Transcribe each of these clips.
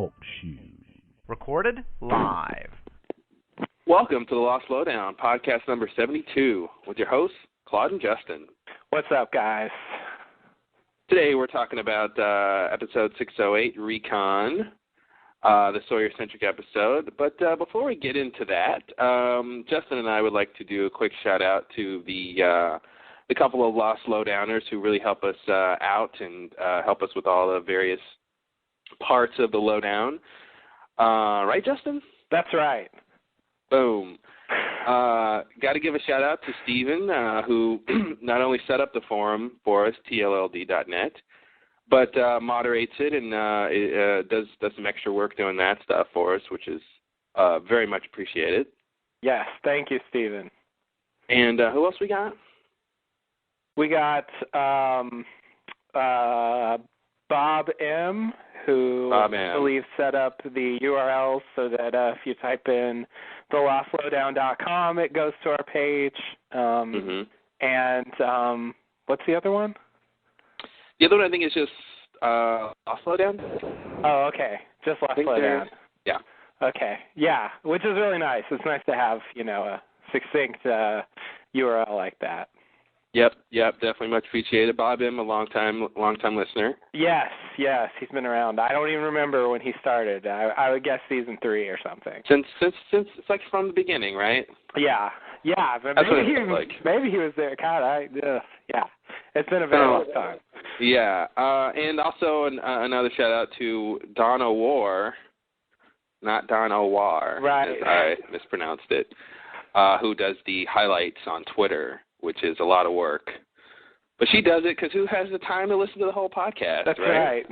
Talk Shoes. Recorded live. Welcome to the Lost Lowdown, podcast number 72, with your hosts, Claude and Justin. What's up, guys? Today we're talking about episode 608, Recon, the Sawyer-centric episode. But before we get into that, Justin and I would like to do a quick shout-out to the couple of Lost Lowdowners who really help us out and help us with all the various parts of the lowdown. Right, Justin? That's right. Boom. Got to give a shout-out to Steven, who not only set up the forum for us, tllld.net, but moderates it and does some extra work doing that stuff for us, which is very much appreciated. Yes, thank you, Steven. And who else we got? We got Bob M., who I believe set up the URLs so that if you type in thelostlowdown.com, it goes to our page. And what's the other one? The other one I think is just Lost Lowdown. Oh, okay. Just Lost Lowdown. Yeah. Okay. Yeah, which is really nice. It's nice to have, a succinct URL like that. Yep, definitely much appreciated. Bob M., a long time listener. Yes, he's been around. I don't even remember when he started. I would guess season 3 or something. Since it's like from the beginning, right? Yeah. But that's maybe he was there. God, yeah. It's been a very long time. Yeah, and also another shout out to Don O'War, not Don O'War, right? As I mispronounced it. Who does the highlights on Twitter, which is a lot of work. But she does it because who has the time to listen to the whole podcast, That's right?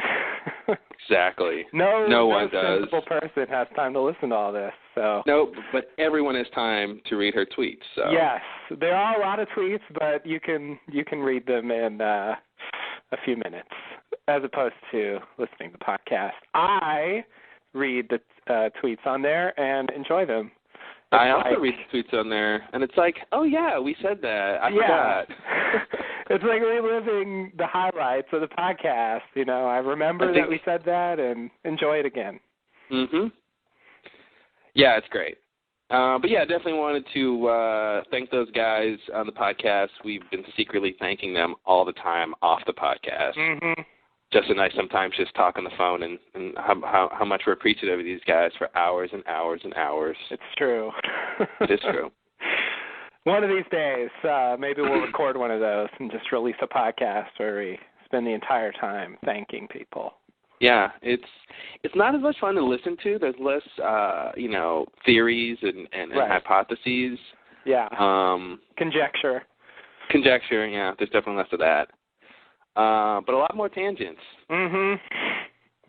Exactly. No one does. No sensible person has time to listen to all this. So. Nope, but everyone has time to read her tweets. So. Yes, there are a lot of tweets, but you can read them in a few minutes as opposed to listening to the podcast. I read the tweets on there and enjoy them. I also read the tweets on there, and it's like, oh, yeah, we said that. I forgot. It's like reliving the highlights of the podcast. I remember that we said that and enjoy it again. Mm-hmm. Yeah, it's great. But, yeah, definitely wanted to thank those guys on the podcast. We've been secretly thanking them all the time off the podcast. Mm-hmm. Justin and I sometimes just talk on the phone and how much we're appreciative of these guys for hours and hours and hours. It's true. It is true. One of these days, maybe we'll record one of those and just release a podcast where we spend the entire time thanking people. Yeah, it's not as much fun to listen to. There's less, theories and hypotheses. Yeah. Conjecture. Yeah. There's definitely less of that. But a lot more tangents. Mm-hmm.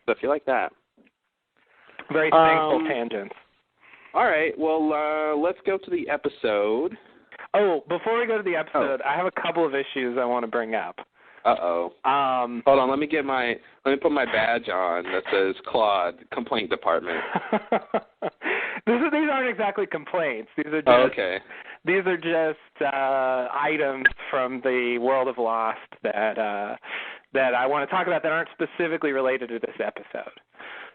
So if you like that. Very thankful tangents. All right. Well, let's go to the episode. Oh, before we go to the episode, I have a couple of issues I want to bring up. Uh-oh. Hold on. Let me put my badge on that says Claude, Complaint Department. These aren't exactly complaints. These are just, These are just items from the world of Lost that I want to talk about that aren't specifically related to this episode.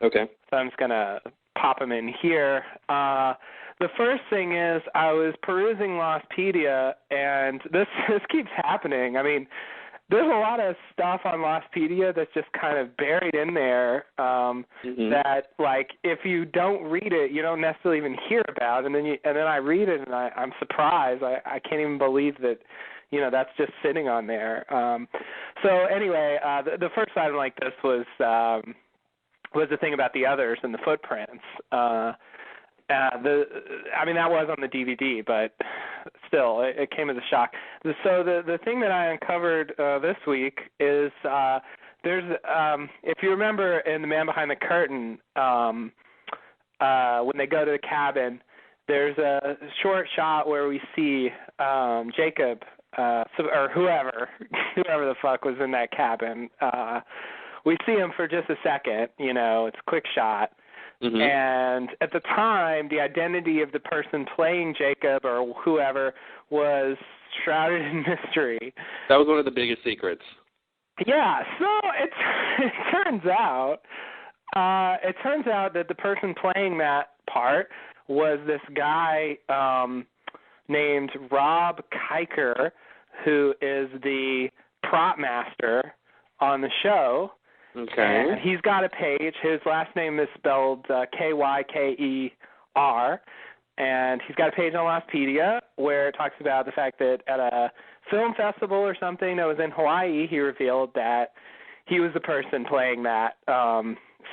Okay. So I'm just going to pop them in here. The first thing is I was perusing Lostpedia, and this keeps happening. I mean, there's a lot of stuff on Lostpedia that's just kind of buried in there that, like, if you don't read it, you don't necessarily even hear about. And then I read it, and I'm surprised. I can't even believe that, that's just sitting on there. So anyway, the first item like this was the thing about the others and the footprints. That was on the DVD, but still, it came as a shock. So the thing that I uncovered this week is there's, if you remember in The Man Behind the Curtain, when they go to the cabin, there's a short shot where we see Jacob, or whoever the fuck was in that cabin. We see him for just a second, it's a quick shot. Mm-hmm. And at the time, the identity of the person playing Jacob or whoever was shrouded in mystery. That was one of the biggest secrets. Yeah, so it turns out it turns out that the person playing that part was this guy named Rob Kiker, who is the prop master on the show. Okay. And he's got a page. His last name is spelled Kyker, and he's got a page on Lostpedia where it talks about the fact that at a film festival or something that was in Hawaii, he revealed that he was the person playing that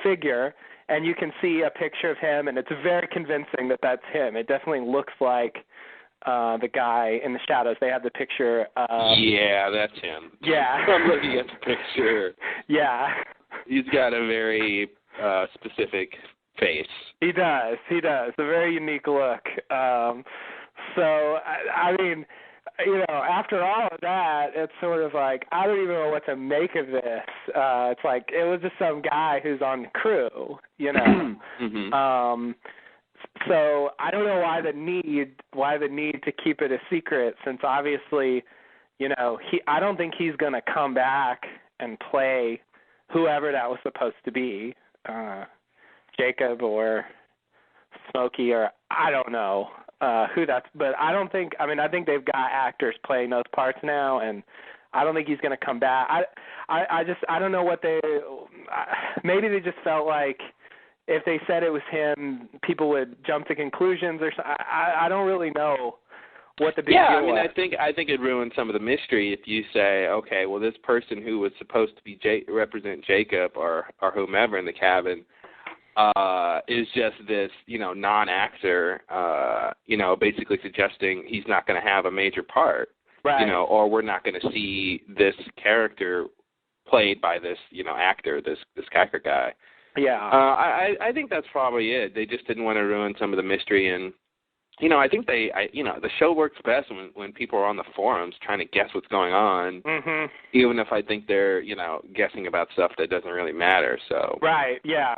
figure, and you can see a picture of him, and it's very convincing that that's him. It definitely looks like the guy in the shadows. They have the picture. Yeah, that's him. Yeah. I'm looking at the picture. Yeah. He's got a very specific face. He does. A very unique look. So, I mean, you know, after all of that, it's sort of like, I don't even know what to make of this. It's like, it was just some guy who's on the crew, you know. Mm-hmm. So I don't know why the need to keep it a secret, since obviously, you know, I don't think he's going to come back and play whoever that was supposed to be, Jacob or Smokey, or I don't know who that's, but I think they've got actors playing those parts now, and I don't think he's going to come back. I don't know what maybe they just felt like if they said it was him, people would jump to conclusions, or I don't really know what the big deal was. Yeah, I mean, I think it ruined some of the mystery if you say, okay, well, this person who was supposed to be represent Jacob or whomever in the cabin is just this, you know, non-actor, you know, basically suggesting he's not going to have a major part, right? You know, or we're not going to see this character played by this, you know, actor, this Kiker guy. Yeah. I think that's probably it. They just didn't want to ruin some of the mystery, and you know, I think you know, the show works best when people are on the forums trying to guess what's going on, mm-hmm. even if I think they're, you know, guessing about stuff that doesn't really matter. So right, yeah,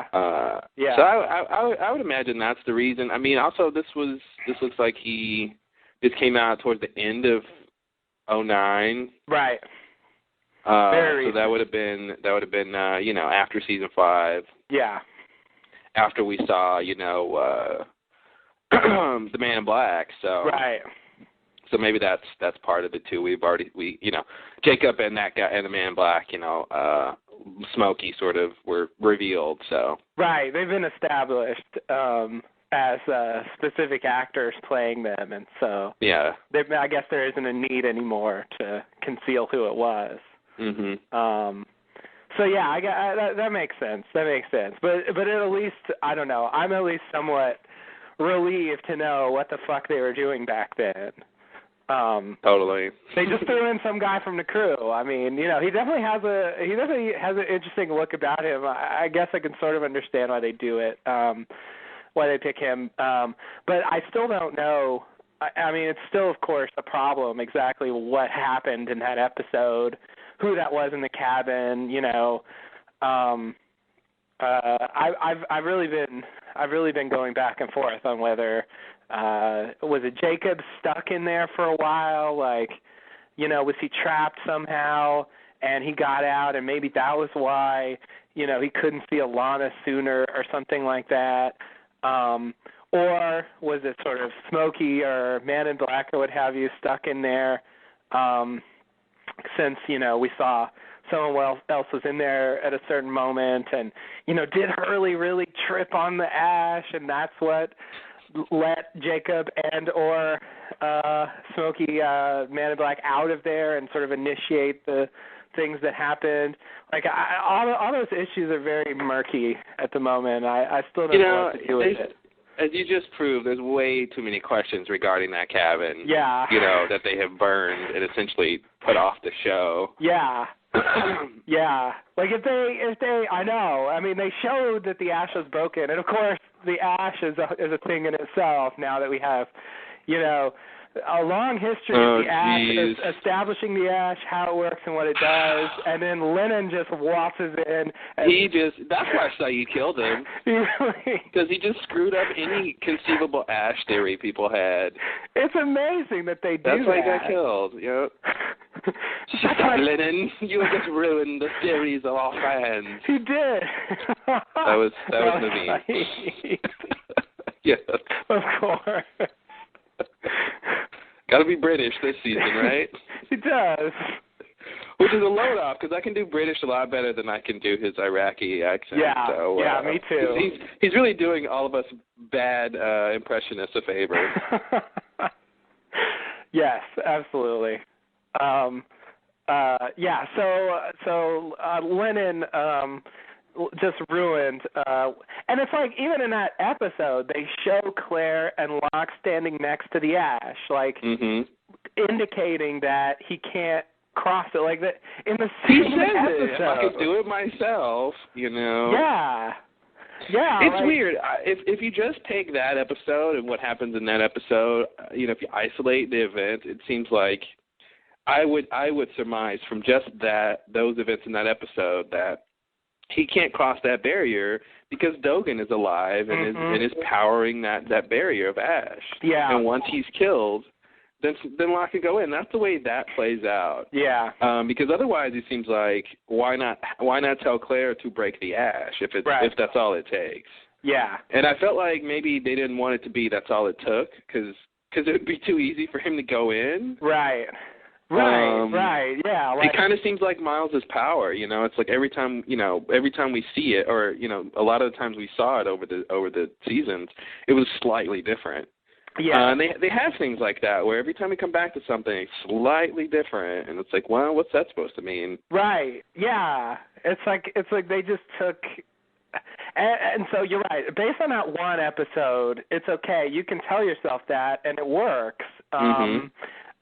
yeah. So I would imagine that's the reason. I mean, also this looks like this came out towards the end of 2009, right? So that would have been you know, after season 5. Yeah. After we saw, you know, the Man in Black, so right. So maybe that's part of it too. We you know, Jacob and that guy and the Man in Black, you know, Smokey sort of were revealed. So right, they've been established as specific actors playing them, and so yeah, I guess there isn't a need anymore to conceal who it was. Mm-hmm. So yeah, that makes sense. But at least, I don't know, I'm at least somewhat relieved to know what the fuck they were doing back then. Totally. They just threw in some guy from the crew. I mean, you know, he definitely has an interesting look about him. I guess I can sort of understand why they do it, why they pick him. But I still don't know. I mean, it's still, of course, a problem exactly what happened in that episode, who that was in the cabin. You know, I've really been going back and forth on whether was it Jacob stuck in there for a while, like, you know, was he trapped somehow and he got out and maybe that was why, you know, he couldn't see Alana sooner or something like that, or was it sort of Smokey or Man in Black or what have you stuck in there since, you know, we saw someone else was in there at a certain moment, and, you know, did Hurley really trip on the ash, and that's what let Jacob and or Smokey, Man in Black, out of there and sort of initiate the things that happened? Like, all those issues are very murky at the moment. I still don't know what to do with it. As you just proved, there's way too many questions regarding that cabin. Yeah. You know, that they have burned and essentially put off the show. Yeah. Yeah. Like if they, I know. I mean, they showed that the ash was broken, and of course, the ash is a thing in itself. Now that we have, you know, a long history of the ash, establishing the ash, how it works and what it does, and then Lennon just waltzes in. That's why I saw you killed him. Because he just screwed up any conceivable ash theory people had. It's amazing that they do that. That's why he got killed, yep. Shut up, Lennon. You just ruined the theories of our fans. He did. was Naveen. Yes. Of course. Got to be British this season, right? He does. Which is a load off, because I can do British a lot better than I can do his Iraqi accent. Yeah, so, me too. He's really doing all of us bad impressionists a favor. Yes, absolutely. So Lennon just ruined. And it's like, even in that episode, they show Claire and Locke standing next to the ash, like indicating that he can't cross it. Like that in the same episode. If I could do it myself, Yeah. Yeah. It's weird. If you just take that episode and what happens in that episode, if you isolate the event, it seems like I would surmise from just those events in that episode that he can't cross that barrier because Dogen is alive and is powering that barrier of ash. Yeah. And once he's killed, then Locke can go in. That's the way that plays out. Yeah. Because otherwise, it seems like why not tell Claire to break the ash if that's all it takes. Yeah. And I felt like maybe they didn't want it to be that's all it took because it would be too easy for him to go in. Right. Right, yeah. Like, it kind of seems like Miles' power, It's like every time we see it, or a lot of the times we saw it over the seasons, it was slightly different. Yeah. And they have things like that where every time we come back to something, it's slightly different, and it's like, well, what's that supposed to mean? Right. Yeah. It's like they just took. And so you're right. Based on that one episode, it's okay. You can tell yourself that, and it works.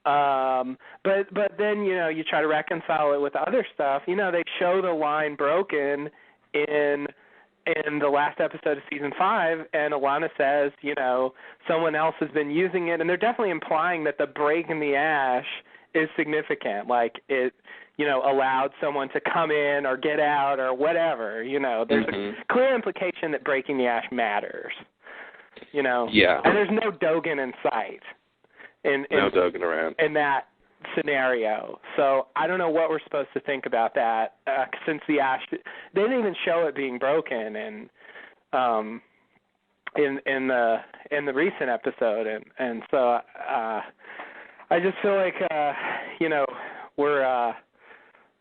But then, you try to reconcile it with other stuff. They show the line broken in the last episode of season 5, and Alana says, someone else has been using it, and they're definitely implying that the break in the ash is significant, like it, allowed someone to come in or get out or whatever. There's a clear implication that breaking the ash matters. Yeah. And there's no Dogen in sight. No Dogen around. In that scenario. So I don't know what we're supposed to think about that, since the ash, they didn't even show it being broken in the recent episode, and so I just feel like we're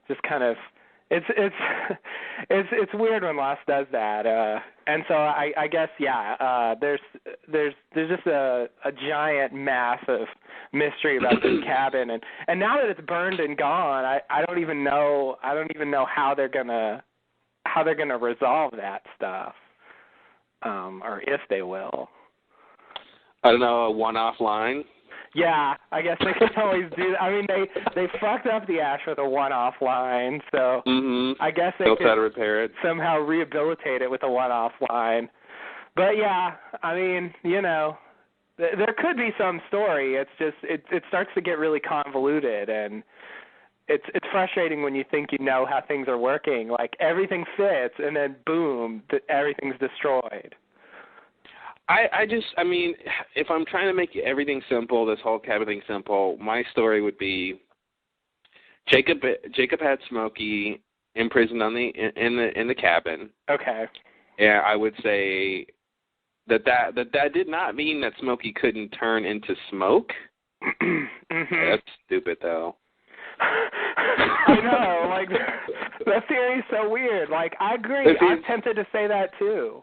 just kind of it's weird when Lost does that, and so I guess there's just a giant mass of mystery about this cabin, and now that it's burned and gone, I don't even know how they're gonna resolve that stuff, or if they will. I don't know, a one-off line. Yeah, I guess they could always do that. I mean, they fucked up the ash with a one-off line, so I guess they could try to repair it. Somehow rehabilitate it with a one-off line. But yeah, I mean, there could be some story. It's just it starts to get really convoluted, and it's frustrating when you think you know how things are working. Like everything fits, and then boom, everything's destroyed. I mean, if I'm trying to make everything simple, this whole cabin thing simple, my story would be Jacob had Smokey imprisoned in the cabin. Okay. Yeah, I would say that did not mean that Smokey couldn't turn into smoke. That's stupid, though. I know, like that theory's so weird. Like I agree. I'm tempted to say that too.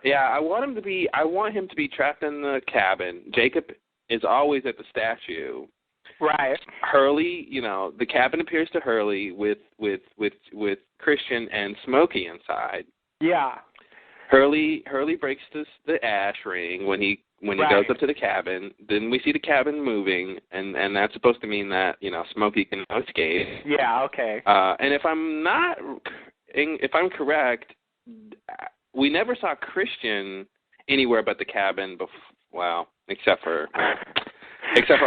Yeah, I want him to be trapped in the cabin. Jacob is always at the statue. Right. Hurley, the cabin appears to Hurley with Christian and Smokey inside. Yeah. Hurley breaks the ash ring when he goes up to the cabin. Then we see the cabin moving, and that's supposed to mean that Smokey can escape. Yeah. Okay. And if I'm correct, we never saw Christian anywhere but the cabin. Except for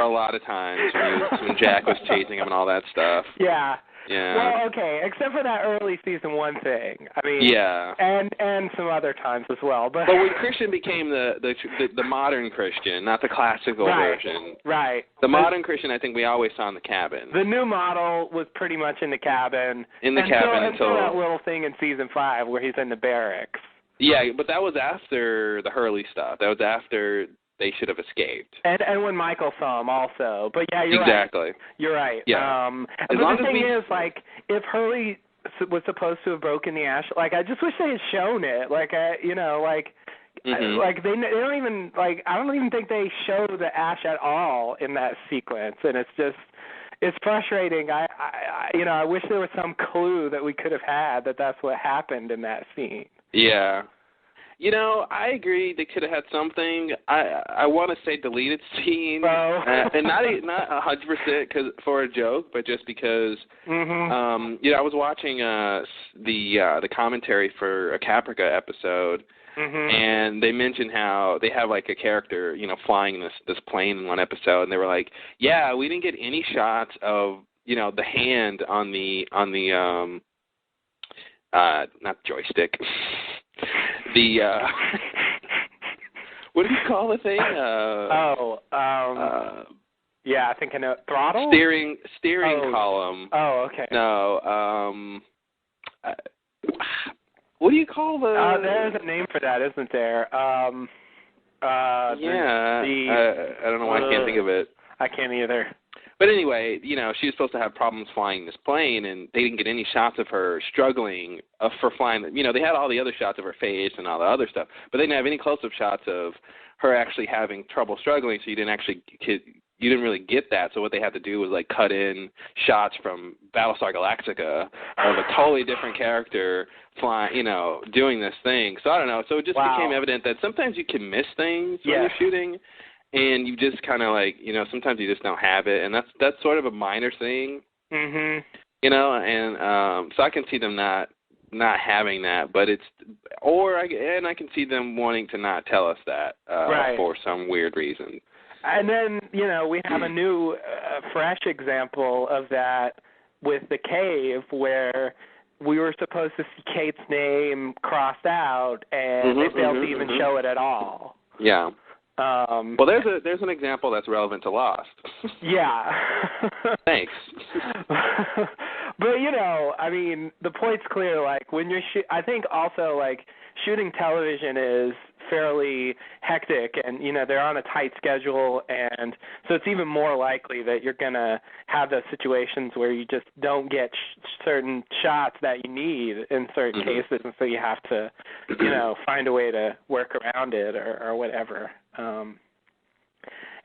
a lot of times when Jack was chasing him and all that stuff. Yeah. Yeah. Well, okay, except for that early season 1 thing. I mean, yeah. and some other times as well. But when Christian became the modern Christian, not the classical version. Right. The modern Christian, I think we always saw in the cabin. The new model was pretty much in the cabin. Until that little thing in season 5 where he's in the barracks. Yeah, but that was after the Hurley stuff. That was after they should have escaped. And when Michael saw him also. But yeah, you're exactly. right. You're right. Yeah. But the thing is, like, if Hurley was supposed to have broken the ash, like, I just wish they had shown it. Like, like they don't even, like, I don't even think they show the ash at all in that sequence. And it's frustrating. I wish there was some clue that we could have had that that's what happened in that scene. Yeah. I agree they could have had something. I want to say deleted scene, and not 100% for a joke, but just because. I was watching the commentary for a Caprica episode, and they mentioned how they have like a character, flying this plane in one episode, and they were like, yeah, we didn't get any shots of the hand on the not joystick. The what do you call the thing? Yeah, I think I know. Throttle? Steering column. Oh, okay. No, what do you call the? There's a name for that, isn't there? I don't know why I can't think of it. I can't either. But anyway, she was supposed to have problems flying this plane, and they didn't get any shots of her struggling for flying. They had all the other shots of her face and all the other stuff, but they didn't have any close-up shots of her actually having trouble struggling, so you didn't really get that. So what they had to do was, like, cut in shots from Battlestar Galactica of a totally different character flying, doing this thing. So I don't know. So it just became evident that sometimes you can miss things when you're shooting. And you just kind of like, sometimes you just don't have it, and that's sort of a minor thing, and so I can see them not having that, but I can see them wanting to not tell us that for some weird reason. And then we have a new, fresh example of that with the cave where we were supposed to see Kate's name crossed out, and they failed to even show it at all. Yeah. Well, there's an example that's relevant to Lost. Yeah. Thanks. But I mean, the point's clear. Like when you're, I think also like shooting television is fairly hectic, and they're on a tight schedule, and so it's even more likely that you're gonna have those situations where you just don't get certain shots that you need in certain cases, and so you have to, find a way to work around it or whatever.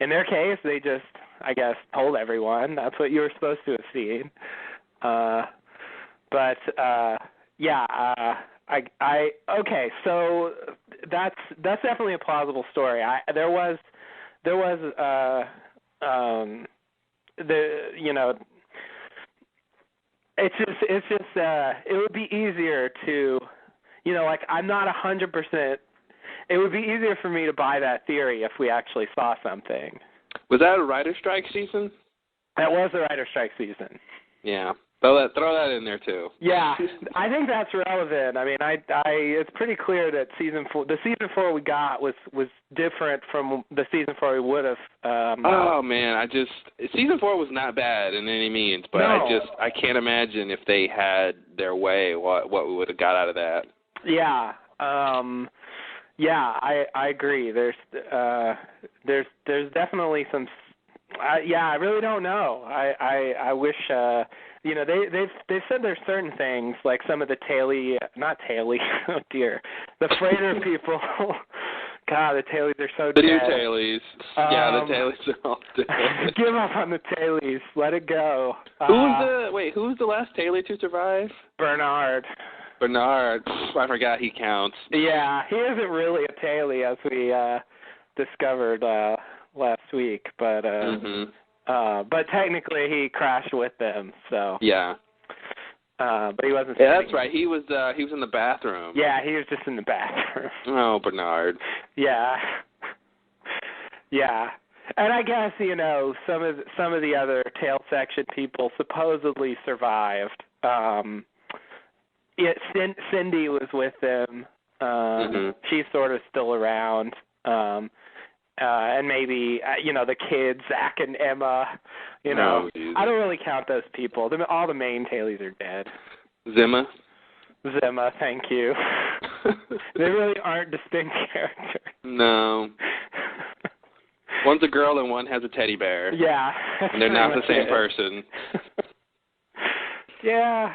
In their case, they just, I guess, told everyone that's what you were supposed to have seen. Okay, so that's definitely a plausible story. It would be easier to, I'm not 100%. It would be easier for me to buy that theory if we actually saw something. Was that a writer's strike season? That was the writer's strike season. Yeah. Throw that in there too. Yeah, I think that's relevant. I mean, it's pretty clear that the season 4 we got was different from the season 4 we would have. Oh man, season 4 was not bad in any means, but no. I can't imagine if they had their way what we would have got out of that. Yeah. I agree. There's definitely some. I really don't know. I wish. They've said there's certain things like some of the not Taily. Oh dear, the freighter people. God, the Tailies are so the dead. New Tailies. The Tailies are all dead. Give up on the Tailies. Let it go. Who was the last Taily to survive? Bernard. I forgot he counts. Yeah, he isn't really a Taily, as we discovered last week, but technically he crashed with them. So yeah. But he wasn't. Yeah, that's right. He was in the bathroom. Yeah, he was just in the bathroom. Oh, Bernard. Yeah. Yeah. And I guess, you know, some of the other tail section people supposedly survived. Cindy was with them. She's sort of still around. And maybe, you know, the kids, Zach and Emma, you know. I don't really count those people. All the main tailies are dead. Zimma, thank you. They really aren't distinct characters. No. One's a girl and one has a teddy bear. Yeah. And they're not the same person. Yeah.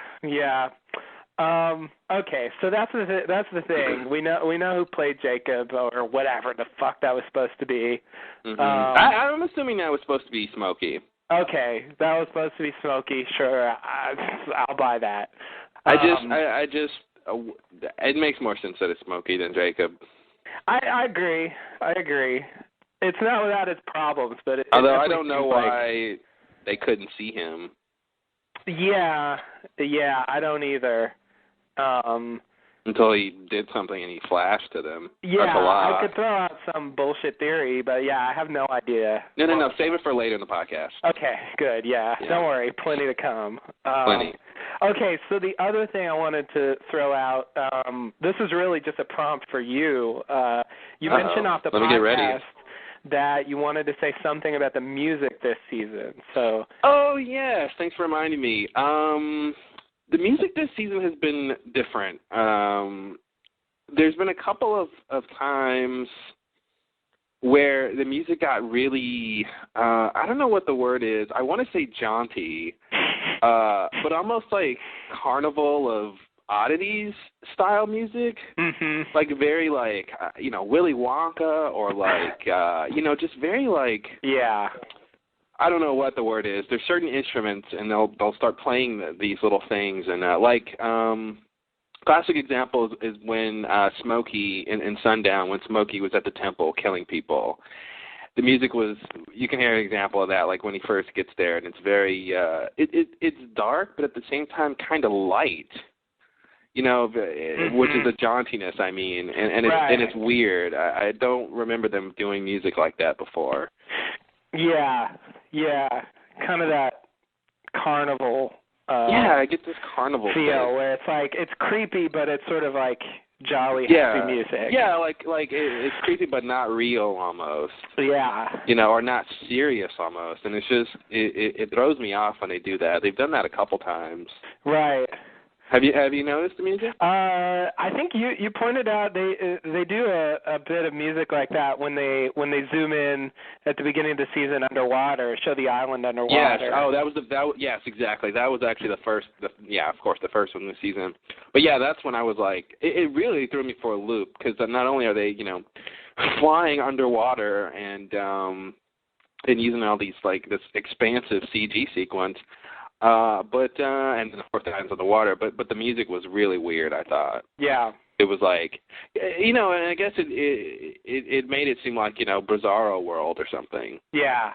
Okay, so that's the thing. We know who played Jacob or whatever the fuck that was supposed to be. I'm assuming that was supposed to be Smokey. Okay, that was supposed to be Smokey. Sure, I'll buy that. It makes more sense that it's Smokey than Jacob. I agree. It's not without its problems, but although I don't know why they couldn't see him. Yeah, I don't either. Until he did something and he flashed to them. Yeah, that's a lot. I could throw out some bullshit theory, but yeah, I have no idea. No, save it for later in the podcast. Okay, good, yeah. Don't worry, plenty to come. Plenty. Okay, so the other thing I wanted to throw out, this is really just a prompt for you. You mentioned off the podcast that you wanted to say something about the music this season. So. Oh, yes, thanks for reminding me. The music this season has been different. There's been a couple of times where the music got really, I don't know what the word is. I want to say jaunty, but almost like Carnival of Oddities style music. Mm-hmm. Like very like, Willy Wonka or like, just very like... Yeah. I don't know what the word is. There's certain instruments, and they'll start playing these little things, and classic example is when Smokey in Sundown, when Smokey was at the temple killing people. The music was, you can hear an example of that, like when he first gets there, and it's very, it's dark, but at the same time kind of light, which is a jauntiness. I mean, and it's weird. I don't remember them doing music like that before. Yeah, kind of that carnival. I get this carnival feel where it's like it's creepy, but it's sort of like jolly, happy music. Yeah, like it's creepy, but not real almost. Yeah. Or not serious almost, and it's just it throws me off when they do that. They've done that a couple times. Right. Have you noticed the music? I think you pointed out they do a bit of music like that when they zoom in at the beginning of the season underwater, show the island underwater. Yes. Oh, yes, exactly. That was actually the first one in the season. But yeah, that's when I was like, it really threw me for a loop because not only are they flying underwater and using all these like this expansive CG sequence. But and of course the hands on the water, but the music was really weird, I thought. Yeah. It was like, and I guess it made it seem like, Bizarro World or something. Yeah.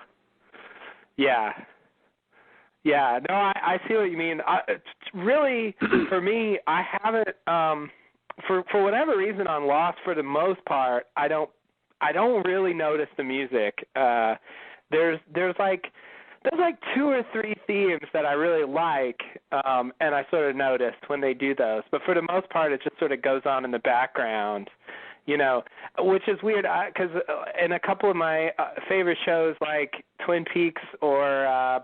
No, I see what you mean. It's really, for me, I haven't, for whatever reason on Lost, for the most part, I don't really notice the music. There's like 2 or 3 themes that I really like, and I sort of noticed when they do those. But for the most part, it just sort of goes on in the background, which is weird because in a couple of my favorite shows like Twin Peaks or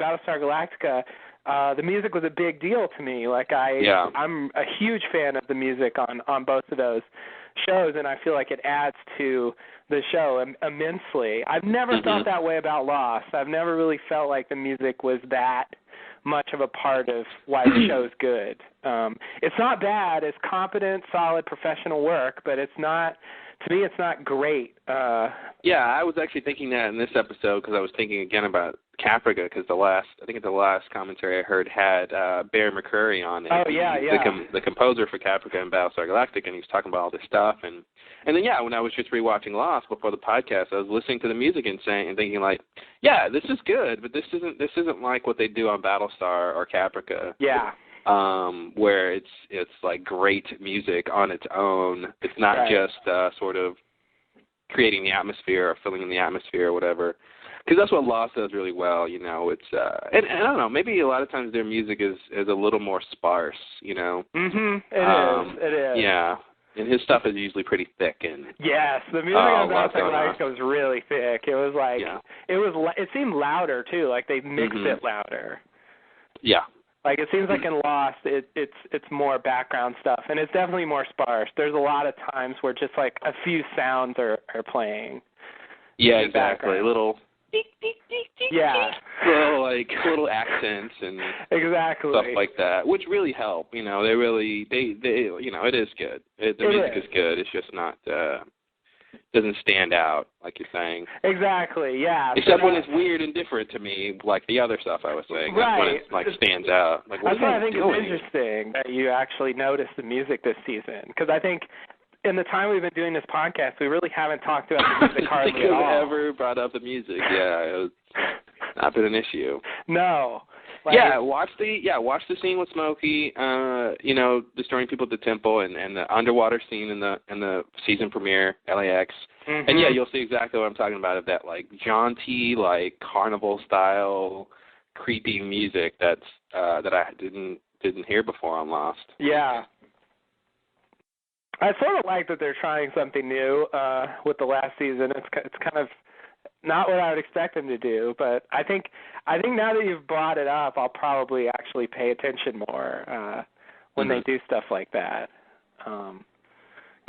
Battlestar Galactica, the music was a big deal to me. Like I'm a huge fan of the music on both of those shows, and I feel like it adds to the show immensely. I've never felt that way about Lost. I've never really felt like the music was that much of a part of why the show's good. It's not bad. It's competent, solid, professional work, but it's not, to me, it's not great. Yeah, I was actually thinking that in this episode because I was thinking again about Caprica because the last commentary I heard had Barry McCreary on it. Oh, yeah. The composer for Caprica and Battlestar Galactica, and he was talking about all this stuff. And then, when I was just rewatching Lost before the podcast, I was listening to the music and thinking like, yeah, this is good, but this isn't like what they do on Battlestar or Caprica. Yeah. Where it's like great music on its own. It's not just sort of creating the atmosphere or filling in the atmosphere or whatever. Because that's what Lost does really well, you know. It's and I don't know, maybe a lot of times their music is a little more sparse, you know. It is. Yeah, and his stuff is usually pretty thick and. Yes, the music on lots Dawson going on. Lights was really thick. It was like it seemed louder too, like they mixed it louder. Yeah. Like it seems like in Lost, it's more background stuff, and it's definitely more sparse. There's a lot of times where just like a few sounds are playing. Yeah, exactly. Little. Yeah. Little accents and exactly stuff like that, which really help. You know, they you know, it is good. The music is good. It's just not doesn't stand out like you're saying. Exactly. Yeah. Except when it's weird and different to me, like the other stuff I was saying. Right. That's when it like stands out. Like what That's why I think doing? it's interesting that you actually noticed the music this season, because I think. In the time we've been doing this podcast, we really haven't talked about the music hardly at all. I've ever brought up the music. Yeah, it's not been an issue. No. Watch the scene with Smokey. You know, destroying people at the temple, and the underwater scene in the season premiere LAX. Mm-hmm. And yeah, you'll see exactly what I'm talking about. Of that like jaunty, like carnival style, creepy music that I didn't hear before on Lost. Yeah. I sort of like that they're trying something new with the last season. It's kind of not what I would expect them to do, but I think now that you've brought it up, I'll probably actually pay attention more when they do stuff like that, because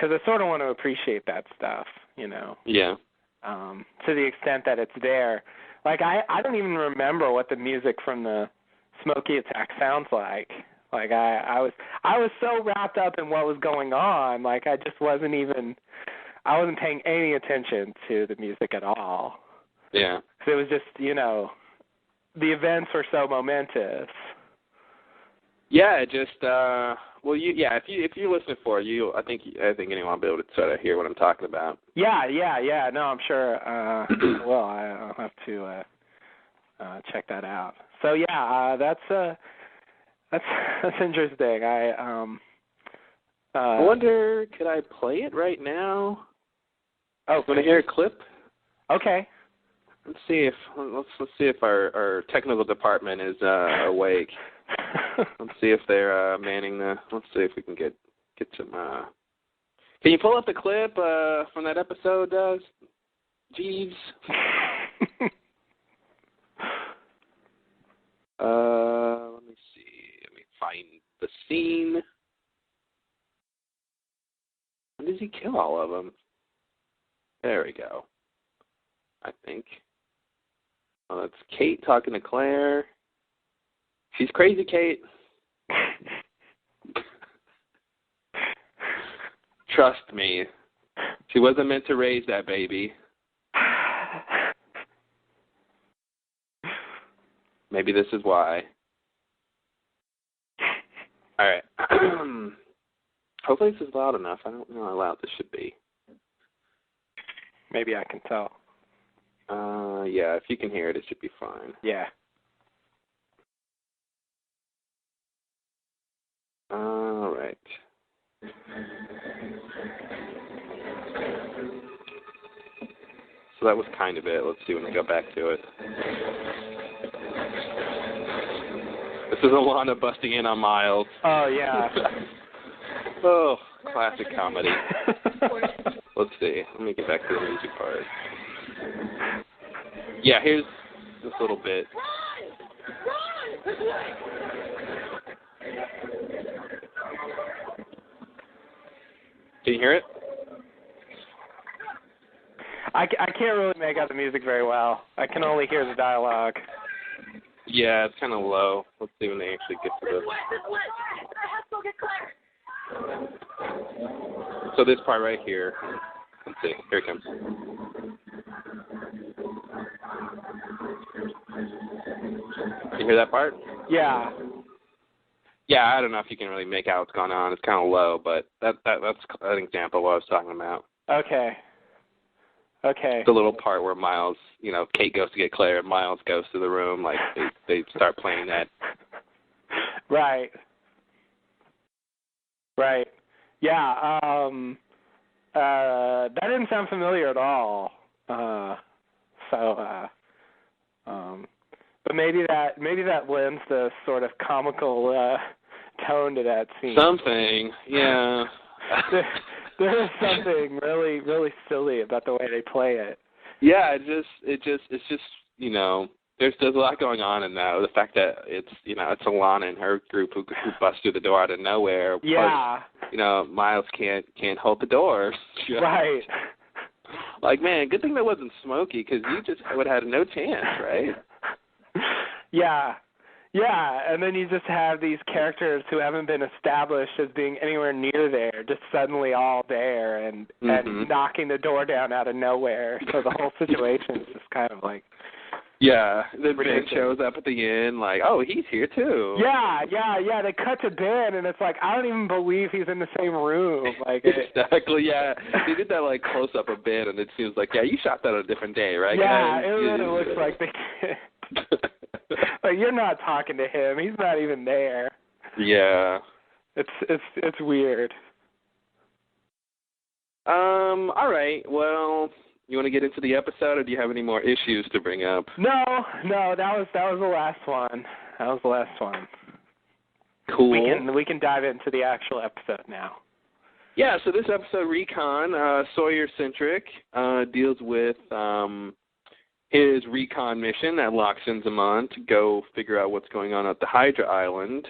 I sort of want to appreciate that stuff, you know. Yeah. To the extent that it's there. Like I don't even remember what the music from the Smokey Attack sounds like. Like I was so wrapped up in what was going on, like I wasn't paying any attention to the music at all. Yeah. So it was just, you know, the events were so momentous. Yeah, it just if you listen for it, I think anyone will be able to sort of hear what I'm talking about. Yeah. No, I'm sure. Well, I'll have to check that out. So yeah, that's interesting. I wonder, could I play it right now? Oh, want to hear a clip? Okay. Let's see if our technical department is awake. Let's see if they're manning the. Let's see if we can get some. Can you pull up the clip from that episode, Jeeves? Let me see. Let me find the scene. When does he kill all of them? There we go. I think. Oh, that's Kate talking to Claire. She's crazy, Kate. Trust me. She wasn't meant to raise that baby. Maybe this is why. All right. Hopefully this is loud enough. I don't know how loud this should be. Maybe I can tell. Yeah, if you can hear it, it should be fine. Yeah. All right. So that was kind of it. Let's see when we go back to it. This is Alana busting in on Miles. Oh, yeah. Oh, classic comedy. Let's see. Let me get back to the music part. Yeah, here's this little bit. Can you hear it? I can't really make out the music very well. I can only hear the dialogue. Yeah, it's kind of low. Let's see when they actually get to this. So this part right here. Let's see. Here it comes. You hear that part? Yeah. Yeah, I don't know if you can really make out what's going on. It's kind of low, but that's an example of what I was talking about. Okay. The little part where Miles, you know, Kate goes to get Claire and Miles goes to the room, like they start playing that. Right. Yeah, that didn't sound familiar at all. So But maybe that lends the sort of comical tone to that scene. Something, yeah. there is something really, really silly about the way they play it. Yeah, it's just there's a lot going on in that. The fact that it's Alana and her group who bust through the door out of nowhere. Yeah. Plus, Miles can't hold the door. Right. Like, man, good thing that wasn't Smokey, because you just would have had no chance, right? Yeah. Yeah, and then you just have these characters who haven't been established as being anywhere near there, just suddenly all there and knocking the door down out of nowhere. So the whole situation is just kind of like... Yeah, then Ben shows up at the end like, oh, he's here too. Yeah, they cut to Ben, and it's like, I don't even believe he's in the same room. Like Exactly, yeah. They did that, like, close-up of Ben, and it seems like, yeah, you shot that on a different day, right, yeah, guys? it really looks like they did. Like, you're not talking to him. He's not even there. Yeah. It's weird. All right, well... You want to get into the episode, or do you have any more issues to bring up? No, that was the last one. That was the last one. Cool. We can dive into the actual episode now. Yeah, so this episode, Recon, Sawyer-centric, deals with his recon mission that Locke sends him on to go figure out what's going on at the Hydra Island,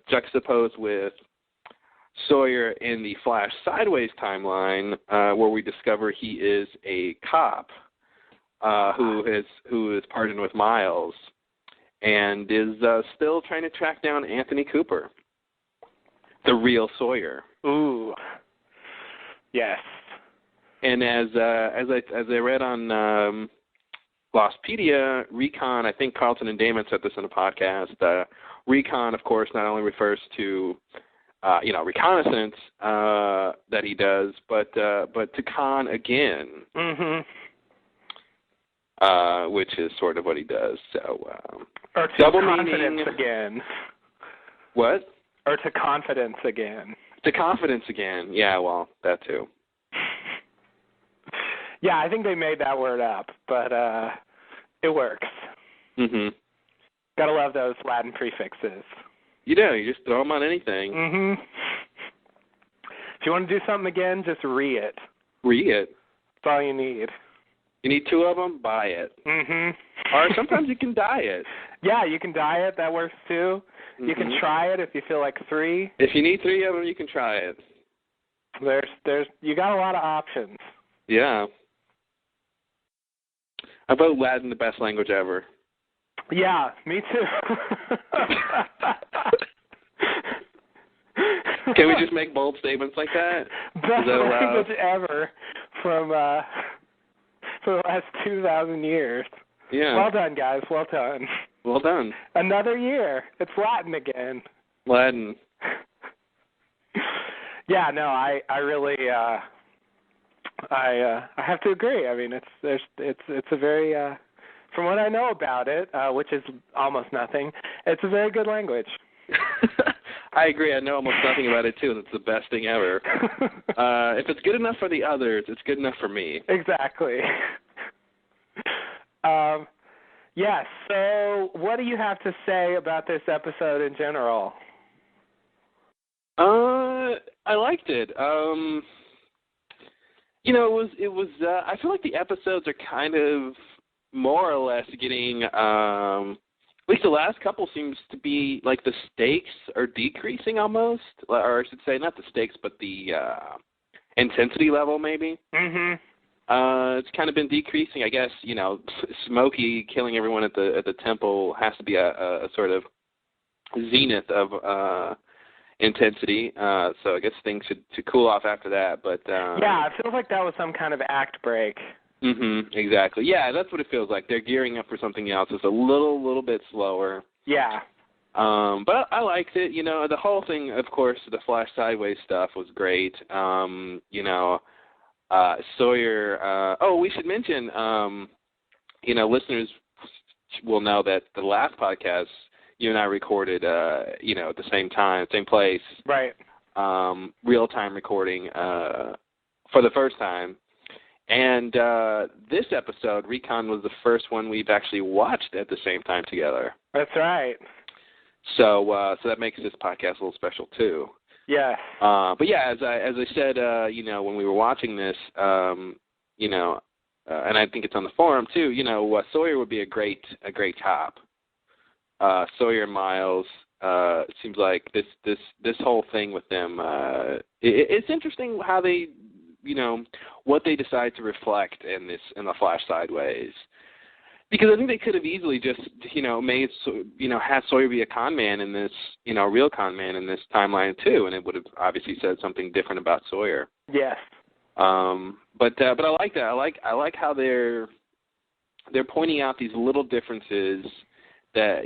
juxtaposed with Sawyer in the Flash Sideways timeline, where we discover he is a cop who is partnered with Miles and is still trying to track down Anthony Cooper, the real Sawyer. Ooh, yes. And as I read on Lostpedia, Recon, I think Carlton and Damon said this in a podcast. Recon, of course, not only refers to reconnaissance that he does, but to con again, which is sort of what he does. So, or to double confidence meaning again. What? Or to confidence again. To confidence again. Yeah, well, that too. Yeah, I think they made that word up, but it works. Gotta love those Latin prefixes. You do. You just throw them on anything. If you want to do something again, just re it. Re it. That's all you need. You need 2 of them? Buy it. Or sometimes you can dye it. Yeah, you can dye it. That works too. You can try it if you feel like 3. If you need 3 of them, you can try it. You got a lot of options. Yeah. I vote Latin the best language ever. Yeah, me too. Can we just make bold statements like that? Best language ever for the last 2,000 years. Yeah. Well done, guys. Well done. Well done. Another year. It's Latin again. Latin. Yeah, no, I really I have to agree. I mean, it's a very from what I know about it, which is almost nothing, it's a very good language. I agree. I know almost nothing about it, too, and it's the best thing ever. If it's good enough for the others, it's good enough for me. Exactly. Yes, so what do you have to say about this episode in general? I liked it. It was I feel like the episodes are kind of more or less getting, at least the last couple seems to be like the stakes are decreasing almost, or I should say not the stakes, but the intensity level maybe. It's kind of been decreasing. I guess, Smokey killing everyone at the temple has to be a sort of zenith of intensity. So I guess things should cool off after that. But yeah, it feels like that was some kind of act break. Exactly. Yeah, that's what it feels like. They're gearing up for something else. It's a little bit slower. Yeah. But I liked it. The whole thing, of course, the Flash Sideways stuff was great. Sawyer. We should mention. Listeners will know that the last podcast you and I recorded, at the same time, same place. Right. Real time recording for the first time. And this episode, Recon, was the first one we've actually watched at the same time together. That's right. So that makes this podcast a little special too. Yes. But yeah, as I said, when we were watching this, and I think it's on the forum too. Sawyer would be a great cop. Sawyer and Miles. It seems like this whole thing with them. It's interesting how they, what they decide to reflect in the Flash Sideways. Because I think they could have easily just, made, had Sawyer be a con man in this, real con man in this timeline too, and it would have obviously said something different about Sawyer. Yes. But I like that. I like how they're pointing out these little differences that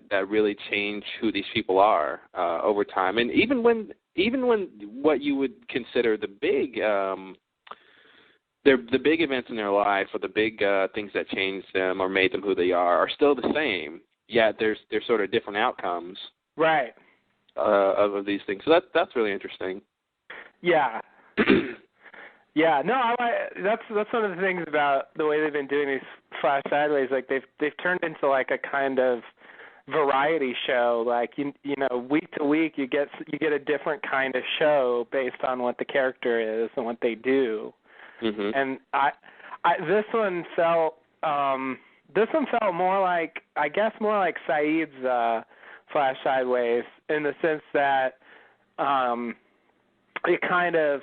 that really change who these people are over time, and even when what you would consider the big the big events in their life or the big things that changed them or made them who they are still the same, yet there's sort of different outcomes. Right. Of these things. So that's really interesting. Yeah. Yeah. No, that's one of the things about the way they've been doing these Flash Sideways. Like they've turned into like a kind of variety show. Like week to week you get a different kind of show based on what the character is and what they do. Mm-hmm. And this one felt more like, I guess, more like Saeed's Flash Sideways in the sense that it kind of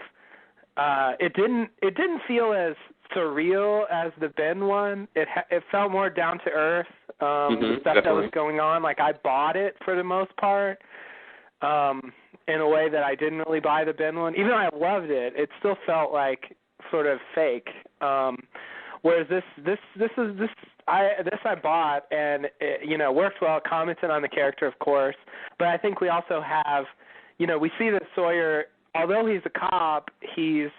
it didn't feel as surreal as the Ben one. It felt more down to earth. The stuff definitely. That was going on, like I bought it for the most part. In a way that I didn't really buy the Ben one. Even though I loved it, it still felt like sort of fake. Whereas this I bought, and it, worked well. Commented on the character, of course, but I think we also have, we see that Sawyer, although he's a cop, he's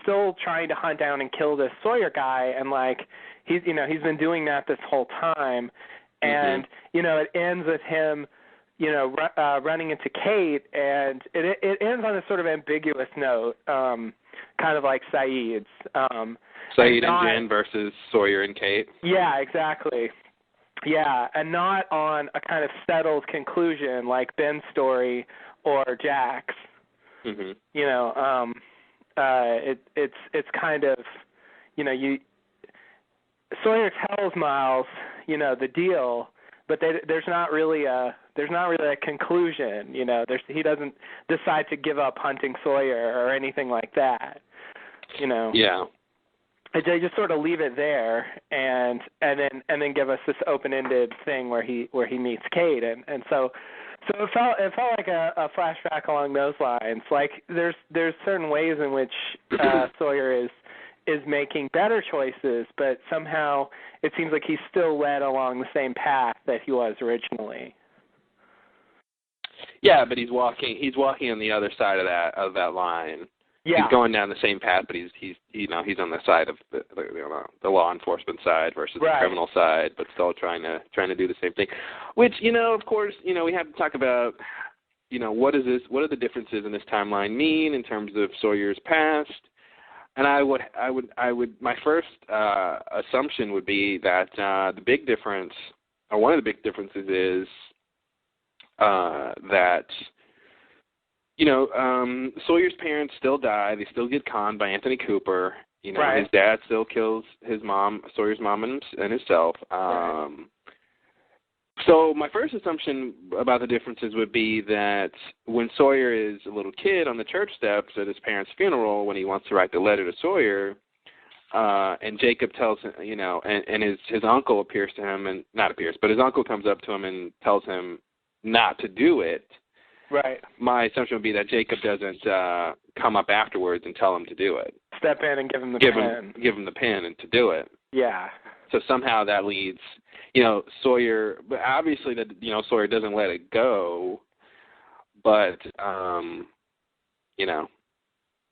still trying to hunt down and kill this Sawyer guy, and like he's been doing that this whole time, and it ends with him, running into Kate, and it ends on a sort of ambiguous note, kind of like Saeed's. Saeed and Jen versus Sawyer and Kate. Yeah, exactly. Yeah, and not on a kind of settled conclusion like Ben's story or Jack's. Mm-hmm. It's kind of, Sawyer tells Miles, the deal, but there's not really a conclusion. He doesn't decide to give up hunting Sawyer or anything like that. Yeah. They just sort of leave it there, and then give us this open-ended thing where he meets Kate, and so it felt like a flashback along those lines. Like there's certain ways in which Sawyer is making better choices, but somehow it seems like he's still led along the same path that he was originally. Yeah, but he's walking on the other side of that line. Yeah. He's going down the same path, but he's on the side of the law enforcement side versus the criminal side, but still trying to do the same thing. Which, of course, we have to talk about, what are the differences in this timeline mean in terms of Sawyer's past? And I would my first assumption would be that the big difference, or one of the big differences is that Sawyer's parents still die. They still get conned by Anthony Cooper. His dad still kills his mom, Sawyer's mom, and himself. So my first assumption about the differences would be that when Sawyer is a little kid on the church steps at his parents' funeral, when he wants to write the letter to Sawyer, and Jacob tells him, and his uncle appears to him, and not appears, but his uncle comes up to him and tells him not to do it. Right. My assumption would be that Jacob doesn't come up afterwards and tell him to do it. Step in and give him the pen. Give him the pen and to do it. Yeah. So somehow that leads, Sawyer. But obviously that Sawyer doesn't let it go. But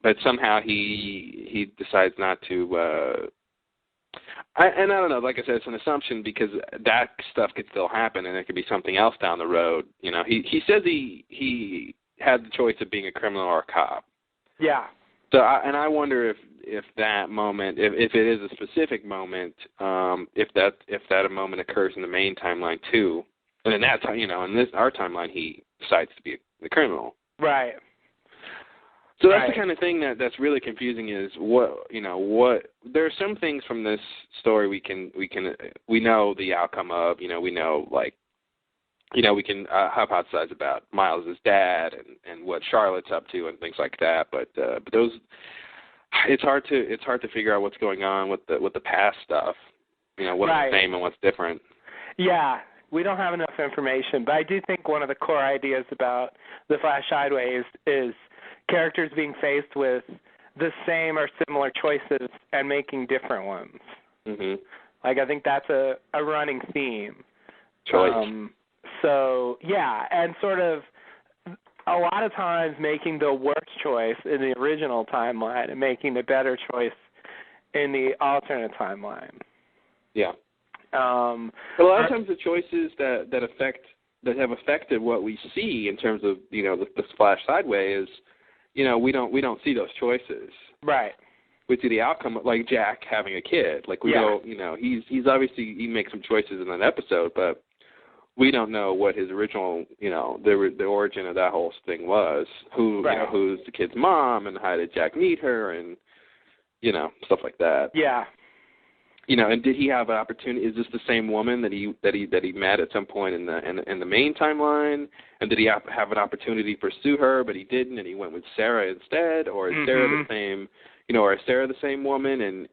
but somehow he decides not to. I don't know. Like I said, it's an assumption because that stuff could still happen, and it could be something else down the road. He says he had the choice of being a criminal or a cop. Yeah. So I wonder if that moment, if it is a specific moment, if that a moment occurs in the main timeline too, and then that's how, in our timeline he decides to be the criminal. Right. So that's the kind of thing that's really confusing. Is what there are some things from this story we know the outcome of. We know we can hypothesize about Miles' dad and what Charlotte's up to and things like that. But those, it's hard to figure out what's going on with the past stuff. What's the same and what's different. Yeah, we don't have enough information. But I do think one of the core ideas about The Flash Sideways is characters being faced with the same or similar choices and making different ones. Mm-hmm. I think that's a running theme. Choice. So, yeah, and sort of a lot of times making the worst choice in the original timeline and making the better choice in the alternate timeline. Yeah. But a lot of times the choices that have affected what we see in terms of the Flash Sideways, we don't see those choices. Right. We see the outcome, like Jack having a kid. Like we know, he's obviously he makes some choices in that episode, but we don't know what his original, the origin of that whole thing was. Who's the kid's mom, and how did Jack meet her, and stuff like that. Yeah. And did he have an opportunity? Is this the same woman that he met at some point in the main timeline? And did he have an opportunity to pursue her, but he didn't, and he went with Sarah instead? Or is Sarah the same? Or is Sarah the same woman?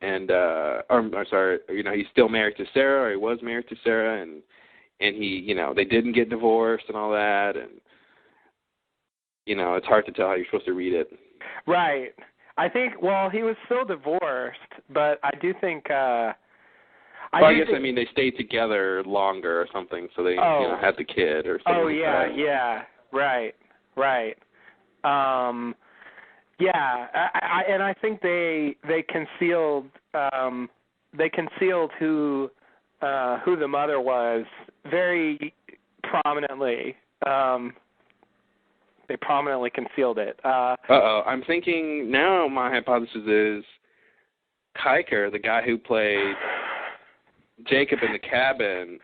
He's still married to Sarah, or he was married to Sarah, and he, they didn't get divorced and all that, and it's hard to tell how you're supposed to read it. Right. I think, he was still divorced, but I do think. I mean, they stayed together longer or something, so they had the kid or something. Oh yeah, like that. yeah, right. And I think they concealed who the mother was very prominently. They prominently concealed it. I'm thinking now. My hypothesis is Kiker, the guy who played Jacob in the Cabin,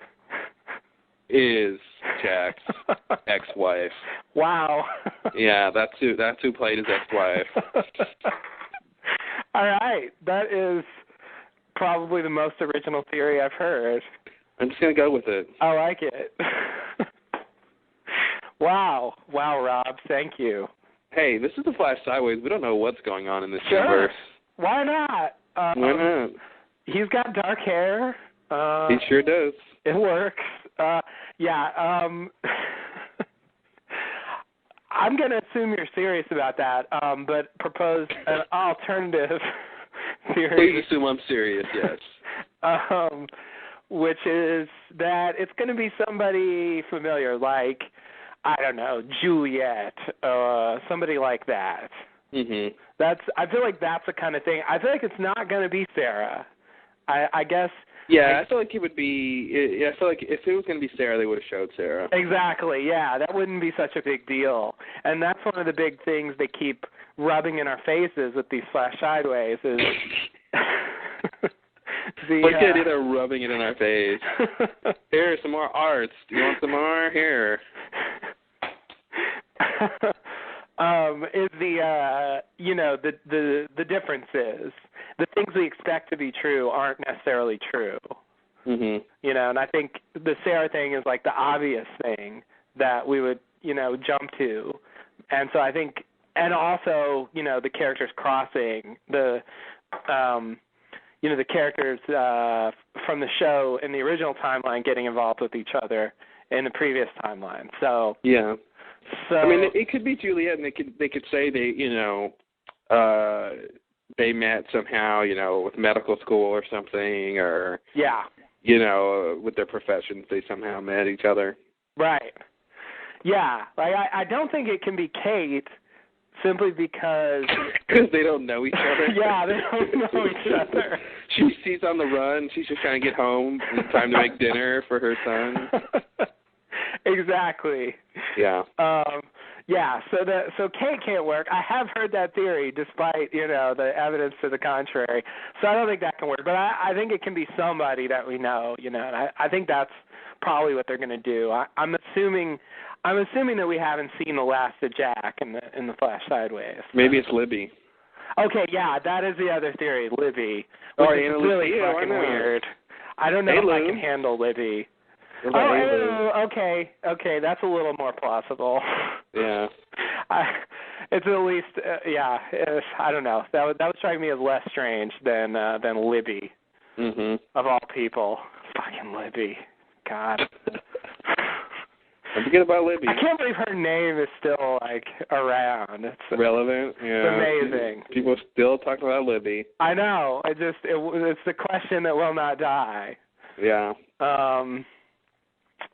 is Jack's ex-wife. Wow. Yeah, that's who played his ex-wife. All right, that is probably the most original theory I've heard. I'm just gonna go with it. I like it. Wow, Rob, thank you. Hey, this is the Flash Sideways. We don't know what's going on in this universe. Sure. Why not? Why not? He's got dark hair. He sure does. It works. I'm going to assume you're serious about that, but propose an alternative theory. Please assume I'm serious, yes. Which is that it's going to be somebody familiar, like, I don't know, Juliet, somebody like that. Mm-hmm. I feel like that's the kind of thing. I feel like it's not going to be Sarah. I guess. Yeah, I feel like it would be. I feel like if it was going to be Sarah, they would have showed Sarah. Exactly. Yeah, that wouldn't be such a big deal. And that's one of the big things they keep rubbing in our faces with these Flash Sideways is. Look at it, rubbing it in our face. Here, some more arts. Do you want some more? Here. Is the difference is the things we expect to be true aren't necessarily true. Mm-hmm. And I think the Sarah thing is like the obvious thing that we would, jump to. And so I think, and also, the characters crossing, the characters from the show in the original timeline getting involved with each other in the previous timeline. So yeah. So I mean, it could be Juliet, and they could say they met somehow, with medical school or something, or with their professions, they somehow met each other. Right. Yeah. Like I don't think it can be Kate, simply because they don't know each other. Yeah, they don't know each other. She's on the run. She's just trying to get home in time to make dinner for her son. Exactly. Yeah. Yeah, so Kate can't work. I have heard that theory, despite the evidence to the contrary. So I don't think that can work. But I think it can be somebody that we know. And I think that's probably what they're going to do. I'm assuming that we haven't seen the last of Jack in the Flash Sideways. Maybe it's Libby. Okay, yeah, that is the other theory, Libby. Which is really fucking weird. I don't know if I can handle Libby. Okay, that's a little more plausible. Yeah. It's at least, I don't know. That would strike me as less strange than Libby, of all people. Fucking Libby. God. Don't forget about Libby. I can't believe her name is still, around. It's relevant, yeah. It's amazing. People still talk about Libby. I know. It's the question that will not die. Yeah.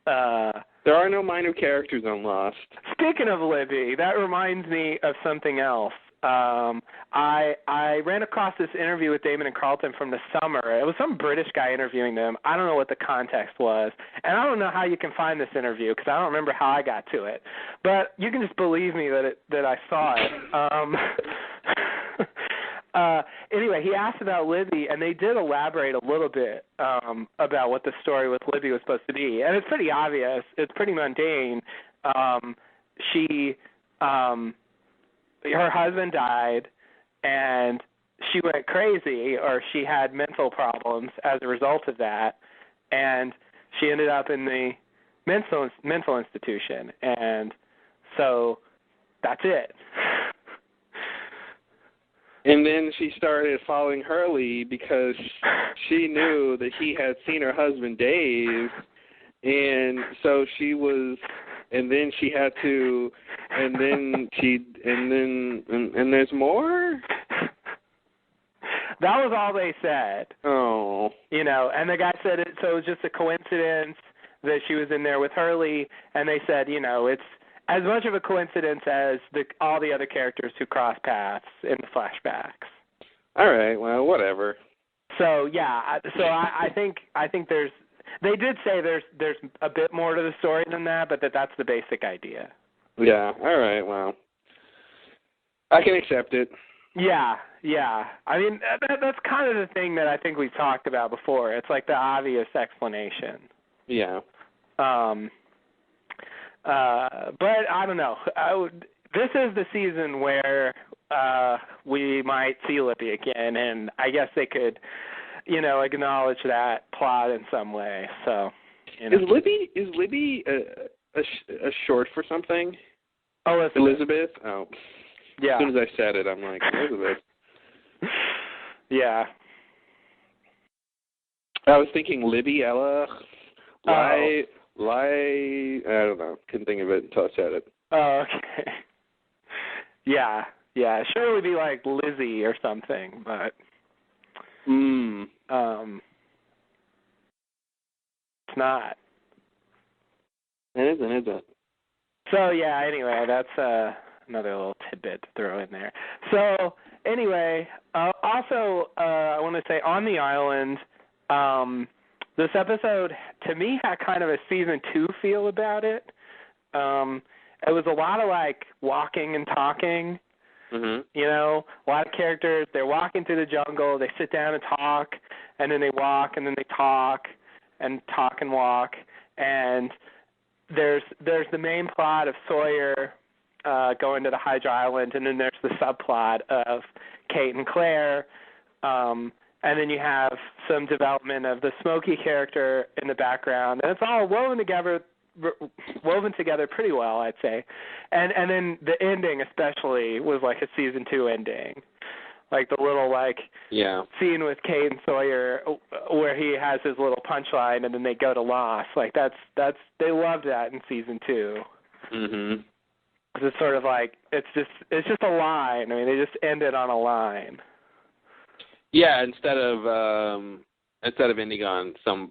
There are no minor characters on Lost. Speaking of Libby, that reminds me of something else. I ran across this interview with Damon and Carlton from the summer. It was some British guy interviewing them. I don't know what the context was, and I don't know how you can find this interview because I don't remember how I got to it. But you can just believe me that I saw it. Anyway, he asked about Libby, and they did elaborate a little bit about what the story with Libby was supposed to be. And it's pretty obvious. It's pretty mundane. Her husband died, and she went crazy, or she had mental problems as a result of that, and she ended up in the mental institution. And so that's it. And then she started following Hurley because she knew that he had seen her husband Dave, and so she was, and then she had to, and there's more? That was all they said. Oh. And the guy said so it was just a coincidence that she was in there with Hurley, and they said, it's as much of a coincidence as all the other characters who cross paths in the flashbacks. All right, well, whatever. So yeah, I think they did say there's a bit more to the story than that, but that's the basic idea. Yeah. All right. Well, I can accept it. Yeah. I mean, that's kind of the thing that I think we've talked about before. It's like the obvious explanation. Yeah. But I don't know. This is the season where we might see Libby again, and I guess they could, acknowledge that plot in some way. So, Is Libby a short for something? Oh, Elizabeth? Oh. Yeah. As soon as I said it, I'm like, Elizabeth. Yeah. I was thinking Libby, Ella, I don't know. Couldn't think of it until I said it. Oh, okay. Yeah. Sure, it would be like Lizzie or something, but it's not. It isn't, is it? So yeah. Anyway, that's another little tidbit to throw in there. So anyway, also I want to say on the island. This episode, to me, had kind of a season 2 feel about it. It was a lot of, walking and talking. Mm-hmm. A lot of characters, they're walking through the jungle, they sit down and talk, and then they walk, and then they talk and walk. And there's the main plot of Sawyer going to the Hydra Island, and then there's the subplot of Kate and Claire. And then you have some development of the Smokey character in the background, and it's all woven together pretty well, I'd say. And then the ending especially was like a season 2 ending, like the little scene with Kate and Sawyer where he has his little punchline, and then they go to Lost. Like that's they loved that in season 2. Mhm. It's sort of like it's just a line. I mean, they just ended on a line. Yeah, instead of ending on some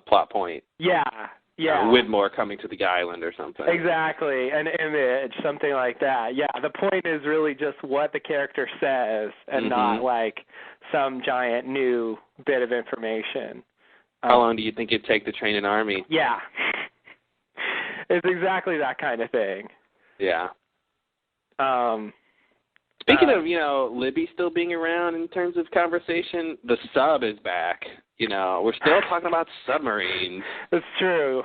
plot point. Yeah. Widmore coming to the island or something. Exactly, an image, something like that. Yeah, the point is really just what the character says, and not like some giant new bit of information. How long do you think it'd take to train an army? Yeah, it's exactly that kind of thing. Yeah. Speaking of, Libby still being around in terms of conversation, the sub is back. We're still talking about submarines. It's true.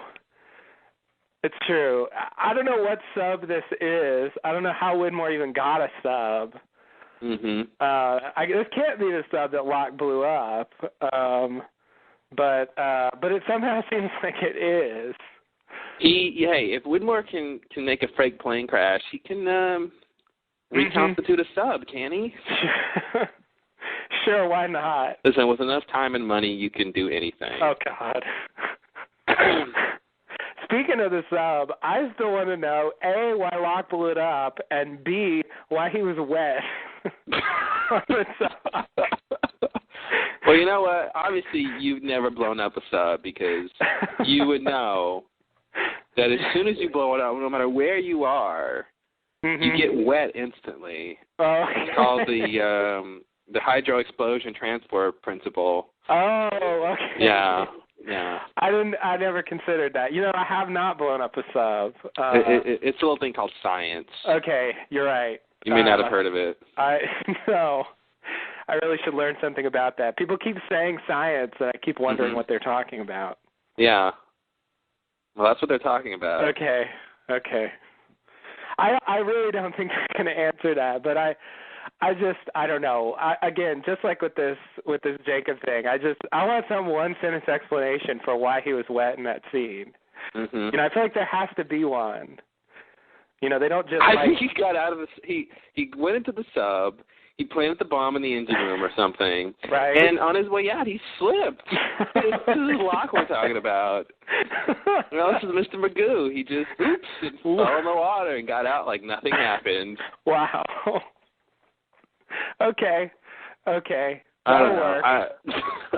It's true. I don't know what sub this is. I don't know how Widmore even got a sub. Mm-hmm. This can't be the sub that Locke blew up. But it somehow seems like it is. If Widmore can make a fake plane crash, he can reconstitute a sub, can he? Sure, why not? Listen, with enough time and money, you can do anything. Oh, God. Speaking of the sub, I still want to know, A, why Locke blew it up, and B, why he was wet on the sub. Well, you know what? Obviously, you've never blown up a sub because you would know that as soon as you blow it up, no matter where you are, you get wet instantly. Oh. It's called the hydro explosion transport principle. Oh, okay. Yeah. I never considered that. I have not blown up a sub. It's a little thing called science. Okay, you're right. You may not have heard of it. No. I really should learn something about that. People keep saying science, and I keep wondering what they're talking about. Yeah. Well, that's what they're talking about. Okay. I really don't think they're going to answer that, but I don't know. Again, just like with this Jacob thing, I want some one-sentence explanation for why he was wet in that scene. Mm-hmm. I feel like there has to be one. They don't just. I think he got out of the. He went into the sub. He planted the bomb in the engine room or something. Right. And on his way out, he slipped. This is Locke we're talking about. Well, this is Mr. Magoo. He just fell in the water and got out like nothing happened. Wow. Okay. I don't know.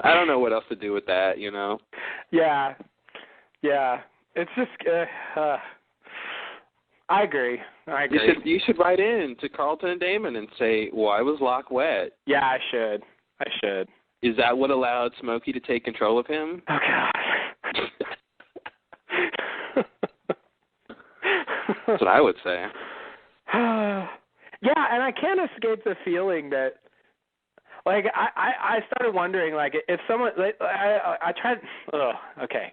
I don't know what else to do with that, Yeah. It's just. I agree. You should write in to Carlton and Damon and say, why was Locke wet? Yeah, I should. Is that what allowed Smokey to take control of him? Oh, God. That's what I would say. Yeah, and I can't escape the feeling that, I started wondering, if someone, I tried, okay.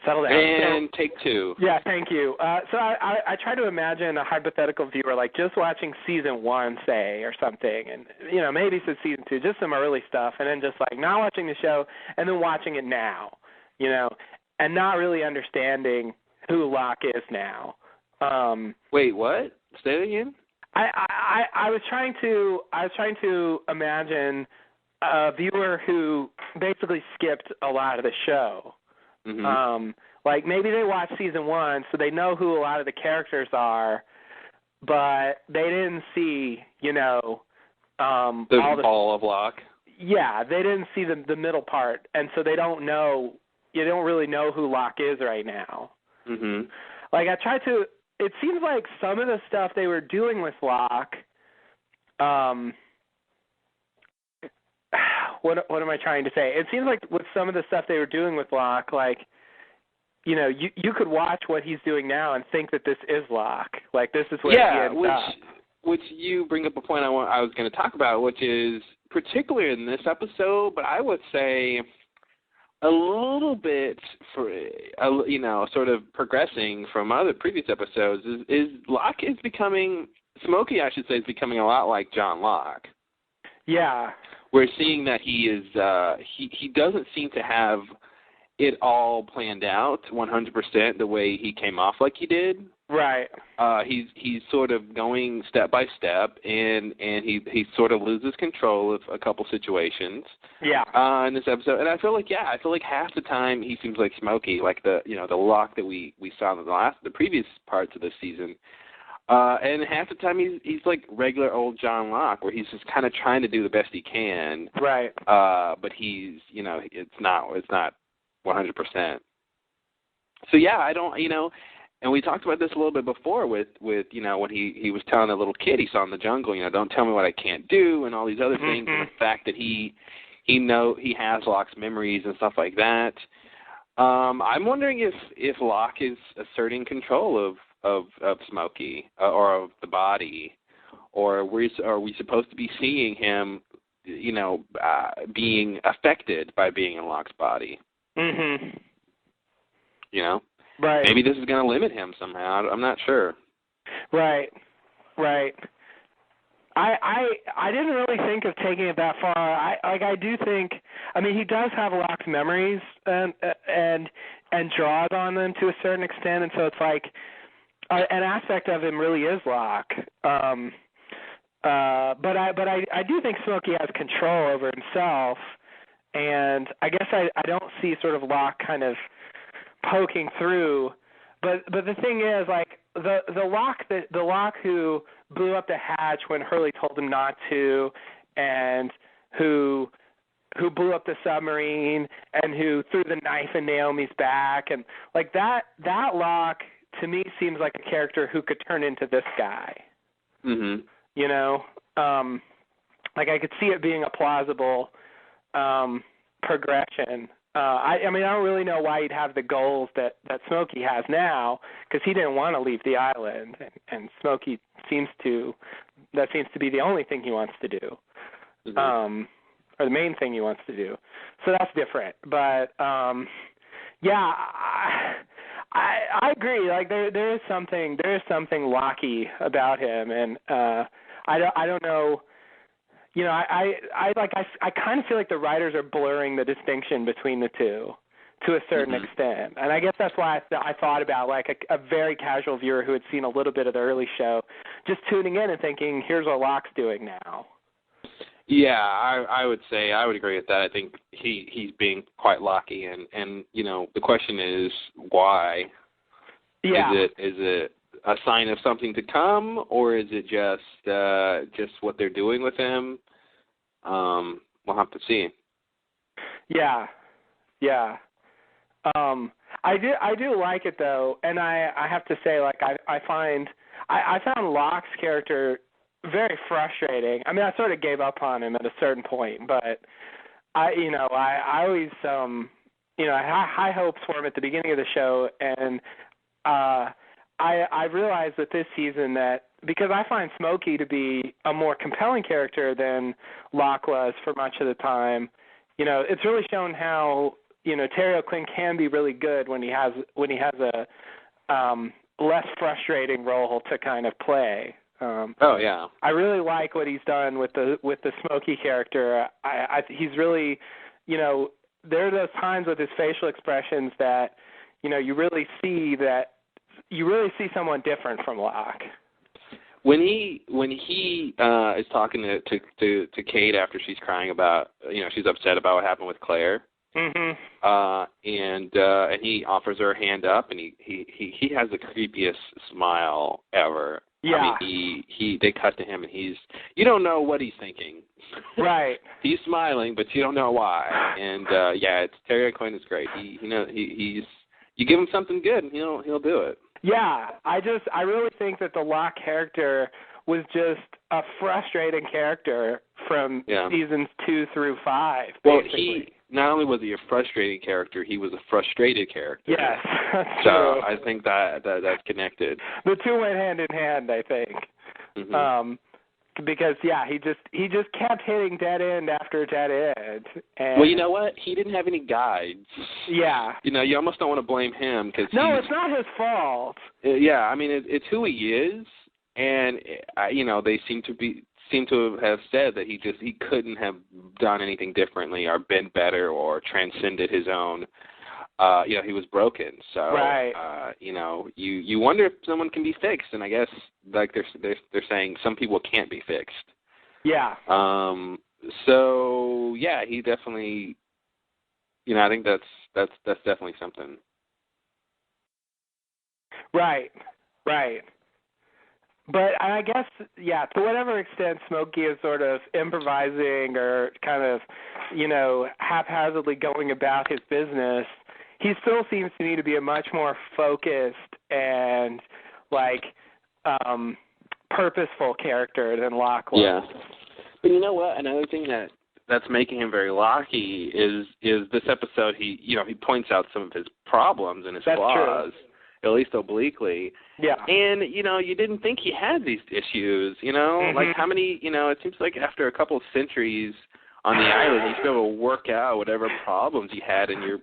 Settle down. And take two. Yeah, thank you. So I try to imagine a hypothetical viewer, just watching season 1, say, or something, and, maybe it's season 2, just some early stuff, and then just, not watching the show, and then watching it now, and not really understanding who Locke is now. Wait, what? Say it again? I was trying to imagine a viewer who basically skipped a lot of the show. Mm-hmm. Maybe they watched season 1, so they know who a lot of the characters are, but they didn't see, all of Locke. Yeah, they didn't see the middle part, and so they don't know. You don't really know who Locke is right now. Mm-hmm. It seems like some of the stuff they were doing with Locke. What am I trying to say? It seems like with some of the stuff they were doing with Locke, you could watch what he's doing now and think that this is Locke. This is where he ends up. Which you bring up a point I was going to talk about, which is particularly in this episode, but I would say a little bit sort of progressing from other previous episodes is Locke is becoming, Smokey, I should say, is becoming a lot like John Locke. Yeah. We're seeing that he is he doesn't seem to have it all planned out 100% the way he came off like he did. Right. He's sort of going step by step, and he sort of loses control of a couple situations. Yeah. In this episode, and I feel like half the time he seems like Smokey, like the Locke that we saw in the previous parts of this season. And half the time he's like regular old John Locke, where he's just kind of trying to do the best he can. Right. But he's, it's not 100%. So yeah, I don't, and we talked about this a little bit before with when he was telling the little kid he saw in the jungle, don't tell me what I can't do, and all these other things, and the fact that he has Locke's memories and stuff like that. I'm wondering if Locke is asserting control Smokey or of the body, or are we supposed to be seeing him, being affected by being in Locke's body? Mhm. Right. Maybe this is going to limit him somehow. I'm not sure. Right. I didn't really think of taking it that far. I do think, I mean, he does have Locke's memories and draws on them to a certain extent, and so it's like an aspect of him really is Locke. But I do think Smokey has control over himself, and I guess I don't see sort of Locke kind of poking through. But the thing is, like, the Locke who blew up the hatch when Hurley told him not to, and who blew up the submarine, and who threw the knife in Naomi's back, and like that Locke to me seems like a character who could turn into this guy. Mhm. Like I could see it being a plausible progression. I mean, I don't really know why he'd have the goals that Smokey has now, because he didn't want to leave the island, and Smokey seems to be the only thing he wants to do, mm-hmm. Or the main thing he wants to do. So that's different. But yeah, I agree. Like there is something Locke-y about him, and I don't know. I kind of feel like the writers are blurring the distinction between the two to a certain mm-hmm. extent. And I guess that's why I thought about like a very casual viewer who had seen a little bit of the early show, just tuning in and thinking, here's what Locke's doing now. Yeah, I would say I would agree with that. I think he's being quite Locke-y, and the question is why? Yeah. Is it a sign of something to come, or is it just what they're doing with him? We'll have to see. Yeah. I do like it though, and I have to say, like I found Locke's character very frustrating. I mean, I sort of gave up on him at a certain point, but I always I had high hopes for him at the beginning of the show, and I realized with this season that because I find Smokey to be a more compelling character than Locke was for much of the time, it's really shown how Terry O'Quinn can be really good when he has a less frustrating role to kind of play. Oh yeah, I really like what he's done with the Smokey character. He's really, there are those times with his facial expressions that you really see someone different from Locke. When he is talking to Kate after she's crying about, she's upset about what happened with Claire. Mm-hmm. And he offers her a hand up, and he has the creepiest smile ever. Yeah. I mean, they cut to him, and you don't know what he's thinking. Right. He's smiling, but you don't know why. And it's Terry O'Quinn is great. He's you give him something good, and he'll do it. Yeah, I really think that the Locke character was just a frustrating character from seasons 2 through 5. Well, basically. Not only was he a frustrating character, he was a frustrated character. Yes, that's so true. I think that's connected. The two went hand in hand, I think. Mm-hmm. Because he just kept hitting dead end after dead end. And well, you know what? He didn't have any guides. Yeah. You almost don't want to blame him because it's not his fault. Yeah, I mean it's who he is, and they seem to have said that he couldn't have done anything differently or been better or transcended his own. He was broken. So, right. You wonder if someone can be fixed, and I guess like they're saying some people can't be fixed. Yeah. So yeah, he definitely. I think that's definitely something. Right. But I guess, to whatever extent Smokey is sort of improvising or kind of, haphazardly going about his business, he still seems to me to be a much more focused and, purposeful character than Locke was. Yeah. But you know what? Another thing that's making him very Locke-y is this episode. He points out some of his problems and his flaws. True. at least obliquely. Yeah. And, you didn't think he had these issues, Like how many, it seems like after a couple of centuries on the island, you should be able to work out whatever problems you had in your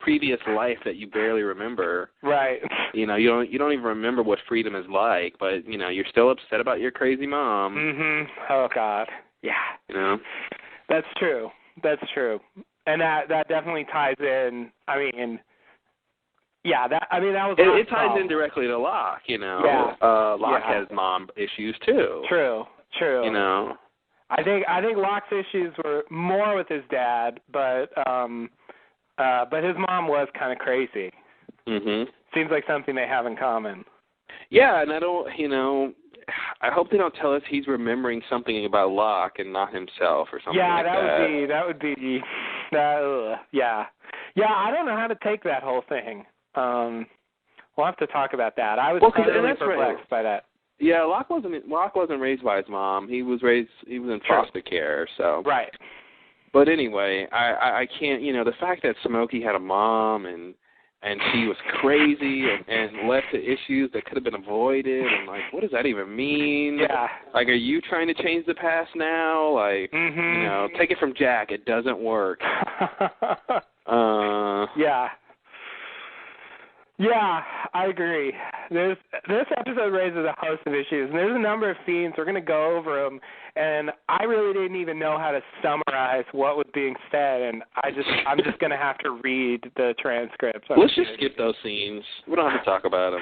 previous life that you barely remember. Right. You don't even remember what freedom is like, but, you're still upset about your crazy mom. Oh, God. Yeah. That's true. That's true. And that definitely ties in, that was it ties in directly to Locke, Yeah. Locke has mom issues too. True. I think Locke's issues were more with his dad, but his mom was kind of crazy. Seems like something they have in common. Yeah, and I hope they don't tell us he's remembering something about Locke and not himself or something like that. That would be yeah. I don't know how to take that whole thing. We'll have to talk about that. I was really perplexed by that. Yeah, Locke wasn't raised by his mom. He was in foster care, so. Right. But anyway, I can't, the fact that Smokey had a mom and she was crazy and led to issues that could have been avoided, and what does that even mean? Yeah. Are you trying to change the past now? Take it from Jack. It doesn't work. Yeah, I agree. This episode raises a host of issues, and there's a number of scenes. We're going to go over them, and I really didn't even know how to summarize what was being said, and I'm just going to have to read the transcripts. Let's just skip those scenes. We don't have to talk about them.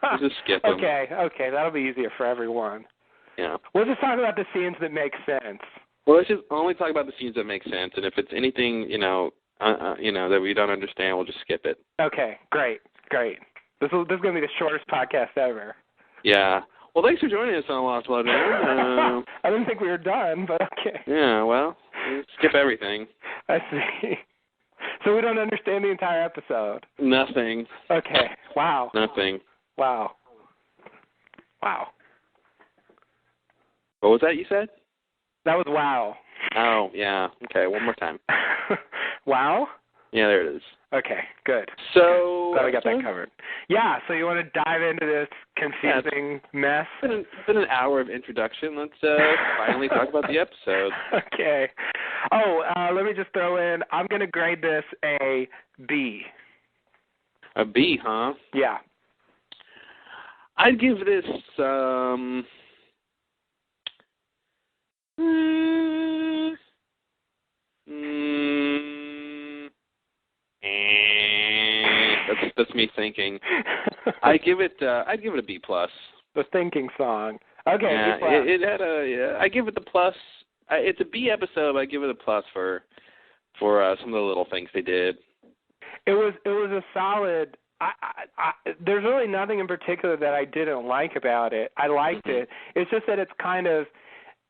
Let's just skip them. Okay, that'll be easier for everyone. Yeah. We'll just talk about the scenes that make sense. Well, let's just only talk about the scenes that make sense, and if it's anything, that we don't understand, we'll just skip it. Okay, great. This is going to be the shortest podcast ever. Yeah. Well, thanks for joining us on Lost Blood, man. I didn't think we were done, but okay. Yeah, well, skip everything. I see. So we don't understand the entire episode? Nothing. Okay. Wow. Nothing. Wow. What was that you said? That was wow. Oh, yeah. Okay, one more time. Wow? Yeah, there it is. Okay, good. So glad we got that covered. Yeah, so you want to dive into this confusing mess? It's been an hour of introduction. Let's finally talk about the episode. Okay. Oh, let me just throw in, I'm going to grade this a B. A B, huh? Yeah. I'd give this, That's me thinking. I'd give it a B plus. The thinking song. Okay. Yeah, it had a. I give it the plus. It's a B episode, but I give it a plus for some of the little things they did. It was a solid. There's really nothing in particular that I didn't like about it. I liked it. It's just that it's kind of.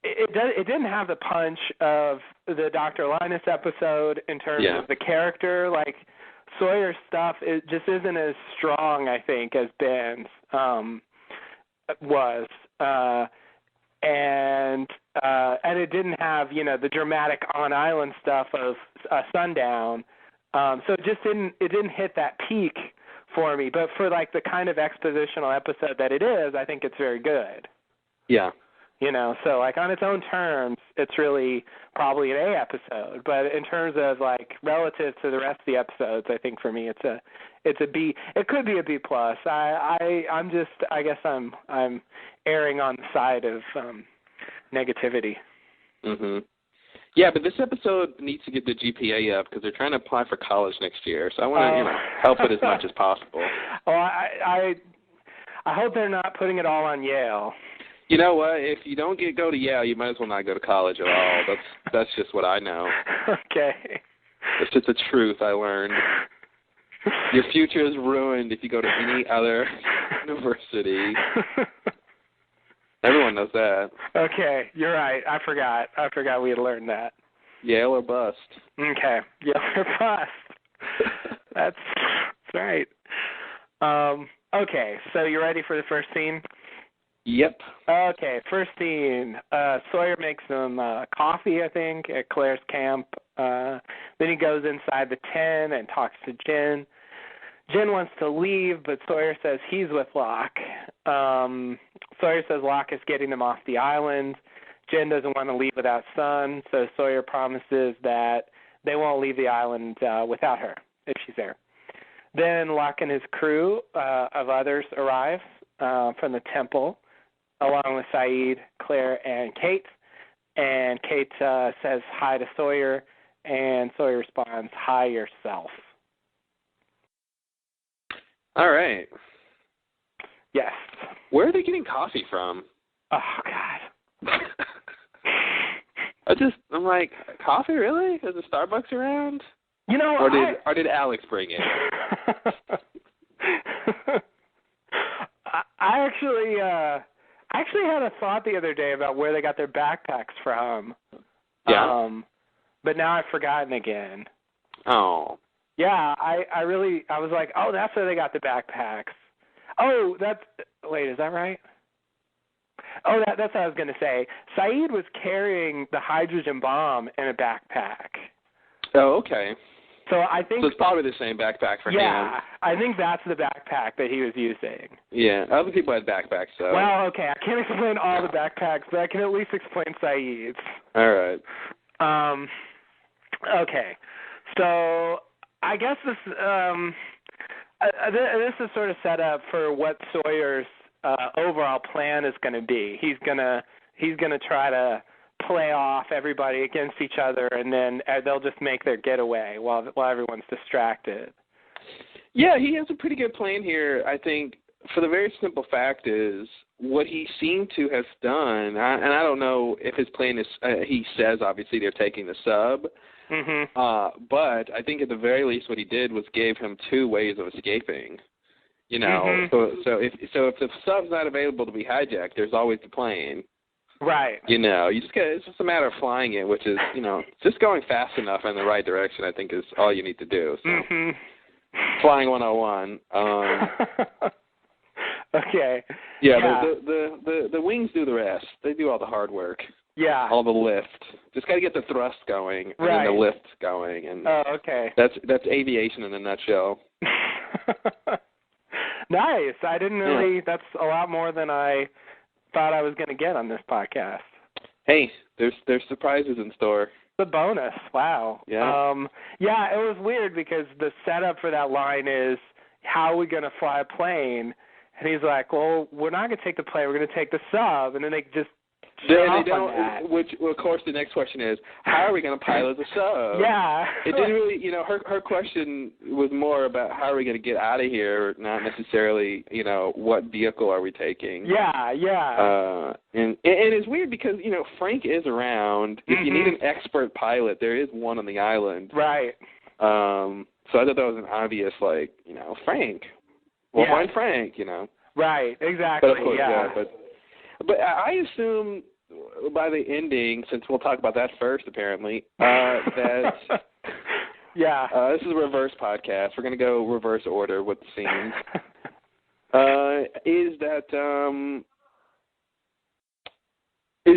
It didn't have the punch of the Dr. Linus episode in terms of the character. Like Sawyer's stuff, it just isn't as strong, I think, as Ben's was, and it didn't have the dramatic on island stuff of Sundown. So it just didn't hit that peak for me. But for the kind of expositional episode that it is, I think it's very good. Yeah. So on its own terms, it's really probably an A episode. But in terms of relative to the rest of the episodes, I think for me it's a B. It could be a B plus. I guess I'm erring on the side of negativity. Mhm. Yeah, but this episode needs to get the GPA up because they're trying to apply for college next year. So I want to help it as much as possible. Well, I hope they're not putting it all on Yale. You know what? If you don't go to Yale, you might as well not go to college at all. That's just what I know. Okay. It's just the truth I learned. Your future is ruined if you go to any other university. Everyone knows that. Okay, you're right. I forgot we had learned that. Yale or bust. Okay, Yale or bust. That's right. Okay, so you ready for the first scene? Yep. Okay, first scene. Sawyer makes some coffee, I think, at Claire's camp. Then he goes inside the tent and talks to Jen. Jen wants to leave, but Sawyer says he's with Locke. Sawyer says Locke is getting them off the island. Jen doesn't want to leave without Sun, so Sawyer promises that they won't leave the island without her if she's there. Then Locke and his crew of others arrive from the temple, along with Saeed, Claire, and Kate. And Kate says hi to Sawyer, and Sawyer responds, hi yourself. All right. Yes. Where are they getting coffee from? Oh, God. I'm like, coffee, really? Is the Starbucks around? You know, or did Alex bring it? I actually had a thought the other day about where they got their backpacks from. Yeah. But now I've forgotten again. Oh. Yeah, I was like, oh, that's where they got the backpacks. Oh, wait, is that right? Oh, that's what I was going to say. Saeed was carrying the hydrogen bomb in a backpack. Oh, okay. So I think... So it's probably the same backpack for him. Yeah, I think that's the backpack that he was using. Yeah, other people had backpacks, so... Well, okay, I can't explain all the backpacks, but I can at least explain Saeed's. All right. Okay, so I guess this is sort of set up for what Sawyer's overall plan is going to be. He's gonna try to play off everybody against each other, and then they'll just make their getaway while everyone's distracted. Yeah, he has a pretty good plan here, I think, for the very simple fact is what he seemed to have done, and I don't know if his plan is, he says obviously they're taking the sub, but I think at the very least what he did was gave him two ways of escaping. You know, so if the sub's not available to be hijacked, there's always the plane. Right. You know, it's just a matter of flying it, which is, you know, just going fast enough in the right direction, I think, is all you need to do. So, flying 101. Okay. Yeah. The wings do the rest. They do all the hard work. Yeah. All the lift. Just got to get the thrust going and then the lift going. And okay. That's aviation in a nutshell. Nice. I didn't really. That's a lot more than I thought I was going to get on this podcast. Hey, there's surprises in store. The bonus. Wow. Yeah. Yeah, it was weird because the setup for that line is, how are we going to fly a plane? And he's like, well, we're not going to take the plane. We're going to take the sub. And then they just which, of course, the next question is, how are we going to pilot the sub? Yeah. It didn't really, you know, her question was more about how are we going to get out of here, not necessarily, you know, what vehicle are we taking. Yeah, yeah. And it's weird because, you know, Frank is around. If you need an expert pilot, there is one on the island. Right. So I thought that was an obvious, like, you know, Frank. We'll find Frank, you know. Right, exactly, but of course, But I assume by the ending, since we'll talk about that first, apparently, that this is a reverse podcast. We're going to go reverse order with the scenes. Is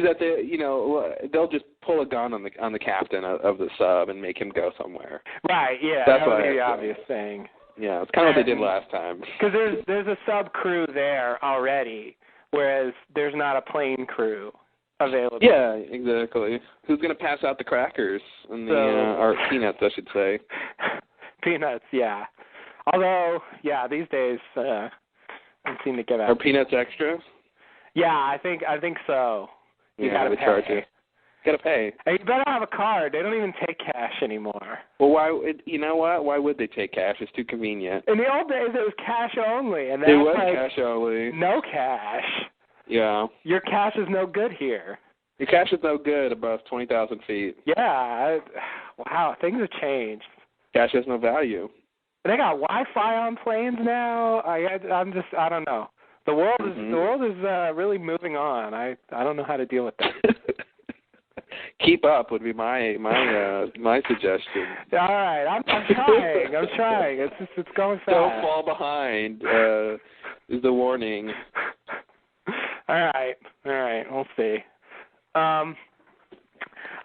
that they, you know, they'll just pull a gun on the captain of the sub and make him go somewhere. Right. Yeah. That's that would be the obvious thing. Yeah, it's kind of what they did last time. Because there's a sub crew there already. Whereas there's not a plane crew available. Yeah, exactly. Who's going to pass out the crackers and or peanuts, I should say? Peanuts, yeah. Although, these days don't seem to give out. Are peanuts extra? Yeah, I think so. You gotta pay. Charge you. Got to pay. Hey, you better have a card. They don't even take cash anymore. Well, you know what? Why would they take cash? It's too convenient. In the old days, it was cash only, and it was cash only. No cash. Yeah. Your cash is no good here. Your cash is no good above 20,000 feet. Yeah. Wow, things have changed. Cash has no value. They got Wi-Fi on planes now. I don't know. The world is really moving on. I don't know how to deal with that. Keep up would be my suggestion. All right, I'm trying. I'm trying. It's going fast. Don't fall behind is the warning. All right. We'll see.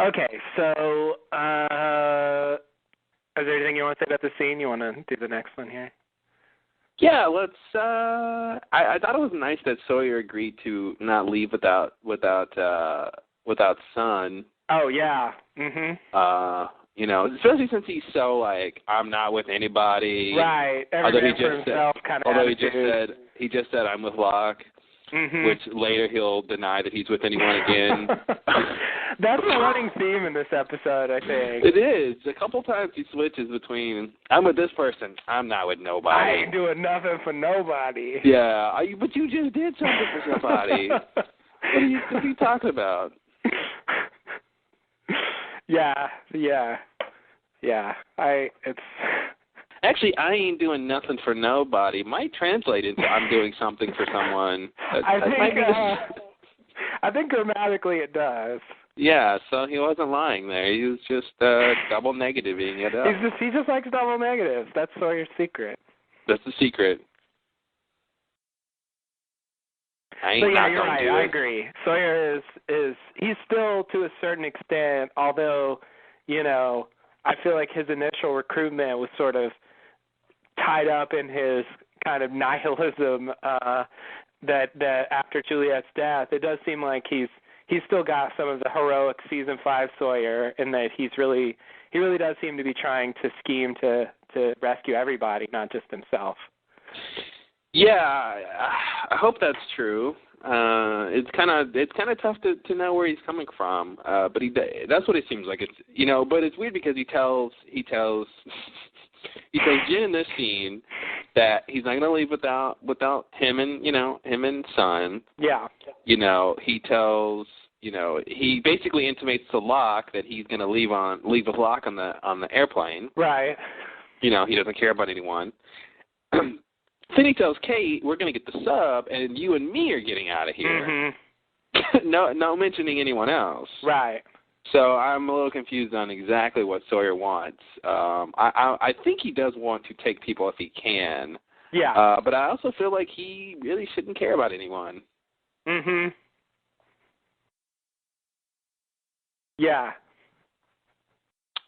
Okay, so is there anything you want to say about the scene? You want to do the next one here? Yeah, let's. I thought it was nice that Sawyer agreed to not leave without Sun. Oh yeah. Mhm. Especially since he's so like, I'm not with anybody. Right. Every man for himself kind of although attitude. he just said I'm with Locke. Mm-hmm. Which later he'll deny that he's with anyone again. That's a running theme in this episode, I think. It is. A couple times he switches between, I'm with this person, I'm not with nobody. I ain't doing nothing for nobody. Yeah, but you just did something for somebody. What are you talking about? Yeah. Actually, I ain't doing nothing for nobody might translate into I'm doing something for someone. I think grammatically it does. Yeah, so he wasn't lying there. He was just double negativing it up. He just likes double negatives. That's Sawyer's secret. That's the secret. You're right. I agree. Sawyer is he's still to a certain extent, although, I feel like his initial recruitment was sort of tied up in his kind of nihilism that after Juliet's death, it does seem like he's still got some of the heroic season 5 Sawyer, in that he really does seem to be trying to scheme to rescue everybody, not just himself. Yeah, I hope that's true. It's kind of tough to know where he's coming from, but that's what it seems like. It's but it's weird because he tells Jin in this scene that he's not going to leave without him and Sun. Yeah. He tells he basically intimates to Locke that he's going to leave with Locke on the airplane. Right. He doesn't care about anyone. Then he tells Kate, we're going to get the sub, and you and me are getting out of here. Mm-hmm. No mentioning anyone else. Right. So I'm a little confused on exactly what Sawyer wants. I think he does want to take people if he can. Yeah. But I also feel like he really shouldn't care about anyone. Mm-hmm. Yeah.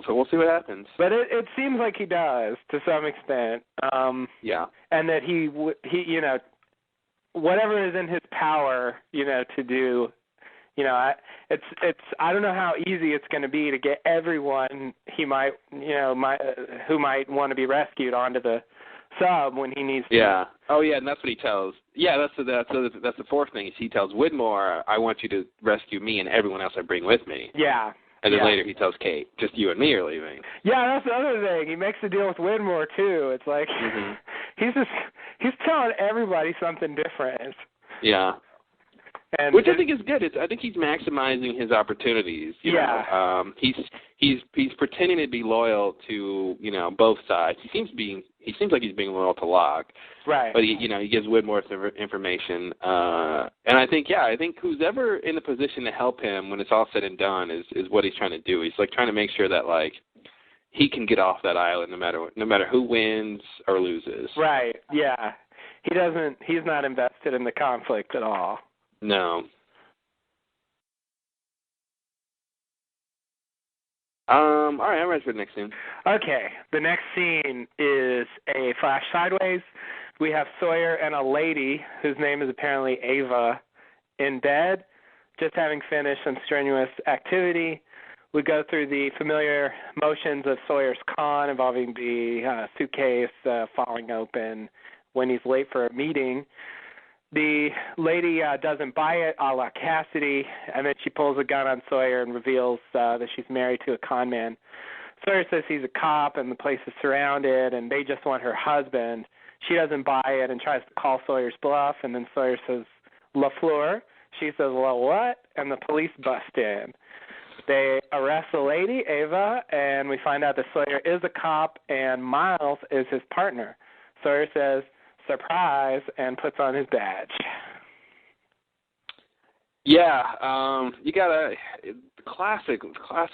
So we'll see what happens. But it seems like he does to some extent. Yeah. And that he whatever is in his power, to do, it's I don't know how easy it's going to be to get everyone who might want to be rescued onto the sub when he needs to. Yeah. Oh yeah, and that's what he tells. Yeah, that's the fourth thing is he tells Widmore, I want you to rescue me and everyone else I bring with me. Yeah. And then later he tells Kate, just you and me are leaving. Yeah, that's the other thing. He makes a deal with Widmore too. It's like he's telling everybody something different. Yeah. And which I think is good. I think he's maximizing his opportunities. You know? He's pretending to be loyal to both sides. He seems like he's being loyal to Locke. Right. But he gives Widmore some information. And I think who's ever in the position to help him when it's all said and done is what he's trying to do. He's like trying to make sure that like he can get off that island no matter who wins or loses. Right. Yeah. He's not invested in the conflict at all. No. All right, I'm ready for the next scene. Okay, the next scene is a flash sideways. We have Sawyer and a lady whose name is apparently Ava in bed, just having finished some strenuous activity. We go through the familiar motions of Sawyer's con involving the suitcase falling open when he's late for a meeting. The lady doesn't buy it, a la Cassidy, and then she pulls a gun on Sawyer and reveals that she's married to a con man. Sawyer says he's a cop and the place is surrounded and they just want her husband. She doesn't buy it and tries to call Sawyer's bluff, and then Sawyer says, LaFleur. She says, well, what? And the police bust in. They arrest the lady, Ava, and we find out that Sawyer is a cop and Miles is his partner. Sawyer says, surprise, and puts on his badge. Yeah, you got a classic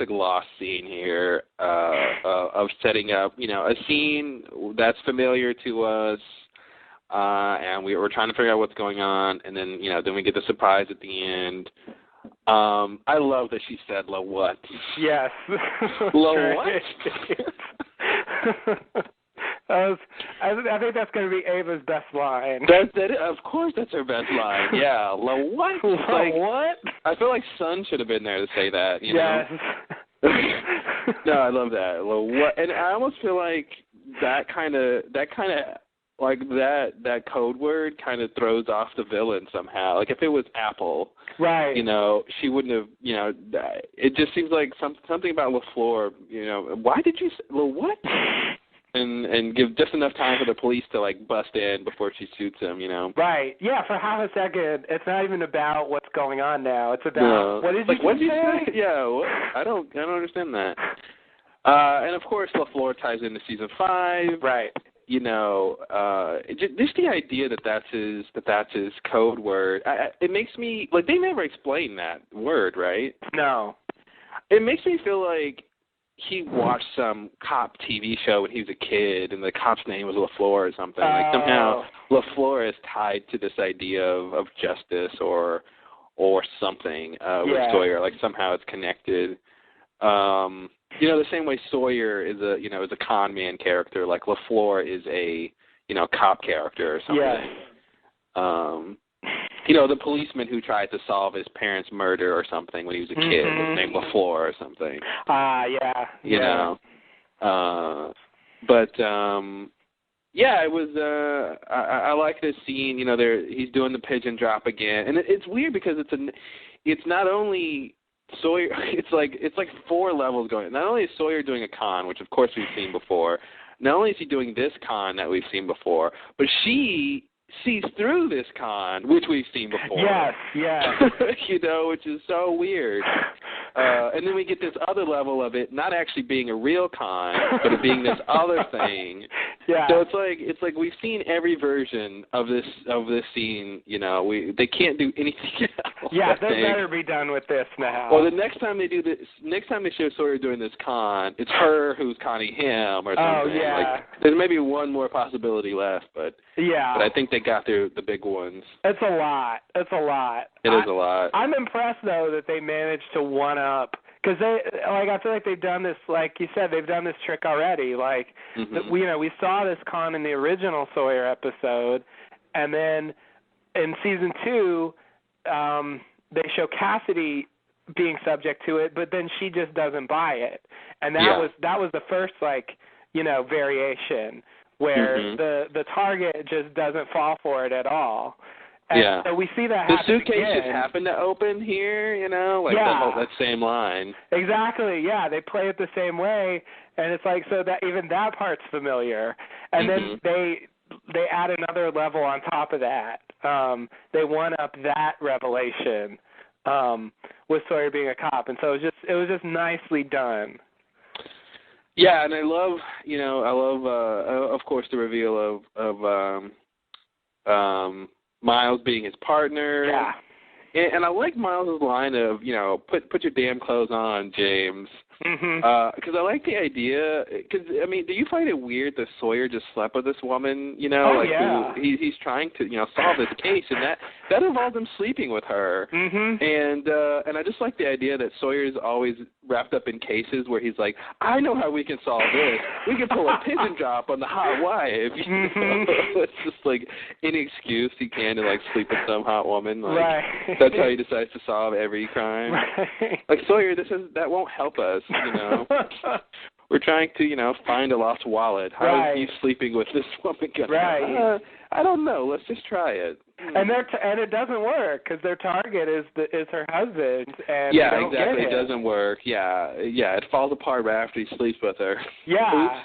Lost scene here of setting up, a scene that's familiar to us, and we're trying to figure out what's going on, and then then we get the surprise at the end. I love that she said, "La what?" Yes. La what? I think that's going to be Ava's best line. Of course, that's her best line. Yeah. What? Like, what? I feel like Sun should have been there to say that. You yes. know? No, I love that. What? And I almost feel like that kind of like that code word kind of throws off the villain somehow. Like if it was Apple, right? You know, she wouldn't have. You know, it just seems like something about LaFleur. You know, why did you say, what? And give just enough time for the police to like bust in before she shoots him. You know. Right. Yeah. For half a second, it's not even about what's going on now. It's about what did you say? Yeah. What? I don't understand that. And of course, LaFleur ties into season 5. Right. You know, just the idea that that's his code word. It makes me like they never explain that word, right? No. It makes me feel like he watched some cop TV show when he was a kid, and the cop's name was LaFleur or something. Like somehow LaFleur is tied to this idea of justice or something with Sawyer. Like somehow it's connected. You know, the same way Sawyer is a con man character, like LaFleur is a, cop character or something. Yes. You know, the policeman who tried to solve his parents' murder or something when he was a kid was named LaFleur or something. Yeah. You know. But yeah, it was I like this scene, you know, he's doing the pigeon drop again. And it's weird because it's not only Sawyer, it's like 4 levels going. Not only is Sawyer doing a con, which of course we've seen before, not only is he doing this con that we've seen before, but she sees through this con, which we've seen before. Yes, yes. You know, which is so weird. And then we get this other level of it not actually being a real con, but it being this other thing. Yeah. So it's like we've seen every version of this scene. You know, they can't do anything else. Yeah, they better be done with this now. Well, the next time they show Sawyer doing this con, it's her who's conning him or something. Oh yeah. Like, there's maybe one more possibility left, but I think they got through the big ones. It's a lot. It is a lot. I'm impressed though that they managed to one up, because I feel like they've done this, like you said, they've done this trick already. Like we saw this con in the original Sawyer episode, and then in season 2, they show Cassidy being subject to it, but then she just doesn't buy it, and that was the first variation where the target just doesn't fall for it at all. And so we see that happen. The suitcase again. just happened to open here, that same line. Exactly, yeah. They play it the same way, and it's like, so that even that part's familiar. And then they add another level on top of that. They one up that revelation with Sawyer being a cop, and so it was just nicely done. Yeah, and I love, of course, the reveal of Miles being his partner. Yeah. And I like Miles' line of, put your damn clothes on, James. Because I like the idea. Because do you find it weird that Sawyer just slept with this woman? He's trying to, solve this case, and that involved him sleeping with her. And I just like the idea that Sawyer's always wrapped up in cases where he's like, I know how we can solve this. We can pull a pigeon drop on the hot wife. It's just like any excuse he can to sleep with some hot woman. Right. That's how he decides to solve every crime. Right. Like, Sawyer, that won't help us. We're trying to, find a lost wallet. How is you sleeping with this woman gonna happen? I don't know. Let's just try it. And it doesn't work because their target is her husband. And exactly. It doesn't work. Yeah. It falls apart right after he sleeps with her. Yeah.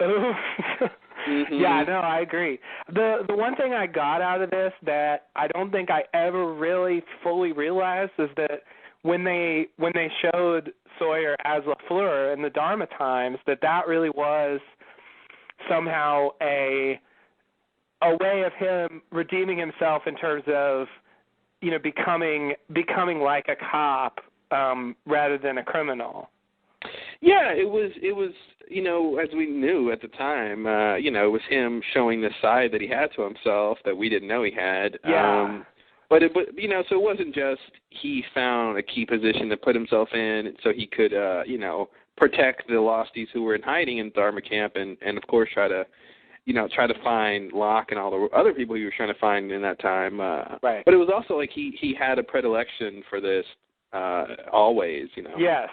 Oops. Yeah, no, I agree. The one thing I got out of this that I don't think I ever really fully realized is that when they showed Sawyer as LaFleur in the Dharma times, that really was somehow a way of him redeeming himself in terms of becoming like a cop rather than a criminal. Yeah, it was as we knew at the time, it was him showing the side that he had to himself that we didn't know he had. Yeah. But so it wasn't just he found a key position to put himself in so he could, protect the losties who were in hiding in Dharma camp and of course try to, try to find Locke and all the other people he was trying to find in that time. Right. But it was also like he had a predilection for this always, Yes.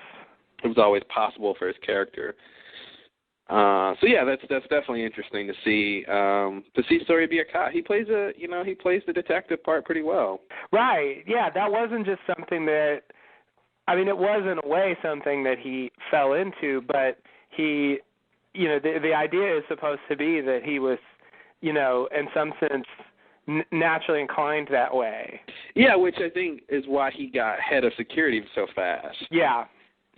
It was always possible for his character. So yeah, that's definitely interesting to see Sawyer be a cop. He plays he plays the detective part pretty well. Right. Yeah, that wasn't just something that, it was in a way something that he fell into, but he, the idea is supposed to be that he was, in some sense, naturally inclined that way. Yeah, which I think is why he got head of security so fast. Yeah.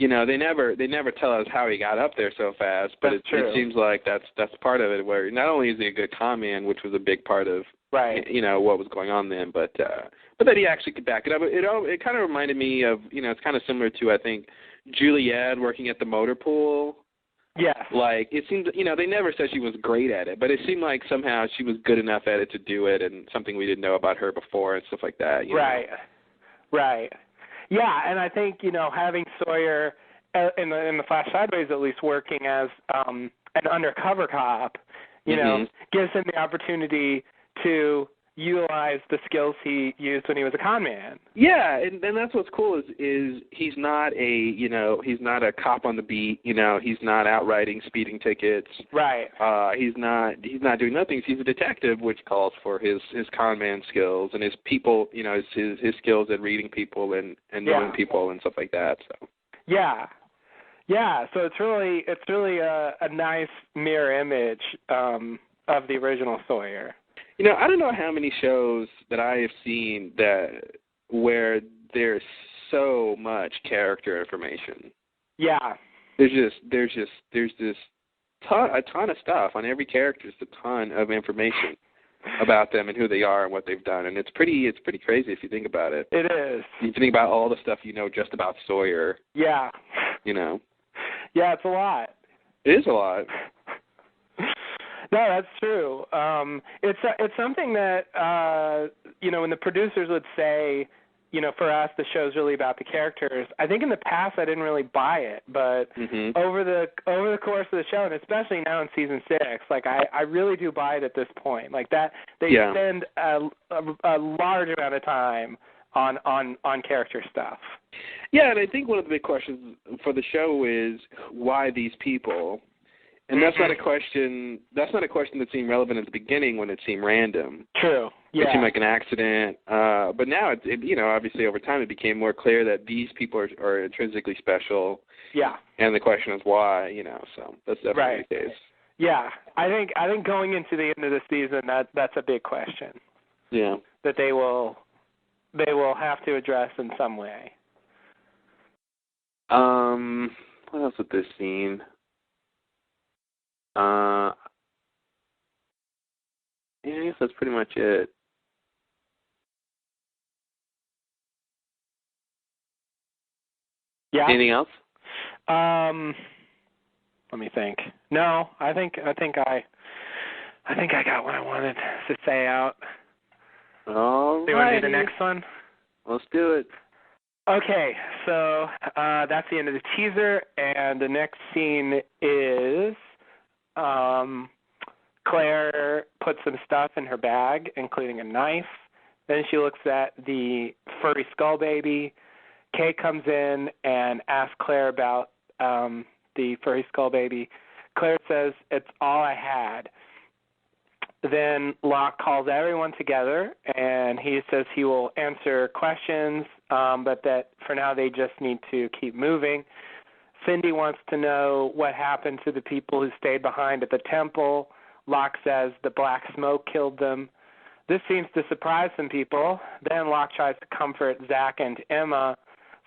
They never tell us how he got up there so fast, but it seems like that's part of it. Where not only is he a good con man, which was a big part of what was going on then, but that he actually could back it up. It kind of reminded me of it's kind of similar to, I think, Juliet working at the motor pool. Yes. Like it seemed they never said she was great at it, but it seemed like somehow she was good enough at it to do it, and something we didn't know about her before and stuff like that. Right. Yeah, and I think, having Sawyer in the Flash Sideways at least working as an undercover cop, gives him the opportunity to utilize the skills he used when he was a con man. Yeah, and that's what's cool is he's not a cop on the beat, he's not out writing speeding tickets. Right. He's not doing nothing. He's a detective, which calls for his con man skills and his people, his skills at reading people and knowing people and stuff like that. So. Yeah. Yeah, so it's really a nice mirror image of the original Sawyer. I don't know how many shows that I have seen where there's so much character information. Yeah. There's just a ton of stuff on every character. Just a ton of information about them and who they are and what they've done, and it's pretty crazy if you think about it. It is. If you think about all the stuff just about Sawyer. Yeah. Yeah, it's a lot. It is a lot. No, that's true. It's something that when the producers would say, for us the show's really about the characters. I think in the past I didn't really buy it, but over the course of the show, and especially now in season 6, like I really do buy it at this point. Like that they spend a large amount of time on character stuff. Yeah, and I think one of the big questions for the show is why these people. And that's not a question. That's not a question that seemed relevant at the beginning when it seemed random. True. Yeah. It seemed like an accident. But now, obviously over time, it became more clear that these people are intrinsically special. Yeah. And the question is why. So that's definitely the case. Yeah, I think going into the end of the season, that's a big question. Yeah. That they will have to address in some way. What else with this scene? I guess that's pretty much it. Yeah. Anything else? Let me think. No, I think I got what I wanted to say out. All right. Do you want to do the next one? Let's do it. Okay, so that's the end of the teaser, and the next scene is Claire puts some stuff in her bag, including a knife. Then she looks at the furry skull baby. Kate comes in and asks Claire about the furry skull baby. Claire says, "It's all I had." Then Locke calls everyone together, and he says he will answer questions, but that for now they just need to keep moving. Cindy wants to know what happened to the people who stayed behind at the temple. Locke says the black smoke killed them. This seems to surprise some people. Then Locke tries to comfort Zach and Emma.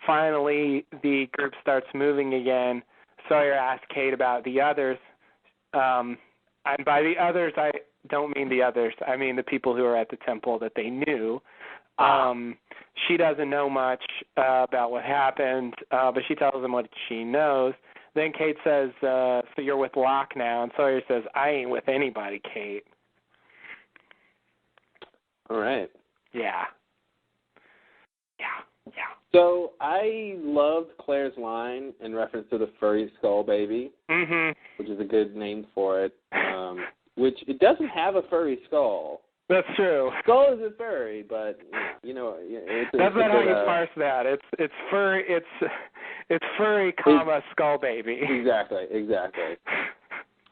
Finally, the group starts moving again. Sawyer asks Kate about the others. And by the others, I don't mean the others. I mean the people who are at the temple that they knew. She doesn't know much about what happened, but she tells them what she knows. Then Kate says, so you're with Locke now. And Sawyer says, I ain't with anybody, Kate. All right. Yeah. So I loved Claire's line in reference to the furry skull baby, which is a good name for it. which it doesn't have a furry skull. That's true. Skull isn't furry, but that's not how you parse that. It's furry. It's furry, skull baby. Exactly.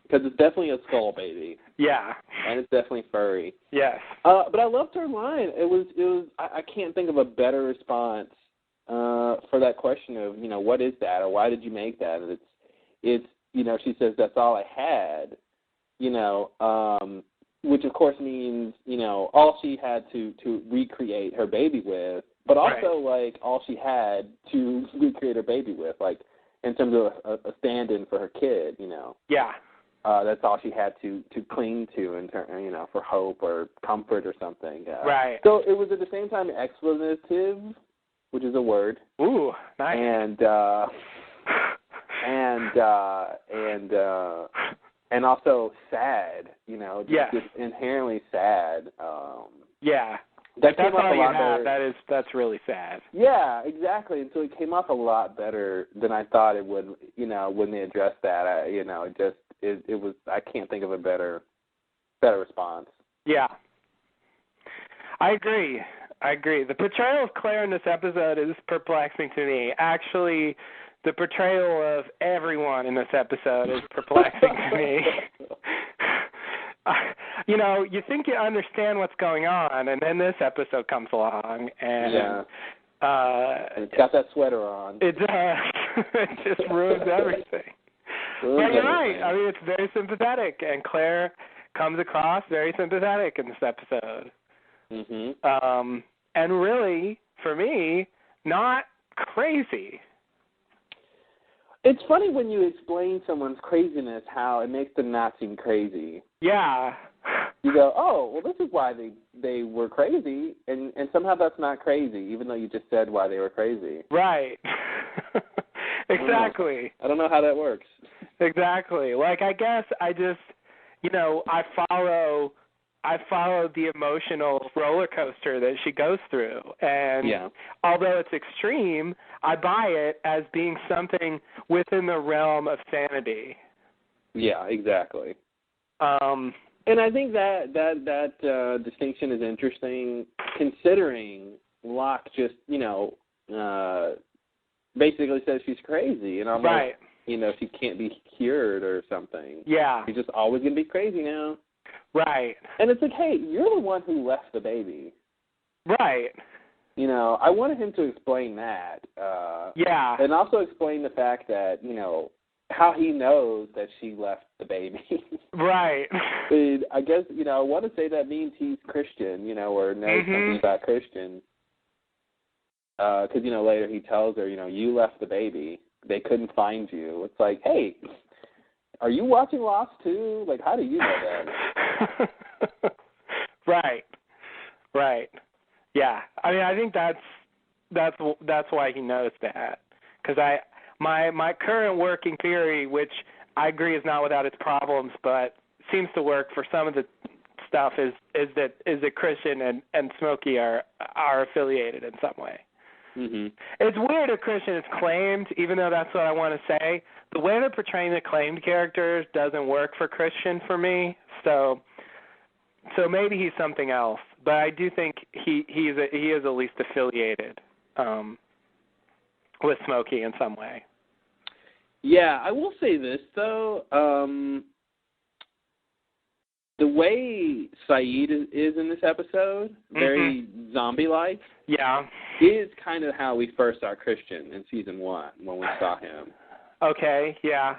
Because it's definitely a skull baby. Yeah. And it's definitely furry. Yes. But I loved her line. It was. I can't think of a better response for that question of what is that or why did you make that? And it's she says that's all I had. Which of course means, all she had to recreate her baby with, but also like all she had to recreate her baby with, like in terms of a stand-in for her kid, Yeah. That's all she had to cling to in for hope or comfort or something. Right. So it was at the same time expletive, which is a word. Ooh, nice. And also sad, just inherently sad. Yeah. That's all you have. That's really sad. Yeah, exactly. And so it came off a lot better than I thought it would. When they addressed that, it was. I can't think of a better response. Yeah. I agree. The portrayal of Claire in this episode is perplexing to me. Actually, the portrayal of everyone in this episode is perplexing to me. You think you understand what's going on, and then this episode comes along, and it's got that sweater on. It does. It just ruins everything. But you're right. I mean, it's very sympathetic, and Claire comes across very sympathetic in this episode. Mm-hmm. And really, for me, not crazy. It's funny when you explain someone's craziness, how it makes them not seem crazy. Yeah. You go, oh, well, this is why they were crazy, and somehow that's not crazy, even though you just said why they were crazy. Right. Exactly. I don't know how that works. Exactly. Like, I guess I just, I follow the emotional roller coaster that she goes through. And although it's extreme, I buy it as being something within the realm of sanity. Yeah, exactly. And I think that distinction is interesting, considering Locke just, basically says she's crazy and almost, she can't be cured or something. Yeah. She's just always going to be crazy now. Right. And it's like, hey, you're the one who left the baby. Right. I wanted him to explain that. And also explain the fact that, how he knows that she left the baby. Right. And I guess, I want to say that means he's Christian, or knows something about Christian. Because, later he tells her, you left the baby. They couldn't find you. It's like, hey, are you watching Lost too? Like, how do you know that? Right. Yeah. I mean, I think that's why he knows that. Because my current working theory, which I agree is not without its problems, but seems to work for some of the stuff, is that Christian and Smokey are affiliated in some way. Mm-hmm. It's weird if Christian is claimed, even though that's what I want to say. The way they're portraying the claimed characters doesn't work for Christian for me. So maybe he's something else. But I do think he is at least affiliated with Smokey in some way. Yeah, I will say this though. The way Saeed is in this episode, very zombie-like, is kind of how we first saw Christian in season 1 when we saw him. Okay, yeah.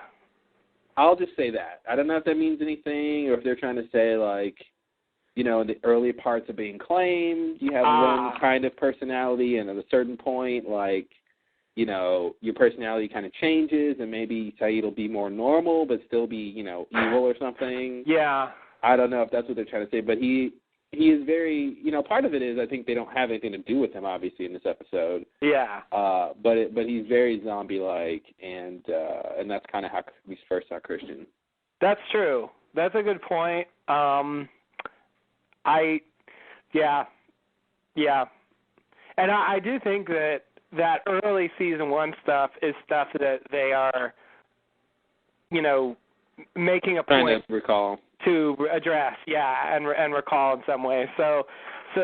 I'll just say that. I don't know if that means anything or if they're trying to say, like, the early parts of being claimed, you have one kind of personality, and at a certain point, like, your personality kind of changes, and maybe Saeed will be more normal but still be, evil or something. Yeah. I don't know if that's what they're trying to say, but he is very, part of it is I think they don't have anything to do with him, obviously, in this episode. Yeah. But he's very zombie-like, and that's kind of how we first saw Christian. That's true. That's a good point. And I do think that early season 1 stuff is stuff that they are, making a point. Trying to recall. to address, and recall in some way. So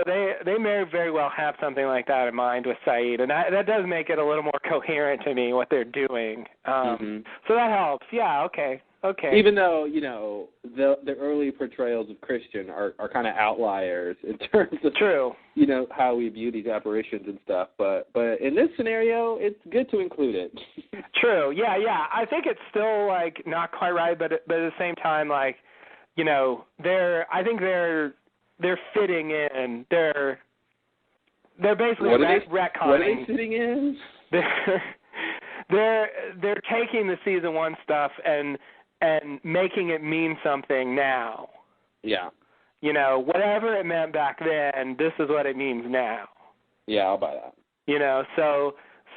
they may very well have something like that in mind with Saeed, and that does make it a little more coherent to me what they're doing. So that helps. Yeah. Okay. Even though the early portrayals of Christian are kind of outliers in terms of true. How we view these apparitions and stuff, but in this scenario, it's good to include it. True. Yeah. I think it's still like not quite right, but at the same time, like I think they're fitting in. They're basically retconning. What are they fitting in? They're taking the season 1 stuff and making it mean something now. Yeah. Whatever it meant back then, this is what it means now. Yeah, I'll buy that.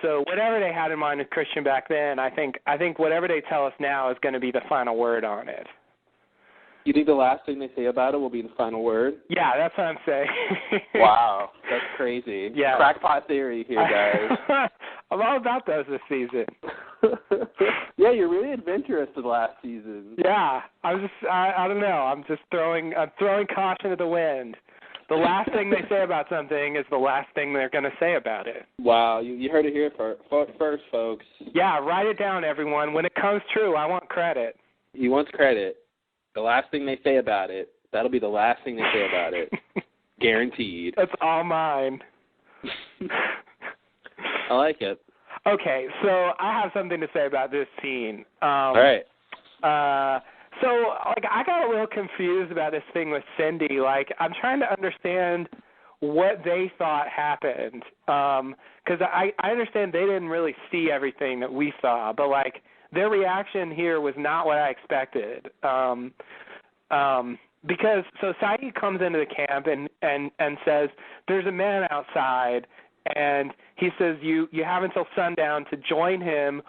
So whatever they had in mind with Christian back then, I think whatever they tell us now is going to be the final word on it. You think the last thing they say about it will be the final word? Yeah, that's what I'm saying. Wow, that's crazy. Yeah. Crackpot theory here, guys. I'm all about those this season. Yeah, you're really adventurous the last season. Yeah, I don't know. I'm throwing caution to the wind. The last thing they say about something is the last thing they're going to say about it. Wow, you heard it here first, folks. Yeah, write it down, everyone. When it comes true, I want credit. He wants credit. The last thing they say about it, that'll be the last thing they say about it. Guaranteed. That's all mine. I like it. Okay, so I have something to say about this scene. All right. So, I got a little confused about this thing with Cindy. I'm trying to understand what they thought happened. Because I understand they didn't really see everything that we saw, but, their reaction here was not what I expected. Because Saeed comes into the camp and says, there's a man outside, and he says you have until sundown to join him,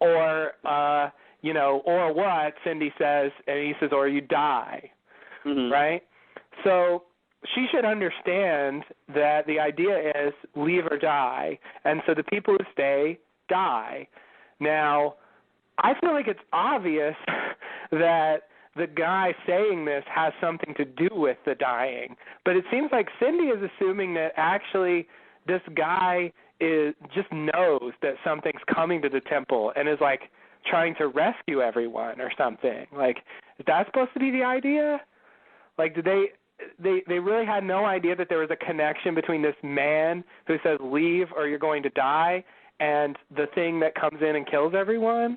or what, Cindy says, and he says, or you die, right? So she should understand that the idea is leave or die, and so the people who stay die. Now, I feel like it's obvious that the guy saying this has something to do with the dying, but it seems like Cindy is assuming that actually this guy just knows that something's coming to the temple and is trying to rescue everyone or something. Is that supposed to be the idea? Did they really had no idea that there was a connection between this man who says leave or you're going to die and the thing that comes in and kills everyone?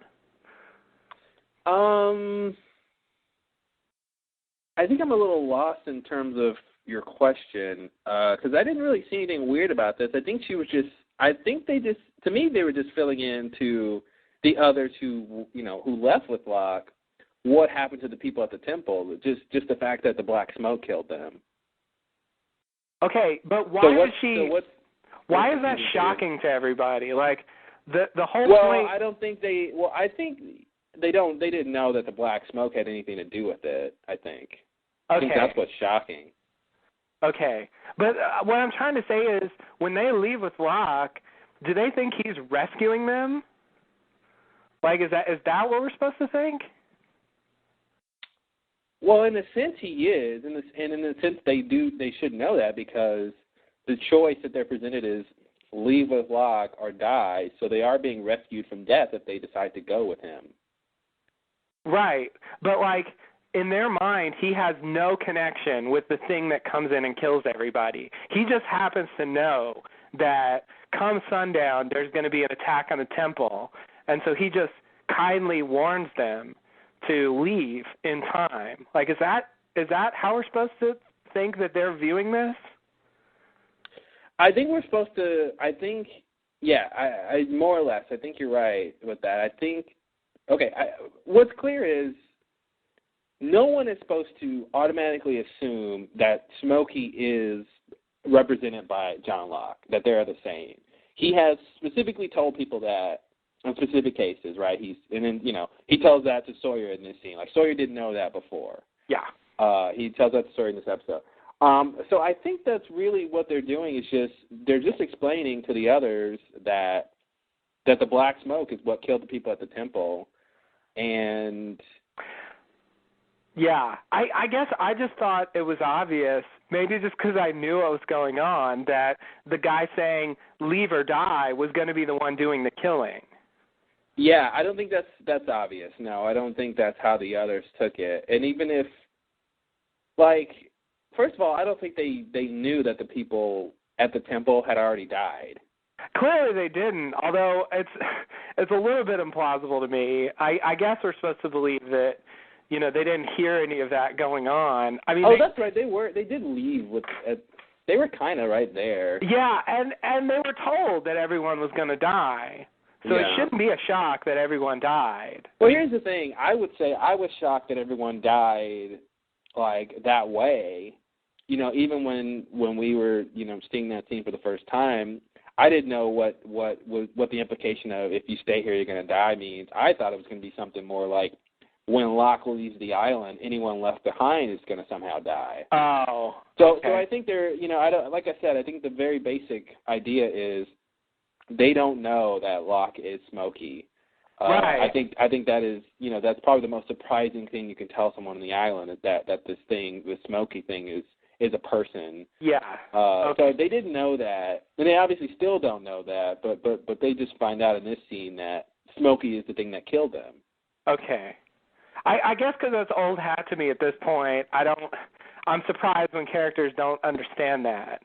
I think I'm a little lost in terms of your question, because I didn't really see anything weird about this. I think they were just filling in to the others who left with Locke, what happened to the people at the temple, just the fact that the black smoke killed them. Okay, but why why is that shocking to everybody? The whole point. I think they didn't know that the black smoke had anything to do with it, I think. I think that's what's shocking. Okay. But what I'm trying to say is, when they leave with Locke, do they think he's rescuing them? Is that what we're supposed to think? Well, in a sense, he is, and in a sense, they should know that, because the choice that they're presented is leave with Locke or die, so they are being rescued from death if they decide to go with him. Right. But, in their mind, he has no connection with the thing that comes in and kills everybody. He just happens to know that come sundown, there's going to be an attack on the temple, and so he just kindly warns them to leave in time. Is that how we're supposed to think that they're viewing this? I think we're supposed to. I more or less. I think you're right with that. I think. Okay. What's clear is, no one is supposed to automatically assume that Smokey is represented by John Locke, that they're the same. He has specifically told people that in specific cases, right? He tells that to Sawyer in this scene. Sawyer didn't know that before. Yeah. He tells that story in this episode. So I think that's really what they're doing, is they're just explaining to the others that the black smoke is what killed the people at the temple, and Yeah, I guess I just thought it was obvious, maybe just because I knew what was going on, that the guy saying leave or die was going to be the one doing the killing. Yeah, I don't think that's obvious. No, I don't think that's how the others took it. And even if, like, first of all, I don't think they knew that the people at the temple had already died. Clearly they didn't, although it's a little bit implausible to me. I guess we're supposed to believe that, you know, they didn't hear any of that going on. I mean, that's right. They did leave with. They were kind of right there. Yeah, and they were told that everyone was going to die, so it shouldn't be a shock that everyone died. Well, here's the thing. I would say I was shocked that everyone died like that way. You know, even when we were, you know, seeing that scene for the first time, I didn't know what the implication of if you stay here you're going to die means. I thought it was going to be something more like, when Locke leaves the island, anyone left behind is going to somehow die. Oh. So I think they're, you know, like I said, I think the very basic idea is they don't know that Locke is Smokey. Right. I think that is, you know, that's probably the most surprising thing you can tell someone on the island is that this Smokey thing is a person. Yeah. So they didn't know that, and they obviously still don't know that, but they just find out in this scene that Smokey is the thing that killed them. Okay. I guess because that's old hat to me at this point. I'm surprised when characters don't understand that.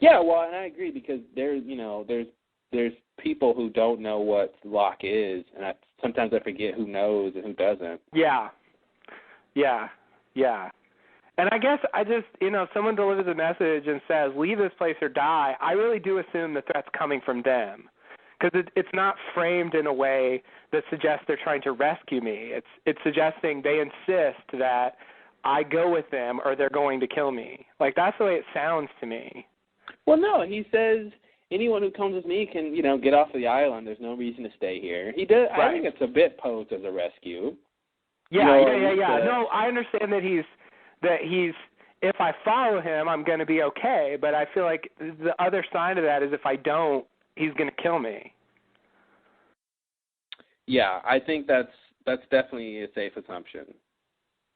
Yeah, well, and I agree because there's people who don't know what Locke is, and sometimes I forget who knows and who doesn't. Yeah. And I guess if someone delivers a message and says, leave this place or die, I really do assume the threat's coming from them. Because it's not framed in a way that suggests they're trying to rescue me. It's suggesting they insist that I go with them or they're going to kill me. Like, that's the way it sounds to me. Well, no, he says anyone who comes with me can, you know, get off the island. There's no reason to stay here. He does. Right. I think it's a bit posed as a rescue. Yeah. No, I understand that he's. If I follow him, I'm going to be okay. But I feel like the other side of that is if I don't, he's going to kill me. Yeah, I think that's definitely a safe assumption.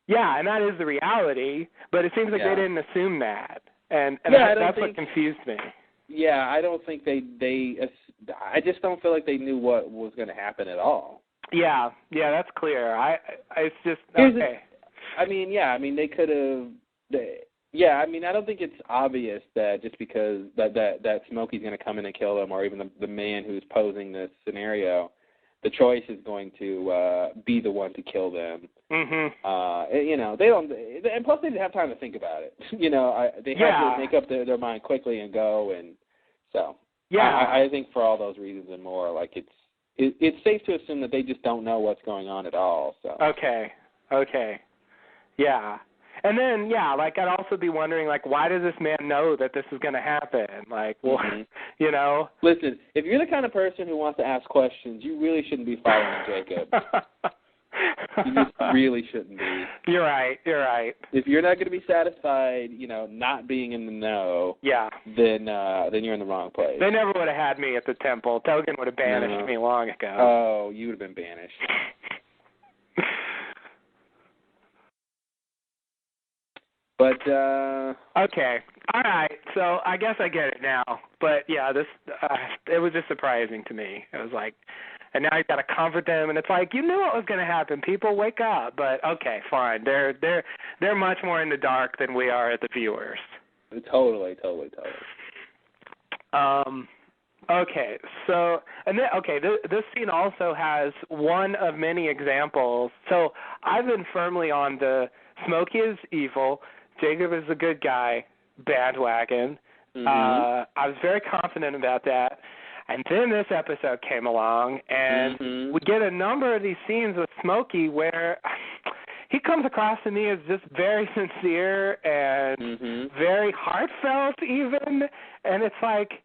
Yeah, and that is the reality, but it seems like they didn't assume that, and that's what confused me. Yeah, I don't think I just don't feel like they knew what was going to happen at all. Yeah, that's clear. It's just okay. They could have. Yeah, I mean, I don't think it's obvious that just because that Smokey's going to come in and kill them, or even the man who's posing this scenario, the choice is going to be the one to kill them. Mm-hmm. You know, they don't, and plus they didn't have time to think about it. You know, they had to make up their mind quickly and go, and so I think for all those reasons and more, like it's safe to assume that they just don't know what's going on at all. So okay, yeah. And then, like, I'd also be wondering, like, why does this man know that this is going to happen? Like, well, you know? Listen, if you're the kind of person who wants to ask questions, you really shouldn't be following Jacob. You just really shouldn't be. You're right. If you're not going to be satisfied, you know, not being in the know, then you're in the wrong place. They never would have had me at the temple. Togan would have banished me long ago. Oh, you would have been banished. But okay, all right. So I guess I get it now. But yeah, this it was just surprising to me. It was like, and now you got to comfort them, and it's like you knew what was going to happen. People, wake up. But okay, fine. They're much more in the dark than we are as the viewers. Totally. Okay, so this scene also has one of many examples. So I've been firmly on the Smokey is evil, Jacob is a good guy bandwagon. Mm-hmm. I was very confident about that. And then this episode came along, and we get a number of these scenes with Smokey where he comes across to me as just very sincere and very heartfelt even. And it's like,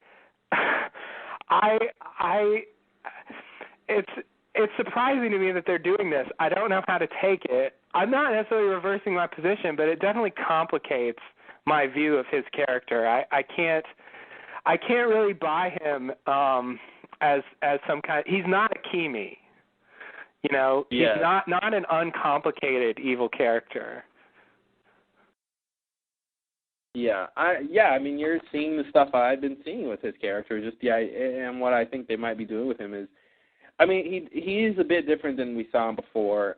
it's surprising to me that they're doing this. I don't know how to take it. I'm not necessarily reversing my position, but it definitely complicates my view of his character. I can't really buy him as some kind. He's not a Kimi, You know, he's Yeah. not an uncomplicated evil character. Yeah, I mean, you're seeing the stuff I've been seeing with his character. And what I think they might be doing with him is, I mean, he's a bit different than we saw him before,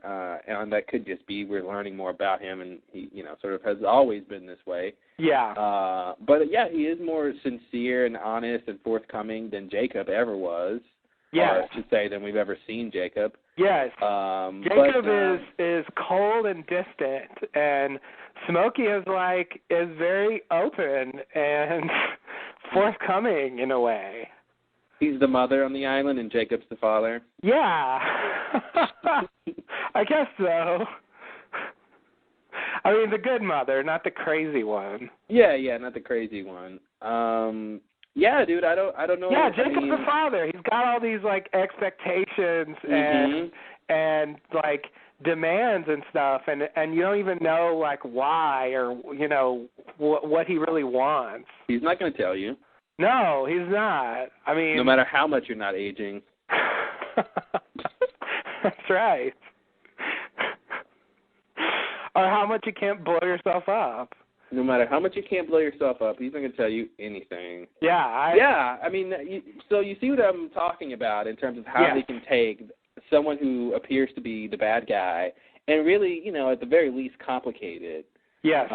and that could just be we're learning more about him, and he, sort of has always been this way. Yeah. But yeah, he is more sincere and honest and forthcoming than Jacob ever was. Yes. Or I should say, than we've ever seen Jacob. Yes. Jacob is cold and distant, and Smokey is very open and forthcoming in a way. He's the mother on the island, and Jacob's the father. Yeah. I guess so. I mean, the good mother, not the crazy one. Yeah, not the crazy one. Yeah, dude, I don't know. Yeah, Jacob's the father. He's got all these expectations and demands and stuff, and you don't even know why or what he really wants. He's not going to tell you. No, he's not. I mean, no matter how much you're not aging. That's right. Or how much you can't blow yourself up. No matter how much you can't blow yourself up, he's not going to tell you anything. Yeah. I mean, so you see what I'm talking about in terms of how they can take someone who appears to be the bad guy and really, at the very least, complicate it. Yes.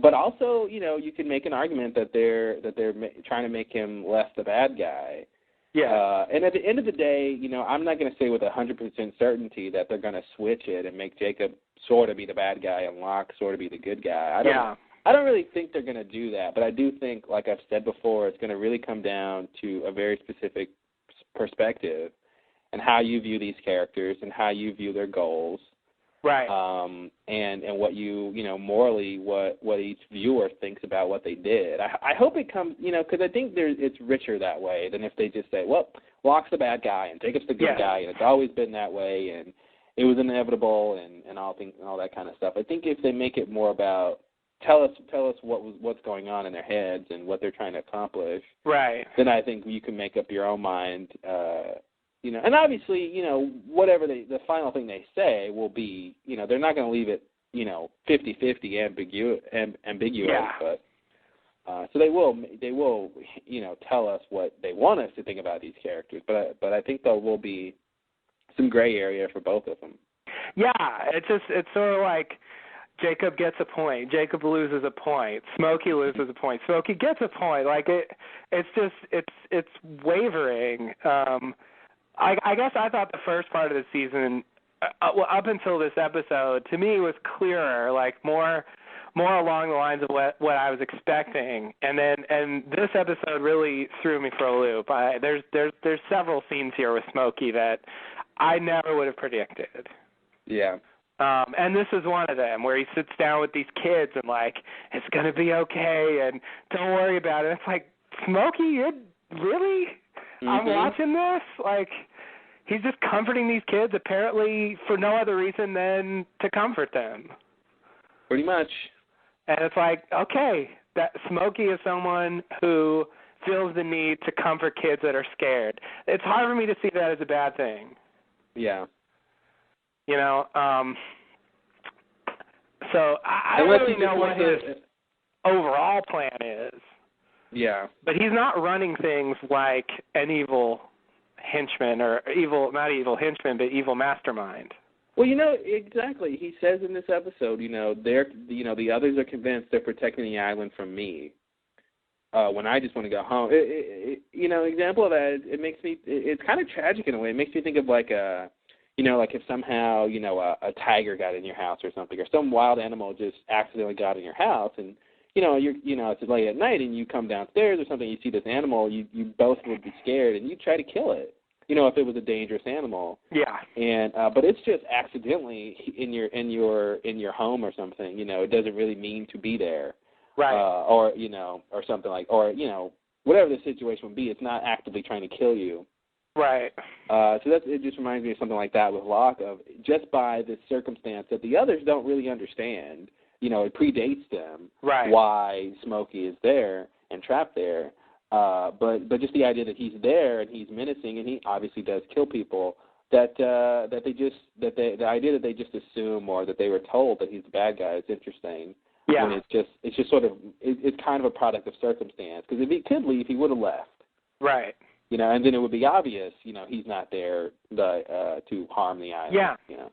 But also, you can make an argument that they're trying to make him less the bad guy. Yeah. And at the end of the day, I'm not going to say with 100% certainty that they're going to switch it and make Jacob sort of be the bad guy and Locke sort of be the good guy. I don't really think they're going to do that, but I do think, like I've said before, it's going to really come down to a very specific perspective and how you view these characters and how you view their goals. Right. And what morally, what each viewer thinks about what they did. I hope it comes, because I think it's richer that way than if they just say, well, Locke's the bad guy and Jacob's the good guy, and it's always been that way, and it was inevitable, and all that kind of stuff. I think if they make it more about tell us what's going on in their heads and what they're trying to accomplish, right? Then I think you can make up your own mind. And obviously, whatever the final thing they say will be, they're not going to leave it, 50-50 ambiguous. Yeah. But so they will, tell us what they want us to think about these characters. But I think there will be some gray area for both of them. Yeah, it's sort of like Jacob gets a point, Jacob loses a point, Smokey loses a point, Smokey gets a point. It's wavering. I guess I thought the first part of the season, up until this episode, to me was clearer, more along the lines of what I was expecting, and this episode really threw me for a loop. There's several scenes here with Smokey that I never would have predicted. Yeah. And this is one of them where he sits down with these kids and it's gonna be okay and don't worry about it. It's like, Smokey, you're really? Mm-hmm. I'm watching this? He's just comforting these kids apparently for no other reason than to comfort them. Pretty much. And it's okay, that Smokey is someone who feels the need to comfort kids that are scared. It's hard for me to see that as a bad thing. Yeah. So I don't really know what his overall plan is. Yeah. But he's not running things like an evil henchman or not evil henchman, but evil mastermind. Well, exactly. He says in this episode, the others are convinced they're protecting the island from me. When I just want to go home. Example of that, it's kind of tragic in a way. It makes me think of if somehow, a tiger got in your house or something, or some wild animal just accidentally got in your house, and, it's late at night and you come downstairs or something, you see this animal, you both would be scared and you try to kill it, if it was a dangerous animal. Yeah. And, but it's just accidentally in your home or something, it doesn't really mean to be there. Right. Or something whatever the situation would be, it's not actively trying to kill you. Right. So it just reminds me of something like that with Locke, of just by this circumstance that the others don't really understand. It predates them. Right. Why Smokey is there and trapped there. But just the idea that he's there and he's menacing and he obviously does kill people. the idea that they just assume or that they were told that he's the bad guy is interesting. Yeah. When it's just sort of it's kind of a product of circumstance, because if he could leave, he would have left. Right. And then it would be obvious, he's not there to harm the island. Yeah.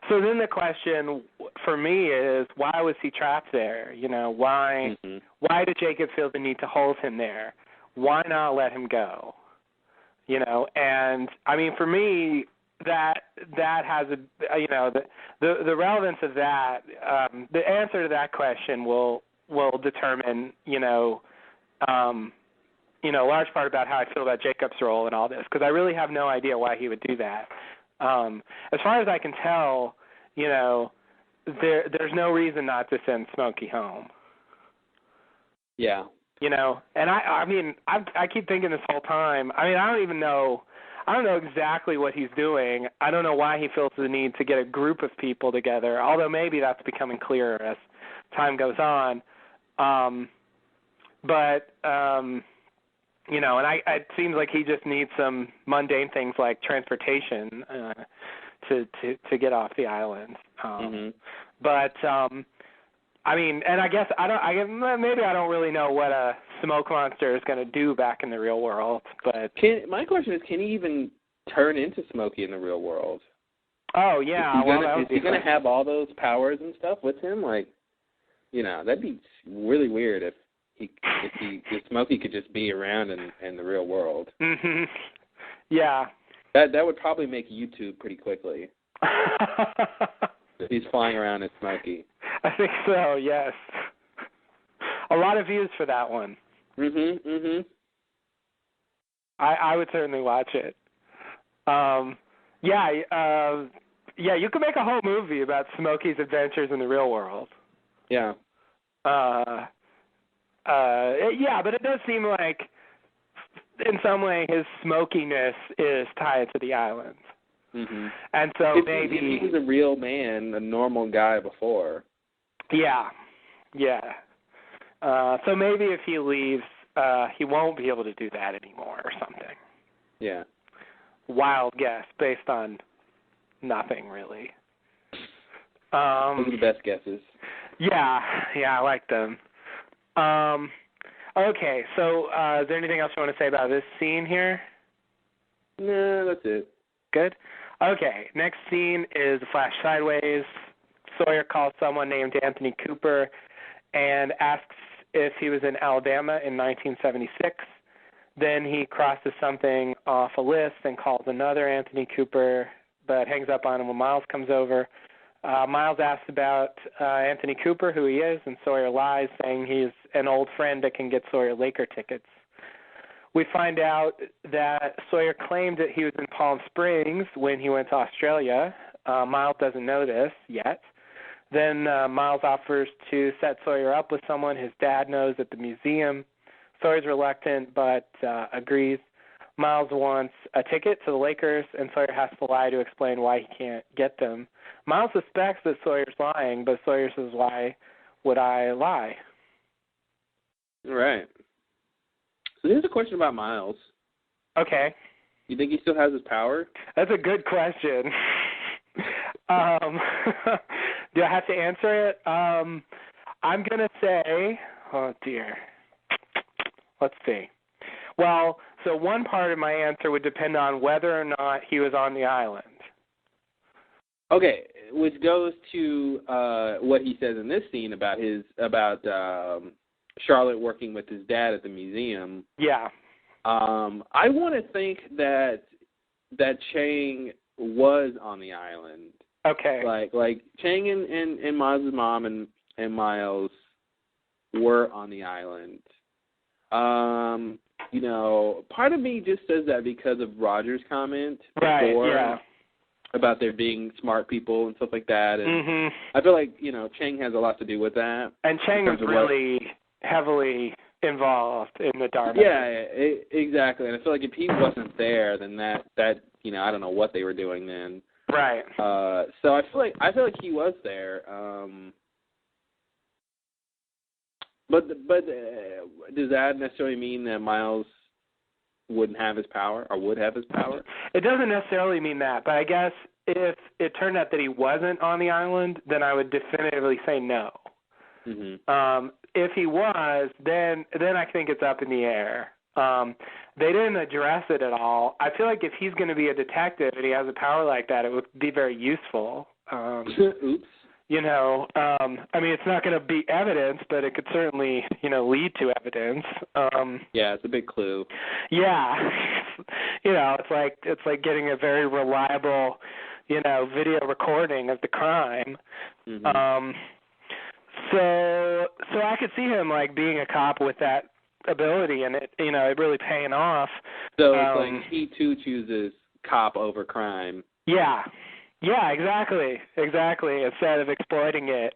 So then the question for me is, why was he trapped there? Why did Jacob feel the need to hold him there? Why not let him go? And I mean, for me, that has the relevance of that. The answer to that question will determine a large part about how I feel about Jacob's role in all this, because I really have no idea why he would do that. As far as I can tell, there's no reason not to send Smokey home. Yeah. And I mean, I keep thinking this whole time. I mean, I don't know exactly what he's doing. I don't know why he feels the need to get a group of people together, although maybe that's becoming clearer as time goes on. And it seems like he just needs some mundane things like transportation to get off the island. But I mean, and I guess maybe I don't really know what a smoke monster is going to do back in the real world. But my question is, can he even turn into Smokey in the real world? Oh yeah, is he going to have all those powers and stuff with him? Like, that'd be really weird if Smokey could just be around in the real world. Mm-hmm. Yeah. That would probably make YouTube pretty quickly. If he's flying around as Smokey. I think so, yes. A lot of views for that one. I would certainly watch it. You could make a whole movie about Smokey's adventures in the real world. Yeah. But it does seem like in some way his smokiness is tied to the island. And so maybe he was a real man, a normal guy before. Yeah. So maybe if he leaves, he won't be able to do that anymore or something. Yeah. Wild guess based on nothing really. Those are the best guesses. Yeah, I like them. Okay, so is there anything else you want to say about this scene here? No, that's it. Good. Okay, next scene is a flash sideways. Sawyer calls someone named Anthony Cooper and asks if he was in Alabama in 1976. Then he crosses something off a list and calls another Anthony Cooper, but hangs up on him when Miles comes over. Miles asks about Anthony Cooper, who he is, and Sawyer lies, saying he's an old friend that can get Sawyer Laker tickets. We find out that Sawyer claimed that he was in Palm Springs when he went to Australia. Miles doesn't know this yet. Then Miles offers to set Sawyer up with someone his dad knows at the museum. Sawyer's reluctant but agrees. Miles wants a ticket to the Lakers, and Sawyer has to lie to explain why he can't get them. Miles suspects that Sawyer's lying, but Sawyer says, "Why would I lie?" Right. So here's a question about Miles. Okay. You think he still has his power? That's a good question. Do I have to answer it? I'm going to say, oh dear. Let's see. Well, so one part of my answer would depend on whether or not he was on the island. Okay, which goes to what he says in this scene about Charlotte working with his dad at the museum. Yeah. I want to think that Chang was on the island. Okay. Like Chang and Miles' mom and Miles were on the island. Part of me just says that because of Roger's comment before about there being smart people and stuff like that. And I feel like, Chang has a lot to do with that. And Chang was really heavily involved in the Dharma. Yeah, exactly. And I feel like if he wasn't there, then that I don't know what they were doing then. Right. So I feel like he was there. But does that necessarily mean that Miles wouldn't have his power or would have his power? It doesn't necessarily mean that, but I guess if it turned out that he wasn't on the island, then I would definitively say no. Mm-hmm. If he was, then I think it's up in the air. They didn't address it at all. I feel like if he's going to be a detective and he has a power like that, it would be very useful. Oops. You know, I mean, it's not going to be evidence, but it could certainly, you know, lead to evidence. Yeah, it's a big clue. Yeah, you know, it's like getting a very reliable, you know, video recording of the crime. Mm-hmm. So I could see him like being a cop with that ability and it, you know, it really paying off. So it's like he too chooses cop over crime. Yeah. Yeah, exactly. Instead of exploiting it,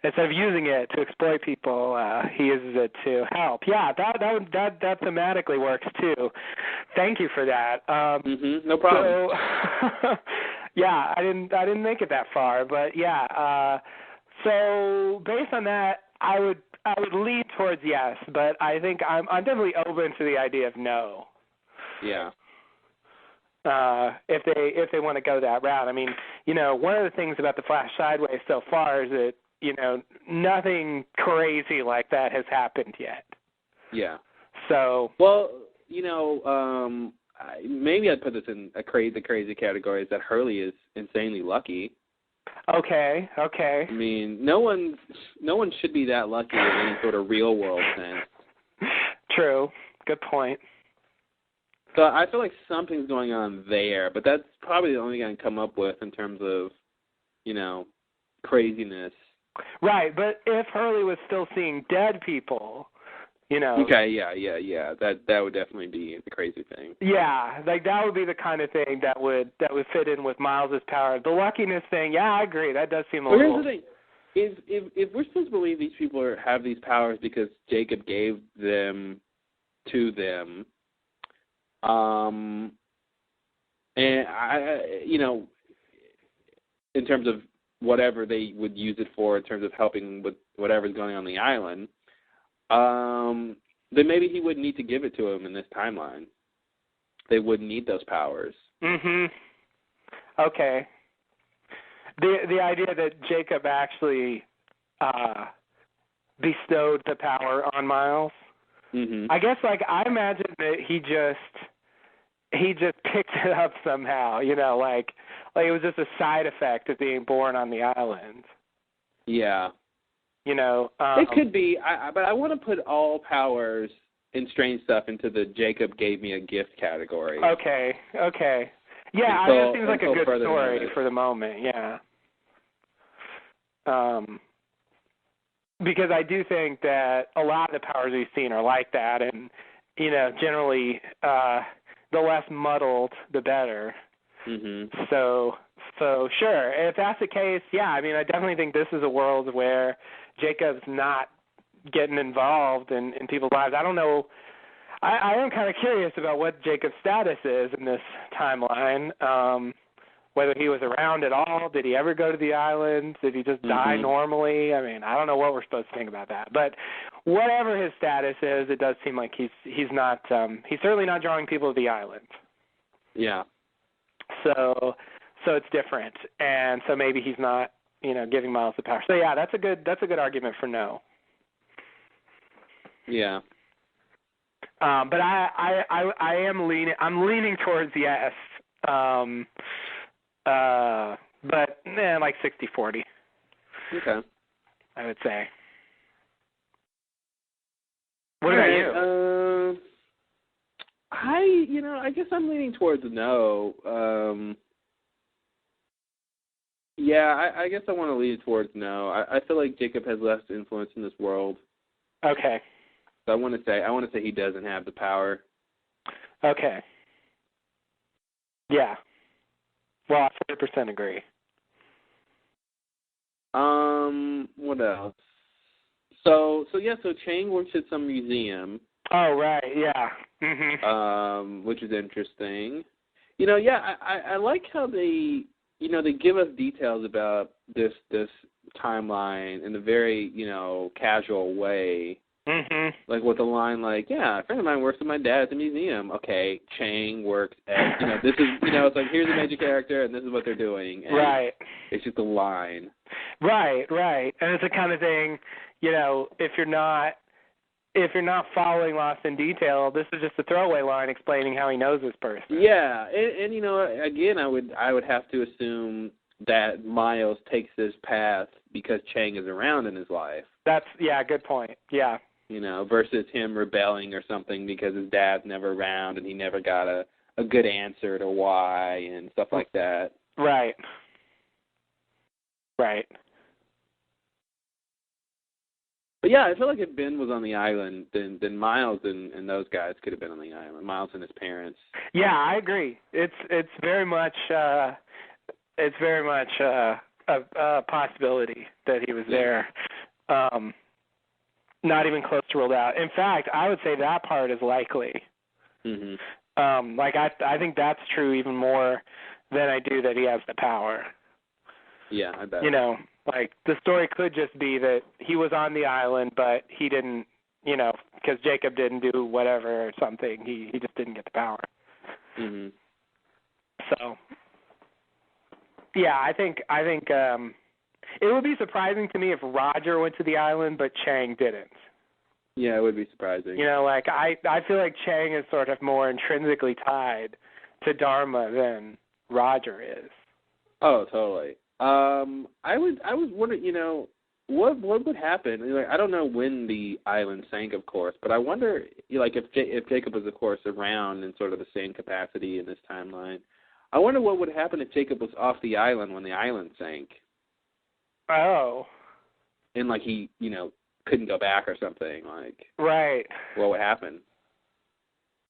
instead of using it to exploit people, he uses it to help. Yeah, that thematically works too. Thank you for that. No problem. So, yeah, I didn't make it that far, but yeah. So based on that, I would lean towards yes, but I think I'm definitely open to the idea of no. Yeah. If they want to go that route. I mean, you know, one of the things about the Flash Sideways so far is that, you know, nothing crazy like that has happened yet. Yeah. So. Well, you know, maybe I'd put this in the crazy category is that Hurley is insanely lucky. Okay. I mean, no one should be that lucky in any sort of real world sense. True. Good point. So I feel like something's going on there, but that's probably the only thing I can come up with in terms of, you know, craziness. Right, but if Hurley was still seeing dead people, you know. Okay, yeah. That would definitely be the crazy thing. Yeah, like that would be the kind of thing that would fit in with Miles's power. The luckiness thing, yeah, I agree. That does seem a little. Here's the thing: if we're supposed to believe these people have these powers because Jacob gave them to them. And I, you know, in terms of whatever they would use it for, in terms of helping with whatever's going on the island, then maybe he wouldn't need to give it to him in this timeline. They wouldn't need those powers. Okay. The idea that Jacob actually bestowed the power on Miles. I guess, like, I imagine that he just picked it up somehow, you know, like it was just a side effect of being born on the island. Yeah. You know. It could be, but I want to put all powers and strange stuff into the Jacob gave me a gift category. Okay. Yeah, I mean, it seems like a good story for the moment, yeah. Because I do think that a lot of the powers we've seen are like that, and, you know, generally the less muddled, the better. So sure, if that's the case, yeah, I mean, I definitely think this is a world where Jacob's not getting involved in people's lives. I don't know. I am kind of curious about what Jacob's status is in this timeline. Whether he was around at all, did he ever go to the island? Did he just die normally? I mean, I don't know what we're supposed to think about that. But whatever his status is, it does seem like he's not he's certainly not drawing people to the island. Yeah. So it's different, and so maybe he's not, you know, giving Miles the power. So yeah, that's a good argument for no. Yeah. But I am leaning towards yes. But like 60-40. Okay. I would say. What about you? I guess I'm leaning towards no. Yeah, I guess I want to lean towards no. I feel like Jacob has less influence in this world. Okay. So I want to say he doesn't have the power. Okay. Yeah. Well, I 100% agree. What else? So Chang works at some museum. Oh, right, yeah. Which is interesting. You know, yeah, I like how they give us details about this timeline in a very, you know, casual way. Mhm. Like with a line like, yeah, a friend of mine works with my dad at the museum. Okay, Chang works at, this is, it's like, here's a major character and this is what they're doing. And right. it's just a line. Right. And it's the kind of thing, if you're not following Lost in detail, this is just a throwaway line explaining how he knows this person. Yeah, and again, I would have to assume that Miles takes this path because Chang is around in his life. Good point. Yeah. Versus him rebelling or something because his dad's never around and he never got a good answer to why and stuff like that. Right. But yeah, I feel like if Ben was on the island, then Miles and those guys could have been on the island. Miles and his parents. Yeah, I agree. It's very much a possibility that he was there. Not even close to ruled out. In fact, I would say that part is likely. Mhm. I think that's true even more than I do that he has the power. Yeah, I bet. The story could just be that he was on the island, but he didn't, because Jacob didn't do whatever or something. He just didn't get the power. Mhm. So, yeah, I think it would be surprising to me if Roger went to the island, but Chang didn't. Yeah, it would be surprising. I feel like Chang is sort of more intrinsically tied to Dharma than Roger is. Oh, totally. I was wondering, what would happen? I don't know when the island sank, of course, but I wonder, if Jacob was, of course, around in sort of the same capacity in this timeline. I wonder what would happen if Jacob was off the island when the island sank. Oh. And he, couldn't go back or something. Right. What would happen?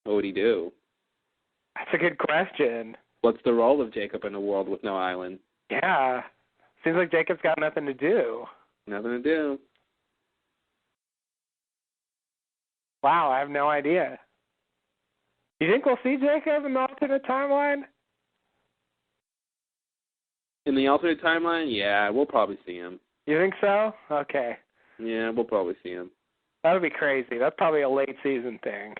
What would he do? That's a good question. What's the role of Jacob in a world with no island? Yeah. Seems like Jacob's got nothing to do. Nothing to do. Wow, I have no idea. You think we'll see Jacob in the alternate timeline? In the alternate timeline? Yeah, we'll probably see him. You think so? Okay. Yeah, we'll probably see him. That would be crazy. That's probably a late season thing.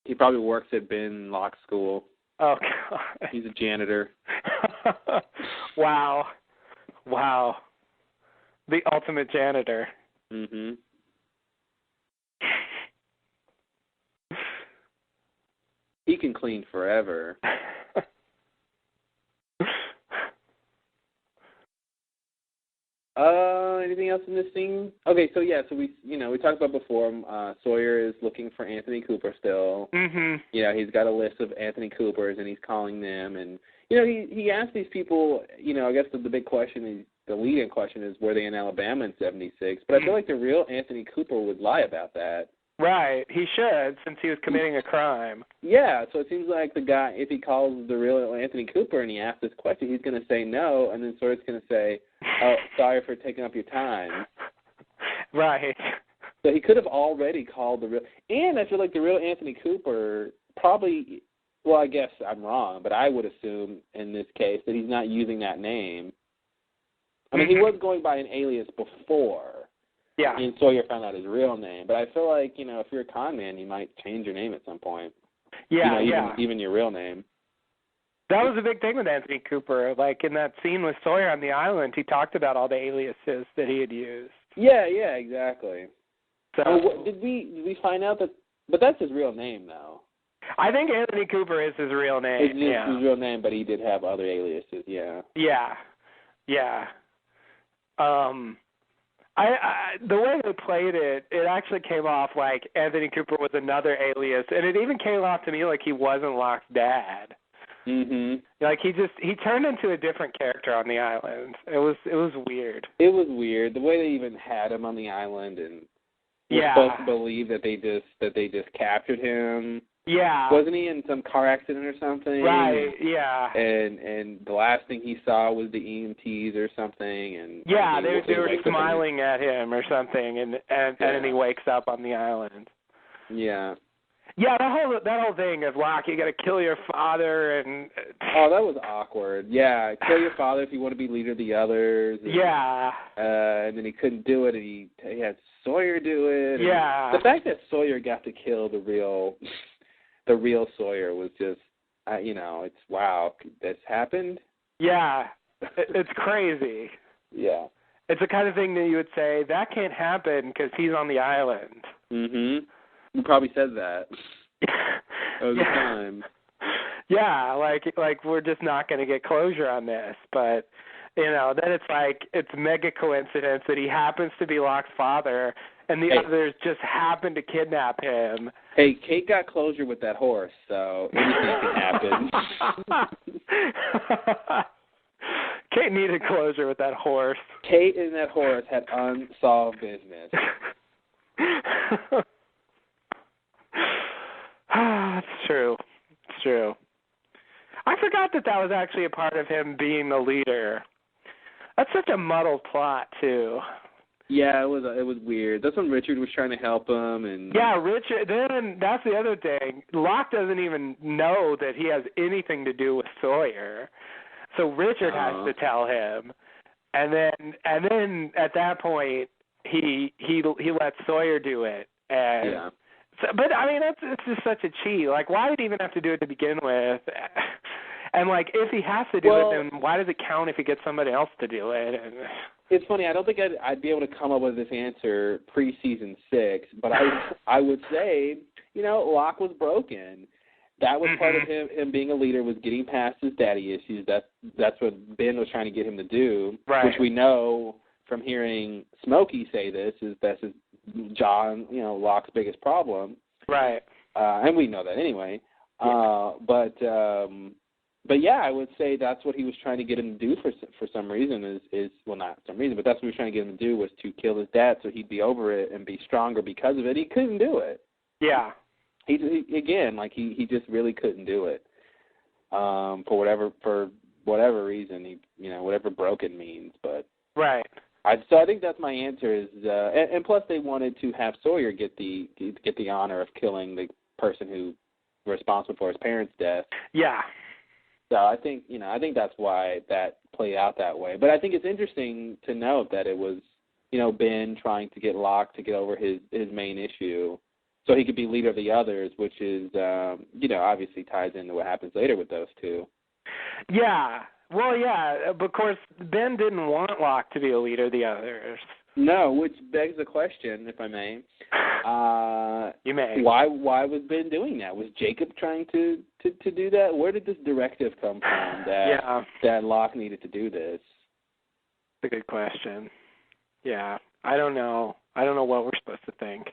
He probably works at Ben Locke's school. Oh, God. He's a janitor. Wow. The ultimate janitor. Mhm. He can clean forever. Anything else in this scene? Okay, so we talked about before. Sawyer is looking for Anthony Cooper still. Mhm. He's got a list of Anthony Coopers and he's calling them, and he asked these people. I guess the big question is, the lead-in question is, were they in Alabama in '76? But I feel like the real Anthony Cooper would lie about that. Right, he should, since he was committing a crime. Yeah, so it seems like the guy, if he calls the real Anthony Cooper and he asks this question, he's going to say no, and then Sawyer's going to say, oh, sorry for taking up your time. Right. So he could have already called the real, and I feel like the real Anthony Cooper probably, well, I guess I'm wrong, but I would assume in this case that he's not using that name. I mean, he was going by an alias before. Yeah. And Sawyer found out his real name. But I feel like, if you're a con man, you might change your name at some point. Yeah, even your real name. That was a big thing with Anthony Cooper. Like in that scene with Sawyer on the island, he talked about all the aliases that he had used. Yeah, exactly. So did we find out that? But that's his real name, though. I think Anthony Cooper is his real name. It's his real name, but he did have other aliases. Yeah. Yeah. The way they played it, it actually came off like Anthony Cooper was another alias, and it even came off to me like he wasn't Locke's dad. Mhm. Like he turned into a different character on the island. It was weird. It was weird the way they even had him on the island, and we're supposed to believe that they just captured him. Yeah. Wasn't he in some car accident or something? Right, yeah. And the last thing he saw was the EMTs or something, and they were smiling at him or something, and then he wakes up on the island. Yeah. Yeah, that whole thing of Locke, you got to kill your father, and Oh, that was awkward. Yeah, kill your father if you want to be leader of the others. And, yeah, and then he couldn't do it, and he had Sawyer do it. yeah. The fact that Sawyer got to kill the real Sawyer was just, it's wow. That's happened. Yeah, it's crazy. Yeah. It's the kind of thing that you would say that can't happen because he's on the island. Mhm. You probably said that. All the time. Yeah, like we're just not going to get closure on this, but then it's like it's mega coincidence that he happens to be Locke's father, and the others just happen to kidnap him. Hey, Kate got closure with that horse, so anything can happen. Kate needed closure with that horse. Kate and that horse had unsolved business. It's true. It's true. I forgot that was actually a part of him being the leader. That's such a muddled plot, too. Yeah, it was weird. That's when Richard was trying to help him, and yeah, Richard. Then that's the other thing. Locke doesn't even know that he has anything to do with Sawyer, so Richard has to tell him, and then at that point he lets Sawyer do it, and. Yeah. So, but I mean, it's just such a cheat. Like, why did he even have to do it to begin with? And like, if he has to do it, then why does it count if he gets somebody else to do it? And it's funny. I don't think I'd be able to come up with this answer pre-season 6, but I would say, Locke was broken. That was part of him being a leader, was getting past his daddy issues. That's what Ben was trying to get him to do, right. Which we know from hearing Smokey say this is John, Locke's biggest problem. Right. And we know that anyway. Yeah. But yeah, I would say that's what he was trying to get him to do for some reason is well, not some reason, but that's what he was trying to get him to do was to kill his dad so he'd be over it and be stronger because of it. He couldn't do it. Yeah. He just really couldn't do it. For whatever reason, whatever broken means, but right. So I think that's my answer is, and plus they wanted to have Sawyer get the honor of killing the person who was responsible for his parents' death. Yeah. So I think that's why that played out that way. But I think it's interesting to note that it was Ben trying to get Locke to get over his main issue, so he could be leader of the others, which is obviously ties into what happens later with those two. Yeah. Well, yeah, but of course, Ben didn't want Locke to be a leader of the others. No, which begs the question, if I may. You may. Why was Ben doing that? Was Jacob trying to do that? Where did this directive come from that Locke needed to do this? That's a good question. Yeah, I don't know. I don't know what we're supposed to think.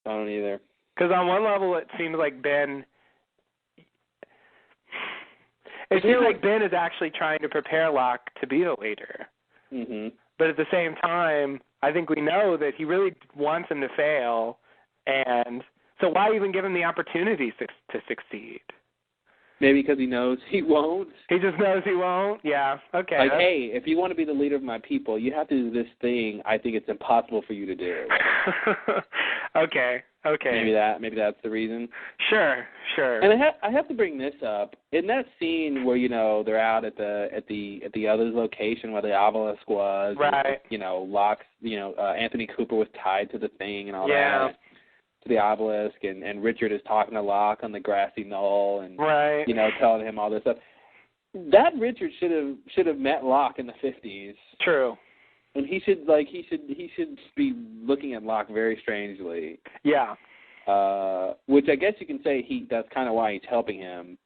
I don't either. Because on one level, it seems like Ben... It seems like Ben is actually trying to prepare Locke to be the leader. Mm-hmm. But at the same time, I think we know that he really wants him to fail, and so why even give him the opportunity to succeed? Maybe because he knows he won't. He just knows he won't? Yeah, okay. Like, hey, if you want to be the leader of my people, you have to do this thing I think it's impossible for you to do. Okay. Maybe that's the reason. Sure. And I have to bring this up. In that scene where, they're out at the other's location where the obelisk was, right. And, Locke's, Anthony Cooper was tied to the thing and all that. The obelisk, and Richard is talking to Locke on the grassy knoll, and right. Telling him all this stuff. That Richard should have met Locke in the 50s. True. And he should be looking at Locke very strangely. Yeah. Which I guess you can say that's kind of why he's helping him.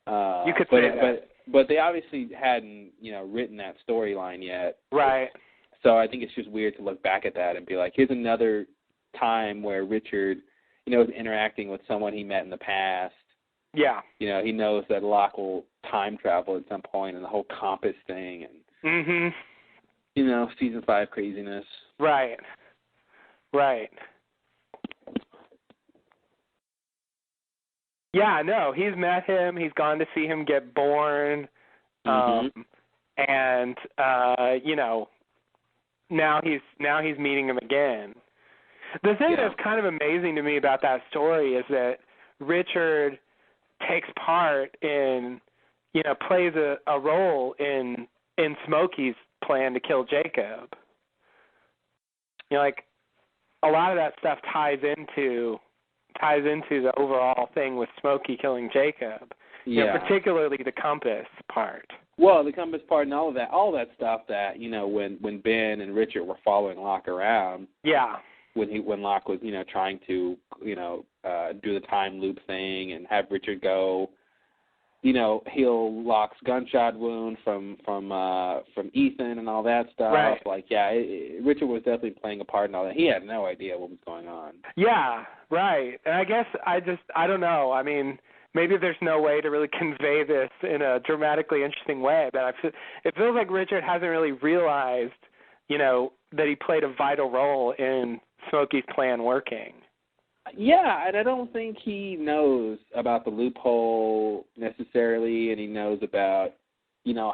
You could say that. But they obviously hadn't written that storyline yet. Right. So I think it's just weird to look back at that and be like, here's another time where Richard, is interacting with someone he met in the past. Yeah. He knows that Locke will time travel at some point, and the whole compass thing, and season 5 craziness. Right. Yeah, no, he's met him. He's gone to see him get born, and now he's meeting him again. The thing that's kind of amazing to me about that story is that Richard takes part in, plays a role in Smokey's plan to kill Jacob. Like a lot of that stuff ties into the overall thing with Smokey killing Jacob. Particularly the compass part. Well, the compass part and all that stuff that, when Ben and Richard were following Locke around. Yeah. When Locke was, trying to, do the time loop thing and have Richard go, heal Locke's gunshot wound from Ethan and all that stuff. Right. Like, Richard was definitely playing a part in all that. He had no idea what was going on. Yeah, right. And I guess I don't know. I mean, maybe there's no way to really convey this in a dramatically interesting way, but it feels like Richard hasn't really realized, that he played a vital role in Smokey's plan working. Yeah, and I don't think he knows about the loophole necessarily, and he knows about,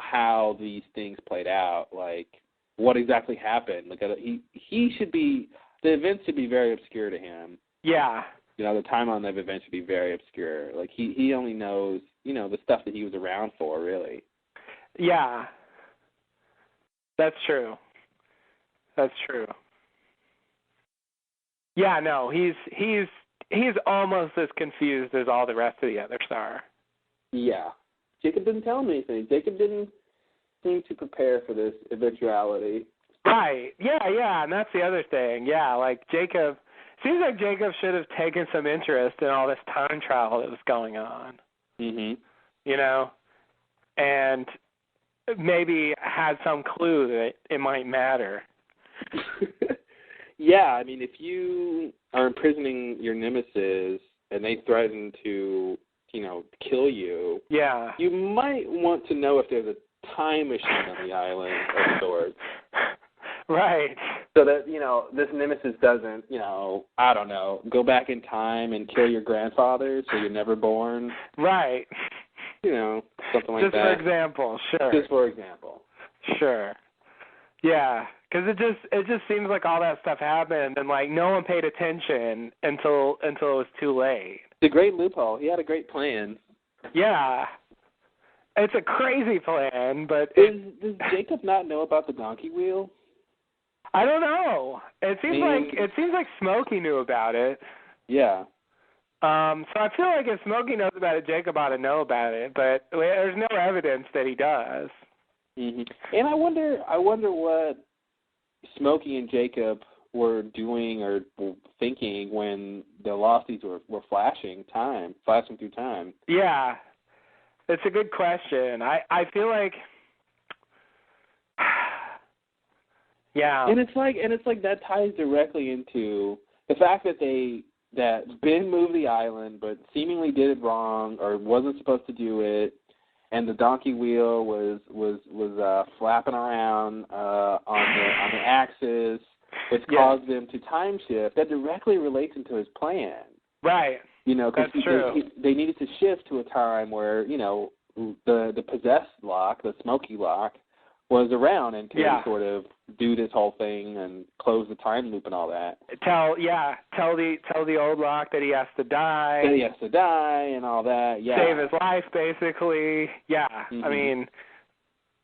how these things played out, like what exactly happened. Like he should be, the events should be very obscure to him. Yeah. The timeline of events should be very obscure. Like he only knows, the stuff that he was around for, really. Yeah. That's true. Yeah, no, he's almost as confused as all the rest of the others are. Yeah. Jacob didn't tell him anything. Jacob didn't seem to prepare for this eventuality. Right. Yeah, and that's the other thing. Yeah, like Jacob should have taken some interest in all this time travel that was going on. Mhm. And maybe had some clue that it might matter. Yeah, I mean, if you are imprisoning your nemesis and they threaten to, kill you, you might want to know if there's a time machine on the island of sorts. Right. So that, this nemesis doesn't, I don't know, go back in time and kill your grandfather so you're never born. Right. Something like that. Just for example, sure. Just for example. Sure. Yeah, because it just seems like all that stuff happened and like no one paid attention until it was too late. It's a great loophole. He had a great plan. Yeah, it's a crazy plan, but does Jacob not know about the donkey wheel? I don't know. It seems like Smokey knew about it. Yeah. So I feel like if Smokey knows about it, Jacob ought to know about it, but there's no evidence that he does. Mm-hmm. And I wonder what Smokey and Jacob were doing or thinking when the losties were flashing through time. Yeah, it's a good question. I feel like, yeah. And it's like that ties directly into the fact that Ben moved the island, but seemingly did it wrong or wasn't supposed to do it. And the donkey wheel was flapping around on the axis, which caused them to time shift. That directly relates into his plan. Right. Because they needed to shift to a time where the possessed Locke, the Smokey Locke, was around and could sort of do this whole thing and close the time loop and all that. Tell the old Locke that he has to die. That he has to die and all that. Yeah. Save his life, basically. Yeah. Mm-hmm. I mean,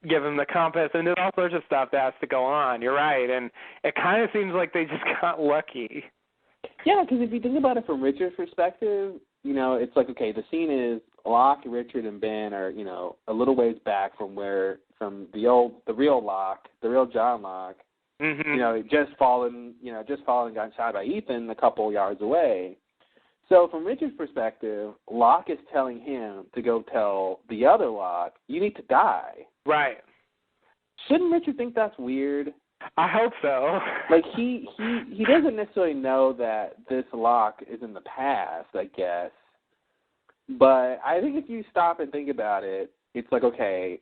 give him the compass and there's all sorts of stuff that has to go on. You're right, and it kind of seems like they just got lucky. Yeah, because if you think about it from Richard's perspective, it's like, okay, the scene is Locke, Richard, and Ben are, a little ways back from the real Locke, the real John Locke, mm-hmm. Just fallen and got shot by Ethan a couple yards away. So from Richard's perspective, Locke is telling him to go tell the other Locke, you need to die. Right. Shouldn't Richard think that's weird? I hope so. Like he doesn't necessarily know that this Locke is in the past, I guess. But I think if you stop and think about it, it's like, okay,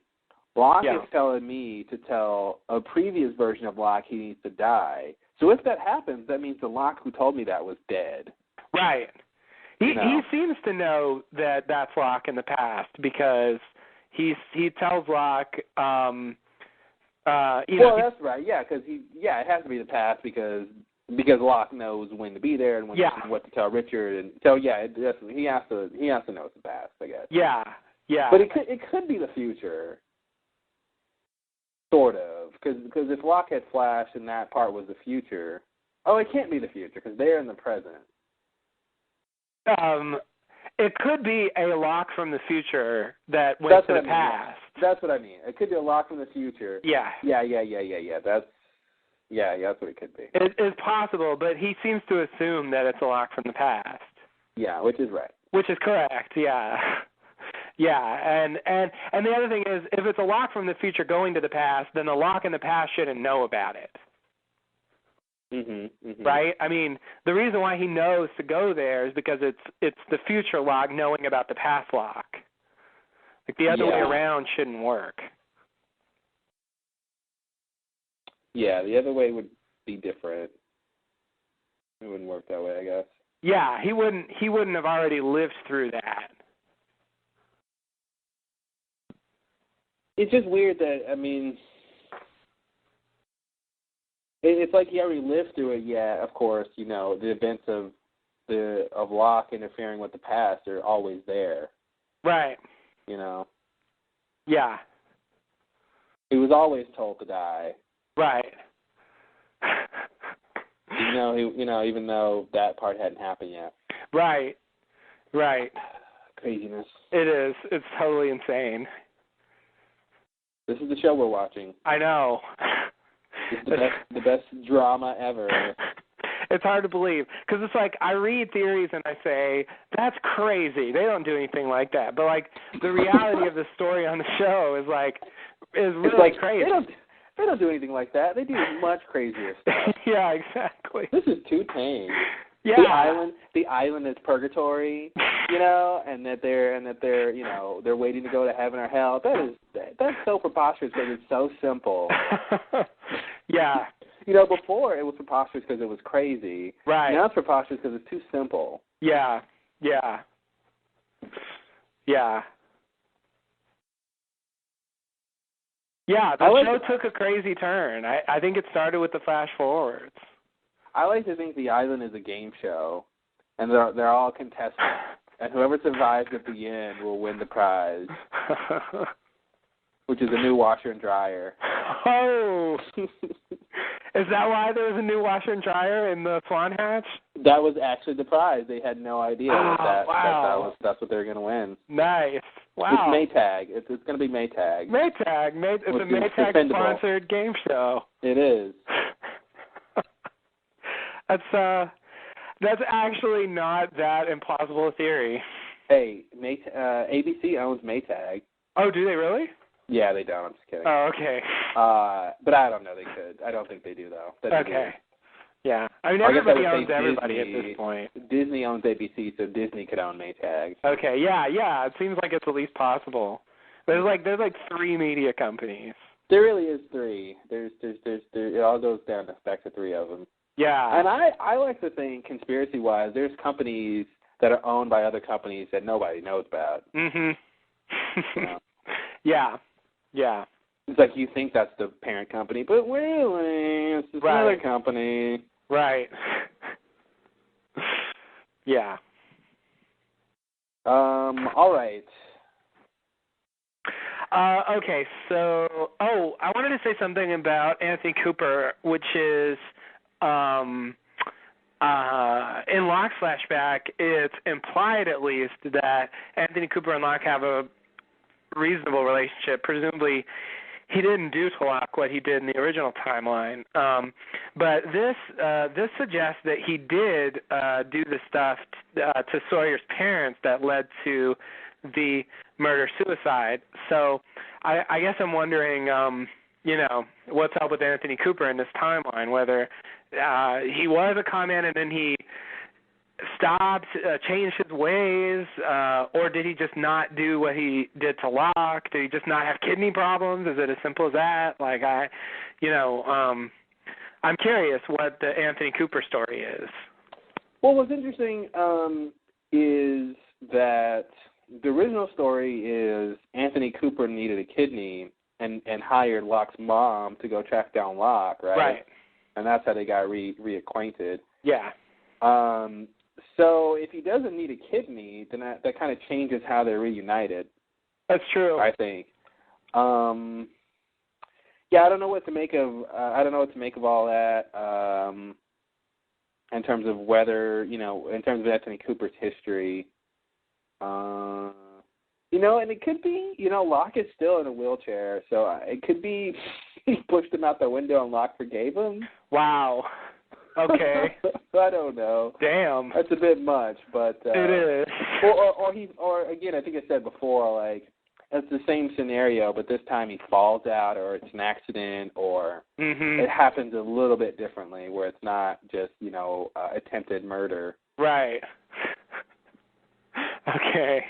Locke is telling me to tell a previous version of Locke he needs to die. So if that happens, that means the Locke who told me that was dead. Right. He seems to know that that's Locke in the past because he tells Locke. Well, that's right. Yeah, because it has to be the past because because Locke knows when to be there and what to tell Richard, and so it definitely he has to know it's the past, I guess. Yeah. But it could be the future, sort of, because if Locke had Flash and that part was the future, it can't be the future because they're in the present. It could be a Locke from the future that went to the past. That's what I mean. It could be a Locke from the future. Yeah. That's what it could be. It's possible, but he seems to assume that it's a Locke from the past. Yeah, which is right. Which is correct, yeah. Yeah, and the other thing is, if it's a Locke from the future going to the past, then the Locke in the past shouldn't know about it. Right? I mean, the reason why he knows to go there is because it's the future Locke knowing about the past Locke. Like, the other way around shouldn't work. Yeah, the other way would be different. It wouldn't work that way, I guess. Yeah, he wouldn't have already lived through that. It's just weird that, I mean, it's like he already lived through it, of course, the events of Locke interfering with the past are always there. Right. Yeah. He was always told to die. Right. Even though that part hadn't happened yet. Right. Craziness. It is. It's totally insane. This is the show we're watching. I know. It's the best drama ever. It's hard to believe because it's like I read theories and I say that's crazy. They don't do anything like that. But like the reality of the story on the show is really crazy. They don't do anything like that. They do much crazier stuff. Yeah, exactly. This is too tame. Yeah. The island is purgatory, and that they're waiting to go to heaven or hell. That's so preposterous because it's so simple. Yeah. Before it was preposterous because it was crazy. Right. Now it's preposterous because it's too simple. Yeah. Yeah. Yeah, the show took a crazy turn. I think it started with the flash forwards. I like to think the island is a game show, and they're all contestants, and whoever survives at the end will win the prize, which is a new washer and dryer. Oh! Is that why there was a new washer and dryer in the Swan Hatch? That was actually the prize. They had no idea that's what they were going to win. Nice. Wow. It's Maytag. It's going to be Maytag. Maytag. It's a Maytag-sponsored game show. It is. That's actually not that implausible a theory. Hey, ABC owns Maytag. Oh, do they really? Yeah, they don't. I'm just kidding. Oh, okay. But I don't know. They could. I don't think they do, though. Okay. Yeah. I mean, everybody owns everybody at this point. Disney owns ABC, so Disney could own Maytag. Okay. Yeah. It seems like it's at least possible. There's like 3 media companies. There really is 3. There's it all goes down to back to 3 of them. Yeah. And I like to think, conspiracy-wise, there's companies that are owned by other companies that nobody knows about. Mm-hmm. Yeah. It's like you think that's the parent company, but really, it's just another company. Right. Yeah. All right. Okay, so, I wanted to say something about Anthony Cooper, which is, in Locke's flashback, it's implied at least that Anthony Cooper and Locke have a reasonable relationship. Presumably, he didn't do to Locke what he did in the original timeline. But this suggests that he did do the stuff to Sawyer's parents that led to the murder-suicide. So I guess I'm wondering, what's up with Anthony Cooper in this timeline, whether he was a con man and then he stopped, changed his ways, or did he just not do what he did to Locke? Did he just not have kidney problems? Is it as simple as that? I'm curious what the Anthony Cooper story is. Well, what's interesting is that the original story is Anthony Cooper needed a kidney and hired Locke's mom to go track down Locke, right? Right. and that's how they got reacquainted. Yeah. So if he doesn't need a kidney, then that kind of changes how they're reunited. That's true. I think. Yeah, I don't know what to make of. I don't know what to make of all that. In terms of whether, in terms of Anthony Cooper's history, and it could be, Locke is still in a wheelchair, so it could be he pushed him out the window and Locke forgave him. Wow. Okay. I don't know. Damn. That's a bit much, but it is. Or again, I think I said before, like, it's the same scenario, but this time he falls out, or it's an accident, or it happens a little bit differently, where it's not just, attempted murder. Right. Okay.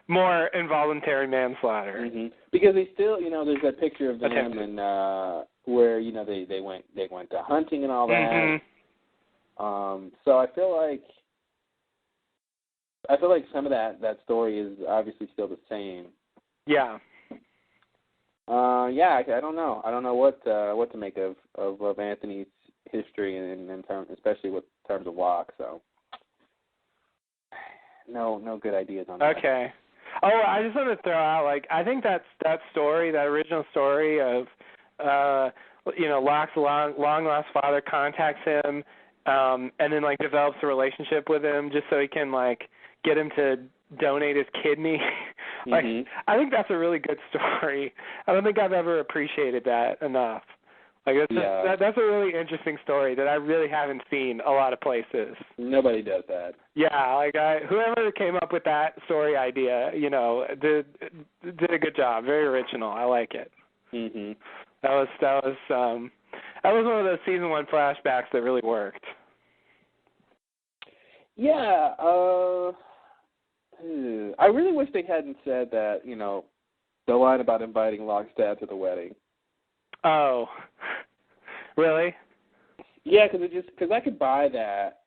More involuntary manslaughter. Because they still, there's that picture of them and where they went to hunting and all that. So I feel like some of that story is obviously still the same. Yeah. Yeah, I don't know. I don't know what to make of Anthony's history in terms, especially with terms of Locke. So no good ideas on that. Okay. Oh, I just want to throw out, like, I think that story, that original story of, Locke's long lost father contacts him, and then, like, develops a relationship with him just so he can, like, get him to donate his kidney. Like, I think that's a really good story. I don't think I've ever appreciated that enough. Like, that's a really interesting story that I really haven't seen a lot of places. Nobody does that. Yeah, like whoever came up with that story idea, did a good job. Very original. I like it. That was one of those season 1 flashbacks that really worked. Yeah, I really wish they hadn't said that, the line about inviting Locke's dad to the wedding. Oh, really? Yeah, because I could buy that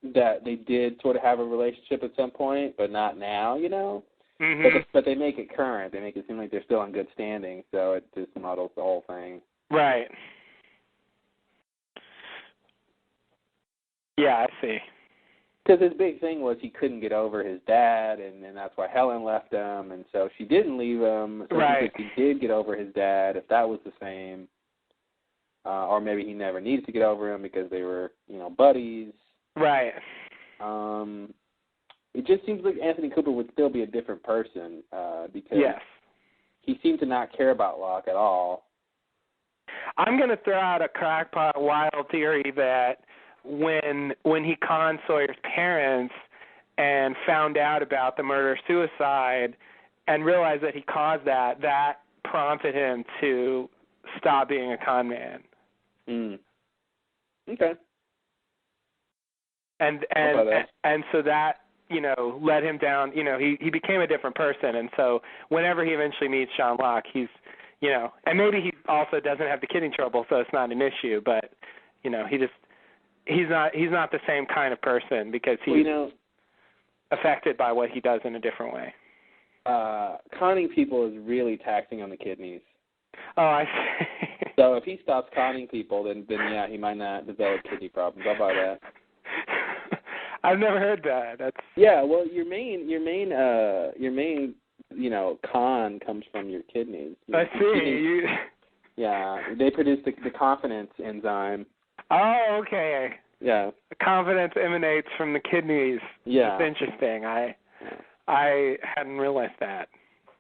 they did sort of have a relationship at some point, but not now, But they make it current. They make it seem like they're still in good standing, so it just muddles the whole thing. Right. Yeah, I see. Because his big thing was he couldn't get over his dad, and that's why Helen left him, and so she didn't leave him. So right. He did get over his dad, if that was the same. Or maybe he never needed to get over him because they were, buddies. Right. It just seems like Anthony Cooper would still be a different person because he seemed to not care about Locke at all. I'm going to throw out a crackpot wild theory that when he conned Sawyer's parents and found out about the murder-suicide and realized that he caused that prompted him to stop being a con man. Okay. And so that, led him down, he became a different person, and so whenever he eventually meets Sean Locke, he's, and maybe he also doesn't have the kidney trouble, so it's not an issue, but, he's not the same kind of person because he's affected by what he does in a different way. Conning people is really taxing on the kidneys. Oh, I see. So if he stops conning people, then yeah, he might not develop kidney problems. I'll buy that. I've never heard that. Yeah. Well, your main con comes from your kidneys. I see. Yeah, they produce the confidence enzyme. Oh, okay. Yeah. The confidence emanates from the kidneys. Yeah. It's interesting. I hadn't realized that.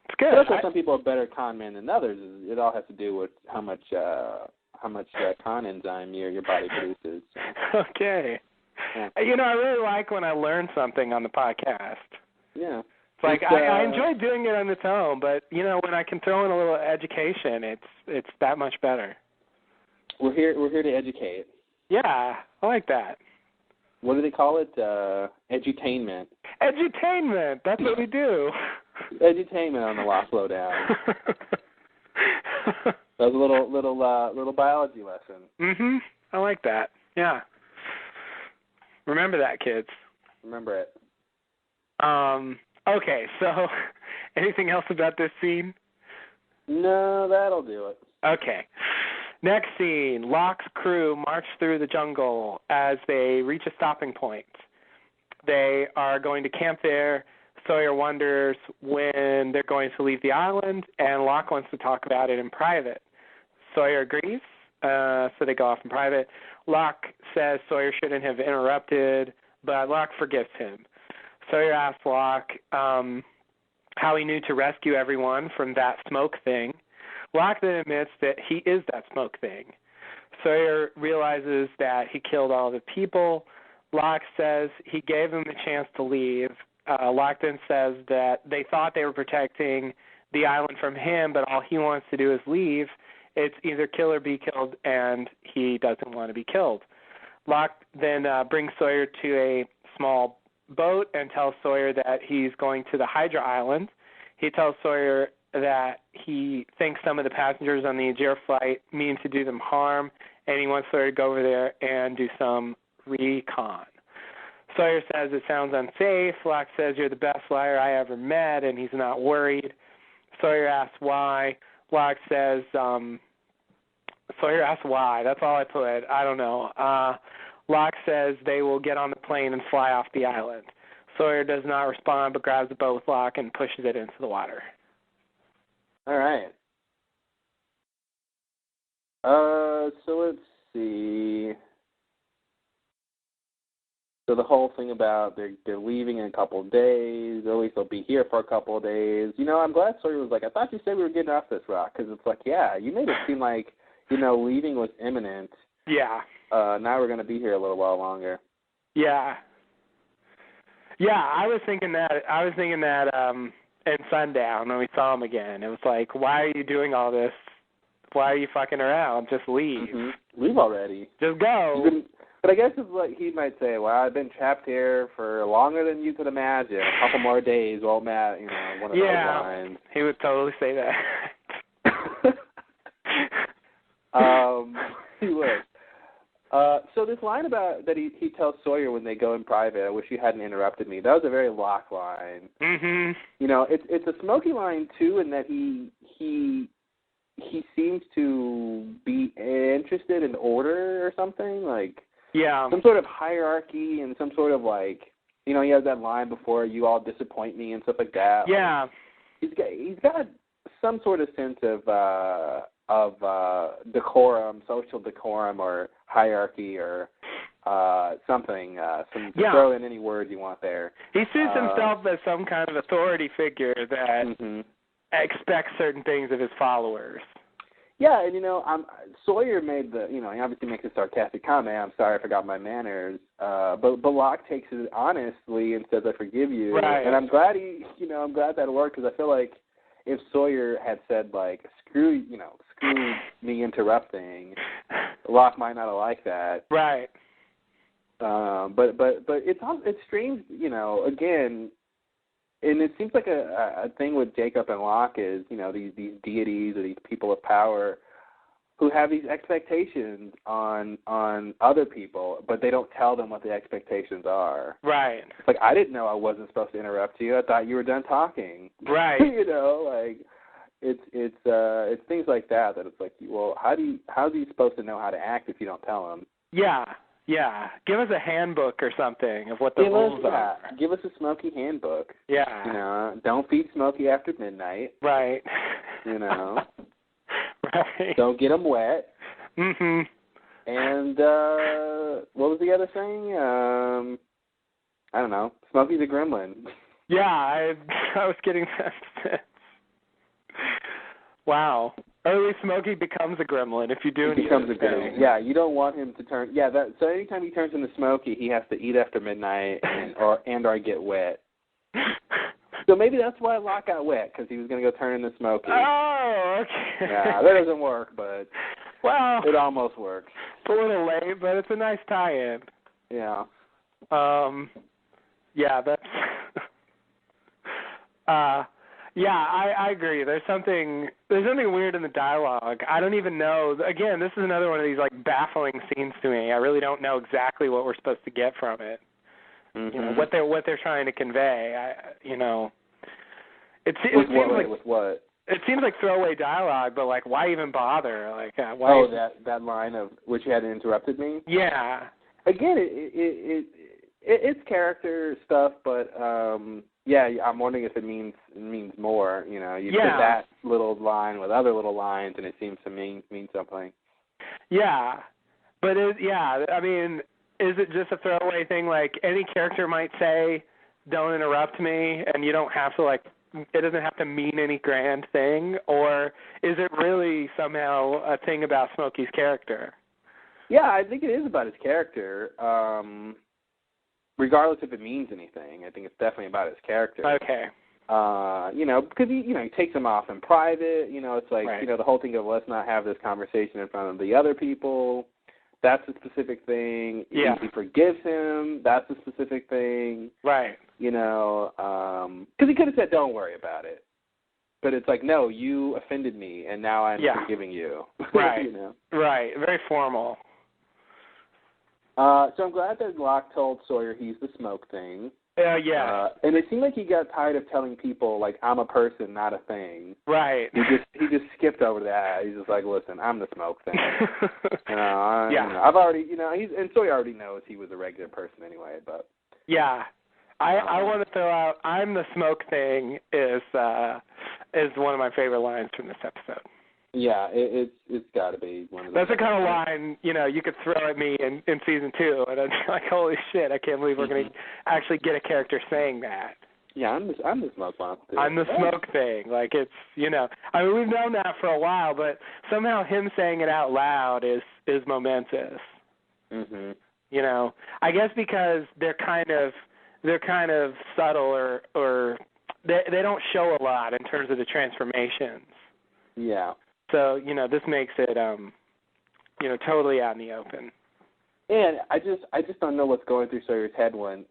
It's good. That's why some people are better con men than others. It all has to do with how much con enzyme your body produces. So. Okay. Yeah. I really like when I learn something on the podcast. Yeah. It's like I enjoy doing it on its own, but when I can throw in a little education, it's that much better. We're here to educate. Yeah, I like that. What do they call it? Edutainment. Edutainment. That's what we do. Edutainment on the Lost Lowdown. That was a little biology lesson. I like that. Yeah. Remember that, kids. Remember it. Okay, so anything else about this scene? No, that'll do it. Okay. Next scene, Locke's crew march through the jungle as they reach a stopping point. They are going to camp there. Sawyer wonders when they're going to leave the island, and Locke wants to talk about it in private. Sawyer agrees, so they go off in private. Locke says Sawyer shouldn't have interrupted, but Locke forgives him. Sawyer asks Locke how he knew to rescue everyone from that smoke thing. Locke then admits that he is that smoke thing. Sawyer realizes that he killed all the people. Locke says he gave them the chance to leave. Locke then says that they thought they were protecting the island from him, but all he wants to do is leave. It's either kill or be killed, and he doesn't want to be killed. Locke then brings Sawyer to a small boat and tells Sawyer that he's going to the Hydra Island. He tells Sawyer that he thinks some of the passengers on the Aegir flight mean to do them harm, and he wants Sawyer to go over there and do some recon. Sawyer says it sounds unsafe. Locke says you're the best liar I ever met, and he's not worried. Sawyer asks why. Locke says, Sawyer asks why. That's all I put. I don't know. Locke says they will get on the plane and fly off the island. Sawyer does not respond but grabs the boat with Locke and pushes it into the water. All right. So let's see. So the whole thing about they're leaving in a couple of days, or at least they'll be here for a couple of days. You know, I'm glad Sawyer was like, I thought you said we were getting off this rock, because it's like, yeah, you made it seem like, you know, leaving was imminent. Yeah. Now we're going to be here a little while longer. Yeah. Yeah, I was thinking that in Sundown when we saw him again. It was like, why are you doing all this? Why are you fucking around? Just leave. Mm-hmm. Leave already. Just go. But I guess it's like he might say, well, I've been trapped here for longer than you could imagine. A couple more days won't matter, you know, one of those lines. He would totally say that. He would. So this line about that he tells Sawyer when they go in private, I wish you hadn't interrupted me, that was a very Locke line. Mm-hmm. You know, it's a Smokey line, too, in that he seems to be interested in order or something, like some sort of hierarchy and some sort of, like, you know, he has that line before, you all disappoint me and stuff like that. Yeah. Like, he's got some sort of sense of decorum, social decorum, or hierarchy, or something. Throw in any word you want there. He sees himself as some kind of authority figure that expects certain things of his followers. Yeah, and, you know, Sawyer made he obviously makes a sarcastic comment, I'm sorry, I forgot my manners, but Locke takes it honestly and says, I forgive you. Right. And I'm glad I'm glad that worked, because I feel like if Sawyer had said, like, screw me interrupting, Locke might not have liked that. Right. But it's strange, you know, again, and it seems like a thing with Jacob and Locke is, you know, these deities or these people of power who have these expectations on other people, but they don't tell them what the expectations are. Right. It's like, I didn't know I wasn't supposed to interrupt you. I thought you were done talking. Right. You know, like it's things like that it's like, well, how's he supposed to know how to act if you don't tell him? Yeah. Yeah. Give us a handbook or something of what the rules are. Give us a Smokey handbook. Yeah. You know, don't feed Smokey after midnight. Right. You know. Right. Don't get him wet. Mm-hmm. And what was the other thing? I don't know. Smokey's a gremlin. Yeah, I was getting that sense. Wow. Early Smokey becomes a gremlin if you do anything. He becomes a gremlin. Yeah, you don't want him to turn. Yeah, so anytime he turns into Smokey, he has to eat after midnight or get wet. So maybe that's why Locke got wet, because he was going to go turn into Smokey. Oh, okay. Yeah, that doesn't work, but it almost works. It's a little late, but it's a nice tie-in. Yeah. Yeah, that's. Yeah, I agree. There's something weird in the dialogue. I don't even know. Again, this is another one of these like baffling scenes to me. I really don't know exactly what we're supposed to get from it. Mm-hmm. You know, what they're trying to convey. It seems like with what? it seems like throwaway dialogue, but like, why even bother? Like, why? That line of which you had interrupted me. Yeah. Again, it's character stuff, but yeah, I'm wondering if it means more. You know, you put that little line with other little lines, and it seems to mean something. Yeah, but I mean, is it just a throwaway thing? Like any character might say, "Don't interrupt me," and you don't have to like. It doesn't have to mean any grand thing, or is it really somehow a thing about Smokey's character? Yeah, I think it is about his character. Regardless if it means anything, I think it's definitely about his character. Okay. You know, because he takes him off in private. You know, it's like right. the whole thing of let's not have this conversation in front of the other people. That's a specific thing. Yeah. He forgives him. That's a specific thing. Right. You know, because he could have said, "Don't worry about it," but it's like, "No, you offended me, and now I'm forgiving you." Right. You know. Right. Very formal. So I'm glad that Locke told Sawyer he's the smoke thing. Yeah. And it seemed like he got tired of telling people, like, I'm a person, not a thing. Right. He just skipped over that. He's just like, listen, I'm the smoke thing. Yeah. I've already, and Sawyer already knows he was a regular person anyway, but. Yeah. I want to throw out, I'm the smoke thing is one of my favorite lines from this episode. Yeah, it's got to be one of those. That's the kind of line, you could throw at me in season 2, and I'd be like, holy shit, I can't believe we're going to actually get a character saying that. Yeah, I'm the smoke monster. I'm the smoke thing. Like, it's, I mean, we've known that for a while, but somehow him saying it out loud is momentous. Mm-hmm. I guess because they're kind of subtle or they don't show a lot in terms of the transformations. Yeah. So, this makes it, totally out in the open. And I just don't know what's going through Sawyer's head when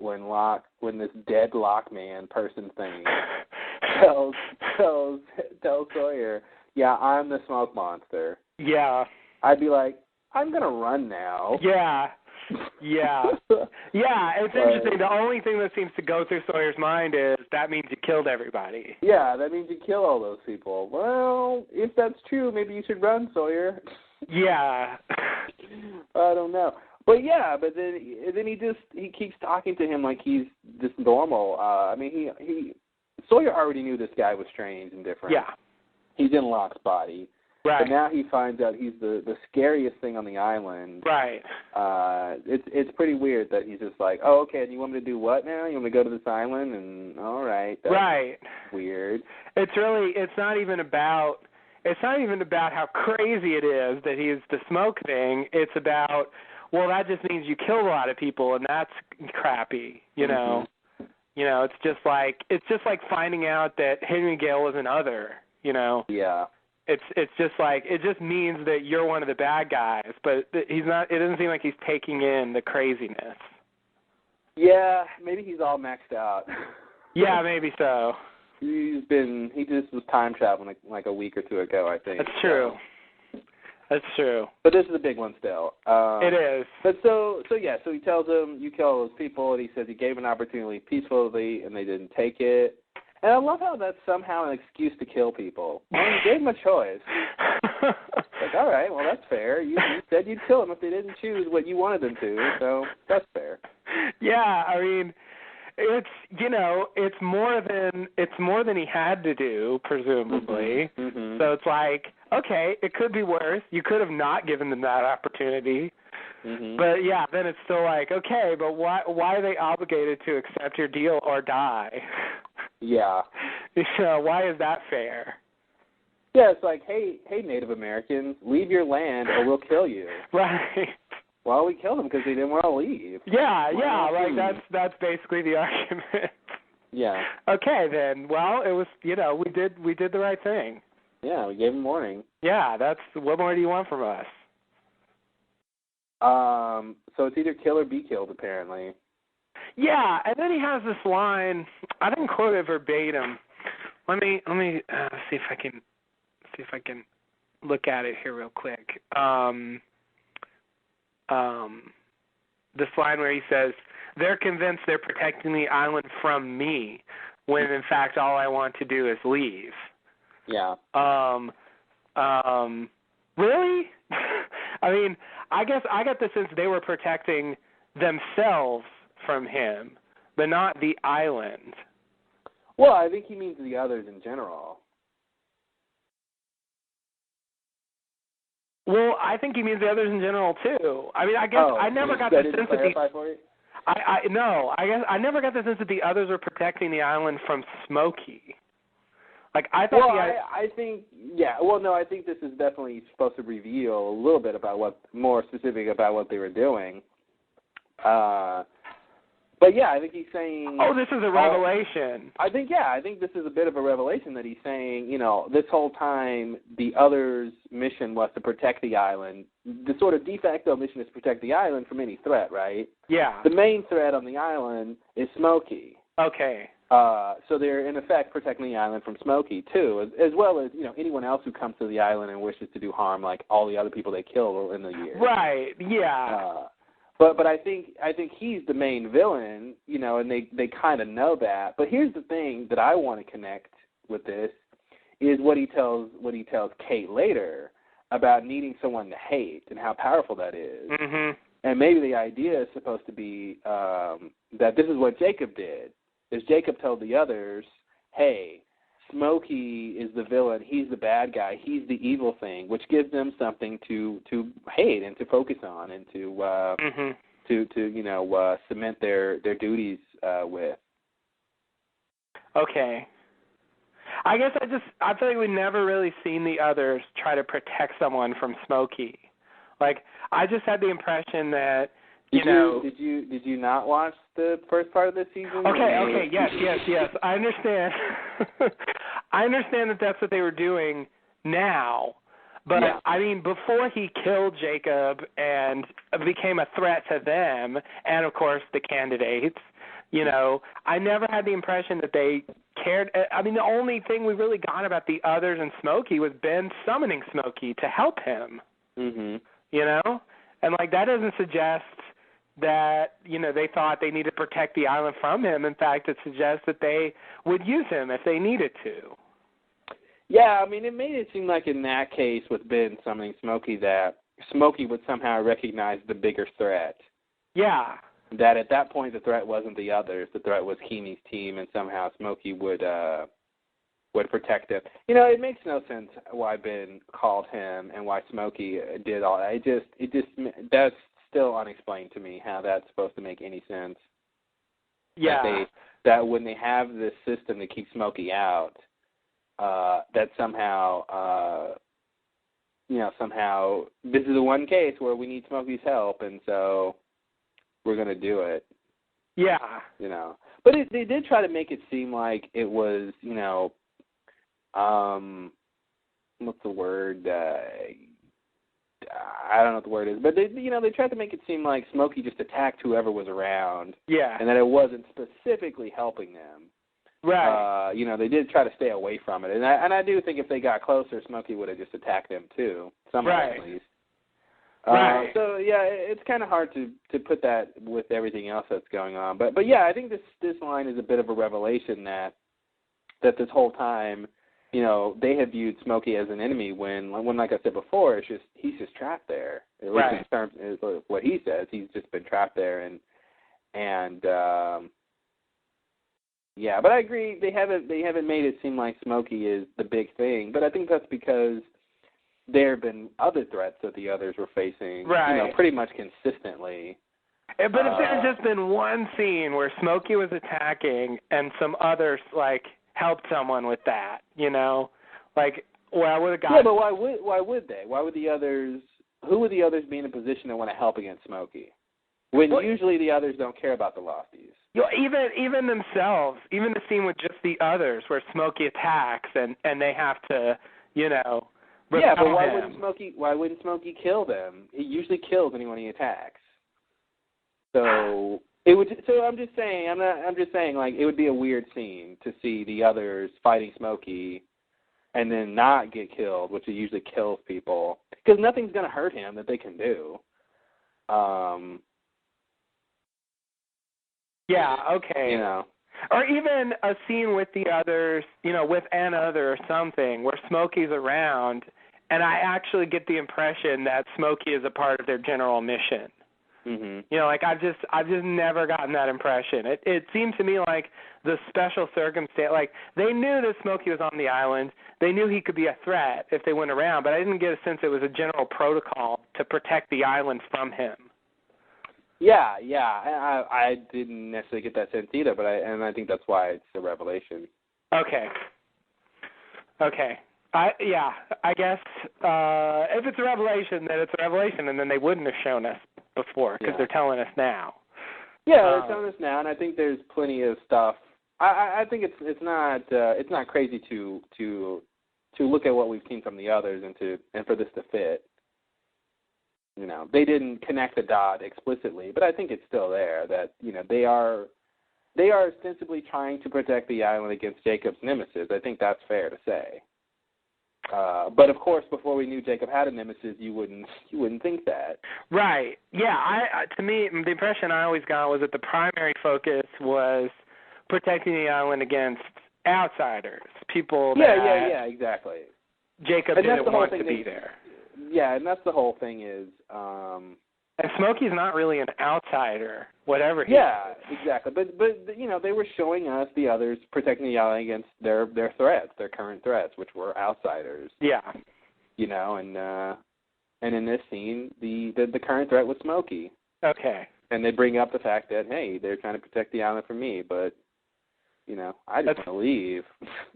this dead Locke man person thing tells Sawyer, yeah, I'm the smoke monster. Yeah. I'd be like, I'm gonna run now. Yeah. Yeah. Yeah, it's interesting. The only thing that seems to go through Sawyer's mind is that means you killed everybody. Yeah, that means you kill all those people. Well, if that's true, maybe you should run, Sawyer. Yeah. I don't know. But yeah, but then he keeps talking to him like he's just normal. I mean, Sawyer already knew this guy was strange and different. Yeah. He's in Locke's body. Right. But now he finds out he's the scariest thing on the island. Right. It's pretty weird that he's just like, oh, okay, and you want me to do what now? You want me to go to this island? And all right. That's right. Weird. It's not even about how crazy it is that he's the smoke thing. It's about, well, that just means you killed a lot of people, and that's crappy, Mm-hmm. It's just like finding out that Henry Gale was an other, Yeah. It's just like, it just means that you're one of the bad guys, but he's not. It doesn't seem like he's taking in the craziness. Yeah, maybe he's all maxed out. Yeah, maybe so. He just was time traveling like a week or two ago, I think. That's true. That's true. But this is a big one still. It is. But so he tells him, you kill all those people, and he says he gave an opportunity peacefully, and they didn't take it. And I love how that's somehow an excuse to kill people. Well, you gave them a choice. Like, all right, well, that's fair. You said you'd kill them if they didn't choose what you wanted them to, so that's fair. Yeah, I mean, it's more than he had to do, presumably. Mm-hmm. So it's like, okay, it could be worse. You could have not given them that opportunity. Mm-hmm. But yeah, then it's still like, okay, but why are they obligated to accept your deal or die? Yeah. Why is that fair? Yeah, it's like, hey, Native Americans, leave your land or we'll kill you. Right. Well, we killed them because they didn't want to leave. Yeah, like that's basically the argument. Yeah. Okay, then. Well, it was, we did the right thing. Yeah, we gave them warning. Yeah, what more do you want from us? So it's either kill or be killed, apparently. Yeah, and then he has this line. I didn't quote it verbatim. Let me see if I can look at it here real quick. This line where he says, "They're convinced they're protecting the island from me, when in fact all I want to do is leave." Yeah. Really? I mean, I guess I got the sense they were protecting themselves from him, but not the island. Well, I think he means the others in general. Well, I think he means the others in general too. I mean, I guess I never got the sense that I guess I never got the sense that the others were protecting the island from Smokey. Like I thought. Well, I think Well, no, I think this is definitely supposed to reveal a little bit about more specific about what they were doing. But yeah, I think he's saying. Oh, this is a revelation. I think this is a bit of a revelation that he's saying. This whole time the others' mission was to protect the island. The sort of de facto mission is to protect the island from any threat, right? Yeah. The main threat on the island is Smokey. Okay. So they're in effect protecting the island from Smokey too, as well as anyone else who comes to the island and wishes to do harm, like all the other people they killed in the years. Right. Yeah. But I think he's the main villain, and they kind of know that. But here's the thing that I want to connect with this is what he tells Kate later about needing someone to hate and how powerful that is. Mm-hmm. And maybe the idea is supposed to be that this is what Jacob did. Is Jacob told the others, hey, Smokey is the villain, he's the bad guy, he's the evil thing, which gives them something to hate and to focus on and to cement their duties with. Okay. I guess I feel like we've never really seen the others try to protect someone from Smokey. Like I just had the impression that Did you not watch the first part of this season? Okay, yes. I understand. I understand that that's what they were doing now. But, yeah. I mean, before he killed Jacob and became a threat to them, and, of course, the candidates, I never had the impression that they cared. I mean, the only thing we really got about the others and Smokey was Ben summoning Smokey to help him. Mm-hmm. And, like, that doesn't suggest that, they thought they needed to protect the island from him. In fact, it suggests that they would use him if they needed to. Yeah, I mean, it made it seem like in that case with Ben summoning Smokey that Smokey would somehow recognize the bigger threat. Yeah. That at that point the threat wasn't the others, the threat was Heaney's team, and somehow Smokey would protect him. It makes no sense why Ben called him and why Smokey did all that. It just that's still unexplained to me how that's supposed to make any sense. Yeah. That when they have this system to keep Smokey out, that somehow this is the one case where we need Smokey's help, and so we're going to do it. Yeah. But they did try to make it seem like it was, what's the word? I don't know what the word is, but they tried to make it seem like Smokey just attacked whoever was around. Yeah. And that it wasn't specifically helping them. Right. They did try to stay away from it, and I do think if they got closer, Smokey would have just attacked them too, somehow at least. Right. So yeah, it's kind of hard to put that with everything else that's going on, but yeah, I think this line is a bit of a revelation that this whole time, they have viewed Smokey as an enemy when like I said before, he's just trapped there. At least in terms is what he says, he's just been trapped there, and yeah, but I agree they haven't made it seem like Smokey is the big thing, but I think that's because there have been other threats that the others were facing, pretty much consistently. But if there had just been one scene where Smokey was attacking and some others helped someone with that, I would have got. Yeah, but why would they? Why would the others? Who would the others be in a position to want to help against Smokey? When usually the others don't care about the losties. Even themselves, even the scene with just the others where Smokey attacks and they have to, yeah, but why wouldn't Smokey kill them? He usually kills anyone he attacks. So I'm just saying it would be a weird scene to see the others fighting Smokey and then not get killed, which usually kills people, because nothing's going to hurt him that they can do. Yeah, okay. Or even a scene with the others, with an other or something, where Smokey's around, and I actually get the impression that Smokey is a part of their general mission. Mm-hmm. I've just never gotten that impression. It seemed to me like the special circumstance, like they knew that Smokey was on the island. They knew he could be a threat if they went around, but I didn't get a sense it was a general protocol to protect the island from him. Yeah. I didn't necessarily get that sense either, but I think that's why it's a revelation. Okay. I guess if it's a revelation, then it's a revelation, and then they wouldn't have shown us before because they're telling us now. Yeah, they're telling us now, and I think there's plenty of stuff. I think it's not crazy to look at what we've seen from the others and for this to fit. They didn't connect the dot explicitly, but I think it's still there that they are ostensibly trying to protect the island against Jacob's nemesis. I think that's fair to say. But of course, before we knew Jacob had a nemesis, you wouldn't think that. Right. Yeah. To me, the impression I always got was that the primary focus was protecting the island against outsiders, people that Yeah, exactly. Jacob didn't want to be there. Yeah, and that's the whole thing is. And Smokey's not really an outsider, whatever he is. Yeah, exactly. But they were showing us the others protecting the island against their threats, their current threats, which were outsiders. Yeah. And in this scene, the current threat was Smokey. Okay. And they bring up the fact that, hey, they're trying to protect the island from me, but I just want to leave.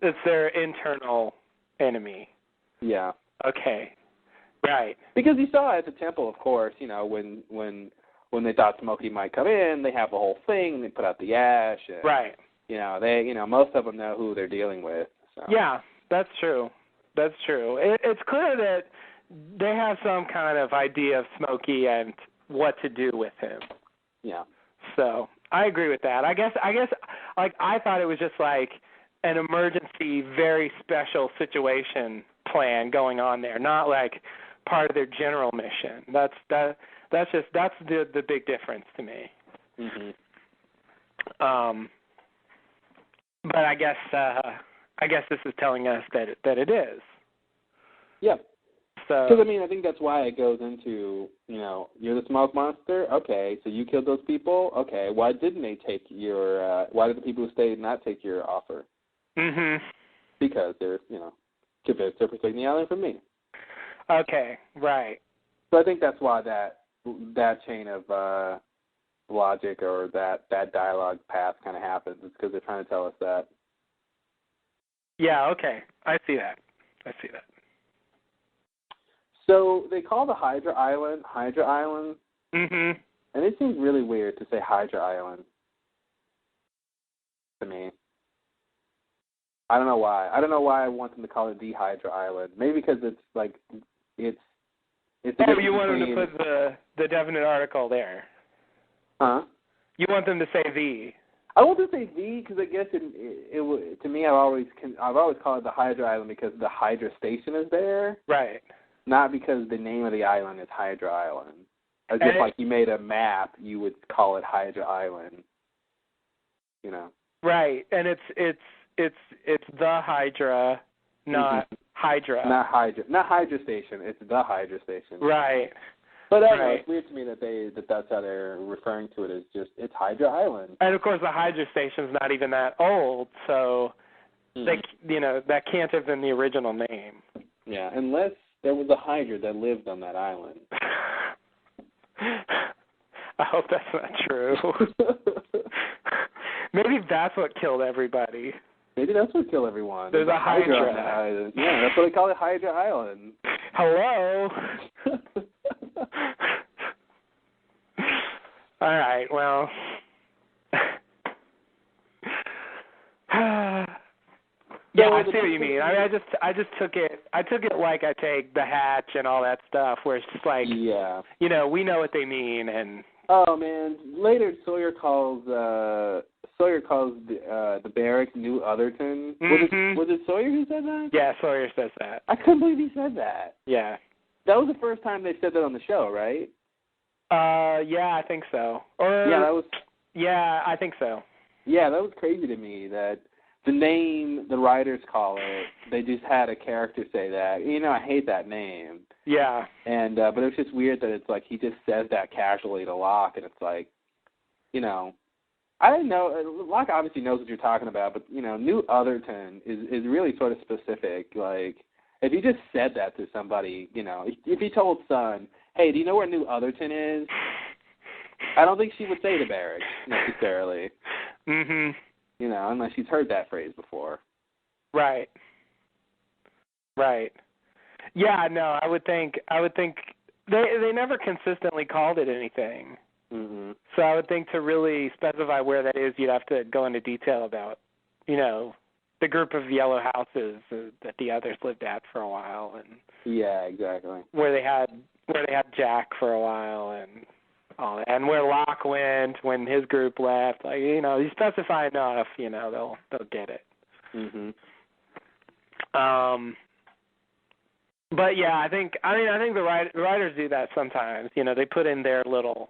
It's their internal enemy. Yeah. Okay. Right. Because you saw at the temple, of course, when they thought Smokey might come in, they have the whole thing, they put out the ash. And, right. Most of them know who they're dealing with. So. Yeah, that's true. It's clear that they have some kind of idea of Smokey and what to do with him. Yeah. So I agree with that. I guess, like I thought it was just like an emergency, very special situation plan going on there, not like part of their general mission. That's the big difference to me. Mm-hmm. But I guess this is telling us that it is. Yeah. So because I think that's why it goes into you're the smoke monster. Okay, so you killed those people. Okay, why didn't they take your? Why did the people who stayed not take your offer? Mhm. Because they're convinced they're protecting the island from me. Okay, right. So I think that's why that chain of logic or that dialogue path kind of happens. It's because they're trying to tell us that. Yeah, okay. I see that. So they call the Hydra Island. Mhm. And it seems really weird to say Hydra Island to me. I don't know why. I don't know why I want them to call it the Hydra Island. Maybe because it's like it's. Oh, you want them to put the definite article there? Huh? You want them to say the? I want to say the because I guess it to me I've always called it the Hydra Island because the Hydra station is there. Right. Not because the name of the island is Hydra Island. As if like you made a map, you would call it Hydra Island. Right, and it's the Hydra, not Hydra. Not Hydra Station. It's the Hydra Station. Right. But I don't know, it's weird to me that that's how they're referring to it. As just it's Hydra Island. And of course, the Hydra Station's not even that old, so that can't have been the original name. Yeah, unless there was a Hydra that lived on that island. I hope that's not true. Maybe that's what killed everybody. Maybe that's what killed everyone. There's a Hydra on that island. Yeah, that's what they call it, Hydra Island. Hello. All right. Well. Yeah, I see what you mean. I just took it. I took it like I take the hatch and all that stuff, where it's just like, we know what they mean. And oh man, later Sawyer calls the barracks New Otherton. Mm-hmm. Was it Sawyer who said that? Yeah, Sawyer says that. I couldn't believe he said that. Yeah. That was the first time they said that on the show, right? Yeah, I think so. Or yeah, that was. Yeah, I think so. Yeah, that was crazy to me that the name the writers call it, they just had a character say that. You know, I hate that name. Yeah. And but it was just weird that it's like he just says that casually to Locke, and it's like, you know, I didn't know. Locke obviously knows what you're talking about, but you know, New Otherton is really sort of specific. Like, if you just said that to somebody, you know, if he told Sun, "Hey, do you know where New Otherton is?" I don't think she would say to Barracks necessarily. Mhm. You know, unless she's heard that phrase before. Right. Right. Yeah, no, I would think they never consistently called it anything. Mm-hmm. So I would think to really specify where that is, you'd have to go into detail about, you know, the group of yellow houses that the others lived at for a while, and yeah, exactly. where they had Jack for a while, and all that, and where Locke went when his group left. Like, you know, you specify enough, you know, they'll get it. Mhm. But yeah, I think the writers do that sometimes. You know, they put in their little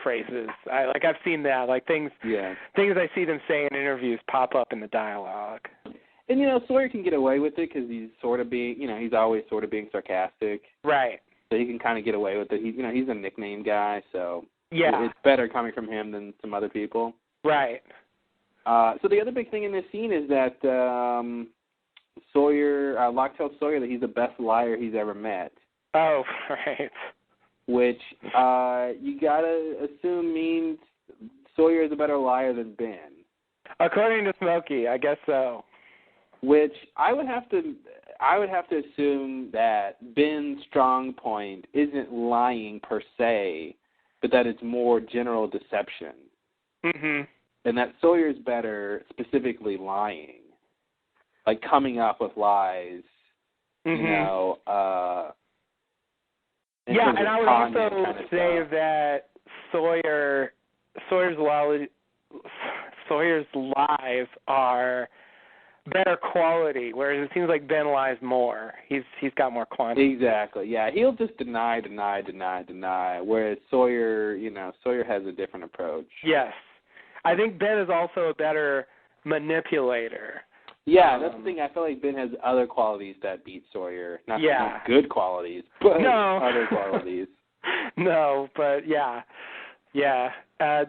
phrases. I've seen that, like things I see them say in interviews pop up in the dialogue. And you know, Sawyer can get away with it because he's sort of being, you know, he's always sort of being sarcastic. Right. So he can kind of get away with it. He's a nickname guy, so yeah, it's better coming from him than some other people. Right. So the other big thing in this scene is that Locke tells Sawyer that he's the best liar he's ever met. Oh, right. Which you gotta assume means Sawyer is a better liar than Ben. According to Smokey, I guess so. Which I would have to assume that Ben's strong point isn't lying per se, but that it's more general deception. Mhm. And that Sawyer's better specifically lying, like coming up with lies. Mhm. You know. Yeah, and I would also say that Sawyer's lies are better quality, whereas it seems like Ben lies more. He's got more quantity. Exactly. Yeah, he'll just deny, whereas Sawyer has a different approach. Yes. I think Ben is also a better manipulator. Yeah, that's the thing. I feel like Ben has other qualities that beat Sawyer. Not good qualities, but other qualities. No, but yeah.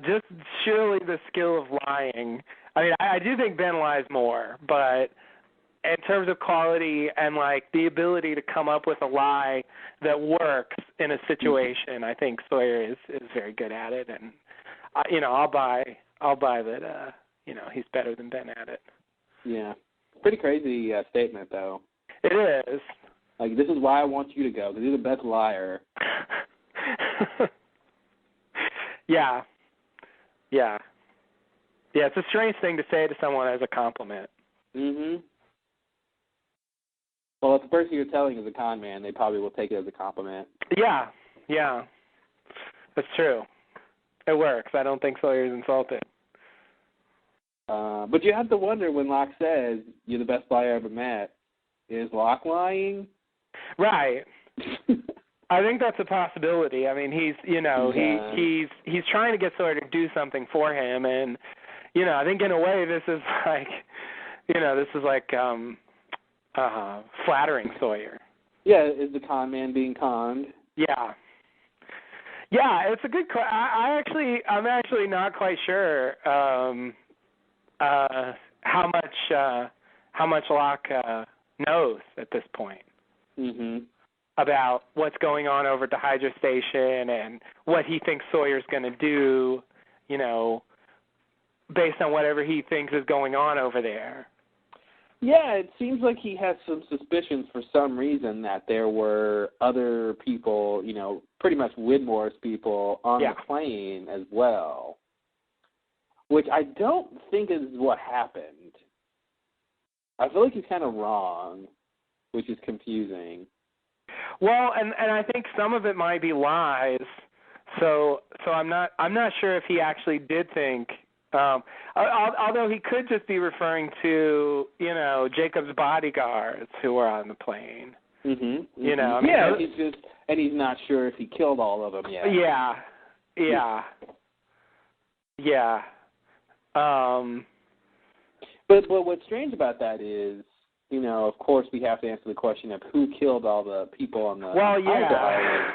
Just surely the skill of lying. I mean, I do think Ben lies more, but in terms of quality and like the ability to come up with a lie that works in a situation, I think Sawyer is very good at it, and I'll buy that. He's better than Ben at it. Yeah, pretty crazy statement though. It is. Like, this is why I want you to go, because you're the best liar. Yeah. Yeah, it's a strange thing to say to someone as a compliment. Mhm. Well, if the person you're telling is a con man, they probably will take it as a compliment. Yeah. That's true. It works. I don't think Sawyer's insulted. But you have to wonder when Locke says, you're the best liar I ever met, is Locke lying? Right. I think that's a possibility. I mean, he's trying to get Sawyer to do something for him, and I think in a way this is like flattering Sawyer. Yeah, is the con man being conned? Yeah, it's a good. I'm actually not quite sure how much Locke knows at this point. Mhm. About what's going on over at the Hydra Station and what he thinks Sawyer's going to do, based on whatever he thinks is going on over there. Yeah, it seems like he has some suspicions for some reason that there were other people, pretty much Widmore's people on the plane as well, which I don't think is what happened. I feel like he's kind of wrong, which is confusing. Well, and I think some of it might be lies. So I'm not sure if he actually did think. Although he could just be referring to Jacob's bodyguards who were on the plane. Mhm. He's not sure if he killed all of them yet. Yeah. But what's strange about that is, of course we have to answer the question of who killed all the people on the Hydra island.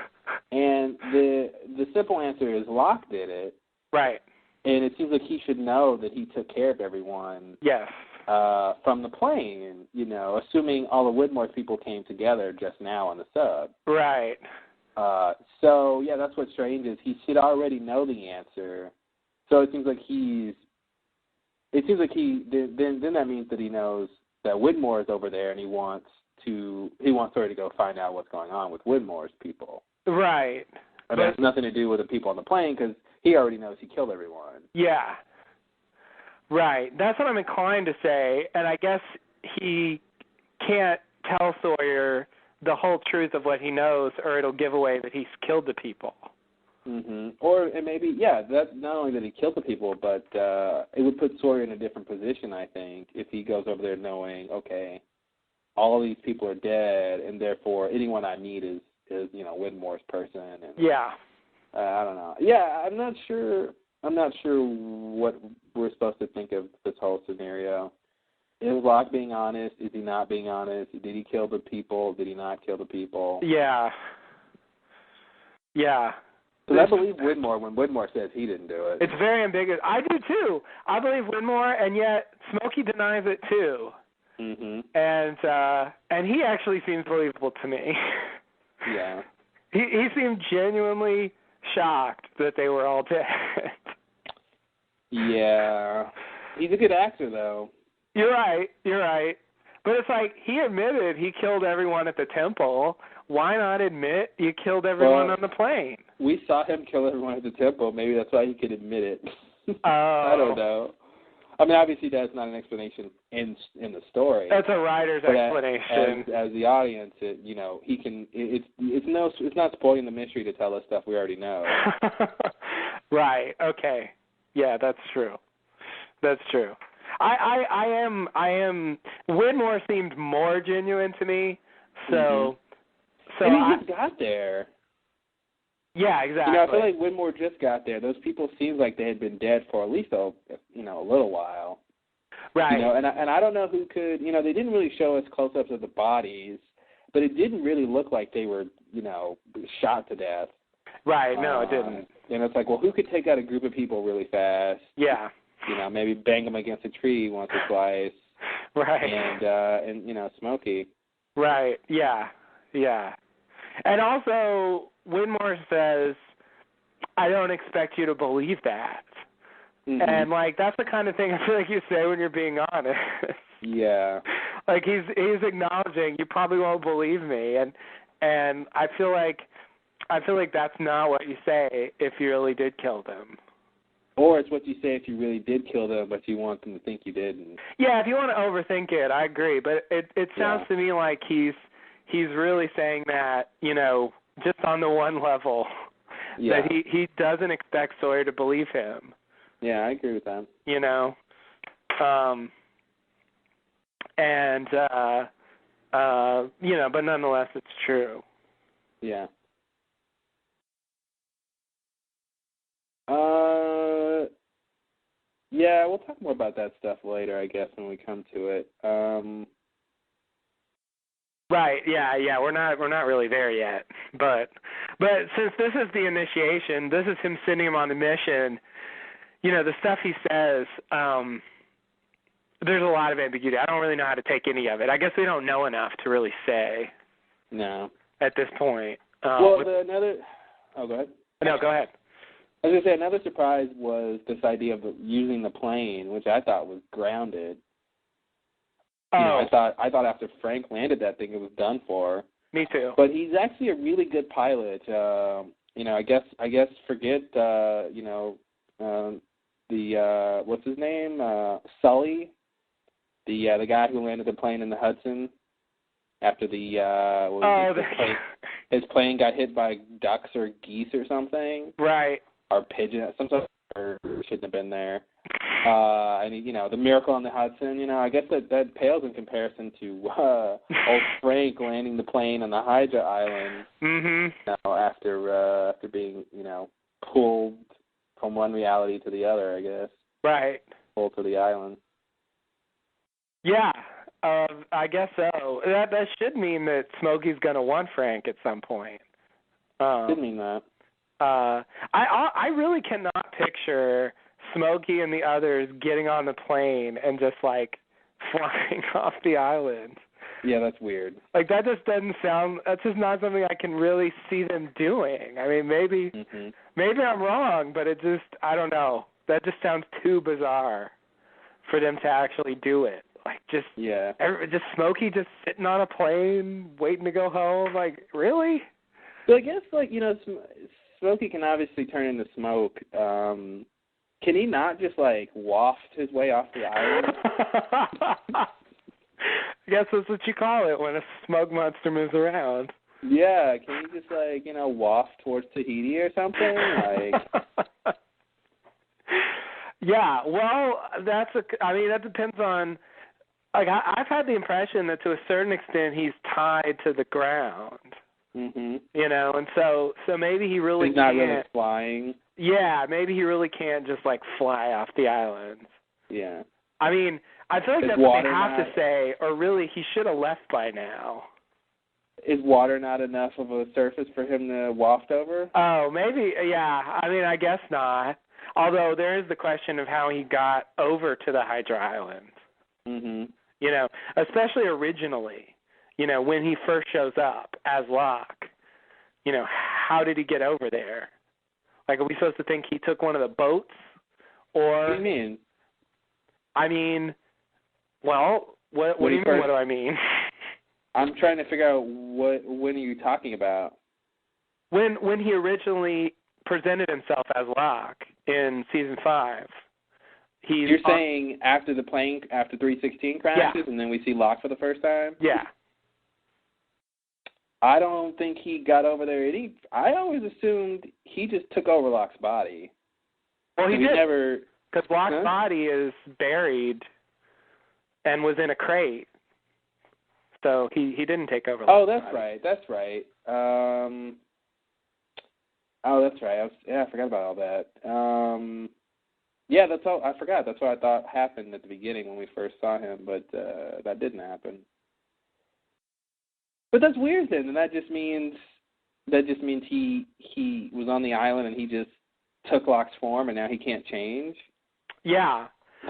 And the simple answer is Locke did it. Right. And it seems like he should know that he took care of everyone. Yes. From the plane, assuming all the Widmore's people came together just now on the sub. Right. So, yeah, that's what's strange is he should already know the answer. So it seems like then that means that he knows that Widmore is over there and he wants Sawyer to go find out what's going on with Widmore's people. Right. But it has nothing to do with the people on the plane because he already knows he killed everyone. Yeah. Right. That's what I'm inclined to say, and I guess he can't tell Sawyer the whole truth of what he knows, or it'll give away that he's killed the people. Mm-hmm. Or maybe, that not only that he killed the people, but it would put Sawyer in a different position, I think, if he goes over there knowing, okay, all these people are dead, and therefore anyone I need is Widmore's person. And, I don't know. Yeah, I'm not sure what we're supposed to think of this whole scenario. Is Locke being honest? Is he not being honest? Did he kill the people? Did he not kill the people? Yeah. Yeah. Because I believe Widmore when Widmore says he didn't do it. It's very ambiguous. I do too. I believe Widmore, and yet Smokey denies it too. Mm-hmm. And he actually seems believable to me. Yeah. He seemed genuinely shocked that they were all dead. Yeah. He's a good actor, though. You're right. But it's like, he admitted he killed everyone at the temple. Why not admit you killed everyone on the plane? We saw him kill everyone at the temple. Maybe that's why he could admit it. Oh. I don't know. I mean, obviously that's not an explanation in the story. That's a writer's explanation. As the audience, he can. It's not spoiling the mystery to tell us stuff we already know. Right. Okay. Yeah, that's true. I am. Widmore seemed more genuine to me. So. So and he just got there. Yeah, exactly. I feel like Widmore just got there. Those people seemed like they had been dead for at least a little while. Right. And I don't know who could. They didn't really show us close-ups of the bodies, but it didn't really look like they were shot to death. Right. No, it didn't. And it's like, well, who could take out a group of people really fast? Yeah. Maybe bang them against a tree once or twice. Right. And Smokey. Right. Yeah. Yeah. And also, Widmore says, I don't expect you to believe that. Mm-hmm. And, that's the kind of thing I feel like you say when you're being honest. Yeah. Like, he's acknowledging, you probably won't believe me. And I feel like that's not what you say if you really did kill them. Or it's what you say if you really did kill them, but you want them to think you didn't. Yeah, if you want to overthink it, I agree. But it sounds to me like he's really saying that, just on the one level, that he doesn't expect Sawyer to believe him. Yeah, I agree with that. But nonetheless, it's true. Yeah. Yeah, we'll talk more about that stuff later, I guess, when we come to it. Right. Yeah. We're not really there yet, but since this is the initiation, this is him sending him on the mission. The stuff he says. There's a lot of ambiguity. I don't really know how to take any of it. I guess we don't know enough to really say. No. At this point. Oh, go ahead. No, go ahead. I was going to say, another surprise was this idea of using the plane, which I thought was grounded. I thought after Frank landed that thing, it was done for. Me too. But he's actually a really good pilot. I guess forget what's his name? Sully, the guy who landed the plane in the Hudson after his plane got hit by ducks or geese or something. Right. Or pigeon, some sort of shouldn't have been there. And the miracle on the Hudson, I guess that pales in comparison to old Frank landing the plane on the Hydra island. Mm-hmm. After being pulled from one reality to the other, I guess. Right. pull to the island. Yeah, I guess so. That should mean that Smokey's going to want Frank at some point. Should mean that. I really cannot picture Smokey and the others getting on the plane and just like flying off the island. Yeah, that's weird. Like that just doesn't sound. That's just not something I can really see them doing. I mean, maybe I'm wrong, but it just I don't know. That just sounds too bizarre for them to actually do it. Like just Smokey just sitting on a plane waiting to go home. Like really? So I guess Smokey can obviously turn into smoke. Can he not just like waft his way off the island? I guess that's what you call it when a smoke monster moves around. Yeah, can he just like waft towards Tahiti or something? Like. Yeah, well, that depends on. Like I've had the impression that to a certain extent he's tied to the ground. Mhm. And so maybe he really he's not can't. really flying. Yeah, maybe he really can't just like fly off the island. Yeah. I mean, I feel like that's what they have to say, or really he should have left by now. Is water not enough of a surface for him to waft over? Oh, maybe, yeah. I mean, I guess not. Although there is the question of how he got over to the Hydra Islands. Mhm. Especially originally, when he first shows up as Locke, how did he get over there? Like, are we supposed to think he took one of the boats? Or, what do you mean? I mean, well, what do you mean, what do I mean? I'm trying to figure out when are you talking about? When he presented himself as Locke in season 5. You're saying after 316 crashes, and then we see Locke for the first time? Yeah. I don't think he got over there. I always assumed he just took over Locke's body. Well, he did. Never, because Locke's body is buried and was in a crate. So he didn't take over Locke's body. Right. That's right. That's right. I forgot about all that. Yeah, that's all. I forgot. That's what I thought happened at the beginning when we first saw him, but that didn't happen. But that's weird then, and that just means he was on the island and he just took Locke's form and now he can't change. Yeah.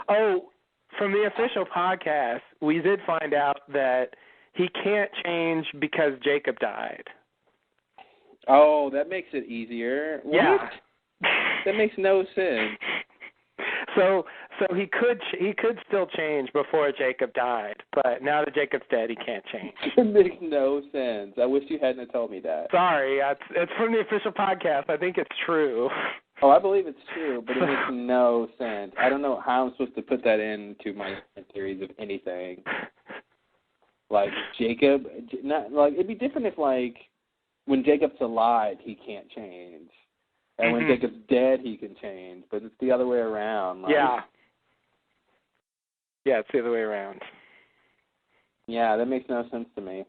Oh, from the official podcast, we did find out that he can't change because Jacob died. Oh, that makes it easier. Yeah. What? That makes no sense. So he could still change before Jacob died, but now that Jacob's dead, he can't change. It makes no sense. I wish you hadn't told me that. Sorry, it's from the official podcast. I think it's true. Oh, I believe it's true, but it makes no sense. I don't know how I'm supposed to put that into my theories of anything. Like Jacob, it'd be different if when Jacob's alive, he can't change. And when Jacob's dead, he can change. But it's the other way around. Yeah. Yeah, it's the other way around. Yeah, that makes no sense to me.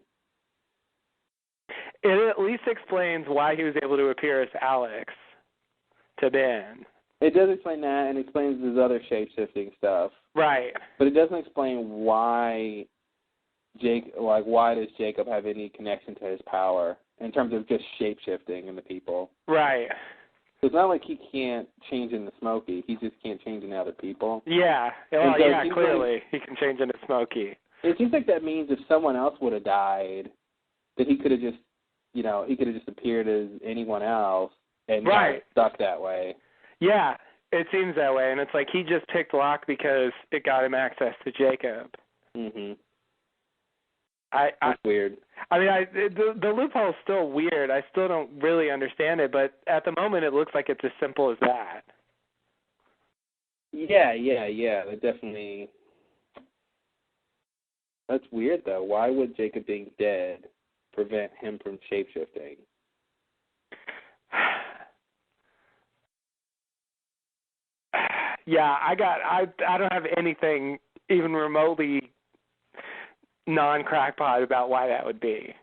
It at least explains why he was able to appear as Alex to Ben. It does explain that, and explains his other shape-shifting stuff. Right. But it doesn't explain why why does Jacob have any connection to his power in terms of just shape-shifting in the people. Right. It's not like he can't change into Smokey. He just can't change into other people. Yeah. Well, yeah, clearly he can change into Smokey. It seems like that means if someone else would have died, that he could have just, appeared as anyone else and got stuck that way. Yeah, it seems that way. And it's like he just picked Locke because it got him access to Jacob. Mm-hmm. That's weird. I mean, the loophole's still weird. I still don't really understand it, but at the moment it looks like it's as simple as that. Yeah. That definitely. That's weird, though. Why would Jacob being dead prevent him from shapeshifting? Yeah, I don't have anything even remotely non-crackpot about why that would be.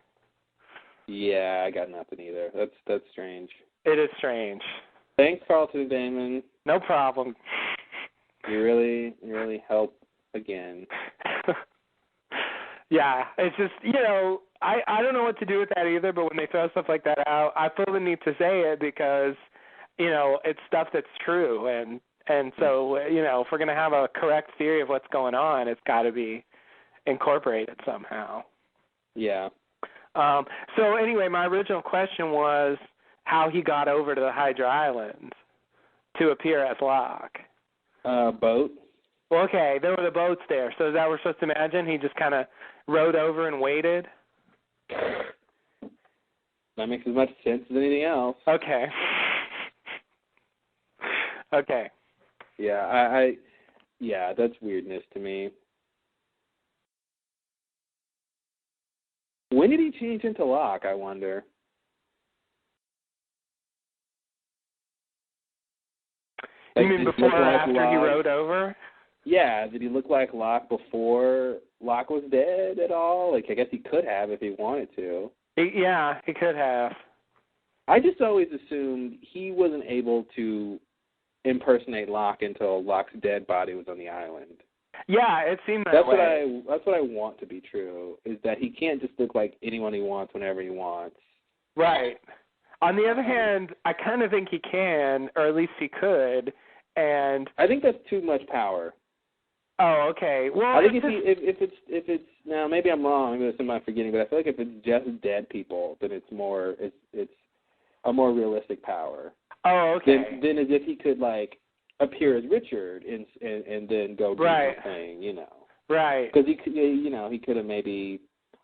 Yeah, I got nothing either. That's strange. It is strange. Thanks, Carlton Damon. No problem. You really help again. Yeah, it's just, I don't know what to do with that either, but when they throw stuff like that out, I feel the need to say it because, it's stuff that's true. And so, if we're going to have a correct theory of what's going on, it's got to be incorporated somehow. Yeah. So anyway, my original question was how he got over to the Hydra Islands to appear as Locke. Boat. Well, okay, there were the boats there. So is that what we're supposed to imagine? He just kind of rode over and waited? That makes as much sense as anything else. Okay. Okay. Yeah, yeah, that's weirdness to me. When did he change into Locke, I wonder? You mean before or after he rode over? Yeah, did he look like Locke before Locke was dead at all? Like, I guess he could have if he wanted to. Yeah, he could have. I just always assumed he wasn't able to impersonate Locke until Locke's dead body was on the island. Yeah, it seemed that way. That's what I want to be true, is that he can't just look like anyone he wants whenever he wants. Right. On the other hand, I kind of think he can, or at least he could, and I think that's too much power. Oh, okay. Well, I think if it's now, maybe I'm wrong, maybe I'm forgetting, but I feel like if it's just dead people, then it's a more realistic power. Oh, okay. Then as if he could like appear as Richard and then go do something, Right. Because he could have maybe,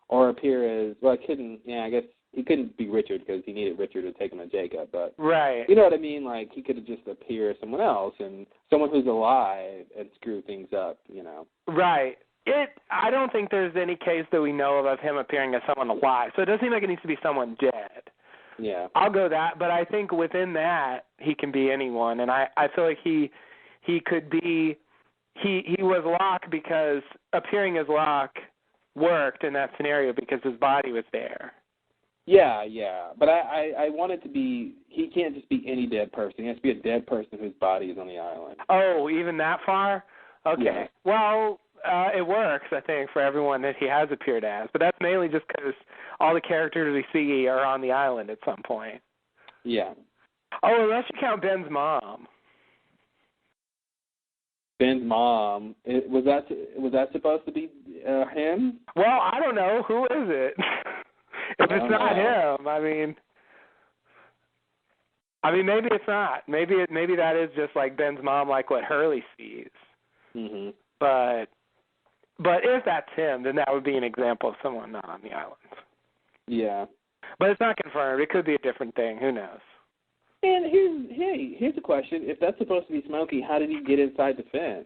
or appear as, well, I guess he couldn't be Richard because he needed Richard to take him to Jacob, but right. You know what I mean? Like he could have just appear as someone else and someone who's alive and screw things up, Right. I don't think there's any case that we know of him appearing as someone alive, so it doesn't seem like it needs to be someone dead. Yeah. I'll go that, but I think within that he can be anyone, and I feel like he could be he was Locke because appearing as Locke worked in that scenario because his body was there. Yeah, but I want it to be, he can't just be any dead person. He has to be a dead person whose body is on the island. Oh, even that far? Okay. Yeah. Well, it works, I think, for everyone that he has appeared as, but that's mainly just because all the characters we see are on the island at some point. Yeah. Oh, unless you count Ben's mom. Ben's mom, was that supposed to be him? Well, I don't know. Who is it? If it's not him, I mean, maybe it's not. Maybe that is just like Ben's mom, like what Hurley sees. Mm-hmm. But if that's him, then that would be an example of someone not on the island. Yeah. But it's not confirmed. It could be a different thing. Who knows? And here's a question. If that's supposed to be Smokey, how did he get inside the fence?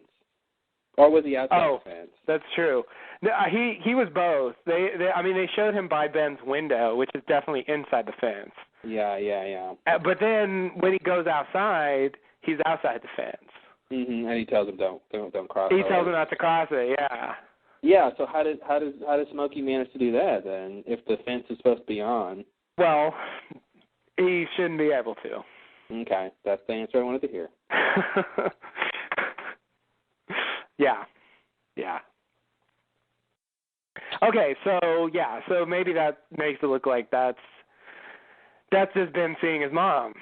Or was he outside the fence? That's true. No, he was both. They showed him by Ben's window, which is definitely inside the fence. Yeah. But then when he goes outside, he's outside the fence. Mm-hmm. And he tells him don't cross. He tells him not to cross it. Yeah. Yeah. So how does Smokey manage to do that then? If the fence is supposed to be on? Well, he shouldn't be able to. Okay, that's the answer I wanted to hear. Yeah. Okay, so maybe that makes it look like that's just Ben seeing his mom.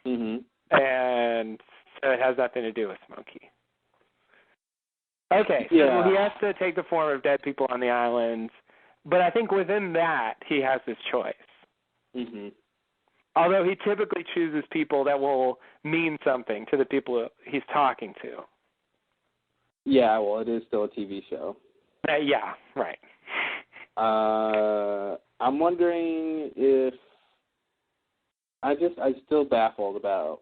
Mhm. And so it has nothing to do with Smokey. Okay, so yeah. he has to take the form of dead people on the islands, but I think within that he has his choice. Mhm. Although he typically chooses people that will mean something to the people he's talking to. Yeah, well, it is still a TV show. Yeah, right. I'm wondering if I'm still baffled about,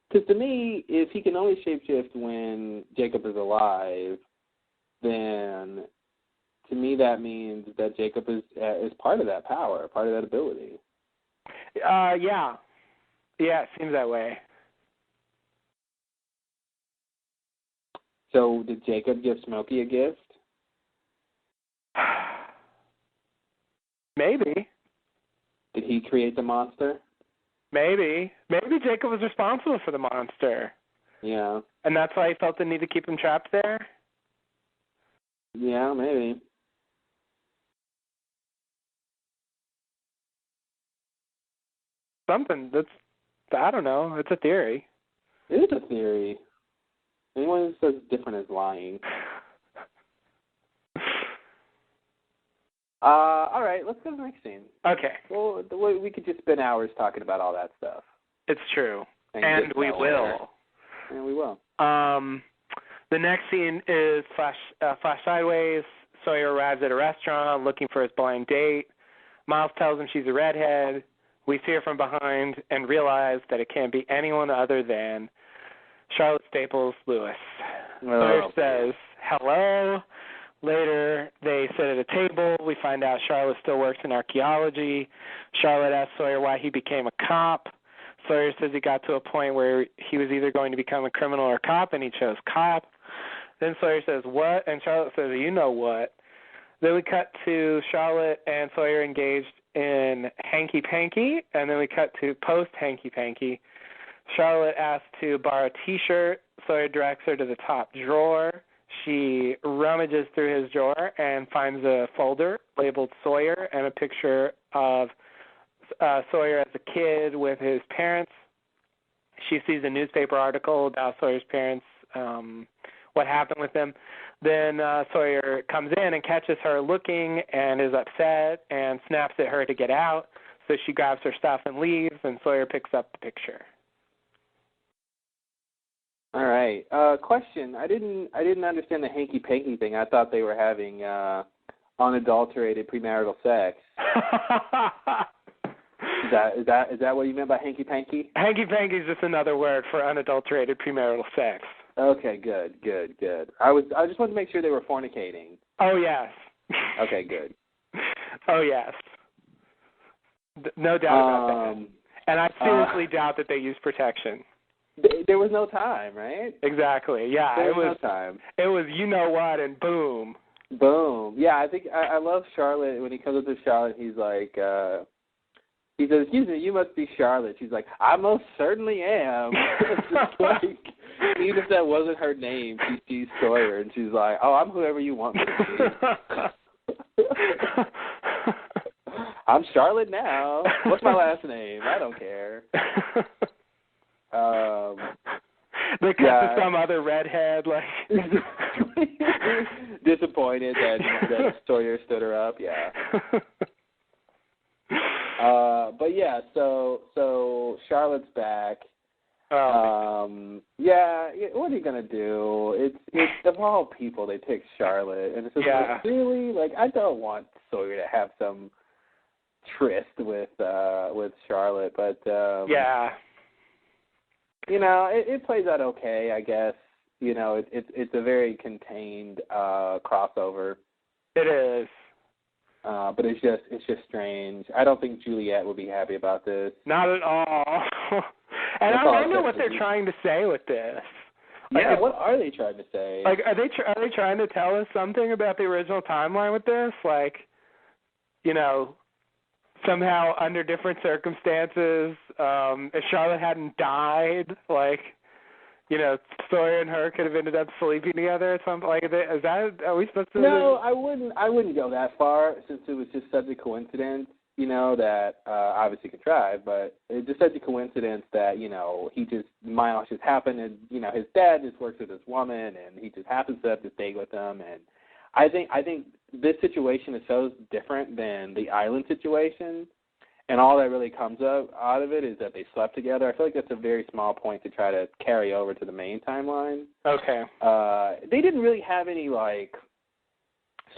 because to me, if he can only shapeshift when Jacob is alive, then to me that means that Jacob is part of that power, part of that ability. Yeah, it seems that way. So did Jacob give Smokey a gift? Maybe. Did he create the monster? Maybe Jacob was responsible for the monster. Yeah. And that's why he felt the need to keep him trapped there? Yeah, maybe. Something. I don't know. It's a theory. It is a theory. Anyone who says different is lying. All right, let's go to the next scene. Okay. Well, we could just spend hours talking about all that stuff. It's true. And we will. And we will. The next scene is flash sideways. Sawyer arrives at a restaurant looking for his blind date. Miles tells him she's a redhead. We see her from behind and realize that it can't be anyone other than Charlotte Staples Lewis. Sawyer says, hello. Later, they sit at a table. We find out Charlotte still works in archaeology. Charlotte asks Sawyer why he became a cop. Sawyer says he got to a point where he was either going to become a criminal or a cop, and he chose cop. Then Sawyer says, what? And Charlotte says, you know what. Then we cut to Charlotte and Sawyer engaged in hanky-panky, and then we cut to post-hanky-panky. Charlotte asks to borrow a T-shirt. Sawyer directs her to the top drawer. She rummages through his drawer and finds a folder labeled Sawyer and a picture of Sawyer as a kid with his parents. She sees a newspaper article about Sawyer's parents, what happened with them. Then Sawyer comes in and catches her looking and is upset and snaps at her to get out. So she grabs her stuff and leaves, and Sawyer picks up the picture. All right. Question. I didn't understand the hanky-panky thing. I thought they were having unadulterated premarital sex. Is that what you meant by hanky-panky? Hanky-panky is just another word for unadulterated premarital sex. Okay, good. I just wanted to make sure they were fornicating. Oh, yes. Okay, good. Oh, yes. No doubt about that. And I seriously doubt that they use protection. There was no time, right? Exactly. Yeah, there was no time. It was you know what and boom. Boom. Yeah, I think I love Charlotte. When he comes up to Charlotte, he's like, he says, "Excuse me, you must be Charlotte." She's like, "I most certainly am." It's just like, even if that wasn't her name, she sees Sawyer and she's like, "Oh, I'm whoever you want me to be." I'm Charlotte now. What's my last name? I don't care. They cut to some other redhead, like disappointed that Sawyer stood her up. Yeah. But yeah, so Charlotte's back. Yeah, what are you gonna do? It's of all people they picked Charlotte, and it's just like, really, like, I don't want Sawyer to have some tryst with Charlotte, but yeah. You know, it plays out okay, I guess. You know, it's a very contained crossover. It is. But it's just strange. I don't think Juliet would be happy about this. Not at all. And I wonder what they're trying to say with this. Yeah, what are they trying to say? Like, are they trying to tell us something about the original timeline with this? Like, you know, somehow under different circumstances, if Charlotte hadn't died, like, you know, Sawyer and her could have ended up sleeping together or something. Like, are we supposed to? No, I wouldn't go that far, since it was just such a coincidence, you know, that obviously contrived, but it's just such a coincidence that, you know, Miles just happened, and, you know, his dad just works with this woman, and he just happens to have to stay with them, and I think this situation is so different than the island situation, and all that really comes out of it is that they slept together. I feel like that's a very small point to try to carry over to the main timeline. Okay. They didn't really have any, like,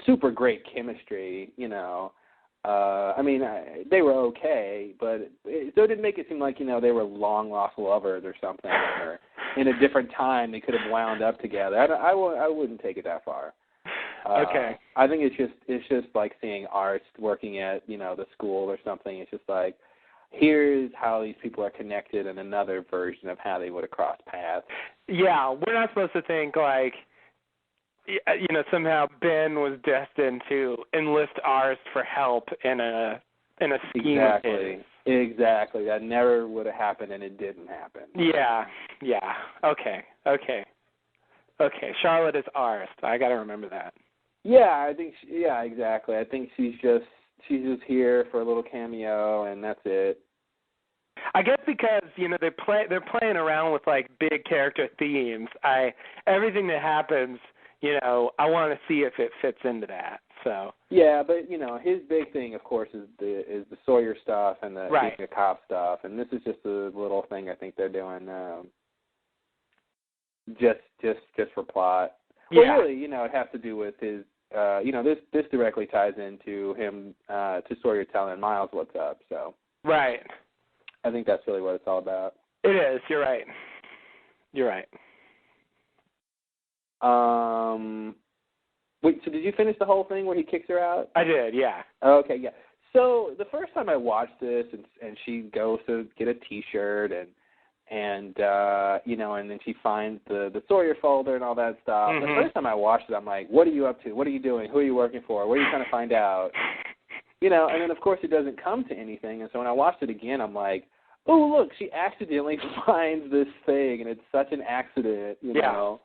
super great chemistry, you know. I mean, they were okay, but it didn't make it seem like, you know, they were long-lost lovers or something, or in a different time they could have wound up together. I wouldn't take it that far. Okay. I think it's just like seeing Art working at, you know, the school or something. It's just like, here's how these people are connected, and another version of how they would have crossed paths. Yeah, we're not supposed to think like, you know, somehow Ben was destined to enlist Art for help in a in a scheme of his. Exactly. That never would have happened, and it didn't happen. Yeah. Okay. Charlotte is ours. I got to remember that. Yeah, I think. Exactly. I think she's just here for a little cameo, and that's it. I guess because they're playing around with like big character themes. Everything that happens, I want to see if it fits into that. So yeah, but his big thing, of course, is the Sawyer stuff and the right. being a cop stuff, and this is just a little thing I think they're doing, just for plot. Well, yeah. really, it has to do with his. This directly ties into him to Sawyer telling Miles what's up. So right. I think that's really what it's all about. It is. You're right. Wait, so did you finish the whole thing where he kicks her out? I did, yeah. Okay, yeah. So the first time I watched this, and she goes to get a T-shirt, and and then she finds the Sawyer folder and all that stuff. Mm-hmm. The first time I watched it, I'm like, what are you up to? What are you doing? Who are you working for? What are you trying to find out? And then of course it doesn't come to anything. And so when I watched it again, I'm like, oh, look, she accidentally finds this thing, and it's such an accident, Yeah.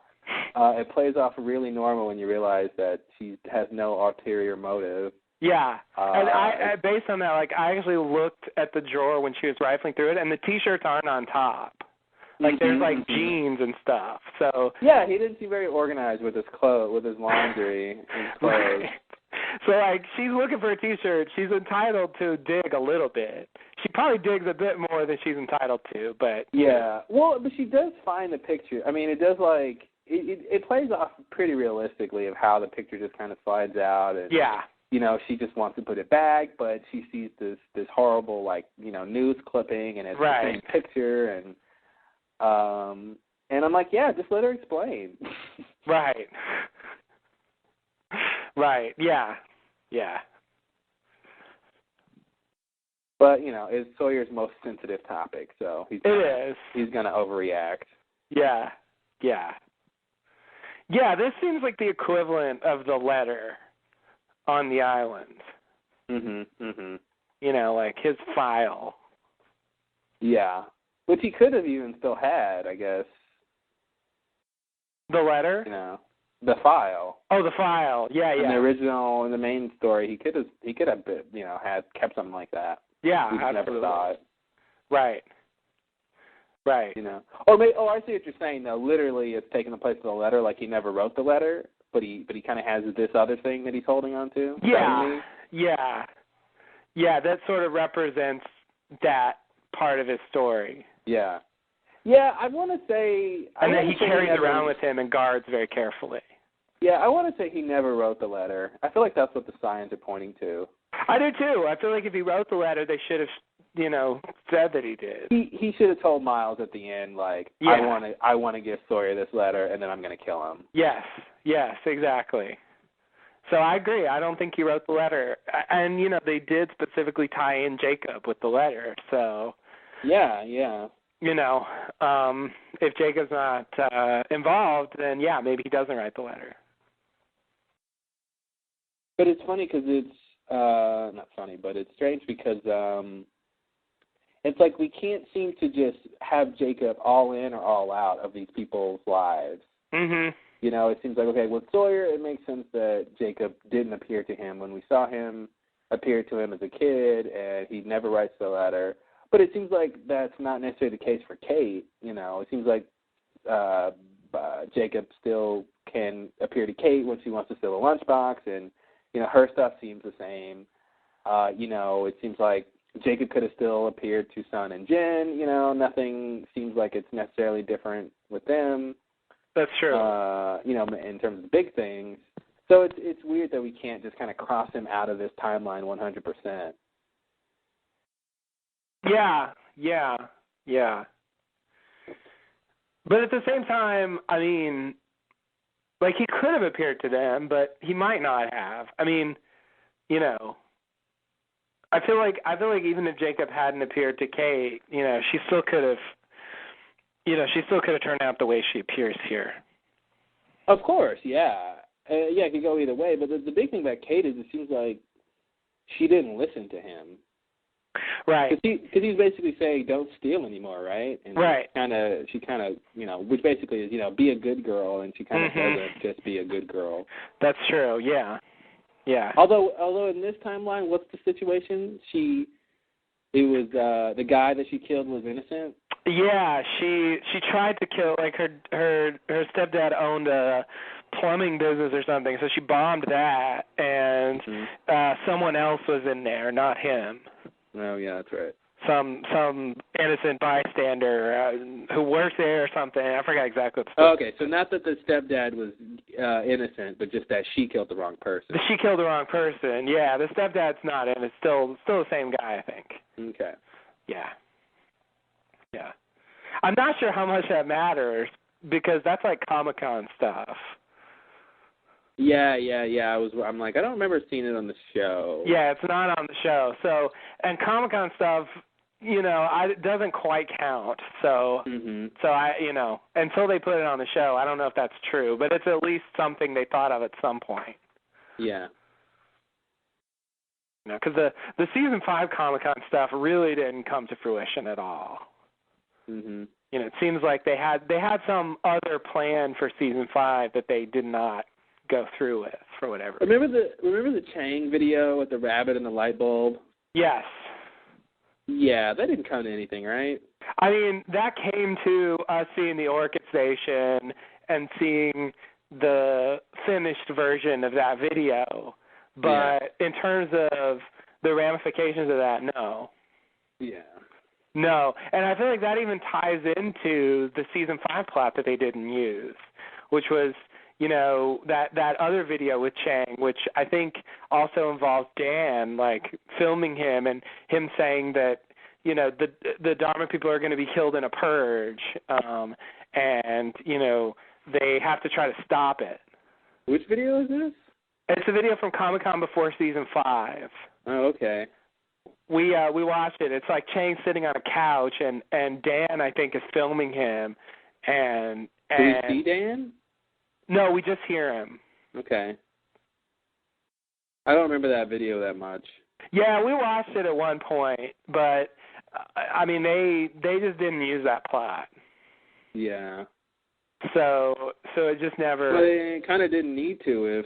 It plays off really normal when you realize that she has no ulterior motive. Yeah, and I based on that, I actually looked at the drawer when she was rifling through it, and the T-shirts aren't on top. There's jeans and stuff. So yeah, he didn't seem very organized with his clothes, with his laundry and his clothes. Right. So she's looking for a T-shirt. She's entitled to dig a little bit. She probably digs a bit more than she's entitled to, but yeah. Well, but she does find the picture. I mean, it does it plays off pretty realistically of how the picture just kind of slides out, and yeah. She just wants to put it back, but she sees this horrible news clipping, and it's right. the same picture, and I'm like, yeah, just let her explain. Right. Right. Yeah. Yeah. But it's Sawyer's most sensitive topic, so he's gonna overreact. Yeah. Yeah. Yeah. This seems like the equivalent of the letter on the island. His file. Yeah. Which he could have even still had, I guess. The letter? The file. Oh, the file. Yeah, yeah. In the main story, he could have had kept something like that. Yeah, he just never saw it. Right. Right. Or maybe, I see what you're saying though. Literally, it's taking the place of the letter, like he never wrote the letter, but he kind of has this other thing that he's holding on to. Yeah. Yeah. Yeah, that sort of represents that part of his story. Yeah. Yeah, I want to say... And that he carries around with him and guards very carefully. Yeah, I want to say he never wrote the letter. I feel like that's what the signs are pointing to. I do too. I feel like if he wrote the letter, they should have, said that he did. He should have told Miles at the end, yeah. I want to give Sawyer this letter, and then I'm going to kill him. Yes, exactly. So I agree. I don't think he wrote the letter. And, they did specifically tie in Jacob with the letter. So, yeah. If Jacob's not involved, then, yeah, maybe he doesn't write the letter. But it's funny because it's, not funny, but it's strange because it's like we can't seem to just have Jacob all in or all out of these people's lives. Mm-hmm. It seems like, okay, with Sawyer, it makes sense that Jacob didn't appear to him when we saw him, appeared to him as a kid, and he never writes the letter. But it seems like that's not necessarily the case for Kate. It seems like Jacob still can appear to Kate when she wants to steal a lunchbox, and, her stuff seems the same. It seems like Jacob could have still appeared to Sun and Jen. Nothing seems like it's necessarily different with them. That's true. In terms of big things. So it's weird that we can't just kind of cross him out of this timeline 100%. Yeah. But at the same time, I mean, he could have appeared to them, but he might not have. I mean, I feel like even if Jacob hadn't appeared to Kate, she still could have, turned out the way she appears here. Of course, yeah. It could go either way. But the big thing about Kate is it seems like she didn't listen to him. Right. Because he's basically saying don't steal anymore, right? And right. She kind of, which basically is, be a good girl, and she kind of doesn't just be a good girl. That's true. Yeah. Yeah. Although in this timeline, what's the situation? It was the guy that she killed was innocent. Yeah, she tried to kill, like, her stepdad owned a plumbing business or something, so she bombed that, and someone else was in there, not him. Oh yeah, that's right. Some innocent bystander who works there or something. I forgot exactly what. Okay, so not that the stepdad was innocent, but just that she killed the wrong person. She killed the wrong person. Yeah, the stepdad's not in. It's still the same guy, I think. Okay. Yeah. Yeah. I'm not sure how much that matters because that's like Comic-Con stuff. Yeah. I'm like, I don't remember seeing it on the show. Yeah, it's not on the show. So, and Comic-Con stuff, it doesn't quite count. So, so I, until they put it on the show, I don't know if that's true, but it's at least something they thought of at some point. Yeah. Because the season 5 Comic-Con stuff really didn't come to fruition at all. It seems like they had some other plan for season 5 that they did not go through with for whatever. Remember the Chang video with the rabbit and the light bulb? Yes. Yeah, that didn't come to anything, right? I mean, that came to us seeing the Orchid Station and seeing the finished version of that video. But in terms of the ramifications of that, no. Yeah. No, and I feel like that even ties into the season 5 plot that they didn't use, which was, that other video with Chang, which I think also involves Dan, like, filming him and him saying that, the Dharma people are going to be killed in a purge, and, they have to try to stop it. Which video is this? It's a video from Comic-Con before season 5. Oh, okay. We watched it. It's like Chang sitting on a couch, and Dan, I think, is filming him. And do we see Dan? No, we just hear him. Okay. I don't remember that video that much. Yeah, we watched it at one point, but I mean, they just didn't use that plot. Yeah. So it just never. Well, they kind of didn't need to if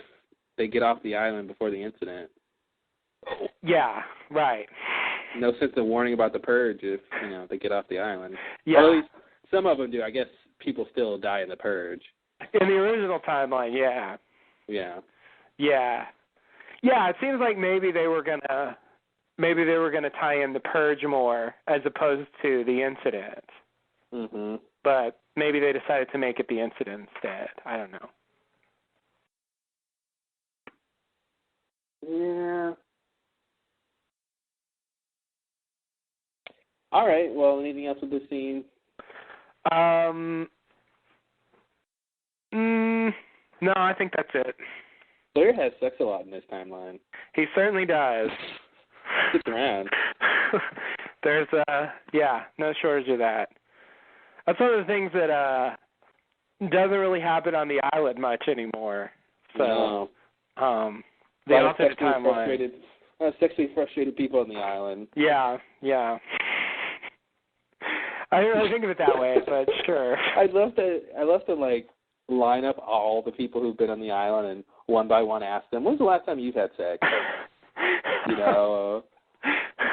they get off the island before the incident. Yeah, right. No sense of warning about the purge if, they get off the island. Yeah. Or at least some of them do. I guess people still die in the purge. In the original timeline, yeah. Yeah. Yeah. Yeah, it seems like maybe they were gonna tie in the purge more as opposed to the incident. But maybe they decided to make it the incident instead. I don't know. Yeah. All right. Well, anything else with this scene? No, I think that's it. Sawyer has sex a lot in this timeline. He certainly does. Sticks around. There's no shortage of that. That's one of the things that doesn't really happen on the island much anymore. So, the alternate timeline. Sexually frustrated people on the island. Yeah. I didn't really think of it that way, but sure. I'd love to like line up all the people who've been on the island and one by one ask them, when's the last time you've had sex?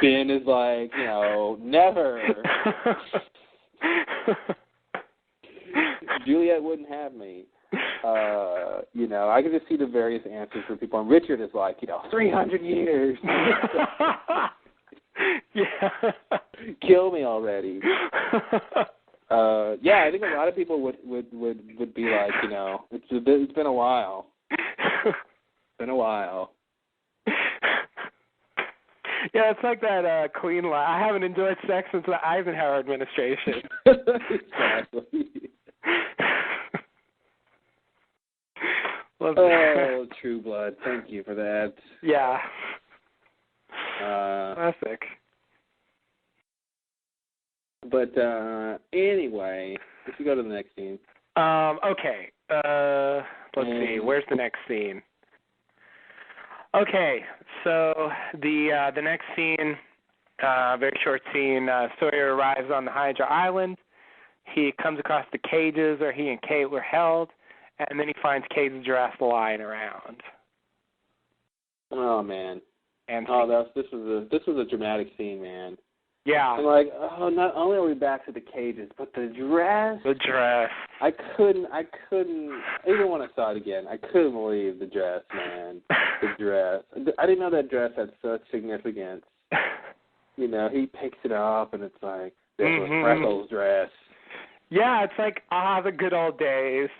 Ben is like, never. Juliet wouldn't have me. I can just see the various answers for people. And Richard is like, 300 years. Yeah. Kill me already. I think a lot of people would be like, it's been a while. It's been a while. Yeah, it's like that Queen line. I haven't enjoyed sex since the Eisenhower administration. Exactly. Oh, True Blood. Thank you for that. Yeah. Classic. But anyway, let's go to the next scene. Okay. Let's see. Where's the next scene? Okay. So the next scene Very short scene. Sawyer arrives on the Hydra Island. He comes across the cages where he and Kate were held, and then he finds Kate's dress lying around. Oh man. And this was a dramatic scene, man. Yeah. I'm like, oh, not only are we back to the cages, but the dress. The dress. I couldn't, even when I saw it again, I couldn't believe the dress, man. The dress. I didn't know that dress had such significance. You know, he picks it up, and it's like, this was Freckles' dress. Yeah, it's like, the good old days.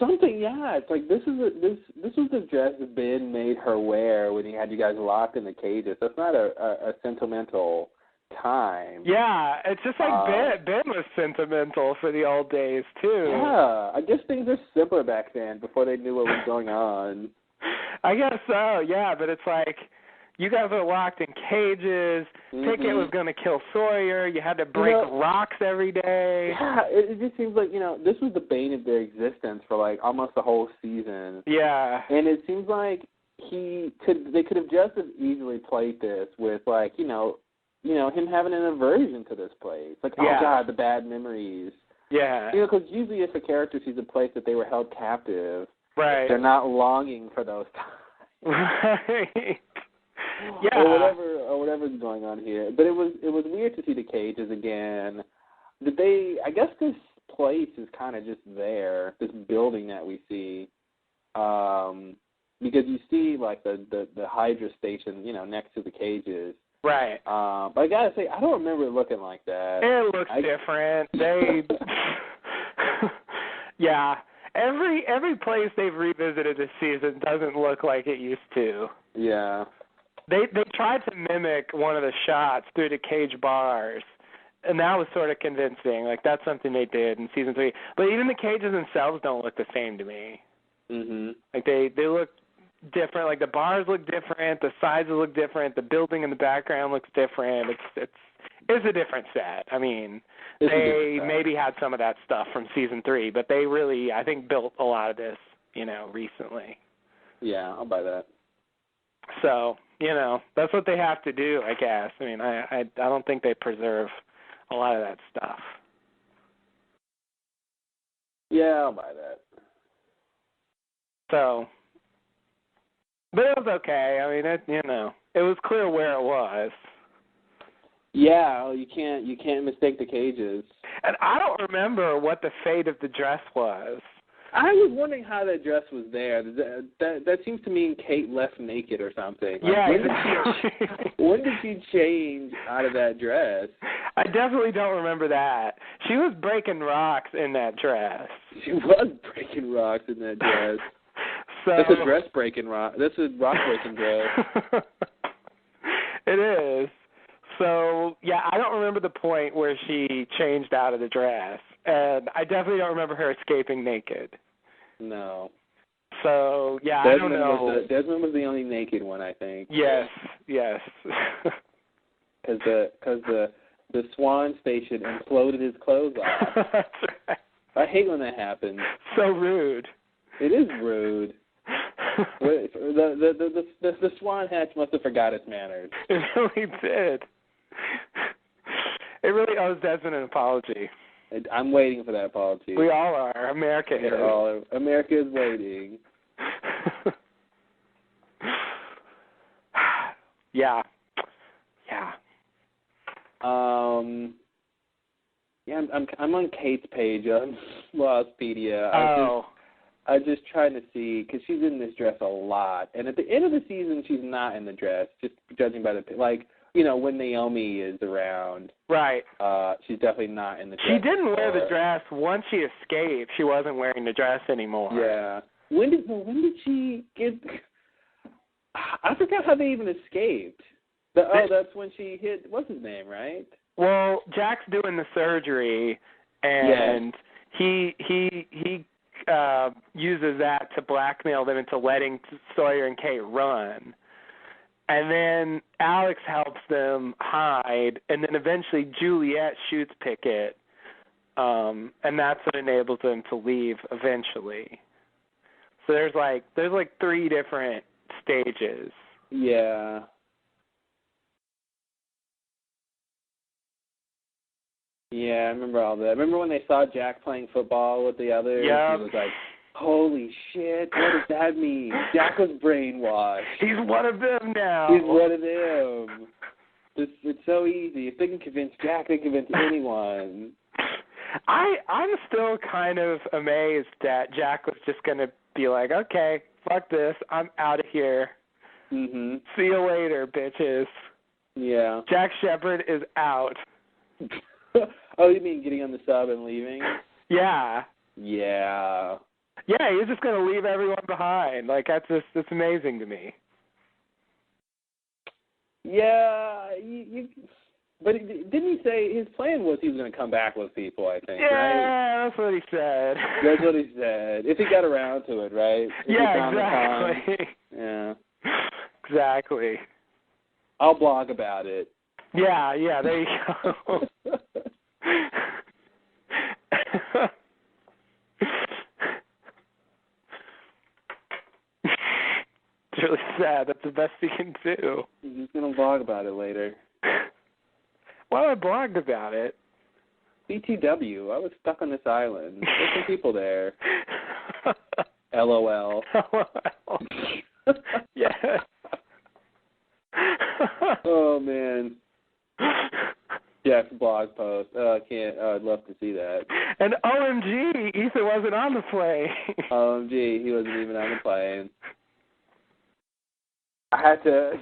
Something, yeah. It's like, this was the dress that Ben made her wear when he had you guys locked in the cages. That's not a sentimental time. Yeah, it's just like Ben was sentimental for the old days, too. Yeah, I guess things were simpler back then before they knew what was going on. I guess so, yeah, but it's like, you guys are locked in cages. Pickett was going to kill Sawyer. You had to break rocks every day. Yeah, it just seems like, this was the bane of their existence for, like, almost the whole season. Yeah. And it seems like they could have just as easily played this with, like, him having an aversion to this place. Like, oh, God, the bad memories. Yeah. Because usually if a character sees a place that they were held captive, right, they're not longing for those times. Right. Yeah. Or whatever's going on here. But it was weird to see the cages again. I guess this place is kind of just there, this building that we see. Because you see, like, the Hydra station, next to the cages. Right. But I gotta say, I don't remember it looking like that. It looks different. Yeah. Every place they've revisited this season doesn't look like it used to. Yeah. They tried to mimic one of the shots through the cage bars, and that was sort of convincing. Like, that's something they did in season 3. But even the cages themselves don't look the same to me. Like, they look different. Like, the bars look different, the sizes look different, the building in the background looks different. It's a different set. I mean, they maybe had some of that stuff from season 3, but they really, I think, built a lot of this, recently. Yeah, I'll buy that. So, that's what they have to do, I guess. I mean, I don't think they preserve a lot of that stuff. Yeah, I'll buy that. So, but it was okay. I mean, it was clear where it was. Yeah, you can't mistake the cages. And I don't remember what the fate of the dress was. I was wondering how that dress was there. That seems to mean Kate left naked or something. Like, yeah. When did she change out of that dress? I definitely don't remember that. She was breaking rocks in that dress. She was breaking rocks in that dress. That's a dress breaking rock. That's a rock breaking dress. It is. So, yeah, I don't remember the point where she changed out of the dress. And I definitely don't remember her escaping naked. No. So, yeah, Desmond I don't know. Desmond was the only naked one, I think. Yes. Because the Swan Station imploded his clothes off. That's right. I hate when that happens. So rude. It is rude. The Swan Hatch must have forgot its manners. It really did. It really owes Desmond an apology. I'm waiting for that apology. We all are. America is. America is waiting. Yeah. Yeah, I'm on Kate's page on Lostpedia. Oh. I'm just trying to see, because she's in this dress a lot. And at the end of the season, she's not in the dress, just judging by the, like, when Naomi is around. Right. She's definitely not in the dress. She didn't wear the dress. Once she escaped, she wasn't wearing the dress anymore. Yeah. When did she get, I forgot how they even escaped. That's when she hit, what's his name, right? Well, Jack's doing the surgery, and he uses that to blackmail them into letting Sawyer and Kate run. And then Alex helps them hide, and then eventually Juliet shoots Pickett, and that's what enables them to leave eventually. So there's like 3 different stages. Yeah. Yeah, I remember all that. I remember when they saw Jack playing football with the others. Yeah. He was like, holy shit, what does that mean? Jack was brainwashed. He's one of them now. He's one of them. It's so easy. If they can convince Jack, they can convince anyone. I'm still kind of amazed that Jack was just going to be like, okay, fuck this, I'm out of here. Mm-hmm. See you later, bitches. Yeah. Jack Shepard is out. Oh, you mean getting on the sub and leaving? Yeah. Yeah. Yeah, he's just going to leave everyone behind. Like, that's amazing to me. Yeah, but didn't he say his plan was he was going to come back with people, I think, yeah, right? That's what he said. That's what he said. If he got around to it, right? Yeah, exactly. Yeah. Exactly. I'll blog about it. Yeah, there you go. It's really sad. That's the best he can do. He's going to blog about it later. Well, I blogged about it. BTW, I was stuck on this island. There's some people there. LOL. LOL. Yeah. Oh, man. Jack's blog post. Oh, I can't. Oh, I'd love to see that. And OMG, Ethan wasn't on the plane. OMG, he wasn't even on the plane. I had to.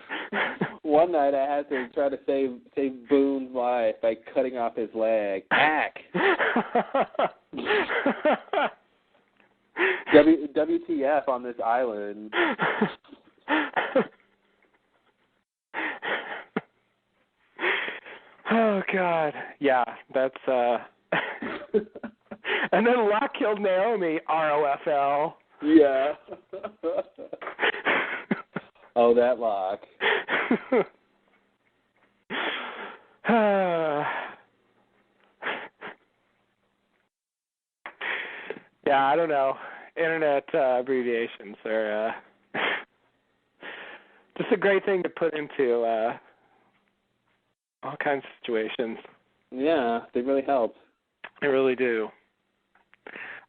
One night, I had to try to save Boone's life by cutting off his leg. Hack. WTF on this island. Oh God, yeah, that's and then Locke killed Naomi. ROFL. Yeah. Oh, that Locke. Yeah, I don't know. Internet abbreviations are just a great thing to put into all kinds of situations. Yeah, they really help. They really do.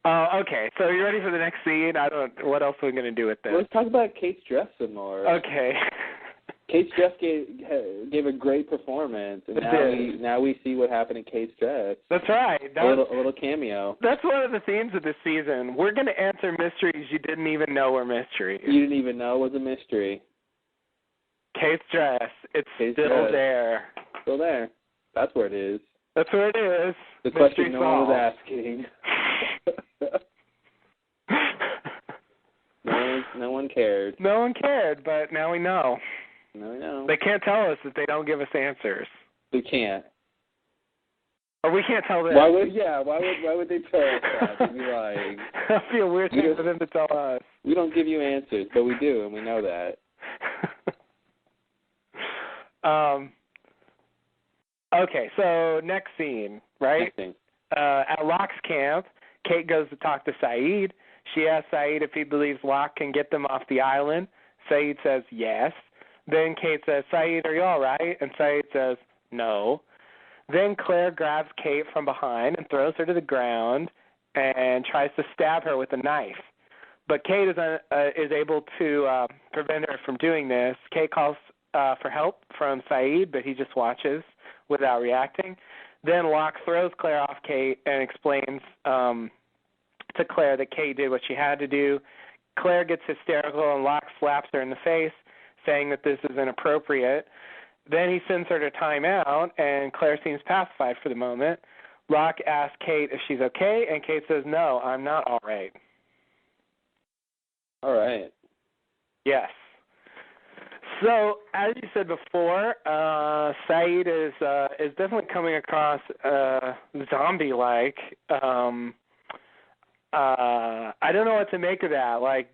Okay, so you ready for the next scene? What else are we going to do with this? Let's talk about Kate's dress some more. Okay. Kate's dress gave a great performance, and now we see what happened in Kate's dress. That's right. A little cameo. That's one of the themes of this season. We're going to answer mysteries you didn't even know were mysteries. You didn't even know was a mystery. Kate's dress. It's Kate's still dress. there. Still there. That's where it is. That's where it is. The mystery question no solved. one was asking. No one cared. No one cared, but now we know. Now we know. They can't tell us if they don't give us answers. They can't. Or we can't tell them. Why would they tell us that? They'd be lying. That'd be a weird thing for them to tell us. We don't give you answers, but we do, and we know that. Okay, so next scene, right? Next scene. At Locke's camp, Kate goes to talk to Saeed. She asks Saeed if he believes Locke can get them off the island. Saeed says yes. Then Kate says, Saeed, are you all right? And Saeed says, no. Then Claire grabs Kate from behind and throws her to the ground and tries to stab her with a knife. But Kate is able to prevent her from doing this. Kate calls for help from Saeed, but he just watches without reacting. Then Locke throws Claire off Kate and explains to Claire that Kate did what she had to do. Claire gets hysterical and Locke slaps her in the face, saying that this is inappropriate. Then he sends her to timeout, and Claire seems pacified for the moment. Locke asks Kate if she's okay, and Kate says, no, I'm not all right. All right. Yes. So, as you said before, Saeed is definitely coming across zombie-like. I don't know what to make of that. Like,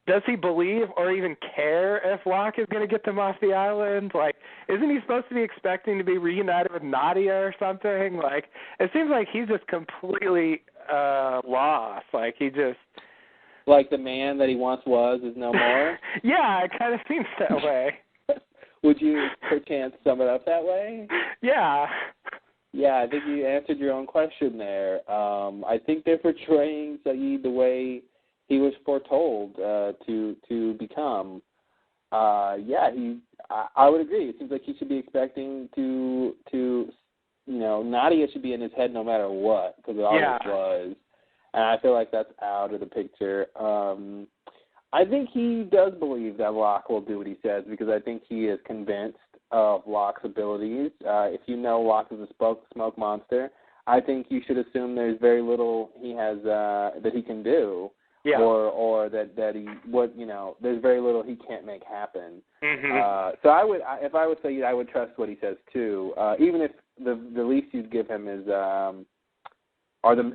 does he believe or even care if Locke is going to get them off the island? Like, isn't he supposed to be expecting to be reunited with Nadia or something? Like, it seems like he's just completely lost. Like, he just... Like the man that he once was is no more? Yeah, it kind of seems that way. Would you perchance sum it up that way? Yeah. Yeah, I think you answered your own question there. I think they're portraying Saeed the way he was foretold to become. I would agree. It seems like he should be expecting to Nadia should be in his head no matter what, because it always was. And I feel like that's out of the picture. I think he does believe that Locke will do what he says, because I think he is convinced of Locke's abilities. If you know Locke is a smoke monster, I think you should assume there's very little he has that he can do, or that there's very little he can't make happen. Mm-hmm. So if I would say I would trust what he says too, even if the least you'd give him is,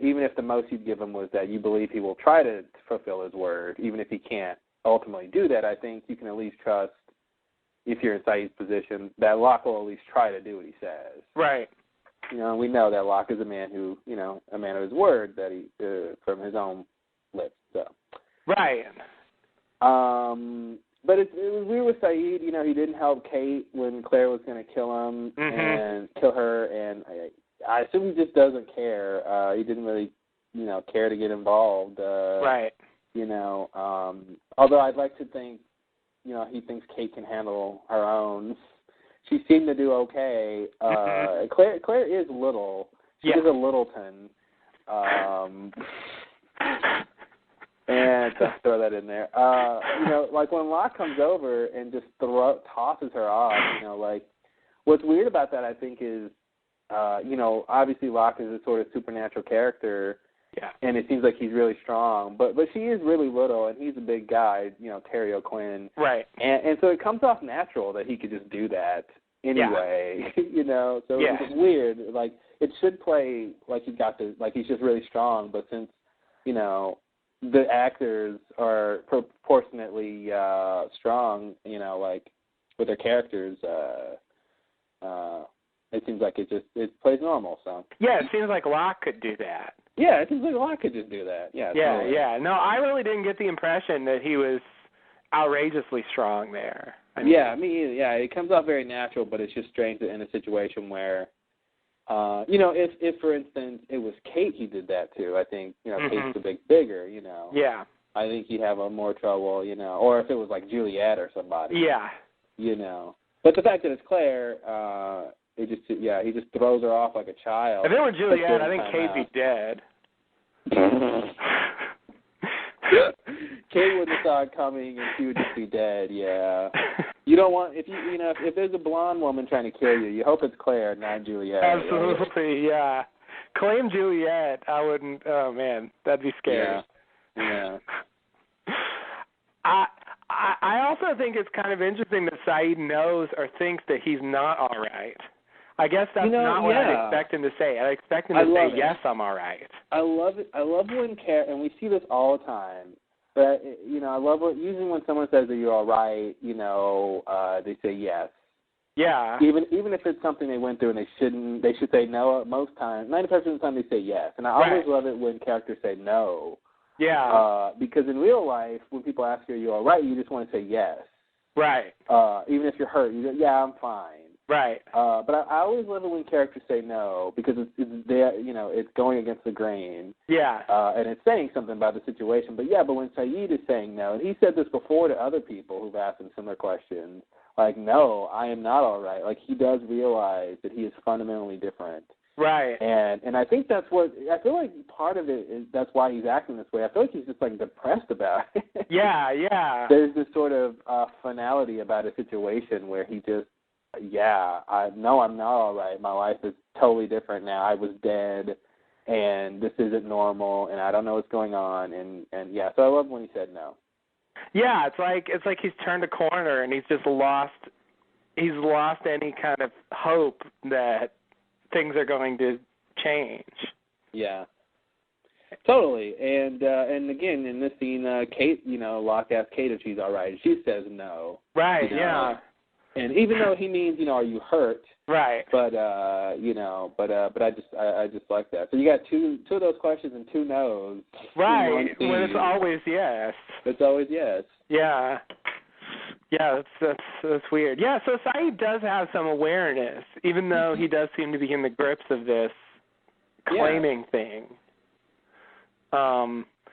even if the most you'd give him was that you believe he will try to fulfill his word, even if he can't ultimately do that, I think you can at least trust, if you're in Saeed's position, that Locke will at least try to do what he says. Right. We know that Locke is a man who, a man of his word, that he from his own lips. So. Right. But it was weird with Saeed. He didn't help Kate when Claire was going to kill him and kill her, and I assume he just doesn't care. He didn't really, care to get involved. Right. Although I'd like to think, he thinks Kate can handle her own. She seemed to do okay. Claire is little. She is a Littleton. And to throw that in there. Like when Locke comes over and just tosses her off, what's weird about that, I think, is, obviously Locke is a sort of supernatural character. Yeah. And it seems like he's really strong, but she is really little, and he's a big guy, Terry O'Quinn. Right. And so it comes off natural that he could just do that anyway, So it's weird. Like, it should play like he's just really strong, but since, the actors are proportionately strong, with their characters, it seems like it plays normal, so. Yeah, it seems like Locke could do that. Yeah, it seems like Locke could just do that. Yeah. Totally. Yeah. No, I really didn't get the impression that he was outrageously strong there. It comes off very natural, but it's just strange that in a situation where, if for instance it was Kate he did that to, I think, Kate's a bit bigger, Yeah. I think he'd have more trouble, or if it was like Juliet or somebody. Yeah. But the fact that it's Claire, he just throws her off like a child. If it were Juliet, I think Kate'd be dead. Kate wouldn't have saw it coming, and she would just be dead. Yeah. You don't want if there's a blonde woman trying to kill you, you hope it's Claire, not Juliet. Absolutely, yeah. Claim Juliet, I wouldn't. Oh man, that'd be scary. Yeah. I also think it's kind of interesting that Saeed knows or thinks that he's not all right. I guess that's not what I'd expect him to say. I'd expect him to say, yes, I'm all right. I love it. I love when and we see this all the time, but, I love usually when someone says that you're all right, they say yes. Yeah. Even if it's something they went through and they should say no most times. 90% of the time they say yes. And I always love it when characters say no. Yeah. Because in real life, when people ask you, are you all right, you just want to say yes. Right. Even if you're hurt, you go, yeah, I'm fine. Right. But I always love it when characters say no, because it's going against the grain. Yeah. And it's saying something about the situation. But when Saeed is saying no, and he said this before to other people who've asked him similar questions, like, no, I am not all right. Like, he does realize that he is fundamentally different. Right. And I think that's what, I feel like part of it is that's why he's acting this way. I feel like he's just, depressed about it. Yeah. There's this sort of finality about a situation where he just, I'm not all right. My life is totally different now. I was dead, and this isn't normal, and I don't know what's going on. And so I love when he said no. Yeah, it's like he's turned a corner and he's just lost any kind of hope that things are going to change. Yeah. Totally. And again, in this scene, Kate, Locke asks Kate if she's all right. She says no. Right, yeah. And even though he means, are you hurt? Right. But but I just like that. So you got two of those questions and two no's. Right. When it's always yes. It's always yes. Yeah. Yeah, that's weird. Yeah, so Saeed does have some awareness, even though he does seem to be in the grips of this claiming thing.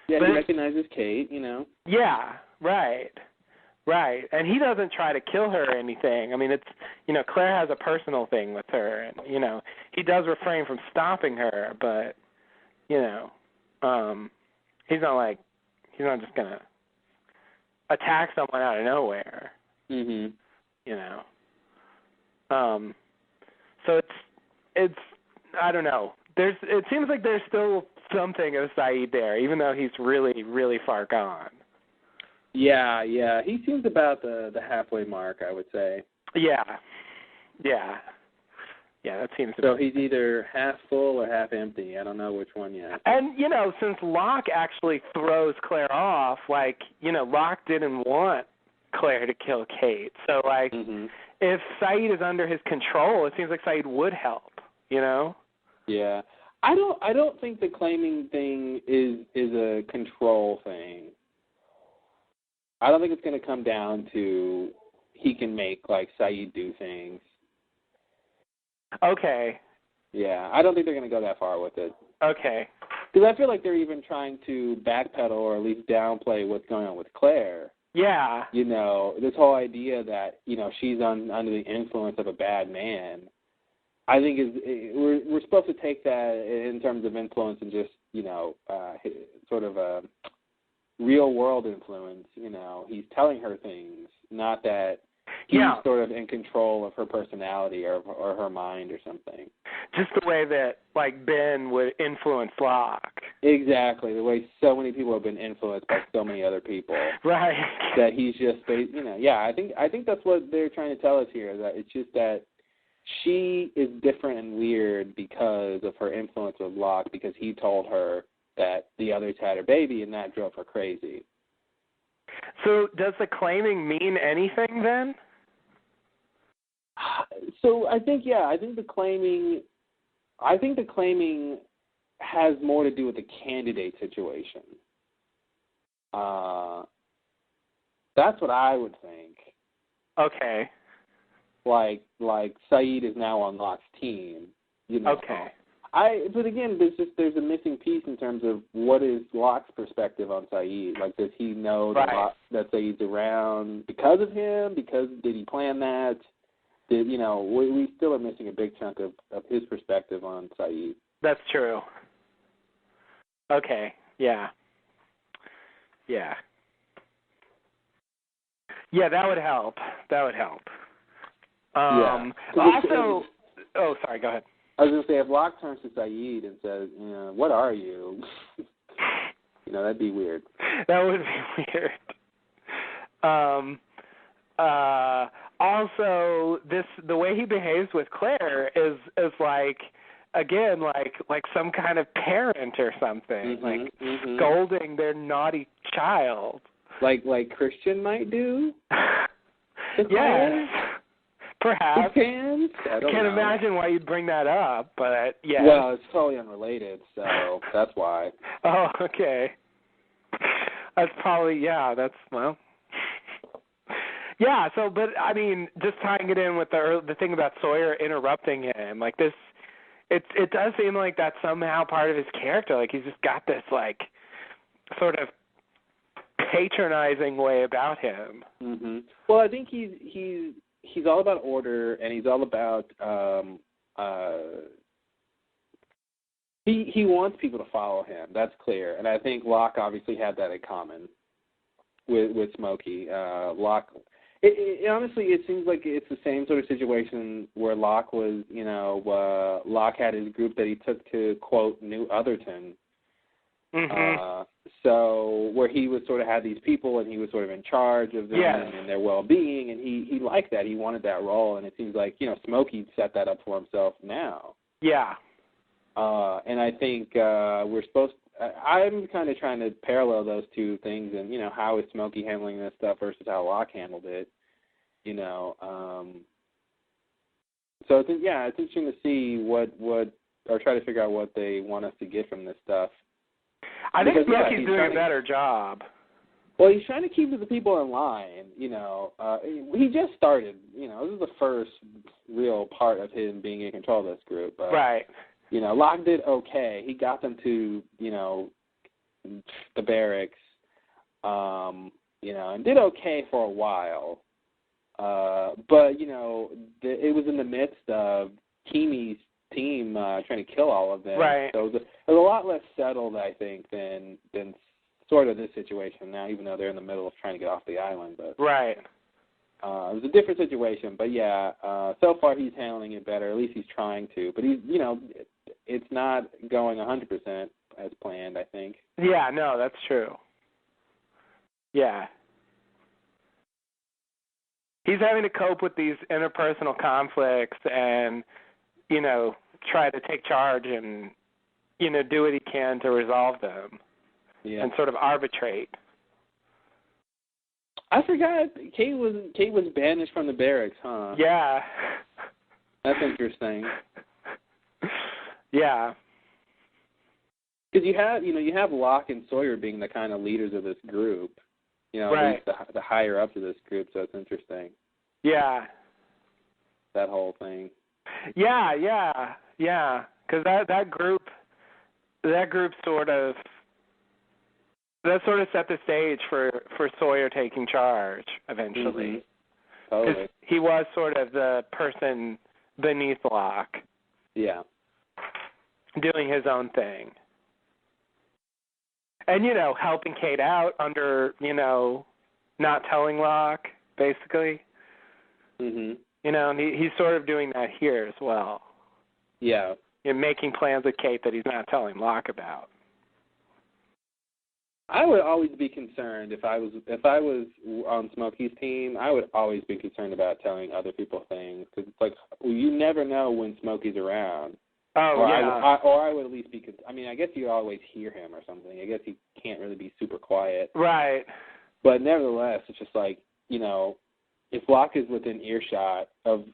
He recognizes Kate, you know. Yeah, right. Right. And he doesn't try to kill her or anything. I mean, it's, you know, Claire has a personal thing with her, and, you know, he does refrain from stopping her, but, you know, he's not just going to attack someone out of nowhere. Mhm. You know. So it's I don't know. It seems like there's still something of Saeed there, even though he's really, really far gone. Yeah. He seems about the halfway mark, I would say. Yeah, that seems to So be. he's either half full or half empty. I don't know which one yet. And, you know, since Locke actually throws Claire off, like, you know, Locke didn't want Claire to kill Kate. So, like, if Saeed is under his control, it seems like Saeed would help, you know? Yeah. I don't think the claiming thing is a control thing. I don't think it's going to come down to he can make, like, Saeed do things. Okay. Yeah, I don't think they're going to go that far with it. Okay. Because I feel like they're even trying to backpedal or at least downplay what's going on with Claire. Yeah. You know, this whole idea that, you know, she's under the influence of a bad man, I think we're supposed to take that in terms of influence and just, you know, sort of a real-world influence. You know, he's telling her things, not that he's sort of in control of her personality or her mind or something. Just the way that, like, Ben would influence Locke. Exactly, the way so many people have been influenced by so many other people. Right. That he's just, you know, yeah, I think that's what they're trying to tell us here, that it's just that she is different and weird because of her influence with Locke, because he told her that the others had her baby, and that drove her crazy. So does the claiming mean anything then? So I think the claiming has more to do with the candidate situation. That's what I would think. Okay. Like Saeed is now on Locke's team. You know. Okay. But again, there's a missing piece in terms of what is Locke's perspective on Saeed. Like, does he know that Saeed's around because of him? Did he plan that? You know, we still are missing a big chunk of his perspective on Saeed. That's true. Okay. Yeah. Yeah, that would help. Also, sorry, go ahead. I was going to say, if Locke turns to Saeed and says, you know, what are you? You know, that'd be weird. That would be weird. Also, the way he behaves with Claire is like, again, like some kind of parent or something, scolding their naughty child. Like Christian might do? Yes. Perhaps. I can't imagine why you'd bring that up, but yeah. Well, it's totally unrelated, so that's why. Oh, okay. That's probably, yeah, so, but, I mean, just tying it in with the thing about Sawyer interrupting him, like this, it does seem like that's somehow part of his character. Like, he's just got this, like, sort of patronizing way about him. Mm-hmm. Well, I think he's all about order, and he's all about he wants people to follow him. That's clear, and I think Locke obviously had that in common with Smokey. Locke, honestly, it seems like it's the same sort of situation where Locke was, you know, Locke had his group that he took to, quote, New Otherton. Mm-hmm. So where he would sort of have these people and he was sort of in charge of them and their well-being, and he liked that. He wanted that role, and it seems like, you know, Smokey set that up for himself now. Yeah. And I think I'm kind of trying to parallel those two things, and, you know, how is Smokey handling this stuff versus how Locke handled it, you know. So I think, it's interesting to see or try to figure out what they want us to get from this stuff. I think Smokey's doing a better job. Well, he's trying to keep the people in line, he just started, this is the first real part of him being in control of this group. Right. Locke did okay. He got them to, the barracks, and did okay for a while. But, it was in the midst of Kimi's team trying to kill all of them. Right. So it was a lot less settled, I think, than sort of this situation now, even though they're in the middle of trying to get off the island. But right. It was a different situation. But, yeah, so far he's handling it better. At least he's trying to. But, it's not going 100% as planned, I think. Yeah, no, that's true. Yeah. He's having to cope with these interpersonal conflicts and, try to take charge and, do what he can to resolve them. Yeah. And sort of arbitrate. I forgot Kate was banished from the barracks, huh? Yeah. That's interesting. Yeah. Because you have Locke and Sawyer being the kind of leaders of this group, right. At least the higher ups of this group. So it's interesting. Yeah. That whole thing. Yeah. Because that group sort of set the stage for Sawyer taking charge eventually. Mm-hmm. Totally. He was sort of the person beneath Locke. Yeah. Doing his own thing. And, helping Kate out under, not telling Locke, basically. Mhm. And he's sort of doing that here as well. Yeah. Making plans with Kate that he's not telling Locke about. I would always be concerned if I was on Smokey's team. I would always be concerned about telling other people things because it's like you never know when Smokey's around. Oh, or yeah. I would at least be. I guess you always hear him or something. I guess he can't really be super quiet. Right. But nevertheless, it's just like if Locke is within earshot of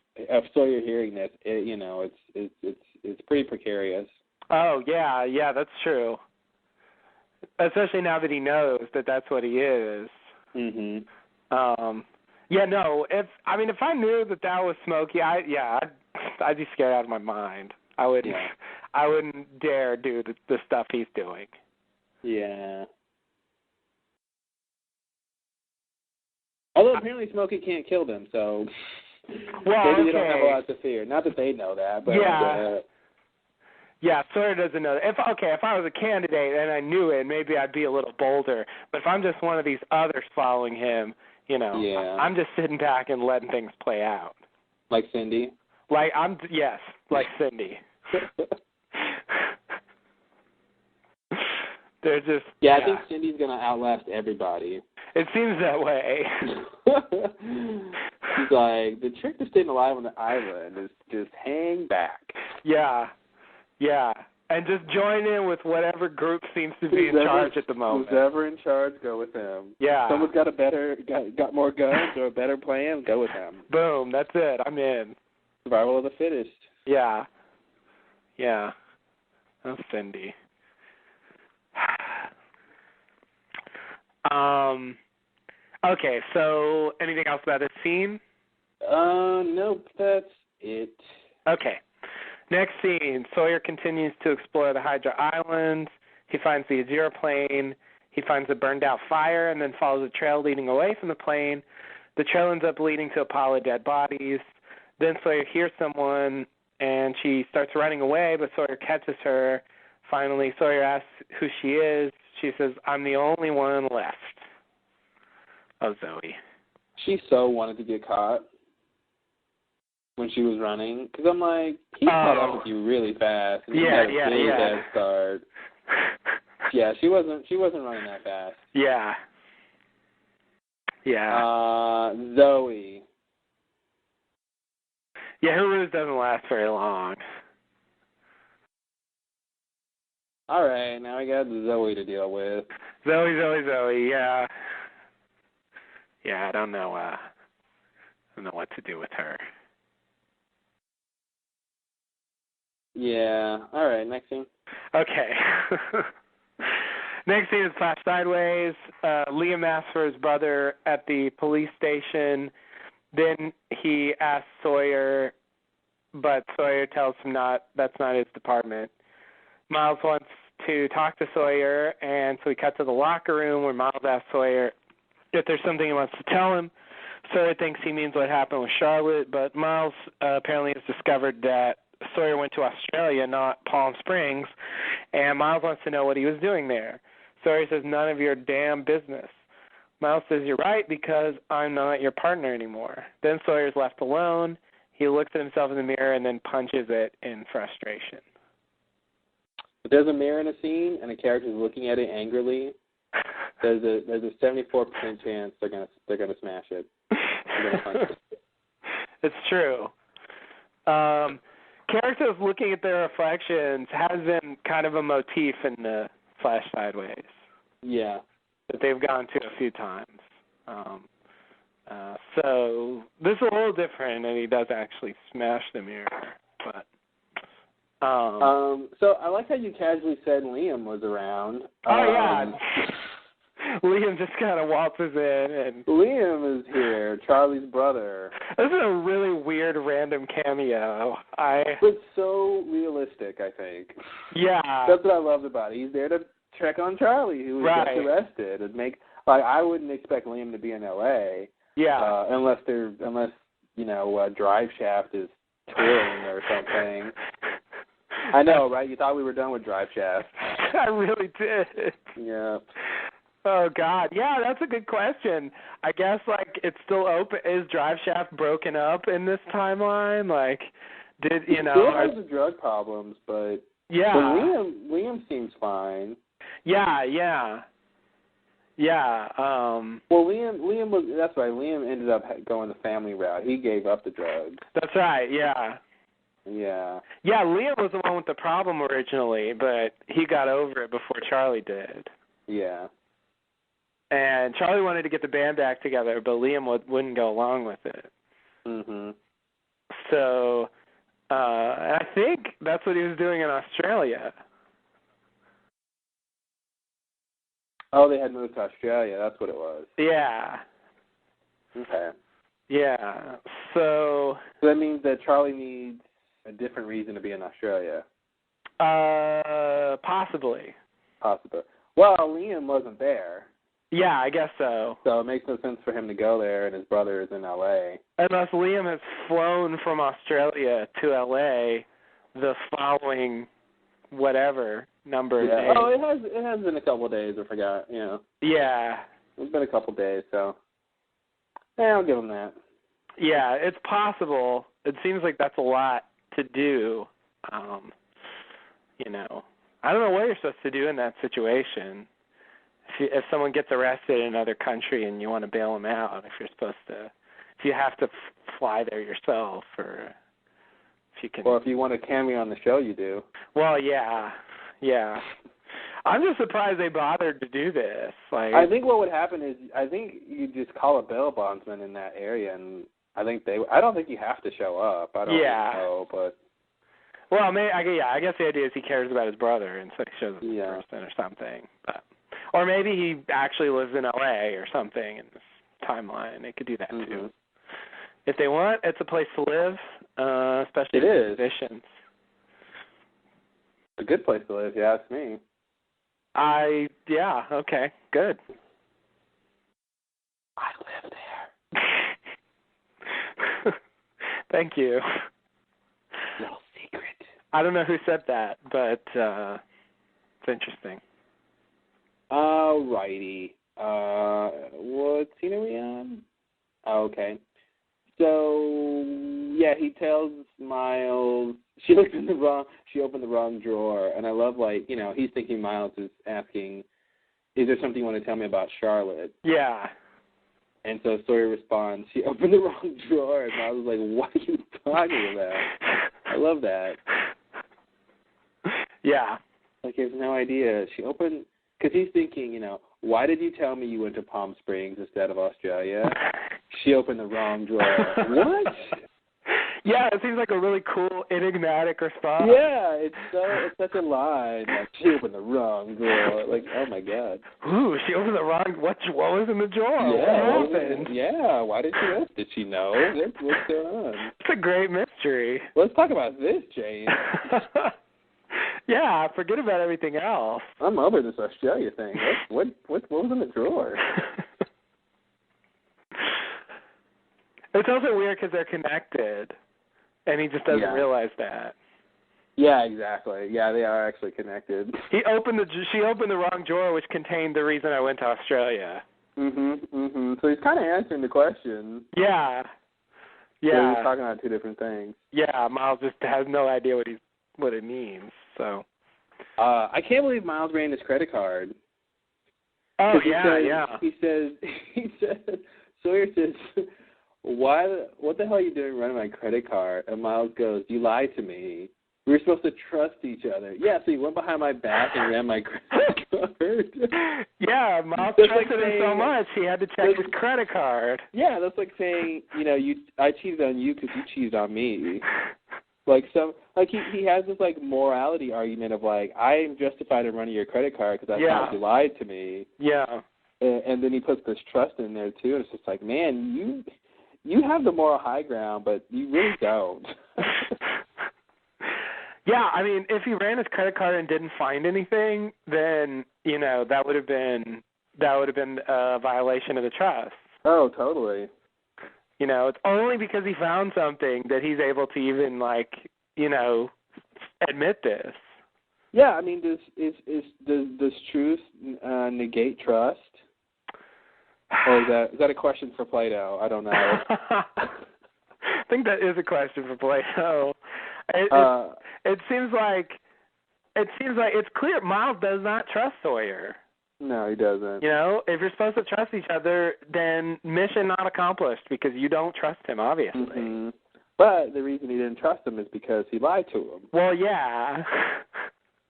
Sawyer hearing this, it's pretty precarious. Oh, yeah, that's true. Especially now that he knows that that's what he is. Mhm. Yeah, no. If I knew that was Smokey, I'd be scared out of my mind. I wouldn't dare do the stuff he's doing. Yeah. Although apparently Smokey can't kill them, so maybe they don't have a lot to fear. Not that they know that, but yeah. Yeah, Sawyer doesn't know that. If I was a candidate and I knew it, maybe I'd be a little bolder. But if I'm just one of these others following him, I'm just sitting back and letting things play out. Like Cindy? Like Cindy. They're just I think Cindy's gonna outlast everybody. It seems that way. She's like, the trick to staying alive on the island is just hang back. Yeah. Yeah. And just join in with whatever group seems to be in charge at the moment. Who's ever in charge, go with them. Yeah. Someone's got more guns or a better plan, go with them. Boom, that's it. I'm in. Survival of the fittest. Yeah. Yeah. That's Cindy. Okay, so anything else about this scene? Nope, that's it. Okay. Next scene, Sawyer continues to explore the Hydra Islands. He finds the Azure plane. He finds a burned-out fire and then follows a trail leading away from the plane. The trail ends up leading to a pile of dead bodies. Then Sawyer hears someone, and she starts running away, but Sawyer catches her. Finally, Sawyer asks who she is. She says, "I'm the only one left." Oh, Zoe. She so wanted to get caught when she was running, because I'm like, he caught up with you really fast. And you had a really bad start. Yeah, she wasn't running that fast. Yeah. Yeah. Zoe. Yeah, her ruse doesn't last very long. All right, now we got Zoe to deal with. Zoe, yeah. Yeah, I don't know what to do with her. Yeah. All right, next scene. Okay. Next scene is flash sideways. Liam asks for his brother at the police station. Then he asks Sawyer, but Sawyer tells him that's not his department. Miles wants to talk to Sawyer, and so we cut to the locker room where Miles asks Sawyer if there's something he wants to tell him. Sawyer thinks he means what happened with Charlotte, but Miles apparently has discovered that Sawyer went to Australia, not Palm Springs, and Miles wants to know what he was doing there. Sawyer says, none of your damn business. Miles says, you're right, because I'm not your partner anymore. Then Sawyer's left alone. He looks at himself in the mirror and then punches it in frustration. If there's a mirror in a scene and a character is looking at it angrily, there's a 74% chance they're gonna smash it. They're gonna punch it. It's true. Characters looking at their reflections has been kind of a motif in the Flash Sideways. Yeah. That they've gone to a few times. So this is a little different, and he does actually smash the mirror. But so I like how you casually said Liam was around. Yeah. Liam just kind of waltzes in, and Liam is here, Charlie's brother. This is a really weird random cameo. It's so realistic, I think. Yeah. That's what I loved about it. He's there to check on Charlie, who was just arrested, and I wouldn't expect Liam to be in L.A. Yeah. Unless Drive Shaft is touring or something. I know, right? You thought we were done with Drive Shaft. I really did. Yeah. Oh, God. Yeah, that's a good question. I guess, it's still open. Is Drive Shaft broken up in this timeline? He still has the drug problems, but... Yeah. But Liam seems fine. Yeah. Well, Liam was... That's right. Liam ended up going the family route. He gave up the drugs. That's right, yeah. Yeah. Yeah, Liam was the one with the problem originally, but he got over it before Charlie did. Yeah. And Charlie wanted to get the band back together, but Liam wouldn't go along with it. Mhm. So, I think that's what he was doing in Australia. Oh, they had moved to Australia. That's what it was. Yeah. Okay. Yeah. So that means that Charlie needs a different reason to be in Australia. Possibly. Well, Liam wasn't there. Yeah, I guess so. So it makes no sense for him to go there, and his brother is in L.A. Unless Liam has flown from Australia to L.A. the following whatever number of days. Oh, it has been a couple of days, I forgot, Yeah. It's been a couple of days, so I'll give him that. Yeah, it's possible. It seems like that's a lot to do. I don't know what you're supposed to do in that situation. If someone gets arrested in another country and you want to bail them out, if you have to fly there yourself, or if you can. Well, if you want a cameo on the show, you do. Well, yeah. I'm just surprised they bothered to do this. I think what would happen is you just call a bail bondsman in that area, and I don't think you have to show up. I don't know, but. Well, I guess the idea is he cares about his brother, and so he shows up in person or something. Or maybe he actually lives in L.A. or something in this timeline. They could do that, too. If they want, it's a place to live, especially for musicians. It's a good place to live, if you ask me. Yeah, okay, good. I live there. Thank you. Little secret. I don't know who said that, but it's interesting. Alrighty. What scene are we on? Okay. So, yeah, he tells Miles she opened the wrong drawer, and I love, he's thinking Miles is asking, is there something you want to tell me about Charlotte? Yeah. And so Sawyer responds, she opened the wrong drawer, and Miles was like, what are you talking about? I love that. Yeah. He has no idea. She opened, because he's thinking, why did you tell me you went to Palm Springs instead of Australia? She opened the wrong drawer. What? Yeah, it seems like a really cool, enigmatic response. Yeah, it's such a line. Like, she opened the wrong door. Like, oh my God. Ooh, she opened the wrong. What was in the drawer? Yeah, What happened? yeah. Why did she open? Did she know? What's going on? It's a great mystery. Let's talk about this, James. Yeah, forget about everything else. I'm over this Australia thing. What was in the drawer? It's also weird because they're connected, and he just doesn't realize that. Yeah, exactly. Yeah, they are actually connected. She opened the wrong drawer, which contained the reason I went to Australia. So he's kind of answering the question. Yeah. So he's talking about two different things. Yeah, Miles just has no idea what it means. So. I can't believe Miles ran his credit card. Oh He says Sawyer says, what the hell are you doing running my credit card? And Miles goes, you lied to me. We were supposed to trust each other. Yeah, so you went behind my back and ran my credit card. Yeah, Miles trusted him so much he had to check his credit card. Yeah, that's like saying, I cheated on you because you cheated on me. He has this like morality argument of like, I am justified in running your credit card because I thought you lied to me. Yeah. And then he puts this trust in there too, and it's just like, man, you have the moral high ground, but you really don't. Yeah, I mean, if he ran his credit card and didn't find anything, then that would have been a violation of the trust. Oh, totally. It's only because he found something that he's able to even admit this. Yeah, I mean, does truth negate trust? Or is that a question for Plato? I don't know. I think that is a question for Plato. It seems like it's clear Miles does not trust Sawyer. No, he doesn't. If you're supposed to trust each other, then mission not accomplished because you don't trust him, obviously. Mm-hmm. But the reason he didn't trust him is because he lied to him. Well, yeah.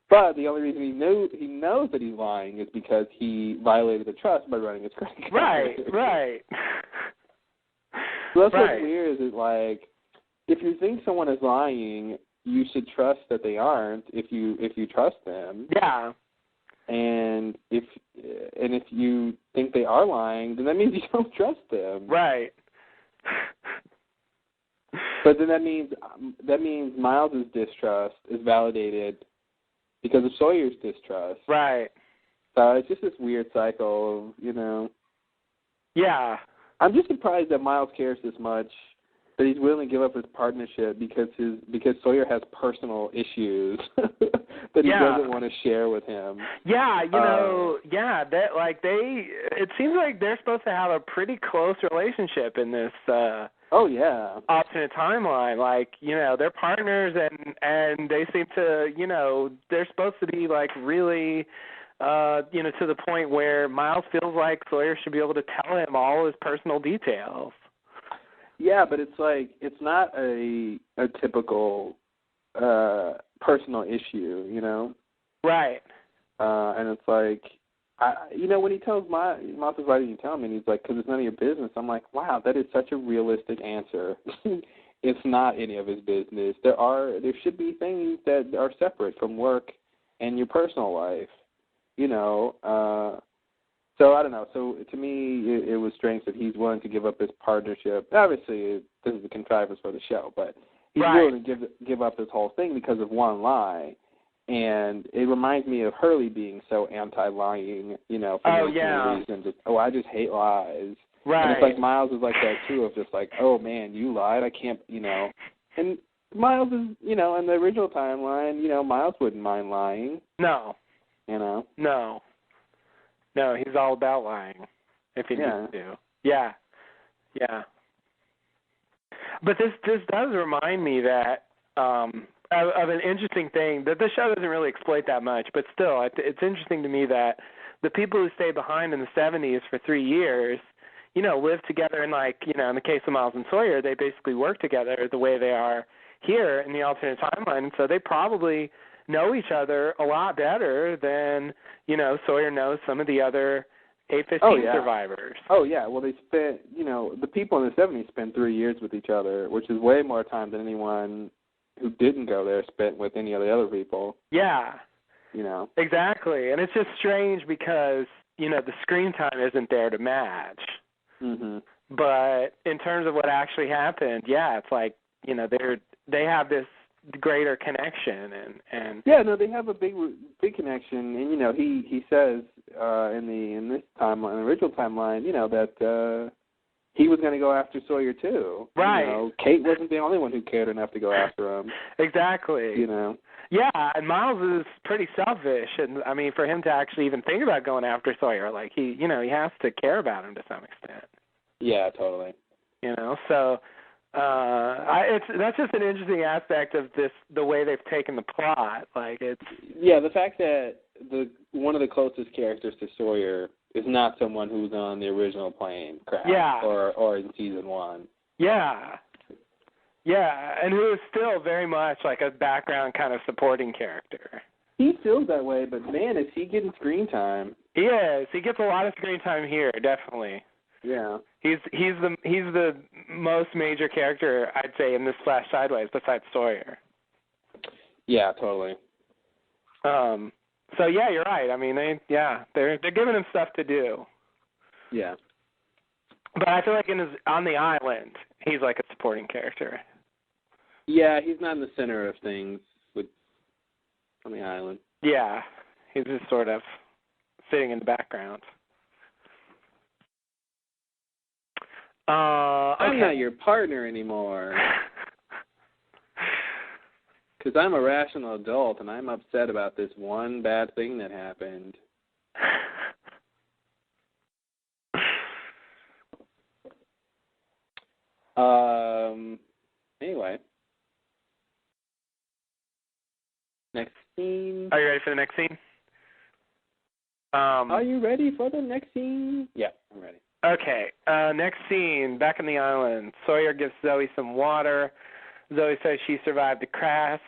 But the only reason he knows that he's lying is because he violated the trust by running his credit card. Right. So that's what's weird is like, if you think someone is lying, you should trust that they aren't if you trust them. Yeah. And if you think they are lying, then that means you don't trust them. Right. But then that means Miles's distrust is validated because of Sawyer's distrust. Right. So it's just this weird cycle of, Yeah. I'm just surprised that Miles cares this much that he's willing to give up his partnership because Sawyer has personal issues that he doesn't want to share with him. Yeah, it seems like they're supposed to have a pretty close relationship in this alternate timeline. Like, they're partners and they seem to, they're supposed to be like really to the point where Miles feels like Sawyer should be able to tell him all his personal details. Yeah, but it's like it's not a typical personal issue, Right. And it's like, when he tells Miles, why didn't you tell me? And he's like, because it's none of your business. I'm like, wow, that is such a realistic answer. It's not any of his business. There should be things that are separate from work and your personal life, So I don't know. So to me, it was strange that he's willing to give up his partnership. Obviously, this is a contrivance for the show, but he's willing to give up his whole thing because of one lie. And it reminds me of Hurley being so anti-lying, for no reason. I just hate lies. Right. And it's like Miles is like that too, of just like, oh man, you lied. I can't, And Miles is, in the original timeline, Miles wouldn't mind lying. No. No, he's all about lying if he needs to. Yeah. But this does remind me that of an interesting thing that the show doesn't really exploit that much, but still, it's interesting to me that the people who stayed behind in the 70s for 3 years, lived together and in the case of Miles and Sawyer, they basically work together the way they are here in the alternate timeline, and so they probably know each other a lot better than, Sawyer knows some of the other A-15 survivors. Oh, yeah. Well, they spent, the people in the 70s spent 3 years with each other, which is way more time than anyone who didn't go there spent with any of the other people. Yeah. Exactly. And it's just strange because, the screen time isn't there to match. Mm-hmm. But in terms of what actually happened, yeah, it's like, they have this greater connection and yeah, no, they have a big connection, and he says in this timeline, the original timeline, that he was going to go after Sawyer too. Right. Kate wasn't the only one who cared enough to go after him. Exactly. Yeah, and Miles is pretty selfish, and I mean, for him to actually even think about going after Sawyer, like he has to care about him to some extent. Yeah, totally. So that's just an interesting aspect of the way they've taken the plot. Like it's the fact that one of the closest characters to Sawyer is not someone who's on the original plane crash, or in season 1. Yeah. Yeah, and who is still very much like a background kind of supporting character. He feels that way, but man, is he getting screen time? He is. He gets a lot of screen time here, definitely. Yeah. He's the most major character, I'd say, in this Flash Sideways besides Sawyer. Yeah, totally. So yeah, you're right. I mean, they're giving him stuff to do. Yeah. But I feel like on the island, he's like a supporting character. Yeah, he's not in the center of things on the island. Yeah, he's just sort of sitting in the background. Okay. I'm not your partner anymore. Because I'm a rational adult, and I'm upset about this one bad thing that happened. Anyway. Next scene. Are you ready for the next scene? Are you ready for the next scene? Yeah, I'm ready. Okay. Next scene, back on the island. Sawyer gives Zoe some water. Zoe says she survived the crash,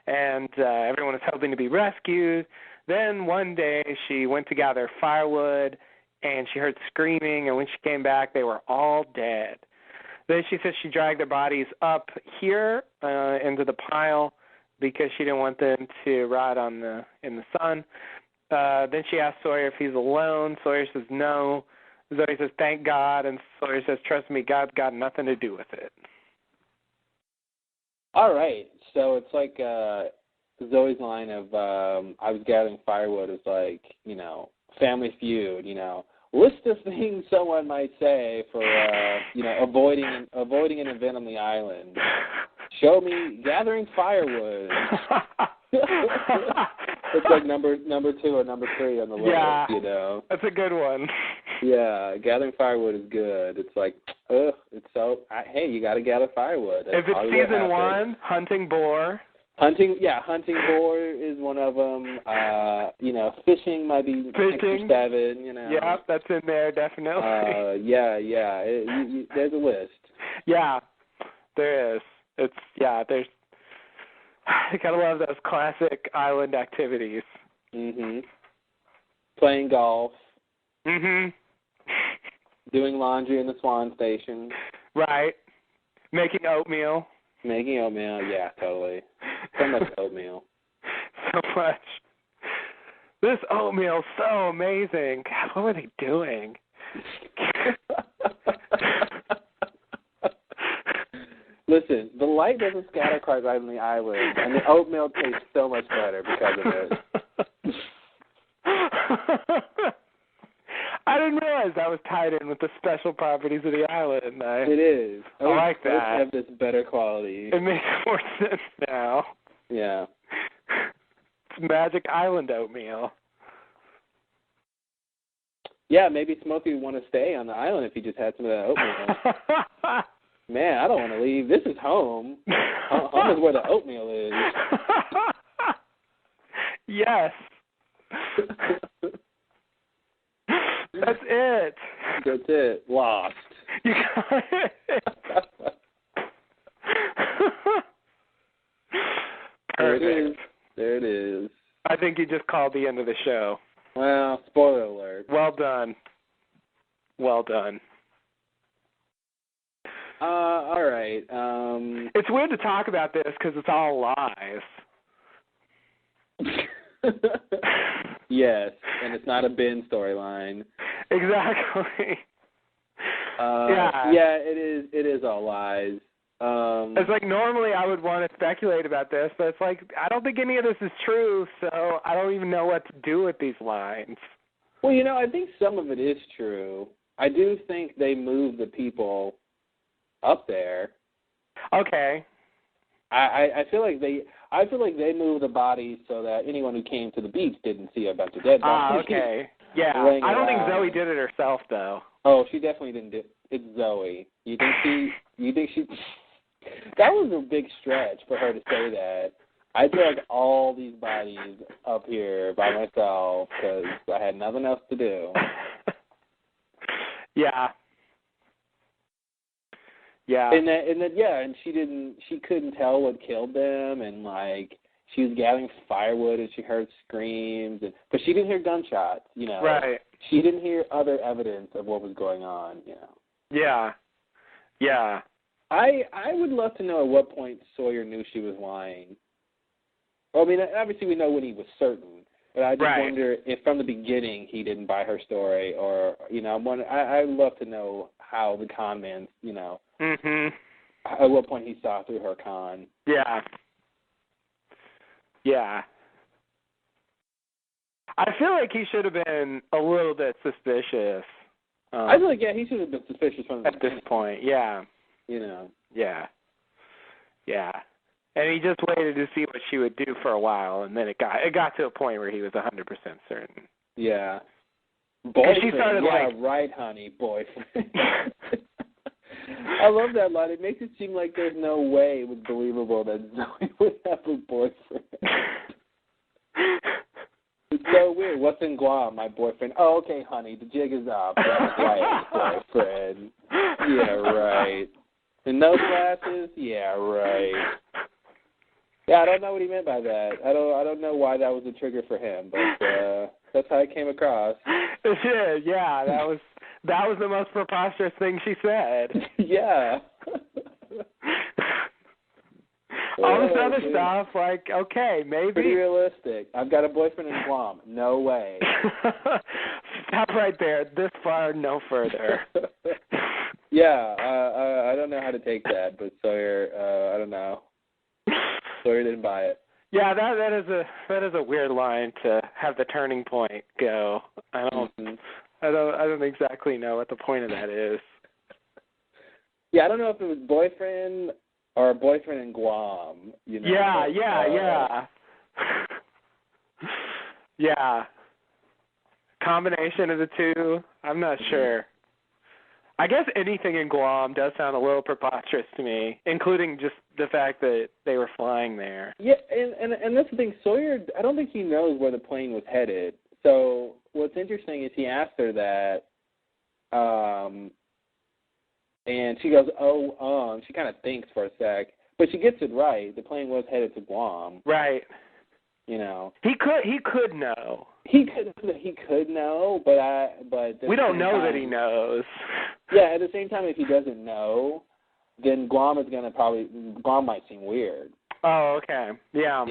and everyone is hoping to be rescued. Then one day she went to gather firewood, and she heard screaming, and when she came back, they were all dead. Then she says she dragged their bodies up here into the pile because she didn't want them to rot in the sun. Then she asked Sawyer if he's alone. Sawyer says no. Zoe says, thank God, and Sawyer says, trust me, God's got nothing to do with it. All right. So it's like Zoe's line of I was gathering firewood is like, Family Feud, list of things someone might say for, avoiding an event on the island. Show me gathering firewood. It's like number 2 or number 3 on the list, Yeah, that's a good one. Yeah, gathering firewood is good. It's like, hey, you got to gather firewood. That's if it's season 1, hunting boar. Hunting boar is one of them. Fishing might be 6 or 7. Yeah, that's in there definitely. There's a list. Yeah, there is. There's. I gotta love those classic island activities. Mhm. Playing golf. Mhm. Doing laundry in the Swan Station. Right. Making oatmeal. Yeah, totally. So much oatmeal. So much. This oatmeal's so amazing. God, what were they doing? Listen, the light doesn't scatter quite right on the island, and the oatmeal tastes so much better because of it. I didn't realize that was tied in with the special properties of the island. It is. I like that. Oats have this better quality. It makes more sense now. Yeah. It's magic island oatmeal. Yeah, maybe Smokey would want to stay on the island if he just had some of that oatmeal. Man, I don't want to leave. This is home. Home is where the oatmeal is. Yes. That's it. That's it. Lost. You got it. Perfect. There it is. I think you just called the end of the show. Well, spoiler alert. Well done. Well done. All right. It's weird to talk about this because it's all lies. Yes, and it's not a Ben storyline. Exactly. Yeah, it is all lies. It's like normally I would want to speculate about this, but it's like I don't think any of this is true, so I don't even know what to do with these lines. Well, I think some of it is true. I do think they moved the people up there. Okay. I feel like they moved the bodies so that anyone who came to the beach didn't see a bunch of dead bodies. Okay. Yeah. I don't think Zoe did it herself though. Oh, she definitely didn't do it. It's Zoe. You think she that was a big stretch for her to say that. I dragged all these bodies up here by myself because I had nothing else to do. Yeah. Yeah. And she couldn't tell what killed them, and like she was gathering firewood and she heard screams, but she didn't hear gunshots, Right. She didn't hear other evidence of what was going on, Yeah. Yeah. I would love to know at what point Sawyer knew she was lying. Well, I mean, obviously we know when he was certain, but I just wonder if from the beginning he didn't buy her story, or I'd love to know how the con man, Mhm. at what point he saw through her con. Yeah. Yeah. I feel like he should have been a little bit suspicious. I feel like he should have been suspicious from the beginning. At this point. Yeah. Yeah. Yeah. And he just waited to see what she would do for a while, and then it got to a point where he was 100% certain. Yeah. Boyfriend. She started right, honey, boyfriend. I love that line. It makes it seem like there's no way it was believable that Zoe would have a boyfriend. It's so weird. What's in Guam? My boyfriend. Oh, okay, honey. The jig is up. That's right, boyfriend. Yeah, right. And no glasses? Yeah, right. Yeah, I don't know what he meant by that. I don't know why that was a trigger for him, but that's how it came across. Yeah, that was the most preposterous thing she said. Yeah. All this other stuff, like, okay, maybe. Pretty realistic. I've got a boyfriend in Guam. No way. Stop right there. This far, no further. Yeah, I don't know how to take that, but Sawyer, I don't know. Sawyer didn't buy it. Yeah, that is a weird line to have the turning point go. I don't exactly know what the point of that is. Yeah, I don't know if it was boyfriend or boyfriend in Guam. Yeah. Yeah. Combination of the two. I'm not sure. I guess anything in Guam does sound a little preposterous to me, including just the fact that they were flying there. Yeah, and that's the thing. Sawyer, I don't think he knows where the plane was headed. So what's interesting is he asked her that, and she goes, and she kind of thinks for a sec, but she gets it right. The plane was headed to Guam. Right. He could know. He could know, but we don't know that he knows. Yeah, at the same time, if he doesn't know, then Guam might seem weird. Oh, okay. Yeah.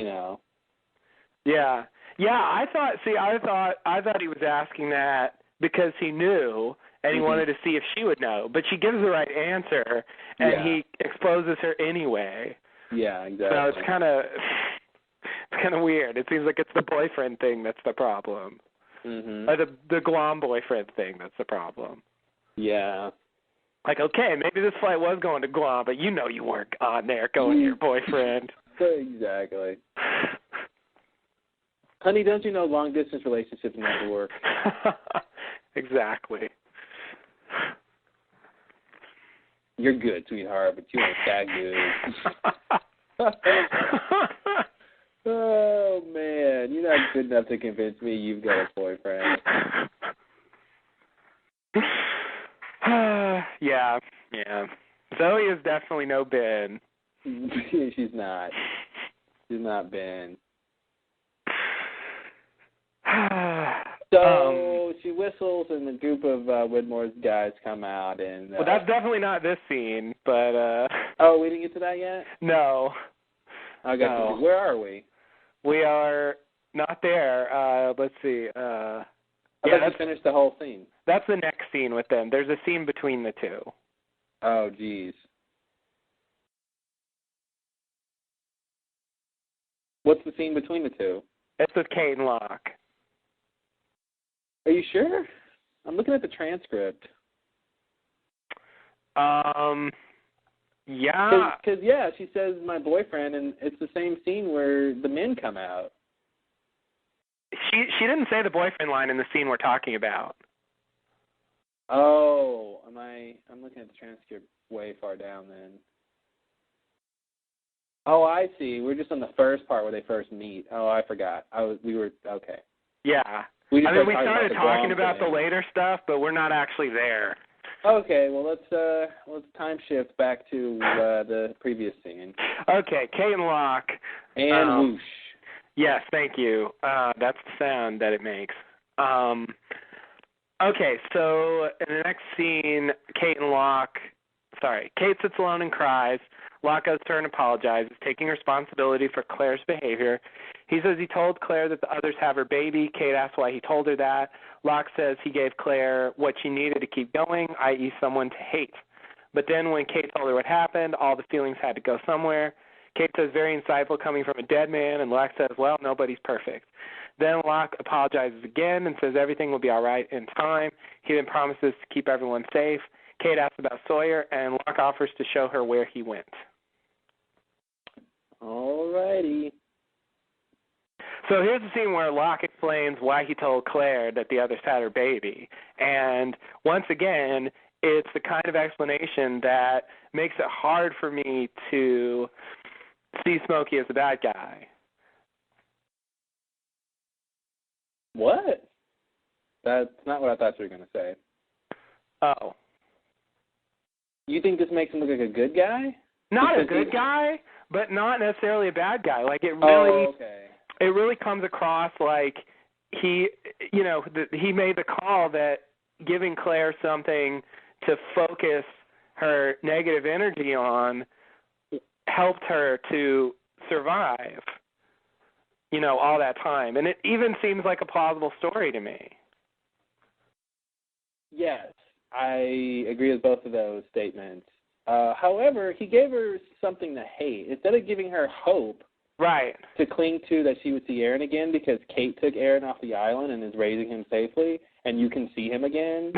Yeah. Yeah, I thought he was asking that because he knew and he wanted to see if she would know. But she gives the right answer and he exposes her anyway. Yeah, exactly. So it's kind of weird. It seems like it's the boyfriend thing that's the problem. Mm-hmm. Or the Guam boyfriend thing that's the problem. Yeah. Like, okay, maybe this flight was going to Guam, but you weren't on there going to your boyfriend. Exactly. Honey, don't you know long-distance relationships never work? Exactly. You're good, sweetheart, but you ain't that good. Oh, man. You're not good enough to convince me you've got a boyfriend. Yeah. Zoe is definitely no Ben. She's not. She's not Ben. So she whistles, and a group of Widmore's guys come out, and well, that's definitely not this scene, but oh, we didn't get to that yet? No. I got No. you. Where are we? We are not there. Let's see. I thought you finished the whole scene. That's the next scene with them. There's a scene between the two. Oh, geez. What's the scene between the two? It's with Kate and Locke. Are you sure? I'm looking at the transcript. Yeah. Because, yeah, she says my boyfriend, and it's the same scene where the men come out. She didn't say the boyfriend line in the scene we're talking about. Oh, I'm looking at the transcript way far down then. Oh, I see. We're just on the first part where they first meet. Oh, I forgot. We were okay. Yeah. We started talking about the later stuff, but we're not actually there. Okay, well let's time shift back to the previous scene. Okay, Kate and Locke. And whoosh. Yes, thank you. That's the sound that it makes. Okay, so in the next scene, Kate sits alone and cries. Locke goes to her and apologizes, taking responsibility for Claire's behavior. He says he told Claire that the others have her baby. Kate asks why he told her that. Locke says he gave Claire what she needed to keep going, i.e. someone to hate. But then when Kate told her what happened, all the feelings had to go somewhere. Kate says, very insightful coming from a dead man, and Locke says, well, nobody's perfect. Then Locke apologizes again and says everything will be all right in time. He then promises to keep everyone safe. Kate asks about Sawyer, and Locke offers to show her where he went. All righty. So here's the scene where Locke explains why he told Claire that the others had her baby. And once again, it's the kind of explanation that makes it hard for me to see Smokey as a bad guy. What? That's not what I thought you were going to say. Oh. You think this makes him look like a good guy? Not a good guy, but not necessarily a bad guy. Like it really, oh, okay. It really comes across like he made the call that giving Claire something to focus her negative energy on helped her to survive, all that time. And it even seems like a plausible story to me. Yes, I agree with both of those statements. However, he gave her something to hate. Instead of giving her hope to cling to that she would see Aaron again, because Kate took Aaron off the island and is raising him safely, and you can see him again.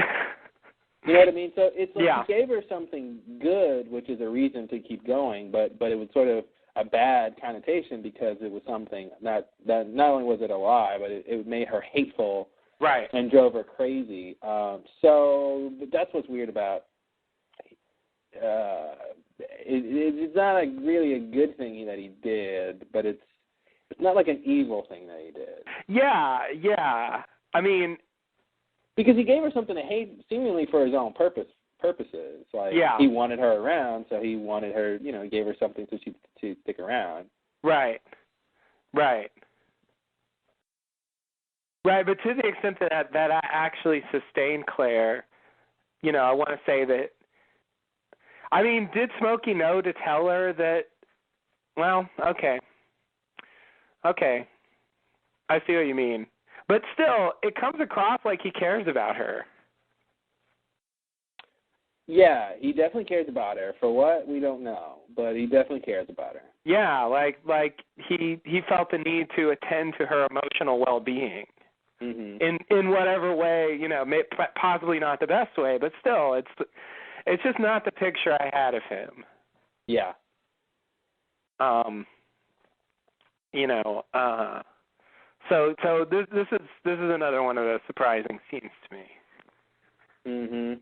You know what I mean? So it's like he gave her something good, which is a reason to keep going, but it was sort of a bad connotation because it was something that not only was it a lie, but it made her hateful and drove her crazy. So that's what's weird about it's not really a good thing that he did, but it's not like an evil thing that he did. Yeah. I mean, because he gave her something to hate, seemingly for his own purposes. Like he wanted her around, so he wanted her. He gave her something so she'd stick around. Right. But to the extent that I actually sustained Claire, I want to say that. I mean, did Smokey know to tell her that? Well, okay. I see what you mean. But still, it comes across like he cares about her. Yeah, he definitely cares about her. For what, we don't know, but he definitely cares about her. Yeah, like he felt the need to attend to her emotional well-being. Mm-hmm. In whatever way, possibly not the best way, but still, it's just not the picture I had of him. Yeah. So this is another one of those surprising scenes to me. Mhm.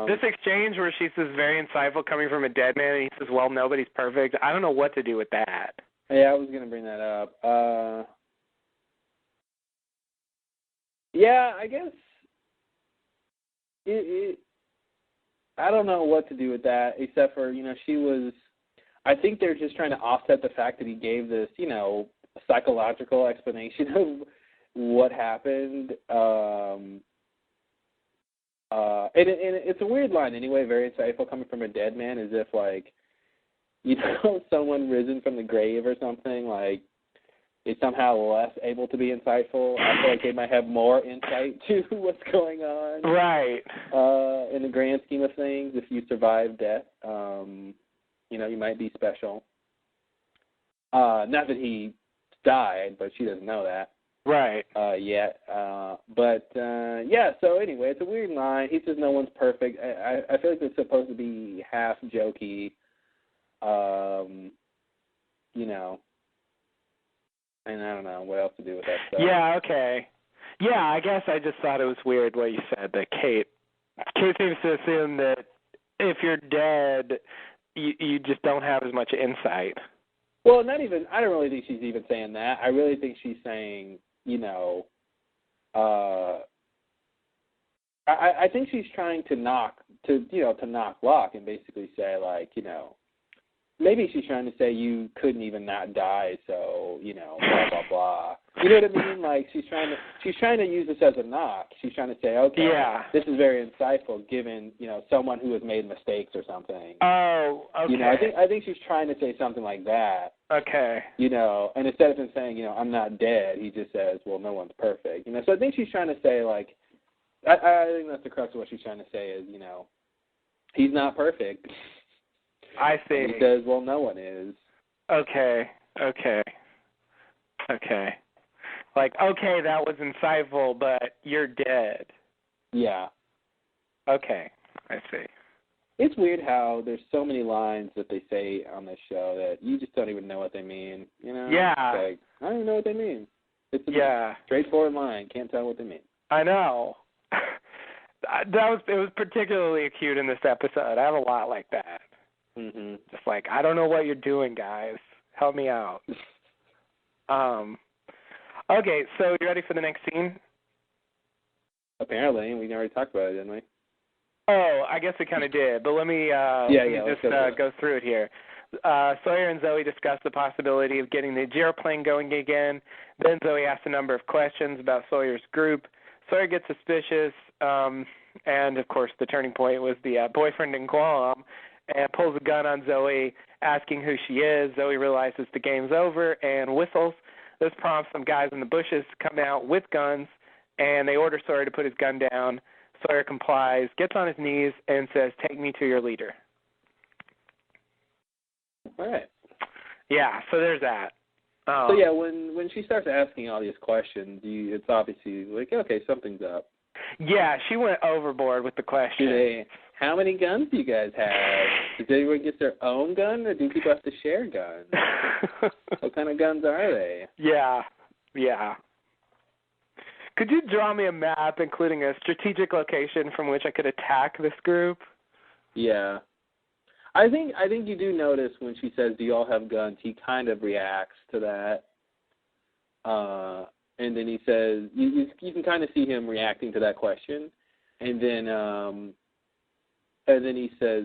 This exchange where she says very insightful coming from a dead man, and he says, well, nobody's perfect. I don't know what to do with that. Yeah, I was going to bring that up. Yeah, I guess I don't know what to do with that, except for, she was, I think they're just trying to offset the fact that he gave this, psychological explanation of what happened. And it's a weird line anyway, very insightful coming from a dead man, as if, like, you know, someone risen from the grave or something, like, is somehow less able to be insightful. I feel like they might have more insight to what's going on. Right. In the grand scheme of things, if you survive death, you know, you might be special. Not that he died, but she doesn't know that. Right. Yet. Yeah, so anyway, it's a weird line. He says no one's perfect. I feel like it's supposed to be half jokey, you know, and I don't know what else to do with that stuff. Yeah, okay. Yeah, I guess I just thought it was weird what you said, that Kate seems to assume that if you're dead, you just don't have as much insight. Well, not even, I don't really think she's even saying that. I really think she's saying, you know, I think she's trying to knock Locke and basically say, like, you know, maybe she's trying to say you couldn't even not die, so, you know, blah, blah, blah. You know what I mean? Like, she's trying to use this as a knock. She's trying to say, okay, this is very insightful given, you know, someone who has made mistakes or something. Oh, okay. You know, I think she's trying to say something like that. Okay. You know, and instead of him saying, you know, I'm not dead, he just says, well, no one's perfect. You know, so I think she's trying to say, like, I think that's the crux of what she's trying to say is, you know, he's not perfect. I see. And he says, well, no one is. Okay. Like, okay, that was insightful, but you're dead. Yeah. Okay, I see. It's weird how there's so many lines that they say on this show that you just don't even know what they mean. You know? Yeah. It's like, I don't even know what they mean. It's a straightforward line. Can't tell what they mean. I know. It was particularly acute in this episode. I have a lot like that. Mm-hmm. Just like, I don't know what you're doing, guys. Help me out. Okay, so you ready for the next scene? Apparently. We already talked about it, didn't we? Oh, I guess we kind of did, but let me just go through it here. Sawyer and Zoe discuss the possibility of getting the gyroplane going again. Then Zoe asks a number of questions about Sawyer's group. Sawyer gets suspicious, and, of course, the turning point was the boyfriend in Guam, and pulls a gun on Zoe, asking who she is. Zoe realizes the game's over and whistles. This prompts some guys in the bushes to come out with guns, and they order Sawyer to put his gun down. Sawyer complies, gets on his knees, and says, "Take me to your leader." All right. Yeah, so there's that. So, yeah, when she starts asking all these questions, it's obviously like, okay, something's up. Yeah, she went overboard with the question. How many guns do you guys have? Does everyone get their own gun, or do people have to share guns? What kind of guns are they? Yeah. Could you draw me a map including a strategic location from which I could attack this group? Yeah. I think you do notice when she says, "Do you all have guns?" He kind of reacts to that, and then he says, "You can kind of see him reacting to that question," and then he says,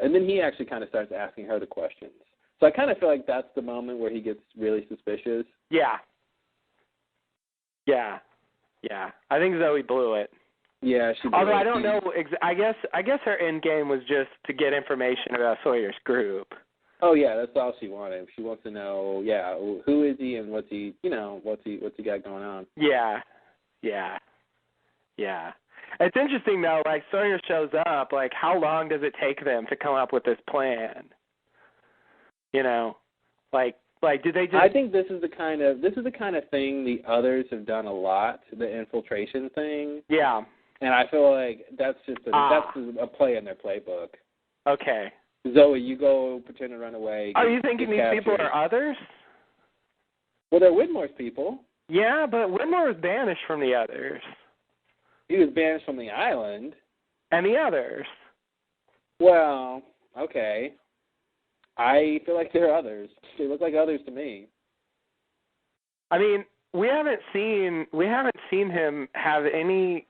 and then he actually kind of starts asking her the questions. So I kind of feel like that's the moment where he gets really suspicious. Yeah. I think Zoe blew it. Yeah, she blew Although it. I don't know, I guess her end game was just to get information about Sawyer's group. Oh yeah, that's all she wanted. She wants to know, who is he and what's he got going on. Yeah. It's interesting though, like Sawyer shows up, like how long does it take them to come up with this plan? You know, like did they just? I think this is the kind of thing the others have done a lot, the infiltration thing. Yeah. And I feel like that's just a play in their playbook. Okay. Zoe, you go pretend to run away. Are you thinking these people are others? Well, they're Widmore's people. Yeah, but Widmore was banished from the others. He was banished from the island. And the others. Well, okay. I feel like they're others. They look like others to me. I mean, we haven't seen him have any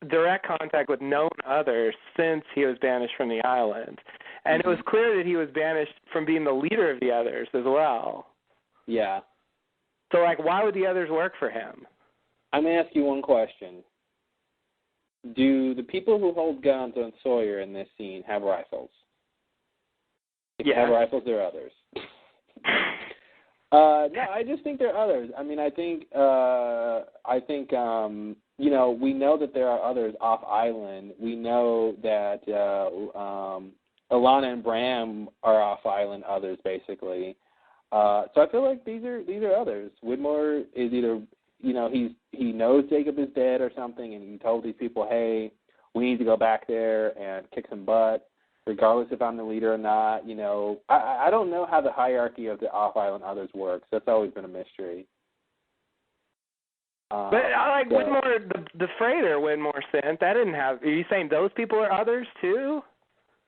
direct contact with known others since he was banished from the island. And it was clear that he was banished from being the leader of the others as well. Yeah. So, like, why would the others work for him? I'm going to ask you one question. Do the people who hold guns on Sawyer in this scene have rifles? If they have rifles, there are others. No, I just think there are others. I mean, I think you know, we know that there are others off island. We know that Alana and Bram are off island. Others, basically. So I feel like these are others. Widmore is either, you know, he knows Jacob is dead or something, and he told these people, hey, we need to go back there and kick some butt, regardless if I'm the leader or not. You know, I don't know how the hierarchy of the off-island others works. That's always been a mystery. But I like Widmore, the freighter Widmore sent, that didn't have, are you saying those people are others too?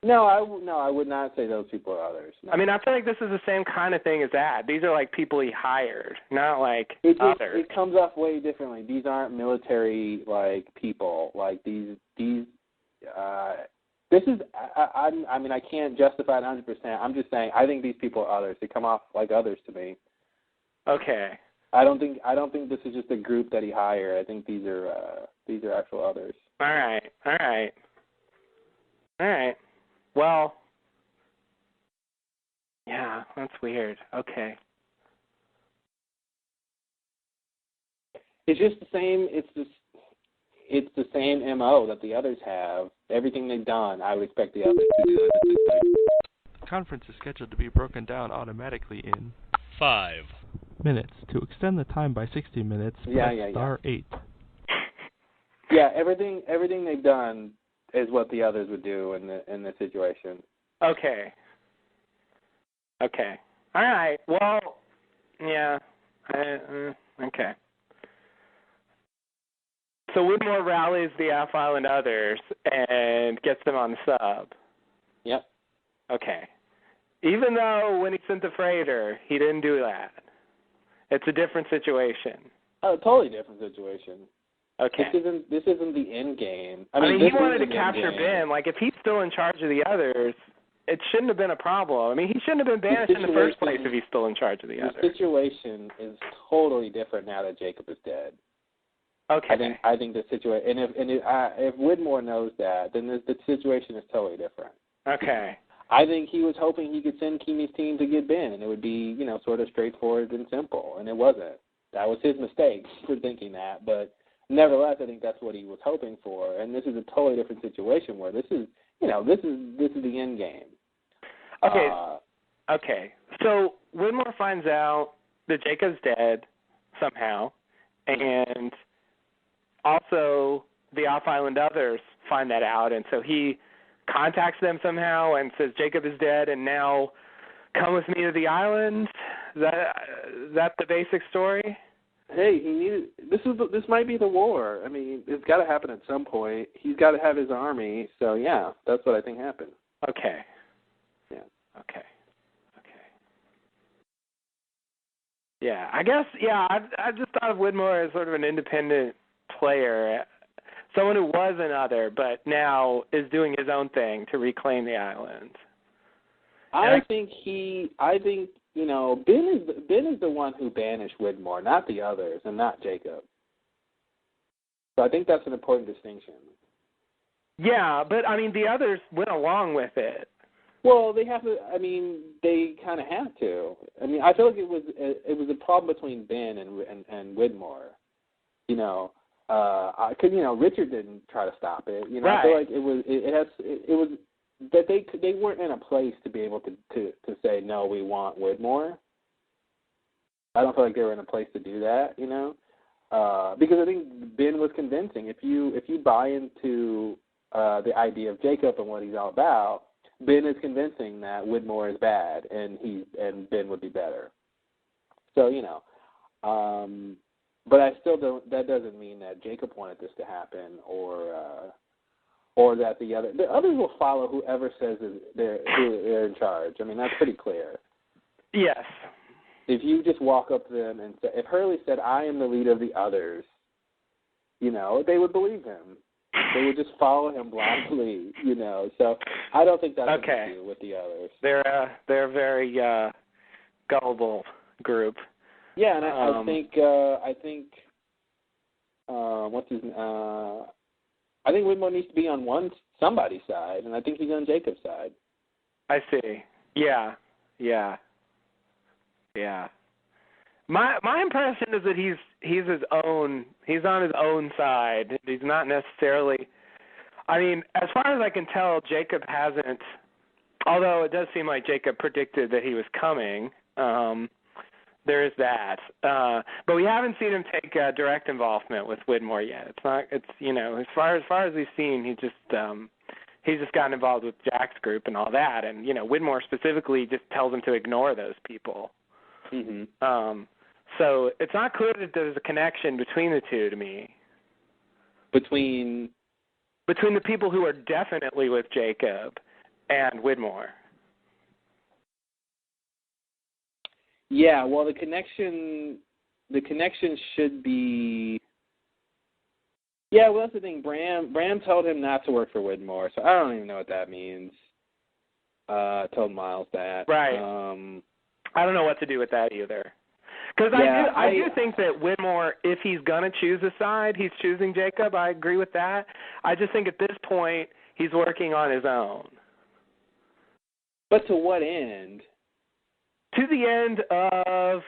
No, I would not say those people are others. No. I mean, I feel like this is the same kind of thing as that. These are like people he hired, not like others. It comes off way differently. These aren't military like people. Like these. This is. I mean, I can't justify it 100%. I'm just saying. I think these people are others. They come off like others to me. Okay. I don't think this is just a group that he hired. I think these are actual others. All right. Well, yeah, that's weird. Okay. It's just the same. It's the same MO that the others have. Everything they've done, I would expect the others to do. The conference is scheduled to be broken down automatically in 5 minutes. To extend the time by 60 minutes, press star 8. Yeah, everything they've done is what the others would do in this situation. Okay. All right. Well, yeah. Okay. So Widmore rallies the off-island others and gets them on the sub. Yep. Okay. Even though when he sent the freighter, he didn't do that. It's a different situation. Oh, totally different situation. Okay. This isn't the end game. I mean he wanted to capture Ben. Like, if he's still in charge of the others, it shouldn't have been a problem. I mean, he shouldn't have been banished in the first place if he's still in charge of the others. The situation is totally different now that Jacob is dead. Okay. I think the situation, and if Widmore knows that, then the situation is totally different. Okay. I think he was hoping he could send Keeney's team to get Ben, and it would be, you know, sort of straightforward and simple, and it wasn't. That was his mistake for thinking that, but nevertheless, I think that's what he was hoping for, and this is a totally different situation where this is, you know, this is the end game. Okay. Okay. So Widmore finds out that Jacob's dead somehow, and also the off-island others find that out, and so he contacts them somehow and says Jacob is dead, and now come with me to the island. Is that the basic story? Hey, he needed. This might be the war. I mean, it's got to happen at some point. He's got to have his army. So yeah, that's what I think happened. Okay. Yeah. Okay. Yeah, I guess. Yeah, I just thought of Widmore as sort of an independent player, someone who was another, but now is doing his own thing to reclaim the island. I think you know, Ben is the one who banished Widmore, not the others, and not Jacob. So I think that's an important distinction. Yeah, but I mean, the others went along with it. Well, they have to. I mean, they kind of have to. I mean, I feel like it was a problem between Ben and Widmore. You know, because you know Richard didn't try to stop it. You know, right. I feel like it was that they weren't in a place to be able to say no, we want Widmore. I don't feel like they were in a place to do that. You know, because I think Ben was convincing. If you buy into the idea of Jacob and what he's all about, Ben is convincing that Widmore is bad and Ben would be better. So, you know, but I still don't. That doesn't mean that Jacob wanted this to happen, or that the others will follow whoever says they're in charge. I mean, that's pretty clear. Yes. If you just walk up to them and say, if Hurley said, "I am the leader of the others," you know, they would believe him. They would just follow him blindly, you know. So I don't think that's what they do with the others. They're a very gullible group. Yeah, and I think I think Widmore needs to be on somebody's side, and I think he's on Jacob's side. I see. Yeah. My impression is that he's his own. He's on his own side. He's not necessarily. I mean, as far as I can tell, Jacob hasn't. Although it does seem like Jacob predicted that he was coming. There is that. But we haven't seen him take direct involvement with Widmore yet. It's not. It's as far as we've seen, he's just gotten involved with Jack's group and all that, and Widmore specifically just tells him to ignore those people. Mm-hmm. So it's not clear that there's a connection between the two to me. Between the people who are definitely with Jacob and Widmore. Yeah, well, the connection should be. Yeah, well, that's the thing. Bram told him not to work for Widmore, so I don't even know what that means. Told Miles that. Right. I don't know what to do with that either. Because I do think that Widmore, if he's going to choose a side, he's choosing Jacob. I agree with that. I just think at this point, he's working on his own. But to what end? To the end of,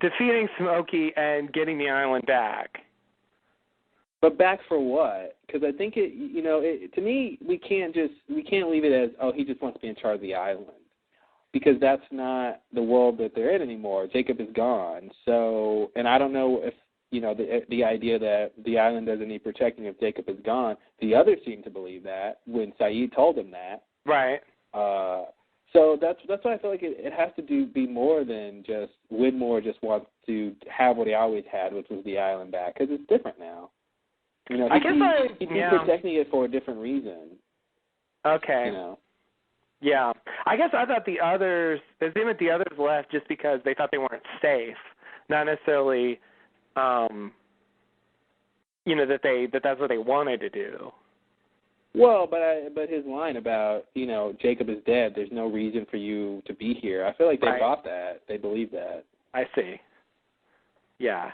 defeating Smokey and getting the island back. But back for what? Because I think to me, we can't leave it as, he just wants to be in charge of the island. Because that's not the world that they're in anymore. Jacob is gone. So, and I don't know if, the idea that the island doesn't need protecting if Jacob is gone. The others seem to believe that when Saeed told him that. Right. So that's why I feel like it has to be more than just Widmore just wants to have what he always had, which was the island back, because it's different now. He's protecting it for a different reason. Okay. Yeah. I guess I thought the others left just because they thought they weren't safe, not necessarily, that's what they wanted to do. Well, but his line about, Jacob is dead, there's no reason for you to be here, I feel like they bought that. They believe that. I see. Yeah.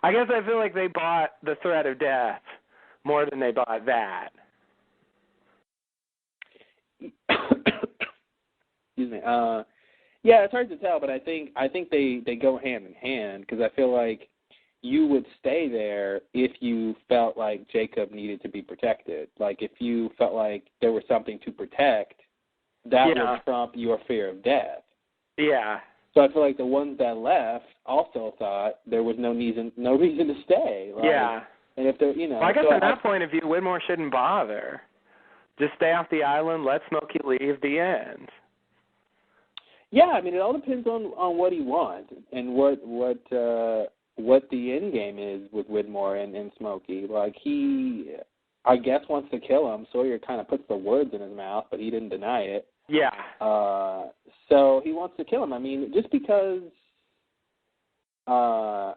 I guess I feel like they bought the threat of death more than they bought that. Excuse me. Yeah, it's hard to tell, but I think they go hand in hand, because I feel like you would stay there if you felt like Jacob needed to be protected. Like if you felt like there was something to protect, that would trump your fear of death. Yeah. So I feel like the ones that left also thought there was no reason to stay. Like, yeah. And if they're, Well, I guess from that point of view, Widmore shouldn't bother. Just stay off the island, let Smokey leave, the end. Yeah, I mean, it all depends on what he wants and what the end game is with Widmore and Smokey. Like, he, I guess, wants to kill him. Sawyer kind of puts the words in his mouth, but he didn't deny it. Yeah. So he wants to kill him. I mean, just because the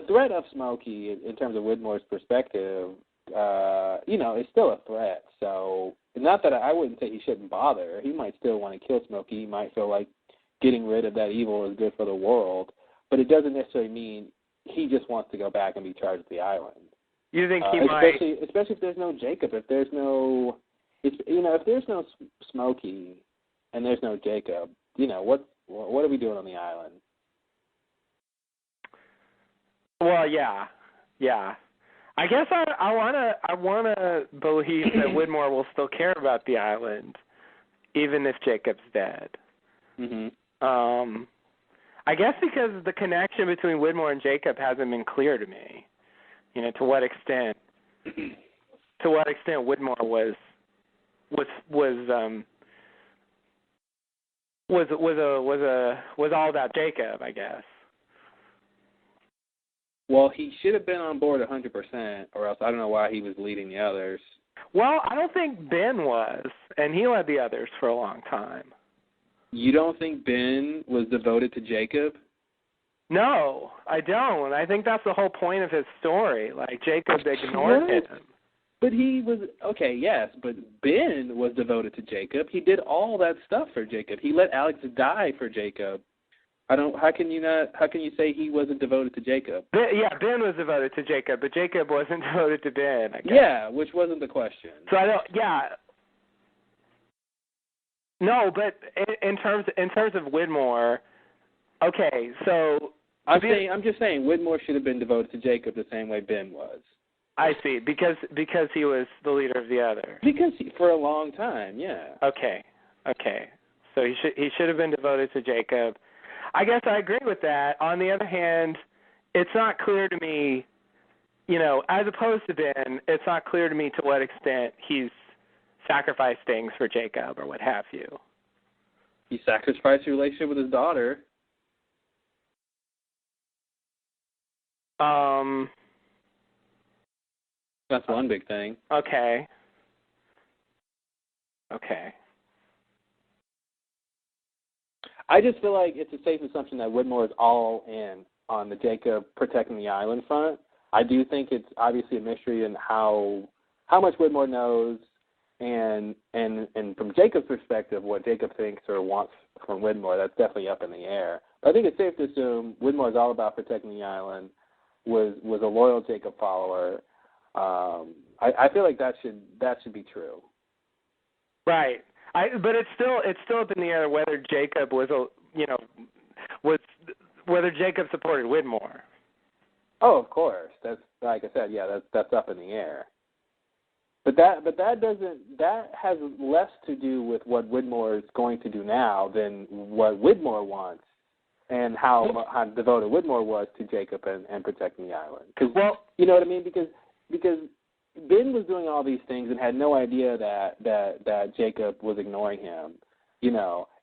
threat of Smokey, in terms of Widmore's perspective, is still a threat. So, not that I wouldn't say he shouldn't bother. He might still want to kill Smokey. He might feel like getting rid of that evil is good for the world. But it doesn't necessarily mean he just wants to go back and be charged with the island. You think he especially if there's no Jacob, if there's no Smokey and there's no Jacob, what are we doing on the island? Well, yeah. I guess I wanna believe that Widmore will still care about the island, even if Jacob's dead. Mm-hmm. I guess because the connection between Widmore and Jacob hasn't been clear to me. To what extent Widmore was all about Jacob, I guess. Well, he should have been on board 100%, or else I don't know why he was leading the others. Well, I don't think Ben was, and he led the others for a long time. You don't think Ben was devoted to Jacob? No, I don't. I think that's the whole point of his story. Like, Jacob ignored him. But he was, okay, yes, but Ben was devoted to Jacob. He did all that stuff for Jacob. He let Alex die for Jacob. How can you say he wasn't devoted to Jacob? Ben was devoted to Jacob, but Jacob wasn't devoted to Ben, I guess. Yeah, which wasn't the question. So I don't. Yeah. No, but in terms of Widmore, okay. So I'm just saying Widmore should have been devoted to Jacob the same way Ben was. I see, because he was the leader of the other. Because for a long time, yeah. Okay. So he should have been devoted to Jacob. I guess I agree with that. On the other hand, it's not clear to me, as opposed to Ben, it's not clear to me to what extent he's sacrificed things for Jacob or what have you. He sacrificed a relationship with his daughter. That's one big thing. Okay. I just feel like it's a safe assumption that Widmore is all in on the Jacob protecting the island front. I do think it's obviously a mystery in how much Widmore knows, and from Jacob's perspective, what Jacob thinks or wants from Widmore, that's definitely up in the air. But I think it's safe to assume Widmore is all about protecting the island, was a loyal Jacob follower. I feel like that should be true. Right. But it's still up in the air whether Jacob whether Jacob supported Widmore. Oh, of course. That's like I said. Yeah, that's up in the air. But that has less to do with what Widmore is going to do now than what Widmore wants and how devoted Widmore was to Jacob and protecting the island. Well, you know what I mean? Because Ben was doing all these things and had no idea that Jacob was ignoring him,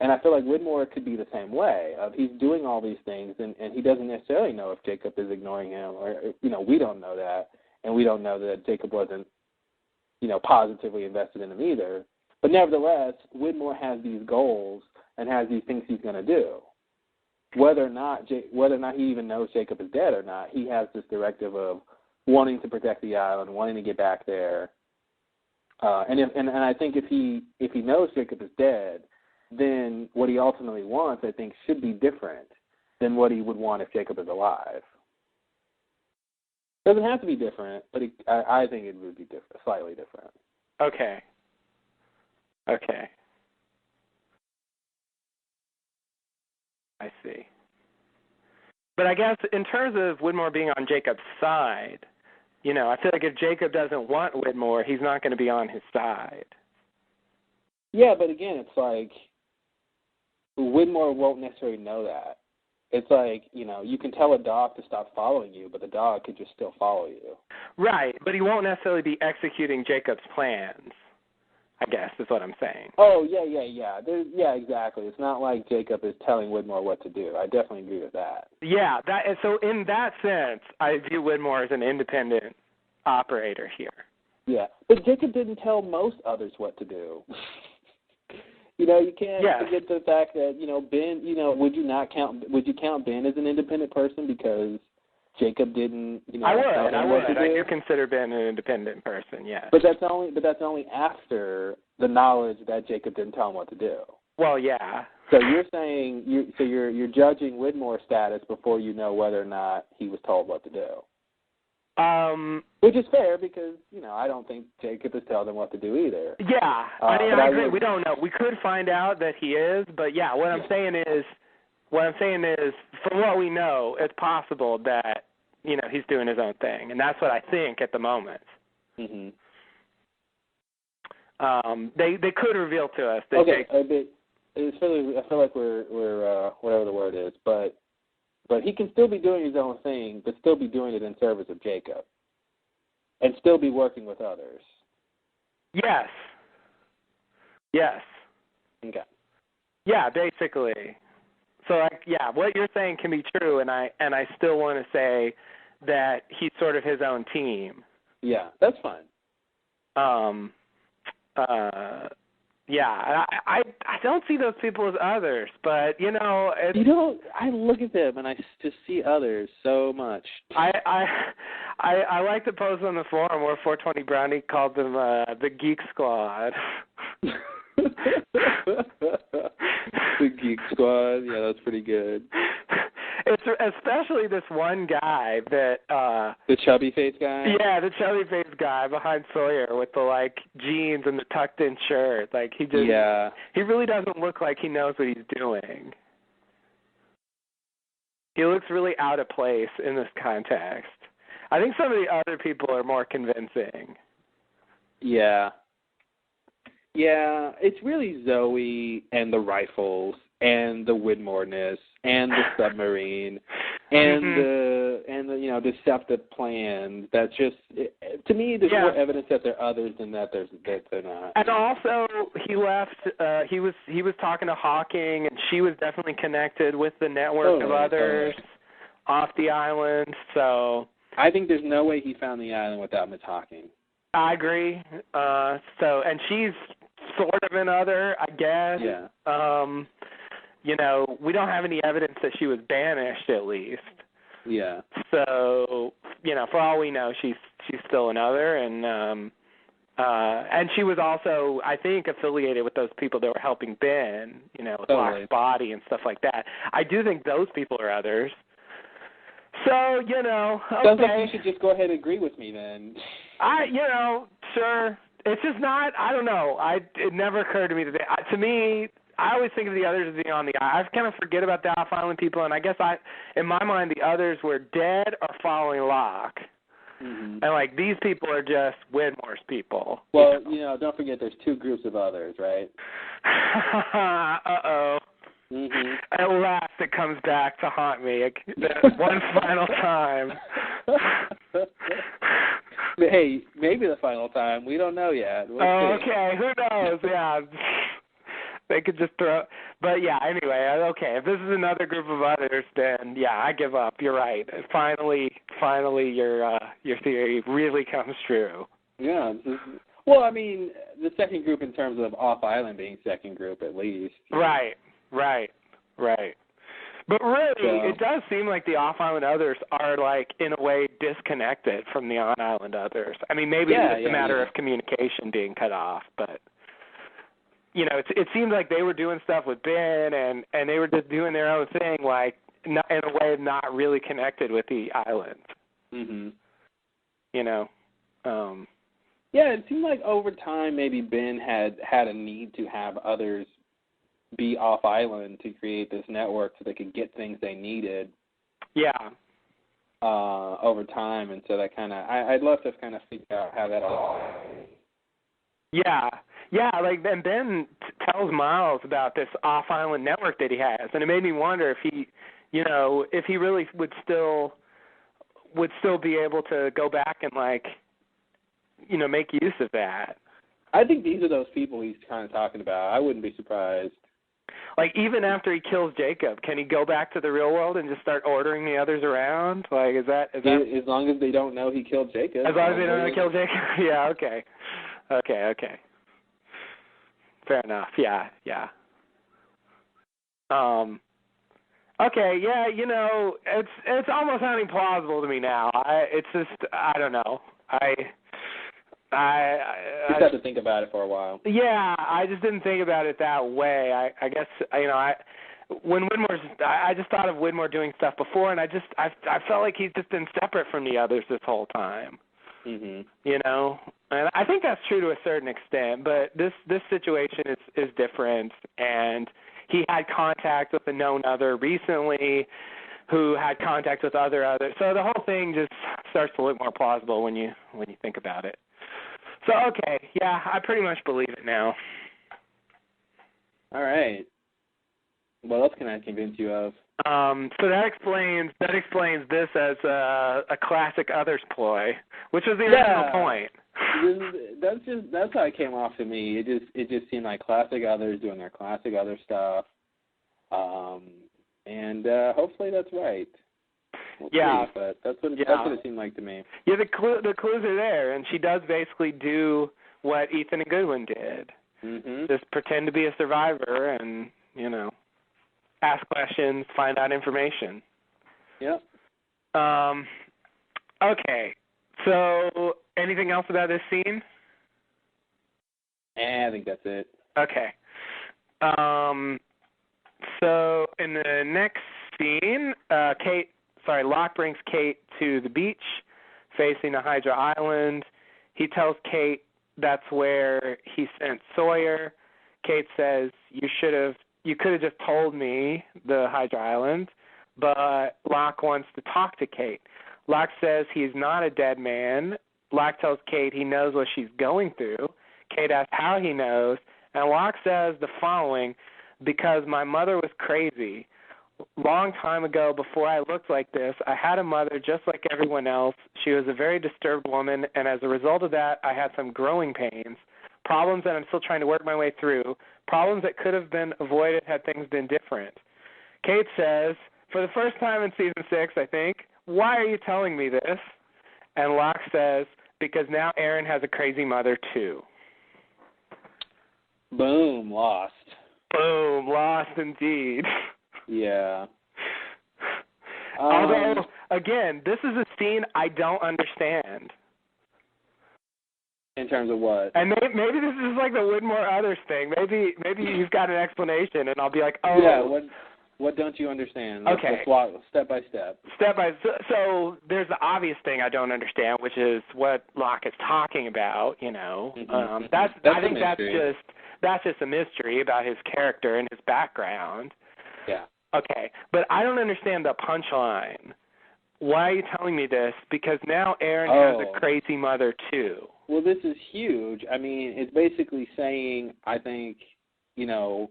And I feel like Widmore could be the same way. He's doing all these things, and he doesn't necessarily know if Jacob is ignoring him, or we don't know that, and we don't know that Jacob wasn't, positively invested in him either. But nevertheless, Widmore has these goals and has these things he's going to do. Whether or not he even knows Jacob is dead or not, he has this directive of wanting to protect the island, wanting to get back there, and I think if he knows Jacob is dead, then what he ultimately wants, I think, should be different than what he would want if Jacob is alive. Doesn't have to be different, but I think it would be different, slightly different. Okay. I see. But I guess in terms of Widmore being on Jacob's side, I feel like if Jacob doesn't want Widmore, he's not going to be on his side. Yeah, but again, it's like Widmore won't necessarily know that. It's like, you can tell a dog to stop following you, but the dog could just still follow you. Right, but he won't necessarily be executing Jacob's plans, I guess, is what I'm saying. Oh, yeah. Yeah, exactly. It's not like Jacob is telling Widmore what to do. I definitely agree with that. Yeah, so in that sense, I view Widmore as an independent operator here. Yeah, but Jacob didn't tell most others what to do. You can't forget the fact that, Ben, would you count Ben as an independent person because Jacob didn't, I would. I do consider Ben an independent person, yes. But that's only after the knowledge that Jacob didn't tell him what to do. Well, yeah. So you're saying you're judging Widmore's status before you know whether or not he was told what to do. Which is fair because, I don't think Jacob is telling them what to do either. Yeah, I agree. We don't know. We could find out that he is, but yeah, what I'm saying is, from what we know, it's possible that, he's doing his own thing, and that's what I think at the moment. Mm-hmm. They could reveal to us that I feel like we're whatever the word is, but he can still be doing his own thing, but still be doing it in service of Jacob, and still be working with others. Yes. Okay. Yeah, basically. So, what you're saying can be true, and I still want to say that he's sort of his own team. Yeah, that's fine. Yeah, I don't see those people as others, but I look at them and I just see others so much. I like to post on the forum where 420 Brownie called them the Geek Squad. The Geek Squad. Yeah, that's pretty good. It's especially this one guy that the chubby face guy. Yeah, the chubby face guy behind Sawyer with the like jeans and the tucked in shirt. Like he just he really doesn't look like he knows what he's doing. He looks really out of place in this context. I think some of the other people are more convincing. Yeah. Yeah, it's really Zoe and the rifles and the Widmore-ness and the submarine and the deceptive plan. That's just to me. There's more evidence that they're others than that they're not. And also, he left. He was talking to Hawking, and she was definitely connected with the network of others off the island. So I think there's no way he found the island without Miss Hawking. I agree. And she's sort of an other, I guess. Yeah. We don't have any evidence that she was banished, at least. Yeah. So, for all we know, she's still another, and she was also, I think, affiliated with those people that were helping Ben, with Locke's body and stuff like that. I do think those people are others. So, okay. Sounds like you should just go ahead and agree with me then. Sure. It's just not, I don't know. It never occurred to me to me, I always think of the others as being on the island. I kind of forget about the off-island people, and I guess in my mind, the others were dead or following Locke. Mm-hmm. And, these people are just Widmore's people. Well, don't forget there's two groups of others, right? Uh-oh. Mm-hmm. At last it comes back to haunt me one final time. Hey, maybe the final time. We don't know yet. Okay, who knows? Yeah. They could just throw. But yeah, anyway, okay. If this is another group of others, then yeah, I give up. You're right. Finally, your theory really comes true. Yeah. Well, I mean, the second group in terms of off-island being second group at least. Right. But really, it does seem like the off-island others are, in a way, disconnected from the on-island others. I mean, maybe it's a matter of communication being cut off, but. It seemed like they were doing stuff with Ben, and they were just doing their own thing, in a way not really connected with the island. Mm-hmm. Yeah, it seemed like over time maybe Ben had a need to have others be off-island to create this network so they could get things they needed. Yeah. Over time, and so that kind of, I'd love to kind of figure out how that all. Yeah, and Ben tells Miles about this off-island network that he has, and it made me wonder if he, if he really would still be able to go back and make use of that. I think these are those people he's kind of talking about. I wouldn't be surprised. Even after he kills Jacob, can he go back to the real world and just start ordering the others around? Is that as long as they don't know he killed Jacob? As long as they don't know he killed Jacob? Yeah, okay. Fair enough. Yeah. Okay, yeah, it's almost sounding plausible to me now. I don't know. I just had to think about it for a while. Yeah, I just didn't think about it that way. I guess when Widmore's, I just thought of Widmore doing stuff before, and I felt like he's just been separate from the others this whole time. Mm-hmm. And I think that's true to a certain extent, but this situation is different, and he had contact with a known other recently who had contact with others. So the whole thing just starts to look more plausible when you think about it. So, okay, yeah, I pretty much believe it now. All right. What else can I convince you of? So that explains this as a classic others ploy, which was the original point. That's how it came off to me. It just seemed like classic others doing their classic other stuff, and hopefully that's right. We'll see, but that's what it seemed like to me. Yeah, the clues are there, and she does basically do what Ethan and Goodwin did. Mm-hmm. Just pretend to be a survivor, and ask questions, find out information. Yep. Okay. So, anything else about this scene? I think that's it. Okay. So in the next scene, Locke brings Kate to the beach facing a Hydra Island. He tells Kate that's where he sent Sawyer. Kate says, you could have just told me the Hydra Island, but Locke wants to talk to Kate. Locke says he's not a dead man. Locke tells Kate he knows what she's going through. Kate asks how he knows, and Locke says the following, because my mother was crazy. Long time ago, before I looked like this, I had a mother just like everyone else. She was a very disturbed woman, and as a result of that, I had some growing pains, problems that I'm still trying to work my way through, problems that could have been avoided had things been different. Kate says, for the first time in season 6, I think, why are you telling me this? And Locke says, because now Aaron has a crazy mother too. Boom, lost. Boom, lost indeed. Yeah. Although, again, this is a scene I don't understand. In terms of what? And maybe this is like the Widmore Others thing. Maybe you've got an explanation, and I'll be like, oh. Yeah, what don't you understand? Okay. Let's walk step by step. So there's the obvious thing I don't understand, which is what Locke is talking about, you know. Mm-hmm. I think that's just a mystery about his character and his background. Yeah. Okay, but I don't understand the punchline. Why are you telling me this? Because now Aaron has a crazy mother, too. Well, this is huge. I mean, it's basically saying, I think, you know,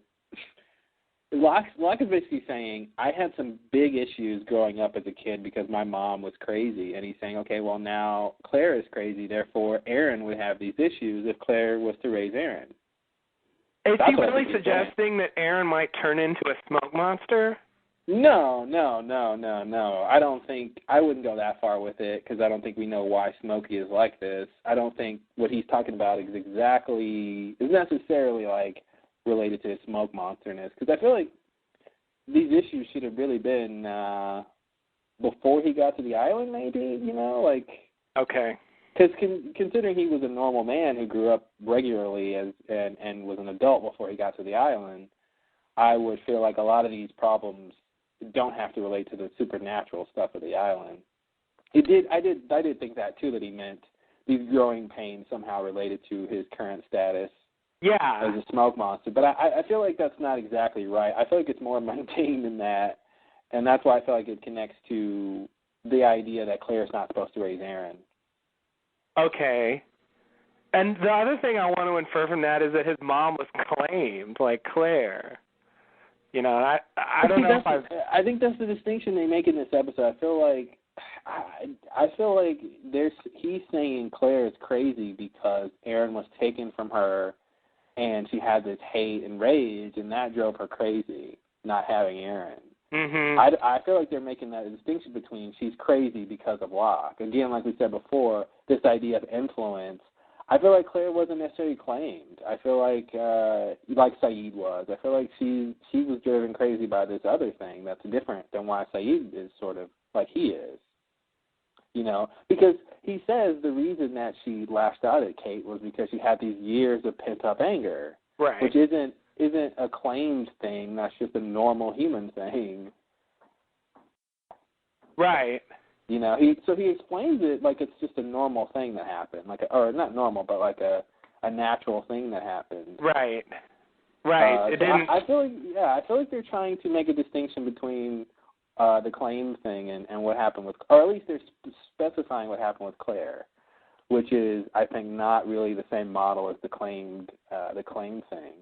Locke is basically saying, I had some big issues growing up as a kid because my mom was crazy. And he's saying, okay, well, now Claire is crazy. Therefore, Aaron would have these issues if Claire was to raise Aaron. Is he really suggesting that Aaron might turn into a smoke monster? No. I wouldn't go that far with it because I don't think we know why Smokey is like this. I don't think what he's talking about is necessarily like related to his smoke monsterness because I feel like these issues should have really been before he got to the island, maybe, you know, like. Okay. Because considering he was a normal man who grew up regularly and was an adult before he got to the island, I would feel like a lot of these problems don't have to relate to the supernatural stuff of the island. I did think that too, that he meant these growing pains somehow related to his current status as a smoke monster. But I feel like that's not exactly right. I feel like it's more mundane than that, and that's why I feel like it connects to the idea that Claire's not supposed to raise Aaron. Okay. And the other thing I want to infer from that is that his mom was claimed, like Claire. You know, I don't know if I think that's the distinction they make in this episode. I feel like he's saying Claire is crazy because Aaron was taken from her and she had this hate and rage, and that drove her crazy, not having Aaron. Mm-hmm. I feel like they're making that distinction between she's crazy because of Locke. Again, like we said before, this idea of influence. I feel like Claire wasn't necessarily claimed. I feel like Saeed was. I feel like she was driven crazy by this other thing that's different than why Saeed is sort of like he is. You know, because he says the reason that she lashed out at Kate was because she had these years of pent-up anger, right? Which isn't a claimed thing. That's just a normal human thing. Right. You know, he explains it like it's just a normal thing that happened, or not normal, but like a natural thing that happened. Right. Right. I feel like they're trying to make a distinction between the claim thing and what happened with, or at least they're specifying what happened with Claire, which is, I think, not really the same model as the claim thing.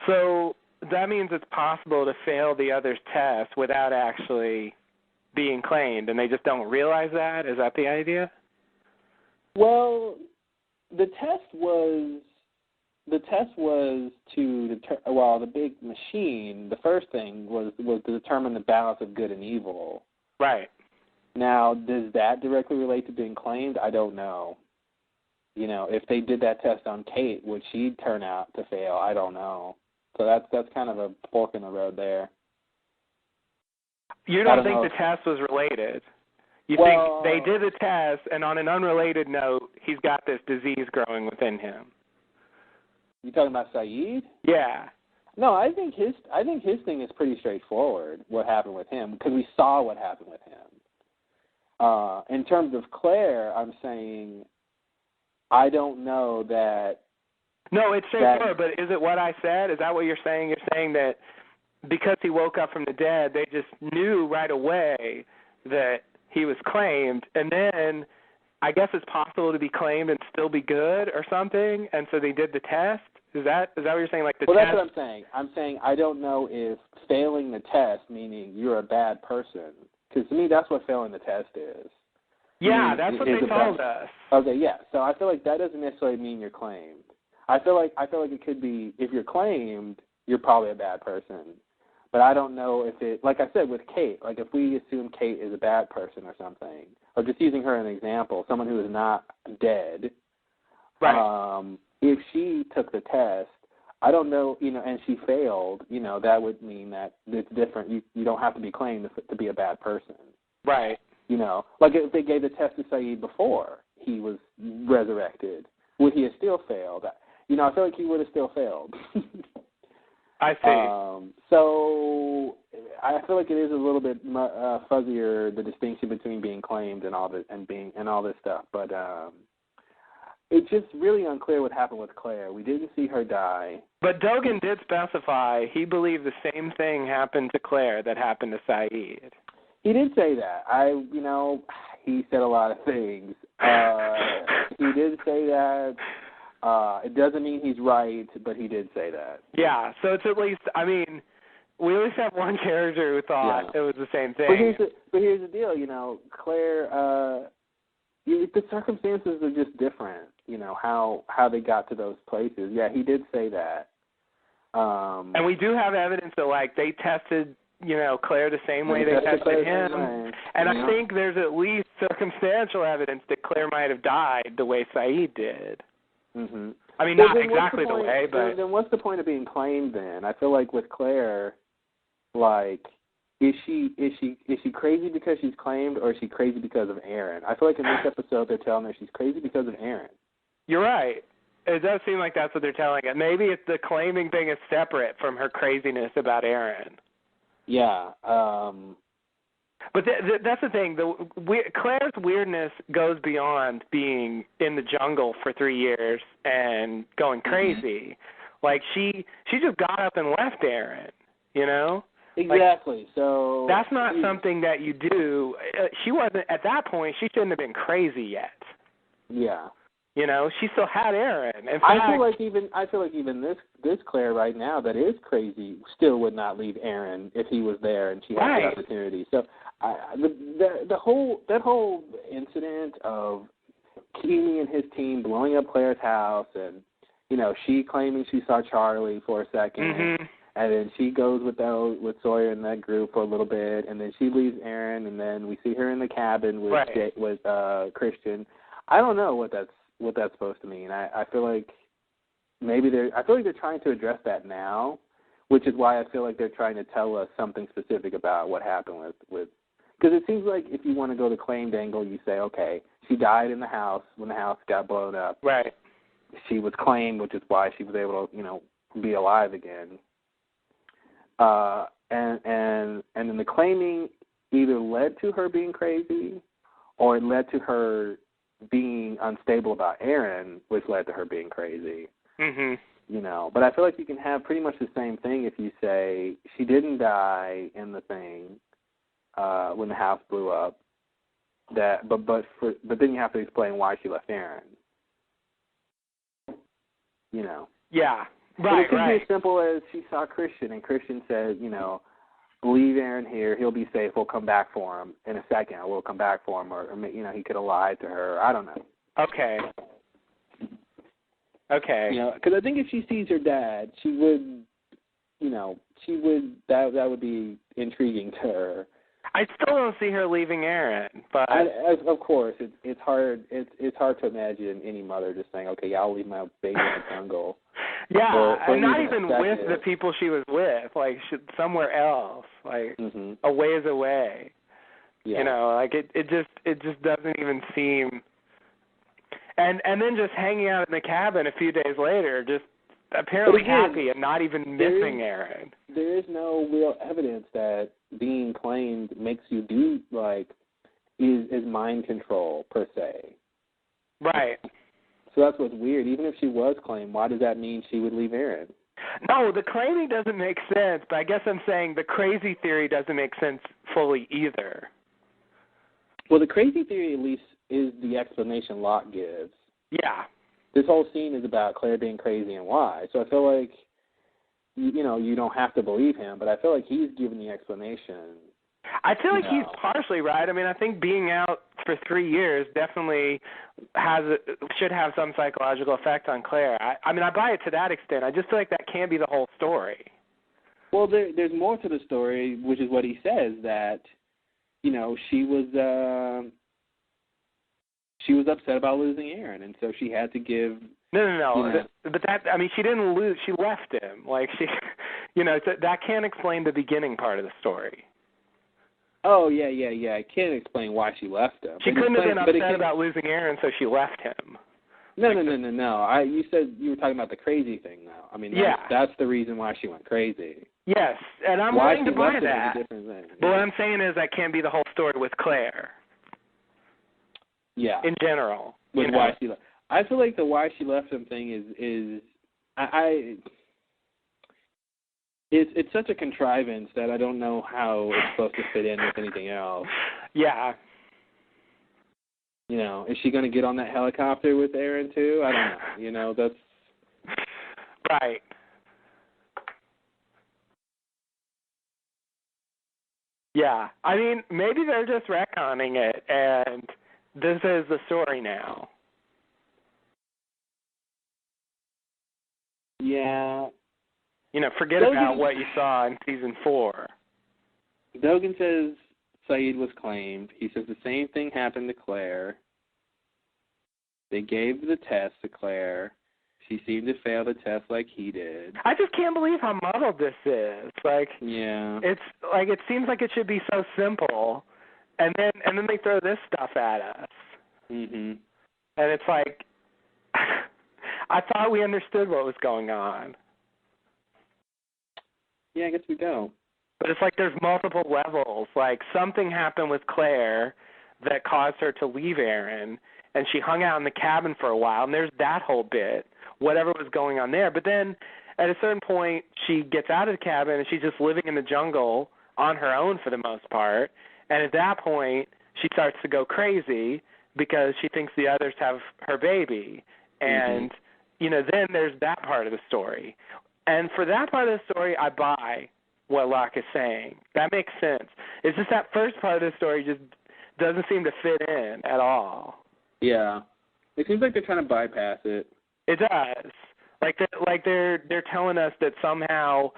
So that means it's possible to fail the other's test without actually being claimed, and they just don't realize that? Is that the idea? Well, the test was to the big machine. The first thing was to determine the balance of good and evil. Right. Now, does that directly relate to being claimed? I don't know. You know, if they did that test on Kate, would she turn out to fail? I don't know. So that's kind of a fork in the road there. You don't think the test was related? You think they did the test, and on an unrelated note, he's got this disease growing within him? You talking about Saeed? Yeah. No, I think his thing is pretty straightforward. What happened with him, because we saw what happened with him. In terms of Claire, I'm saying I don't know that. No, it's straightforward. But is it what I said? Is that what you're saying? You're saying that because he woke up from the dead, they just knew right away that he was claimed, and then I guess it's possible to be claimed and still be good or something, and so they did the test? Is that what you're saying? Like the well, test? That's what I'm saying. I'm saying I don't know if failing the test, meaning you're a bad person, because to me that's what failing the test is. Yeah, that's what they told us. Okay, yeah. So I feel like that doesn't necessarily mean you're claimed. I feel like it could be, if you're claimed, you're probably a bad person. But I don't know if it, like I said with Kate, like if we assume Kate is a bad person or something, or just using her as an example, someone who is not dead, right. If she took the test, I don't know, and she failed, that would mean that it's different. You don't have to be claimed to be a bad person. Right. Like if they gave the test to Saeed before he was resurrected, would he have still failed? I feel like he would have still failed. I see. So I feel like it is a little bit fuzzier, the distinction between being claimed and all this and all this stuff. But it's just really unclear what happened with Claire. We didn't see her die. But Dogan did specify he believed the same thing happened to Claire that happened to Saeed. He did say that. He said a lot of things. He did say that. It doesn't mean he's right, but he did say that. Yeah, so it's at least, we at least have one character who thought it was the same thing. But here's the deal, Claire, the circumstances are just different, how they got to those places. Yeah, he did say that. And we do have evidence that, they tested, Claire the same way they tested him. And I think there's at least circumstantial evidence that Claire might have died the way Saeed did. Mm-hmm. Not exactly the way, but... Then what's the point of being claimed then? I feel like with Claire, is she crazy because she's claimed, or is she crazy because of Aaron? I feel like in this episode they're telling her she's crazy because of Aaron. You're right. It does seem like that's what they're telling her. Maybe it's the claiming thing is separate from her craziness about Aaron. Yeah. But that's the thing. Claire's weirdness goes beyond being in the jungle for 3 years and going crazy. She just got up and left Aaron, Exactly. So that's not something that you do. She wasn't, at that point, she shouldn't have been crazy yet. Yeah. She still had Aaron. In fact, I feel like even this Claire right now that is crazy still would not leave Aaron if he was there and she had the opportunity. So that whole incident of Keely and his team blowing up Claire's house, and she claiming she saw Charlie for a second, mm-hmm. and then she goes with Sawyer in that group for a little bit, and then she leaves Aaron, and then we see her in the cabin with Christian. I don't know what that's supposed to mean. I feel like they're trying to address that now, which is why I feel like they're trying to tell us something specific about what happened with because it seems like if you want to go the claimed angle, you say, okay, she died in the house when the house got blown up. Right. She was claimed, which is why she was able to, be alive again. And then the claiming either led to her being crazy, or it led to her being unstable about Aaron, which led to her being crazy. Mm-hmm. But I feel like you can have pretty much the same thing if you say she didn't die in the thing when the house blew up. But then you have to explain why she left Aaron. Yeah. But it could be as simple as she saw Christian, and Christian said, leave Aaron here. He'll be safe. We'll come back for him in a second. Or we'll come back for him. Or he could have lied to her. I don't know. Okay. Because I think if she sees her dad, she would, that would be intriguing to her. I still don't see her leaving Aaron, but of course, it's hard. It's hard to imagine any mother just saying, "Okay, I'll leave my baby in the jungle." Yeah, and not even with the people she was with, somewhere else, mm-hmm. a ways away. Yeah. It just doesn't even seem. And then just hanging out in the cabin a few days later, just apparently again, happy and not even missing Aaron. There is no real evidence that being claimed makes you do, is mind control, per se. Right. So that's what's weird. Even if she was claimed, why does that mean she would leave Aaron? No, the claiming doesn't make sense, but I guess I'm saying the crazy theory doesn't make sense fully either. Well, the crazy theory, at least, is the explanation Locke gives. Yeah. This whole scene is about Claire being crazy and why. So I feel like, you don't have to believe him, but I feel like he's giving the explanation. I feel like he's partially right. I mean, I think being out for 3 years definitely should have some psychological effect on Claire. I mean, I buy it to that extent. I just feel like that can't be the whole story. Well, there's more to the story, which is what he says, that, she was upset about losing Aaron, and so she had to give... No. But she didn't lose. She left him. That can't explain the beginning part of the story. Oh, yeah. I can't explain why she left him. She couldn't have been upset about losing Aaron, so she left him. No. You said you were talking about the crazy thing, though. I mean, that's the reason why she went crazy. Yes, and I'm willing to buy that. But what I'm saying is that can't be the whole story with Claire. Yeah. In general. With why she left. I feel like the why she left him thing is it's such a contrivance that I don't know how it's supposed to fit in with anything else. Yeah. Is she going to get on that helicopter with Aaron too? I don't know. That's right. Yeah. I mean, maybe they're just retconning it, and this is the story now. Yeah. Forget about what you saw in season 4. Dogan says Saeed was claimed. He says the same thing happened to Claire. They gave the test to Claire. She seemed to fail the test like he did. I just can't believe how muddled this is. Yeah. It's it seems like it should be so simple, and then they throw this stuff at us. Mhm. And it's like, I thought we understood what was going on. Yeah, I guess we don't. But it's like there's multiple levels. Something happened with Claire that caused her to leave Aaron, and she hung out in the cabin for a while, and there's that whole bit, whatever was going on there. But then at a certain point, she gets out of the cabin, and she's just living in the jungle on her own for the most part. And at that point, she starts to go crazy because she thinks the others have her baby. And, then there's that part of the story. And for that part of the story, I buy what Locke is saying. That makes sense. It's just that first part of the story just doesn't seem to fit in at all. Yeah. It seems like they're trying to bypass it. It does. They're telling us that somehow,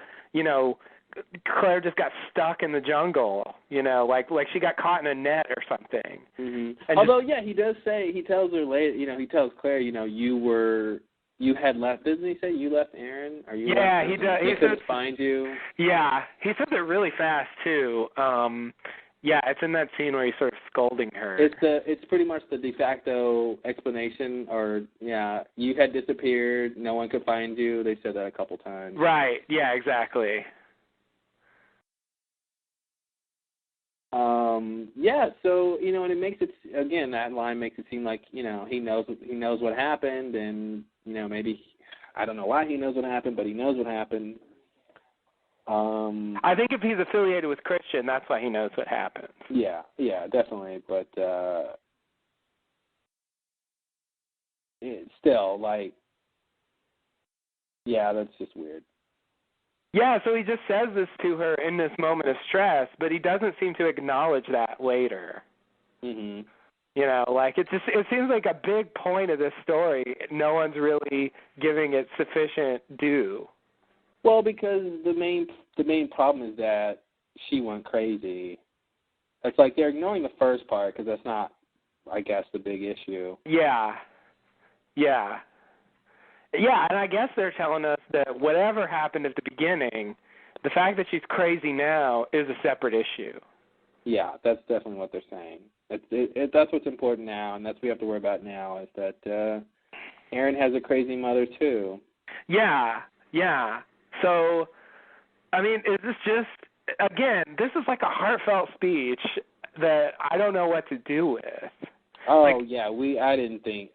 Claire just got stuck in the jungle, like she got caught in a net or something. Mm-hmm. Although, he does say, he tells her later, he tells Claire, you had left, doesn't he say you left Aaron? Or you left he does. He couldn't find you. Yeah, he says it really fast too. It's in that scene where he's sort of scolding her. It's pretty much the de facto explanation, or you had disappeared, no one could find you. They said that a couple times. Right. Yeah. Exactly. So and it makes it, again, that line makes it seem like he knows what happened, and maybe, I don't know why he knows what happened, but he knows what happened. I think if he's affiliated with Christian, that's why he knows what happened. Yeah, definitely, but it's still that's just weird. Yeah, so he just says this to her in this moment of stress, but he doesn't seem to acknowledge that later. Mhm. It seems like a big point of this story. No one's really giving it sufficient due. Well, because the main problem is that she went crazy. It's like they're ignoring the first part because that's not, I guess, the big issue. Yeah, and I guess they're telling us that whatever happened at the beginning, the fact that she's crazy now is a separate issue. Yeah, that's definitely what they're saying. That's what's important now, and that's what we have to worry about now, is that Aaron has a crazy mother too. Yeah. So, I mean, is this just, again, this is like a heartfelt speech that I don't know what to do with. Oh, yeah, I didn't think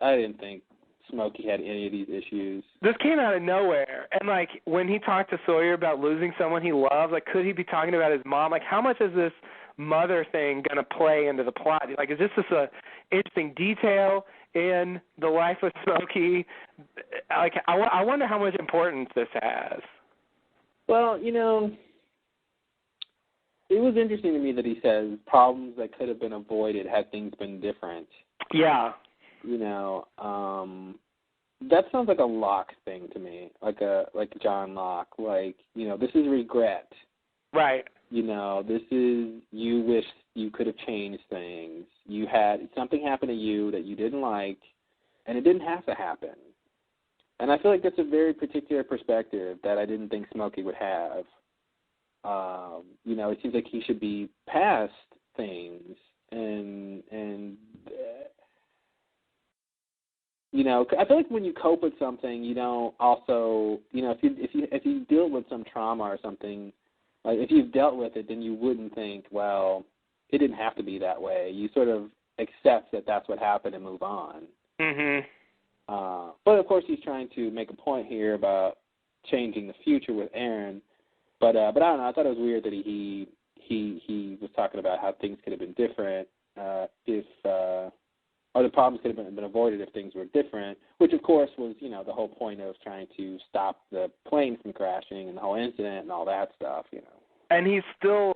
Smokey had any of these issues. This came out of nowhere. And, like, when he talked to Sawyer about losing someone he loved, like, could he be talking about his mom? Like, how much is this mother thing going to play into the plot? Like, is this just a interesting detail in the life of Smokey? Like, I wonder how much importance this has. Well, it was interesting to me that he says problems that could have been avoided had things been different. Yeah. That sounds like a Locke thing to me, like John Locke. Like, this is regret. Right. This is you wish you could have changed things. You had something happen to you that you didn't like, and it didn't have to happen. And I feel like that's a very particular perspective that I didn't think Smokey would have. It seems like he should be past things, and I feel like when you cope with something, you don't also, if you deal with some trauma or something, like if you've dealt with it, then you wouldn't think, well, it didn't have to be that way. You sort of accept that that's what happened and move on. Mhm. But of course, he's trying to make a point here about changing the future with Aaron. But I don't know. I thought it was weird that he was talking about how things could have been different or the problems could have been avoided if things were different, which of course was, the whole point of trying to stop the plane from crashing and the whole incident and all that stuff, And he's still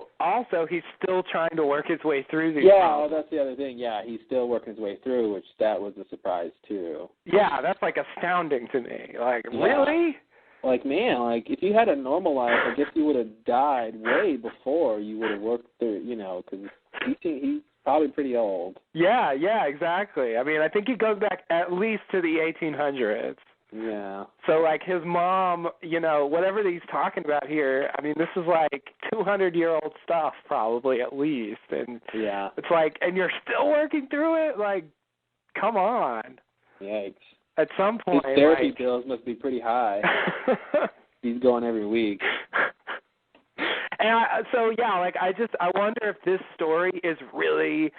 trying to work his way through these problems. That's the other thing. Yeah, he's still working his way through, which that was a surprise too. Yeah, that's like astounding to me. Like, really? Like, man, if you had a normal life, I guess you would have died way before you would have worked through, because he's probably pretty old. Yeah, exactly. I mean, I think he goes back at least to the 1800s. Yeah. So, like, his mom, whatever he's talking about here, I mean, this is like 200-year-old stuff probably at least. And yeah. It's like, and you're still working through it? Like, come on. Yikes. At some point, his therapy bills must be pretty high. He's going every week. And I wonder if this story is really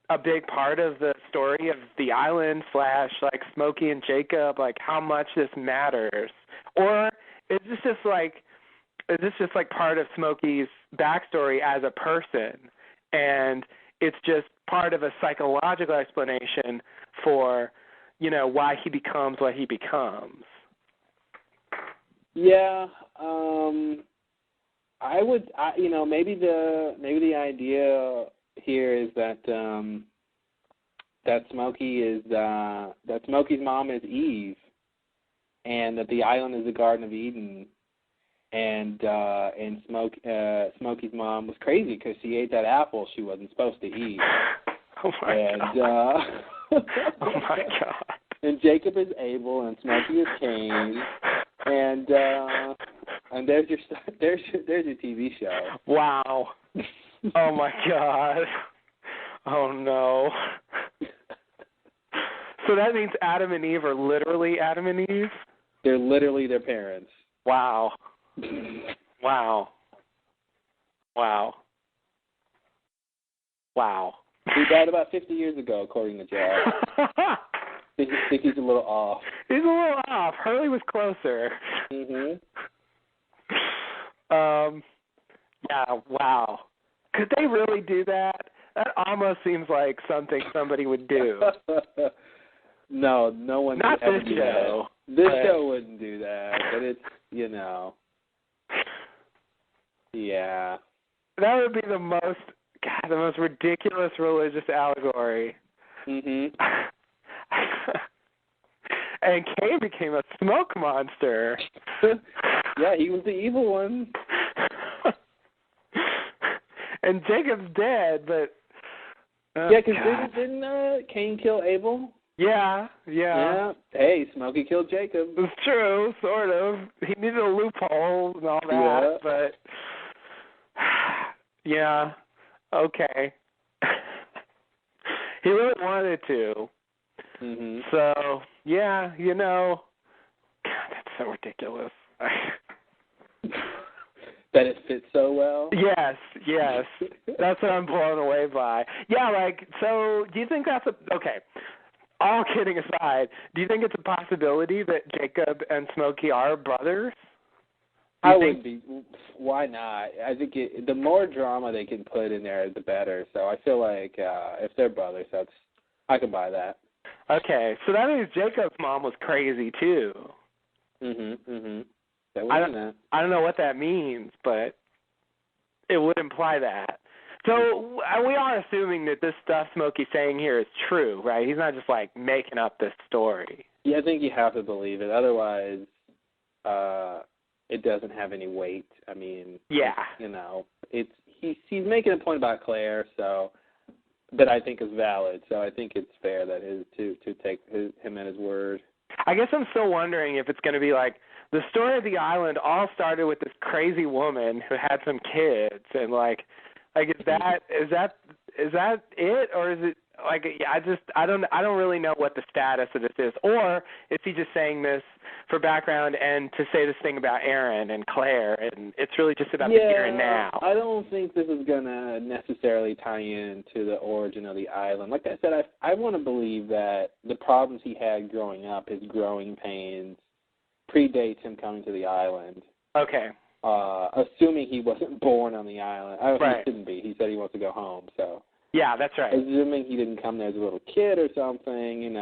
a big part of the story of the island / like Smokey and Jacob, like how much this matters, or is this just like part of Smokey's backstory as a person, and it's just part of a psychological explanation for why he becomes what he becomes. Yeah, maybe the idea here is that Smokey's mom is Eve, and that the island is the Garden of Eden, and Smokey's mom was crazy because she ate that apple she wasn't supposed to eat. Oh my God. Oh my God. And Jacob is Abel, and Smokey is Cain, and there's your TV show. Wow. Oh my God. Oh no. So that means Adam and Eve are literally Adam and Eve? They're literally their parents. Wow. Wow. Wow. Wow. He died about 50 years ago, according to Jack. I think he's a little off. He's a little off. Hurley was closer. Mhm. Yeah, wow. Could they really do that? That almost seems like something somebody would do. No one Not would ever this do show. that. This show wouldn't do that, but it's, yeah. That would be the most ridiculous religious allegory. Mhm. And Cain became a smoke monster. Yeah, he was the evil one. And Jacob's dead, but yeah, because didn't Cain kill Abel? Yeah. Hey, Smokey killed Jacob. It's true, sort of. He needed a loophole and all that, but yeah, okay. He really wanted to. Mhm. So, yeah, God, that's so ridiculous. That it fits so well? Yes. That's what I'm blown away by. Yeah, like, so do you think that's okay, all kidding aside, do you think it's a possibility that Jacob and Smokey are brothers? I would be. Why not? I think the more drama they can put in there, the better. So I feel like if they're brothers, I can buy that. Okay, so that means Jacob's mom was crazy too. I don't know what that means, but it would imply that. So we are assuming that this stuff Smokey's saying here is true, right? He's not just like making up this story. Yeah, I think you have to believe it. Otherwise, it doesn't have any weight. I mean, yeah, he's making a point about Claire, so that I think is valid. So I think it's fair that to take him at his word. I guess I'm still wondering if it's going to be like the story of the island all started with this crazy woman who had some kids, and like is that it, or is it like I don't really know what the status of this is, or is he just saying this for background and to say this thing about Aaron and Claire, and it's really just about the here and now? I don't think this is gonna necessarily tie into the origin of the island. Like I said, I want to believe that the problems he had growing up, his growing pains, predates him coming to the island. Okay. Assuming he wasn't born on the island. Right. He shouldn't be. He said he wants to go home, so. Yeah, that's right. Assuming he didn't come there as a little kid or something,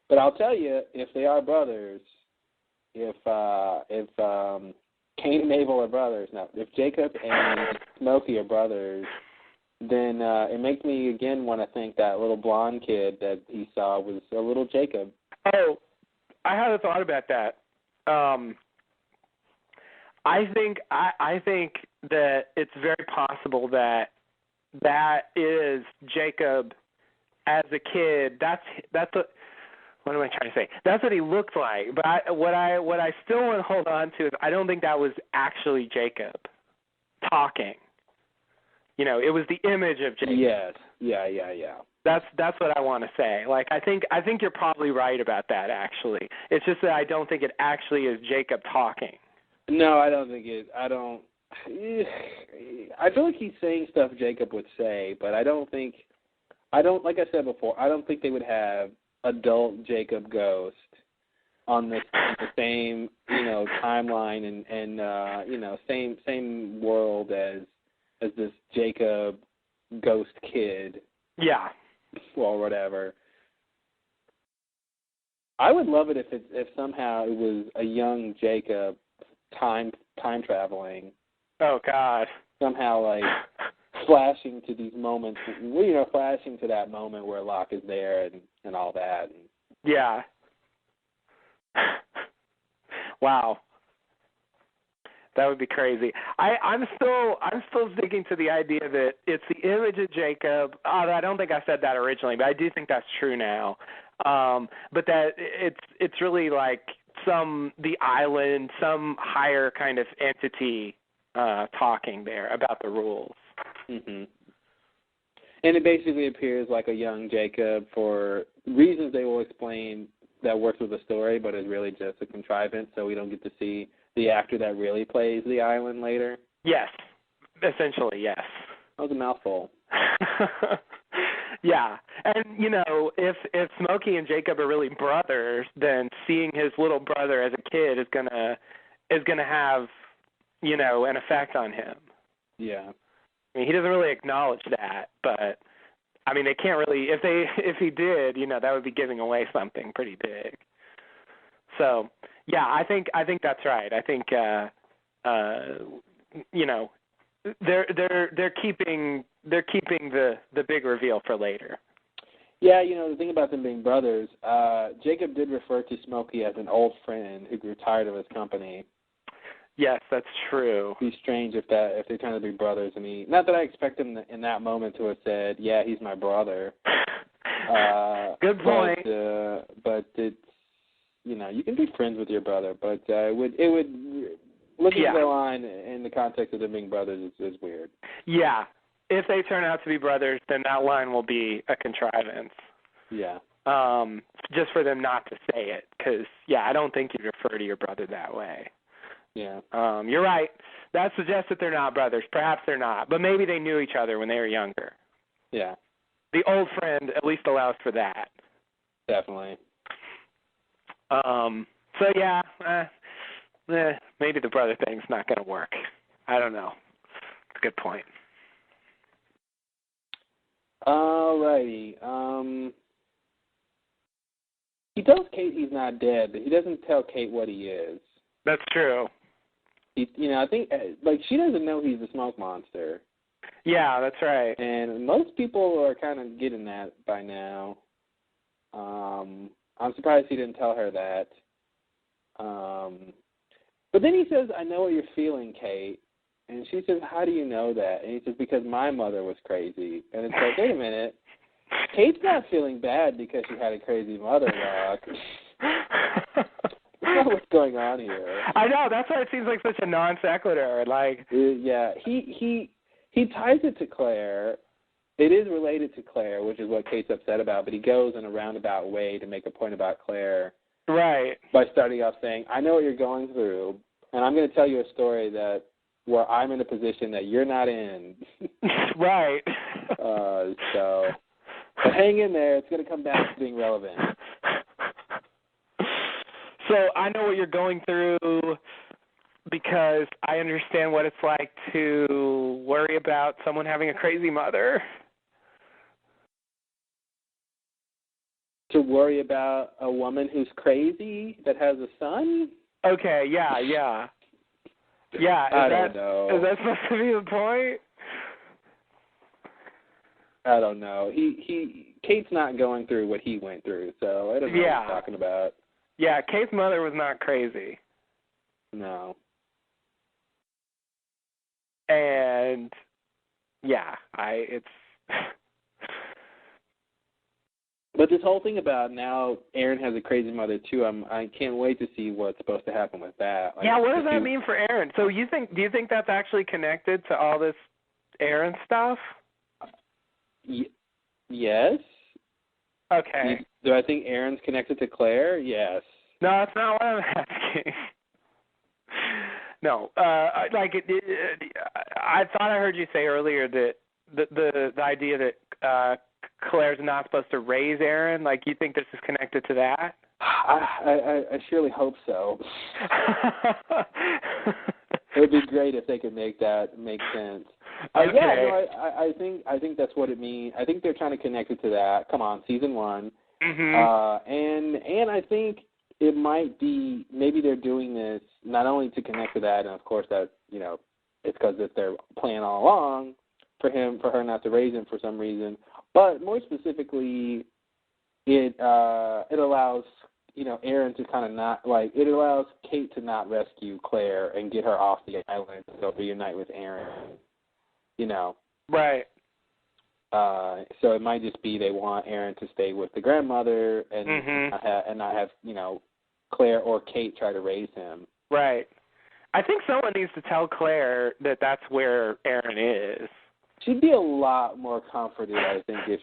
But I'll tell you, if they are brothers, if Cain and Mabel are brothers, if Jacob and Smokey are brothers, then it makes me again want to think that little blonde kid that he saw was a little Jacob. Oh, I had a thought about that. I think that it's very possible that is Jacob as a kid. That's what am I trying to say? That's what he looked like. But what I still want to hold on to is I don't think that was actually Jacob talking. It was the image of Jacob. Yes. Yeah. That's what I want to say. Like I think you're probably right about that. Actually, it's just that I don't think it actually is Jacob talking. No, I don't think it. I feel like he's saying stuff Jacob would say, but I don't. Like I said before, I don't think they would have adult Jacob Ghost on the same timeline and same world as this Jacob Ghost kid. Yeah. Or whatever. I would love it if somehow it was a young Jacob time traveling. Oh God! Somehow like flashing to these moments, flashing to that moment where Locke is there and all that. Yeah. Wow. That would be crazy. I'm still sticking to the idea that it's the image of Jacob. I don't think I said that originally, but I do think that's true now. But that it's really like the island, some higher kind of entity talking there about the rules. Mm-hmm. And it basically appears like a young Jacob for reasons they will explain that works with the story, but is really just a contrivance, so we don't get to see the actor that really plays the island later. Yes, essentially, yes. That was a mouthful. Yeah, and if Smokey and Jacob are really brothers, then seeing his little brother as a kid is gonna have an effect on him. Yeah. I mean, he doesn't really acknowledge that, but I mean, they can't really. If he did, that would be giving away something pretty big. So, yeah, I think that's right. I think they're keeping the big reveal for later. Yeah, the thing about them being brothers, Jacob did refer to Smokey as an old friend who grew tired of his company. Yes, that's true. It'd be strange if they turned to be brothers. I mean, not that I expect him in that moment to have said, "Yeah, he's my brother." Good point. But it's you can be friends with your brother, but it would looking at the line in the context of them being brothers is weird. Yeah, if they turn out to be brothers, then that line will be a contrivance. Yeah. just for them not to say it. Because, yeah, I don't think you'd refer to your brother that way. Yeah. You're right. That suggests that they're not brothers. Perhaps they're not. But maybe they knew each other when they were younger. Yeah. The old friend at least allows for that. Definitely. So, yeah, maybe the brother thing's not going to work. I don't know. It's a good point. Alrighty. He tells Kate he's not dead, but he doesn't tell Kate what he is. That's true. I think, she doesn't know he's a smoke monster. Yeah, that's right. And most people are kind of getting that by now. I'm surprised he didn't tell her that. But then he says, I know what you're feeling, Kate. And she says, how do you know that? And he says, because my mother was crazy. And it's like, wait a minute. Kate's not feeling bad because she had a crazy mother, Rock. That's not what's going on here. I know. That's why it seems like such a non sequitur. Yeah, he ties it to Claire. It is related to Claire, which is what Kate's upset about, but he goes in a roundabout way to make a point about Claire. Right. By starting off saying, I know what you're going through, and I'm going to tell you a story where I'm in a position that you're not in. Right. But hang in there. It's going to come back to being relevant. So I know what you're going through because I understand what it's like to worry about someone having a crazy mother. To worry about a woman who's crazy that has a son? Okay, yeah. Yeah, I don't know. Is that supposed to be the point? I don't know. Kate's not going through what he went through, so I don't know what he's talking about. Yeah, Kate's mother was not crazy. No. And yeah, it's. But this whole thing about now Aaron has a crazy mother too. I can't wait to see what's supposed to happen with that. Yeah, what does that mean for Aaron? So do you think that's actually connected to all this Aaron stuff? Yes. Okay. Do I think Aaron's connected to Claire? Yes. No, that's not what I'm asking. No, I thought I heard you say earlier that the idea that Claire's not supposed to raise Aaron. Like, you think this is connected to that? I surely hope so. It would be great if they could make that make sense. Okay. Yeah, no, I think that's what it means. I think they're trying to connect it to that. Come on, season 1. Mm-hmm. And I think it might be, maybe they're doing this not only to connect to that, and of course that, it's because it's their plan all along for her not to raise him for some reason, but more specifically, it allows, Aaron to kind of not, it allows Kate to not rescue Claire and get her off the island and go reunite with Aaron, Right. So it might just be they want Aaron to stay with the grandmother and not have Claire or Kate try to raise him. Right. I think someone needs to tell Claire that that's where Aaron is. She'd be a lot more comforted, I think, if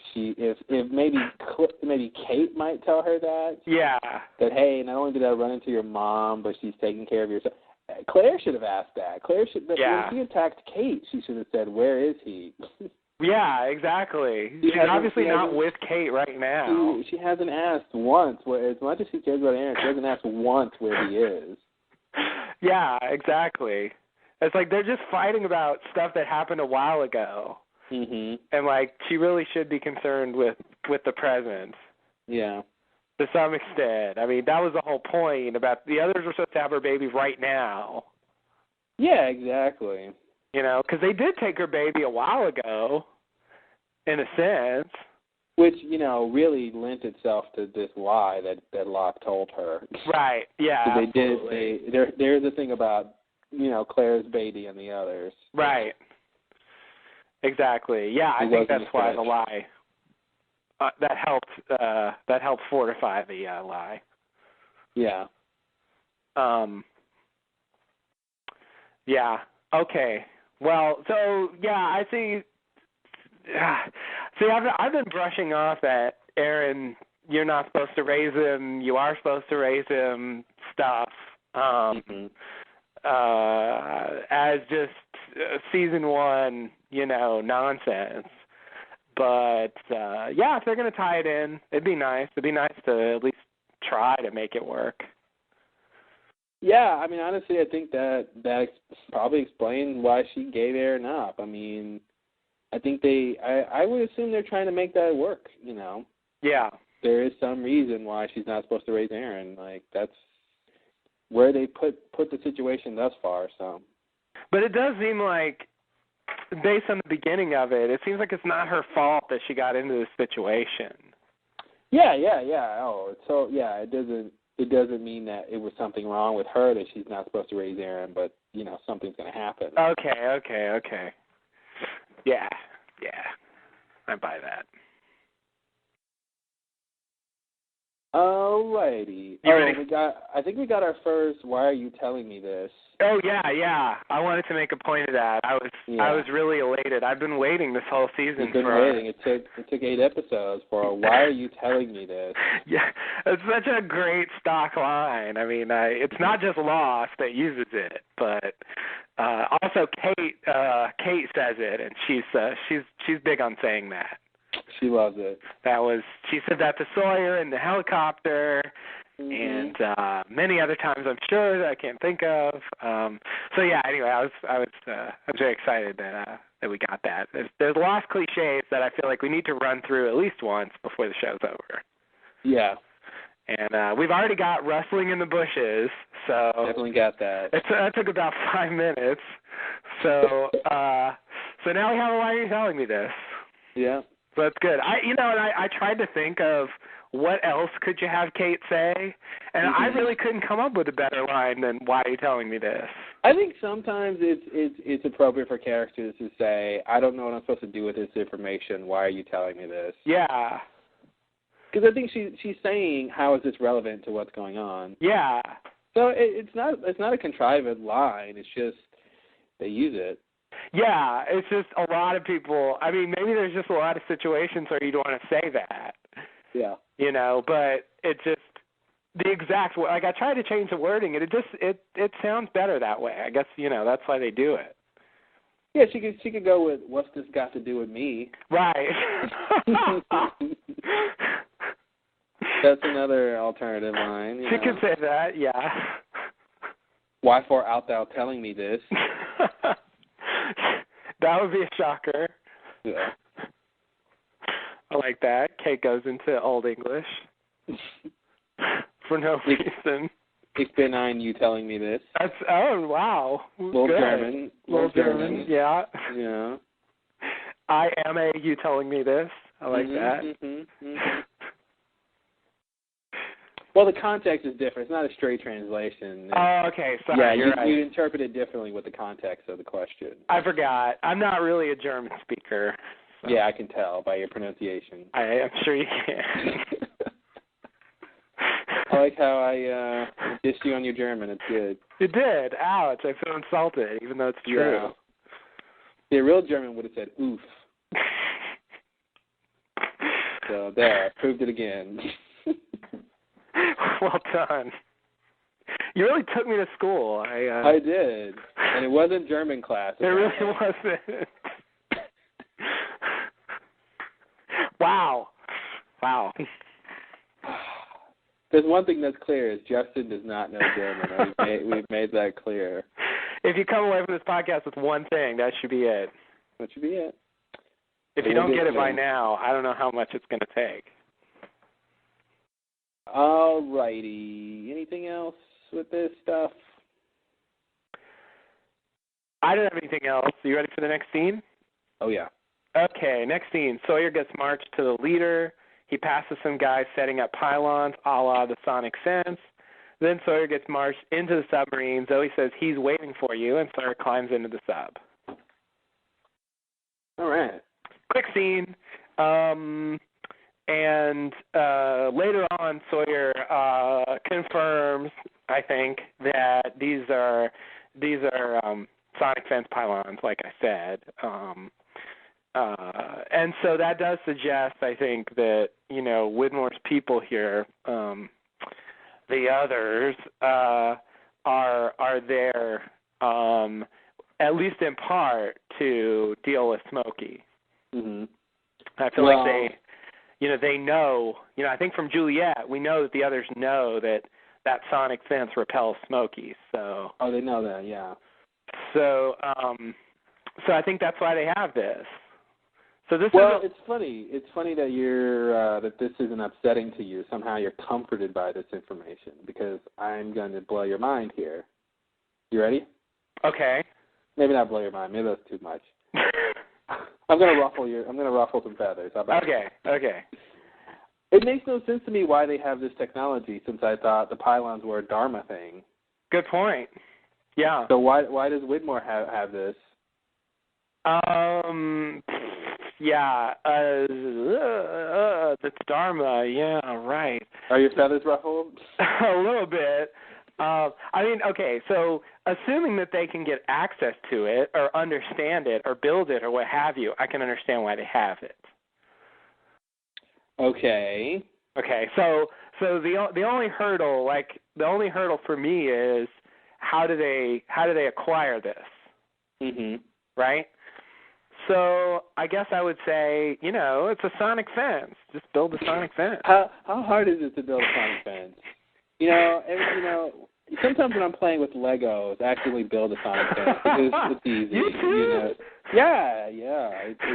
maybe Kate might tell her that. Yeah. That, hey, not only did I run into your mom, but she's taking care of your son. Claire should have asked that. When she attacked Kate, she should have said, "Where is he?" Yeah, exactly. She's obviously not with Kate right now. She hasn't asked once. As much as she cares about Aaron, she hasn't asked once where he is. Yeah, exactly. It's like they're just fighting about stuff that happened a while ago. Mm-hmm. And, she really should be concerned with the present. Yeah. To some extent. I mean, that was the whole point about the others were supposed to have her baby right now. Yeah, exactly. Because they did take her baby a while ago, in a sense. Which, really lent itself to this lie that Locke told her. Right, yeah, absolutely. There's a thing about, Claire's baby and the others. Right. Exactly. Yeah, I think that's why the lie, that helped fortify the lie. Yeah. Yeah, okay. Well, so, yeah, I see. See, I've been brushing off that Aaron you're not supposed to raise him, you are supposed to raise him stuff. As just season 1, nonsense. But, if they're going to tie it in, it'd be nice. It'd be nice to at least try to make it work. Yeah, I mean, honestly, I think that probably explains why she gave Aaron up. I mean, I think I would assume they're trying to make that work, Yeah. There is some reason why she's not supposed to raise Aaron. Like, that's where they put the situation thus far, so. But it does seem like, based on the beginning of it, it seems like it's not her fault that she got into this situation. Yeah. Oh, so yeah, it doesn't mean that it was something wrong with her that she's not supposed to raise Aaron, but something's going to happen. Okay. Yeah. I buy that. Alrighty. I think we got our first. Why are you telling me this? Oh yeah. I wanted to make a point of that. I was really elated. I've been waiting this whole season. You've been waiting. It took 8 episodes for a why are you telling me this? Yeah, it's such a great stock line. I mean, it's not just Lost that uses it, but also Kate says it, and she's big on saying that. She loves it. She said that to Sawyer in the helicopter, and many other times I'm sure that I can't think of. So yeah, anyway, I was very excited that we got that. There's Lost cliches that I feel like we need to run through at least once before the show's over. Yeah. And we've already got Rustling in the Bushes, so definitely got that. That took about 5 minutes. So now we have a Why Are You Telling Me This? Yeah. So that's good. I tried to think of what else could you have Kate say, and I really couldn't come up with a better line than "Why are you telling me this?" I think sometimes it's appropriate for characters to say, "I don't know what I'm supposed to do with this information. Why are you telling me this?" Yeah. Because I think she's saying, "How is this relevant to what's going on?" Yeah. So it's not a contrived line. It's just they use it. Yeah, it's just a lot of people. I mean, maybe there's just a lot of situations where you'd want to say that. Yeah. But it just the exact like I tried to change the wording, and it sounds better that way. I guess that's why they do it. Yeah, she could go with "What's this got to do with me?" Right. That's another alternative line. She could say that. Yeah. Why for out thou telling me this? That would be a shocker. Yeah. I like that. Kate goes into Old English for no reason. Ich bin ein you telling me this. Wow. Little German. Little German. Yeah. Yeah. I am a you telling me this. I like that. Well, the context is different. It's not a straight translation. Oh, okay. Sorry. Yeah, you're right. You interpret it differently with the context of the question. I forgot. I'm not really a German speaker. So. Yeah, I can tell by your pronunciation. I'm sure you can. I like how I dissed you on your German. It's good. You did. Ouch. I feel insulted, even though it's true. Yeah. The real German would have said, oof. So there, I proved it again. Well done. You really took me to school. I did. And it wasn't German class. It really wasn't. Wow. There's one thing that's clear is Justin does not know German. We've made that clear. If you come away from this podcast with one thing, that should be it. That should be it. If you don't get it by now, I don't know how much it's going to take. All righty. Anything else with this stuff? I don't have anything else. Are you ready for the next scene? Oh, yeah. Okay, next scene. Sawyer gets marched to the leader. He passes some guys setting up pylons, a la the sonic fence. Then Sawyer gets marched into the submarine. Zoe says he's waiting for you, and Sawyer climbs into the sub. All right. Quick scene. And later on, Sawyer confirms, I think, that these are sonic fence pylons, like I said. And so that does suggest, I think, that, Widmore's people here, the others, are there, at least in part, to deal with Smokey. Mm-hmm. I feel like they know, I think from Juliet, we know that the others know that sonic fence repels Smokey. So. Oh, they know that, yeah. So I think that's why they have this. So this it's funny. It's funny that you're that this isn't upsetting to you. Somehow you're comforted by this information, because I'm going to blow your mind here. You ready? Okay. Maybe not blow your mind. Maybe that's too much. I'm going to ruffle some feathers. How about Okay. It makes no sense to me why they have this technology, since I thought the pylons were a Dharma thing. Good point. Yeah. So why does Widmore have this? Yeah. That's Dharma. Yeah. Right. Are your feathers ruffled? A little bit. Okay, so assuming that they can get access to it or understand it or build it or what have you, I can understand why they have it. Okay. Okay, so the only hurdle for me is how do they acquire this? Mhm. Right? So I guess I would say, it's a sonic fence. Just build a sonic fence. How hard is it to build a sonic fence? Sometimes when I'm playing with Legos, I actually build a sonic fence because it's easy. You too? Yeah.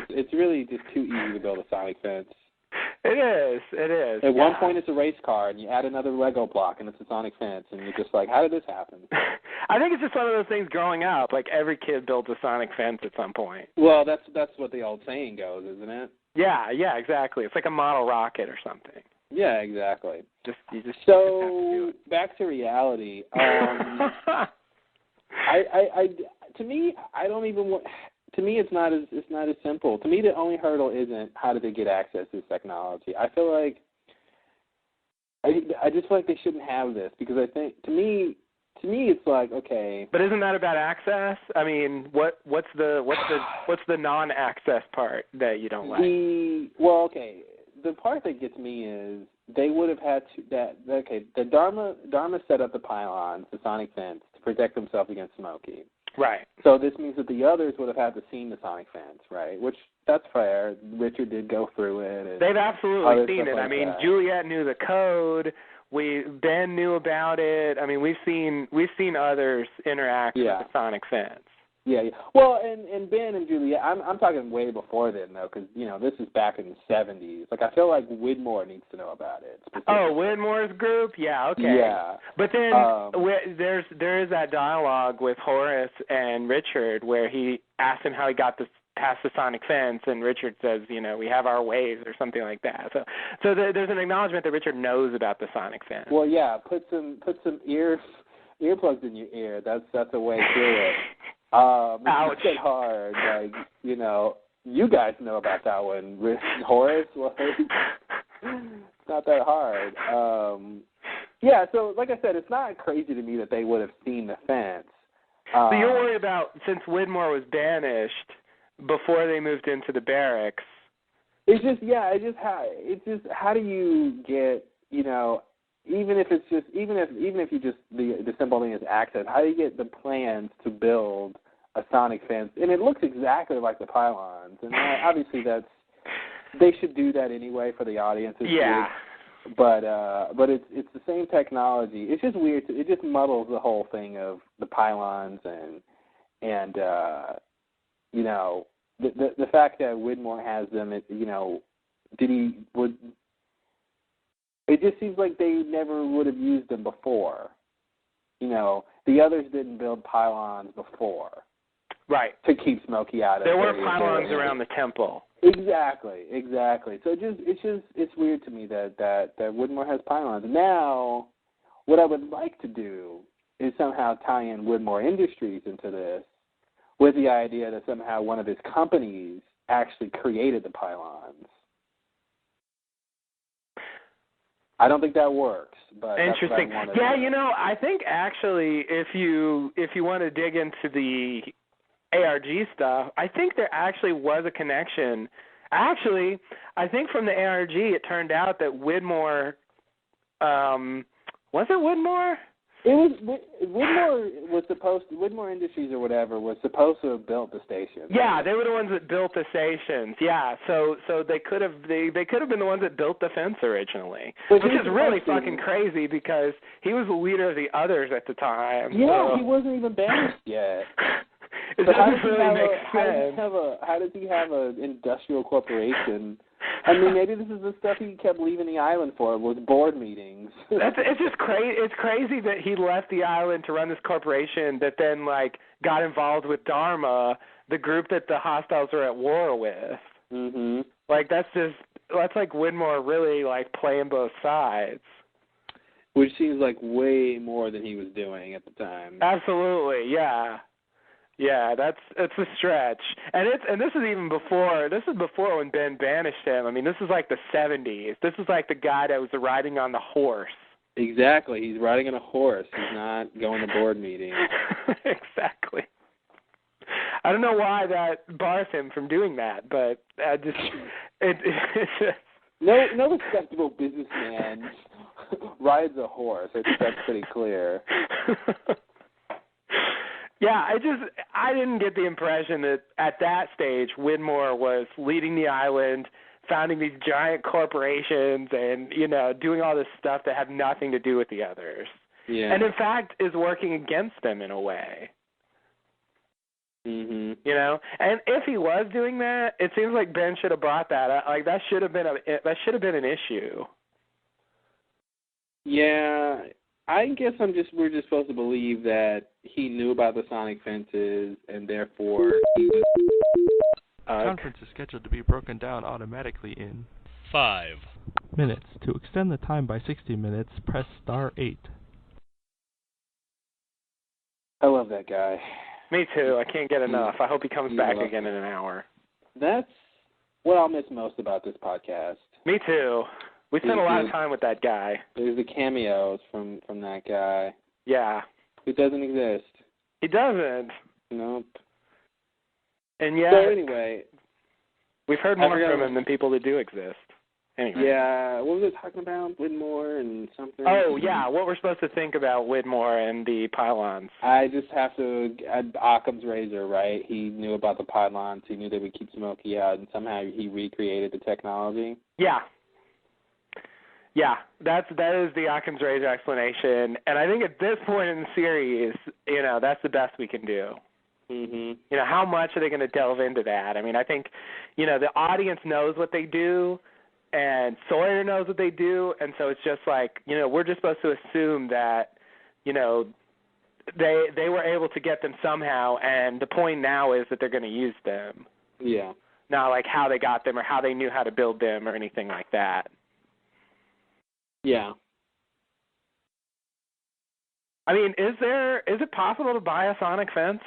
It's really just too easy to build a sonic fence. It is. At one point, it's a race car, and you add another Lego block, and it's a sonic fence, and you're just like, how did this happen? I think it's just one of those things growing up. Like, every kid builds a sonic fence at some point. Well, that's what the old saying goes, isn't it? Yeah, exactly. It's like a model rocket or something. Yeah, exactly. So back to reality. To me, it's not as simple. To me, the only hurdle isn't how do they get access to this technology. I feel like I just feel like they shouldn't have this, because I think to me it's like, okay. But isn't that about access? I mean, what's the non-access part that you don't like? Okay. The part that gets me is they would have had to the Dharma set up the pylons, the sonic fence, to protect themselves against Smokey. Right. So this means that the others would have had to seen the sonic fence, right? Which, that's fair. Richard did go through it. And they've absolutely seen it. Like I mean, that. Juliet knew the code. Ben knew about it. I mean, we've seen others interact with the sonic fence. Yeah. Well, and Ben and Juliet, I'm talking way before then, though, because this is back in the 70s. Like, I feel like Widmore needs to know about it. Oh, Widmore's group? Yeah, okay. Yeah. But then there is that dialogue with Horace and Richard where he asked him how he got past the sonic fence, and Richard says, we have our ways or something like that. So there's an acknowledgement that Richard knows about the sonic fence. Well, yeah, put some earplugs in your ear. That's a way through it. Ouch. It's hard. Like, you guys know about that one. Horace, it's not that hard. Yeah, so like I said, it's not crazy to me that they would have seen the fence. So you're worried about, since Widmore was banished before they moved into the barracks. It's just how do you get, even if you just the simple thing is access, how do you get the plans to build a sonic fence? And it looks exactly like the pylons, and obviously they should do that anyway for the audiences. Yeah. But it's the same technology. It's just weird. It just muddles the whole thing of the pylons and the fact that Widmore has them. It just seems like they never would have used them before. The others didn't build pylons before. Right. To keep Smokey out of it. There were pylons around the temple. Exactly. So it's weird to me that Widmore has pylons. Now, what I would like to do is somehow tie in Widmore Industries into this, with the idea that somehow one of his companies actually created the pylons. I don't think that works, but interesting. That's what I I think actually, if you want to dig into ARG stuff, I think there actually was a connection. Actually, I think from the ARG it turned out that Widmore, was it Widmore? It was Widmore Industries or whatever was supposed to have built the station. Yeah, they were the ones that built the stations. Yeah, so they could have been the ones that built the fence originally, which is really fucking crazy because he was the leader of the others at the time. Yeah, so. He wasn't even banished yet. It doesn't really make sense. How does he have an industrial corporation? I mean, maybe this is the stuff he kept leaving the island for, was board meetings. It's just crazy. It's crazy that he left the island to run this corporation that then, like, got involved with Dharma, the group that the hostiles are at war with. Mm-hmm. Like, that's like Widmore really, like, playing both sides. Which seems like way more than he was doing at the time. Absolutely, yeah. Yeah, it's a stretch, and this is even before. This is before when Ben banished him. I mean, this is like the 70s. This is like the guy that was riding on the horse. Exactly, he's riding on a horse. He's not going to board meetings. Exactly. I don't know why that bars him from doing that, but it's just no respectable businessman rides a horse. I think that's pretty clear. Yeah, I didn't get the impression that at that stage Widmore was leading the island, founding these giant corporations, and doing all this stuff that had nothing to do with the others. Yeah. And in fact is working against them in a way. Mhm. And if he was doing that, it seems like Ben should have brought that up. Like that should have been an issue. Yeah. I guess we're just supposed to believe that he knew about the sonic fences and therefore he was... The conference is scheduled to be broken down automatically in 5 minutes. To extend the time by 60 minutes, press star 8. I love that guy. Me too. I can't get enough. I hope he comes back again in an hour. That's what I'll miss most about this podcast. Me too. We spent a lot of time with that guy. There's the cameos from that guy. Yeah. Who doesn't exist. He doesn't. Nope. And yeah. So anyway. We've heard more from him than people that do exist. Anyway. Yeah. What was it talking about? Widmore and something? Oh, yeah. What we're supposed to think about Widmore and the pylons. I just have to add Occam's razor, right? He knew about the pylons. He knew they would keep Smokey out, and somehow he recreated the technology. Yeah. Yeah, that is the Occam's razor explanation, and I think at this point in the series, that's the best we can do. Mm-hmm. How much are they going to delve into that? I mean, I think, the audience knows what they do, and Sawyer knows what they do, and so it's just like, we're just supposed to assume that, they were able to get them somehow, and the point now is that they're going to use them. Yeah. Not like how they got them or how they knew how to build them or anything like that. Yeah. I mean, is it possible to buy a sonic fence?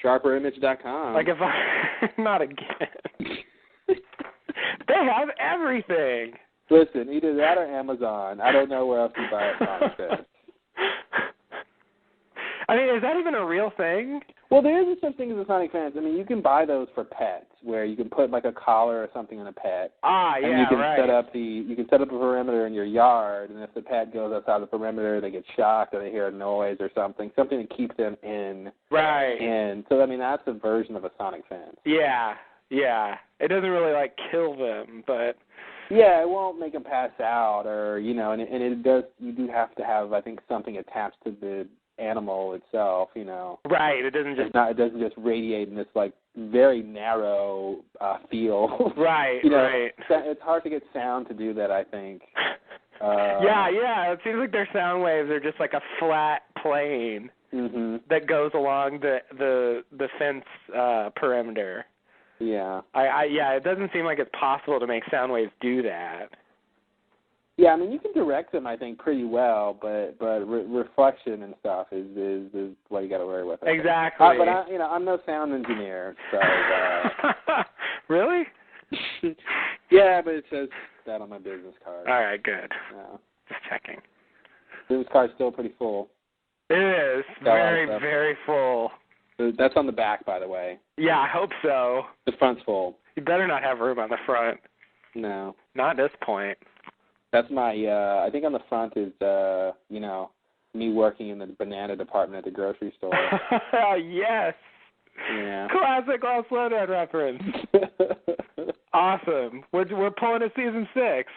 SharperImage.com. Like if not again. They have everything. Listen, either that or Amazon. I don't know where else to buy a sonic fence. I mean, is that even a real thing? Well, there is such thing as a sonic fence. I mean, you can buy those for pets, where you can put like a collar or something on a pet. Ah, yeah, and you can right. you can set up a perimeter in your yard, and if the pet goes outside the perimeter, they get shocked or they hear a noise or something to keep them in. Right. And so, I mean, that's a version of a sonic fence. Yeah. It doesn't really like kill them, but. Yeah, it won't make them pass out, or and it does. You do have to have, I think, something attached to the animal itself, Right, it doesn't just... It doesn't just radiate in this, like, very narrow field. Right, right. It's hard to get sound to do that, I think. Yeah, it seems like their sound waves are just like a flat plane that goes along the fence perimeter. Yeah. It doesn't seem like it's possible to make sound waves do that. Yeah, I mean, you can direct them, I think, pretty well, but reflection and stuff is what you got to worry with. Exactly. But I'm no sound engineer, so. Really? Yeah, but it says that on my business card. All right, good. Yeah. Just checking. Business card's still pretty full. It is very, very full. That's on the back, by the way. Yeah, I hope so. The front's full. You better not have room on the front. No. Not at this point. That's my, I think on the front is, me working in the banana department at the grocery store. Yes. Yeah. Classic Lost Lowdown reference. Awesome. We're pulling a season 6.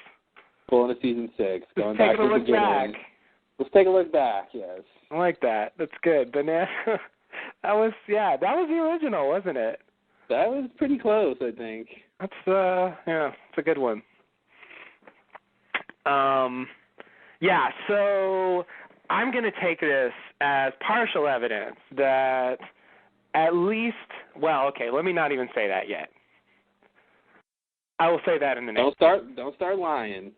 Pulling a season 6. Going Just back to the beginning. back. Let's take a look back, yes. I like that. That's good. Banana. That was the original, wasn't it? That was pretty close, I think. That's it's a good one. So I'm going to take this as partial evidence that at least, let me not even say that yet. I will say that in the next. Don't start lying.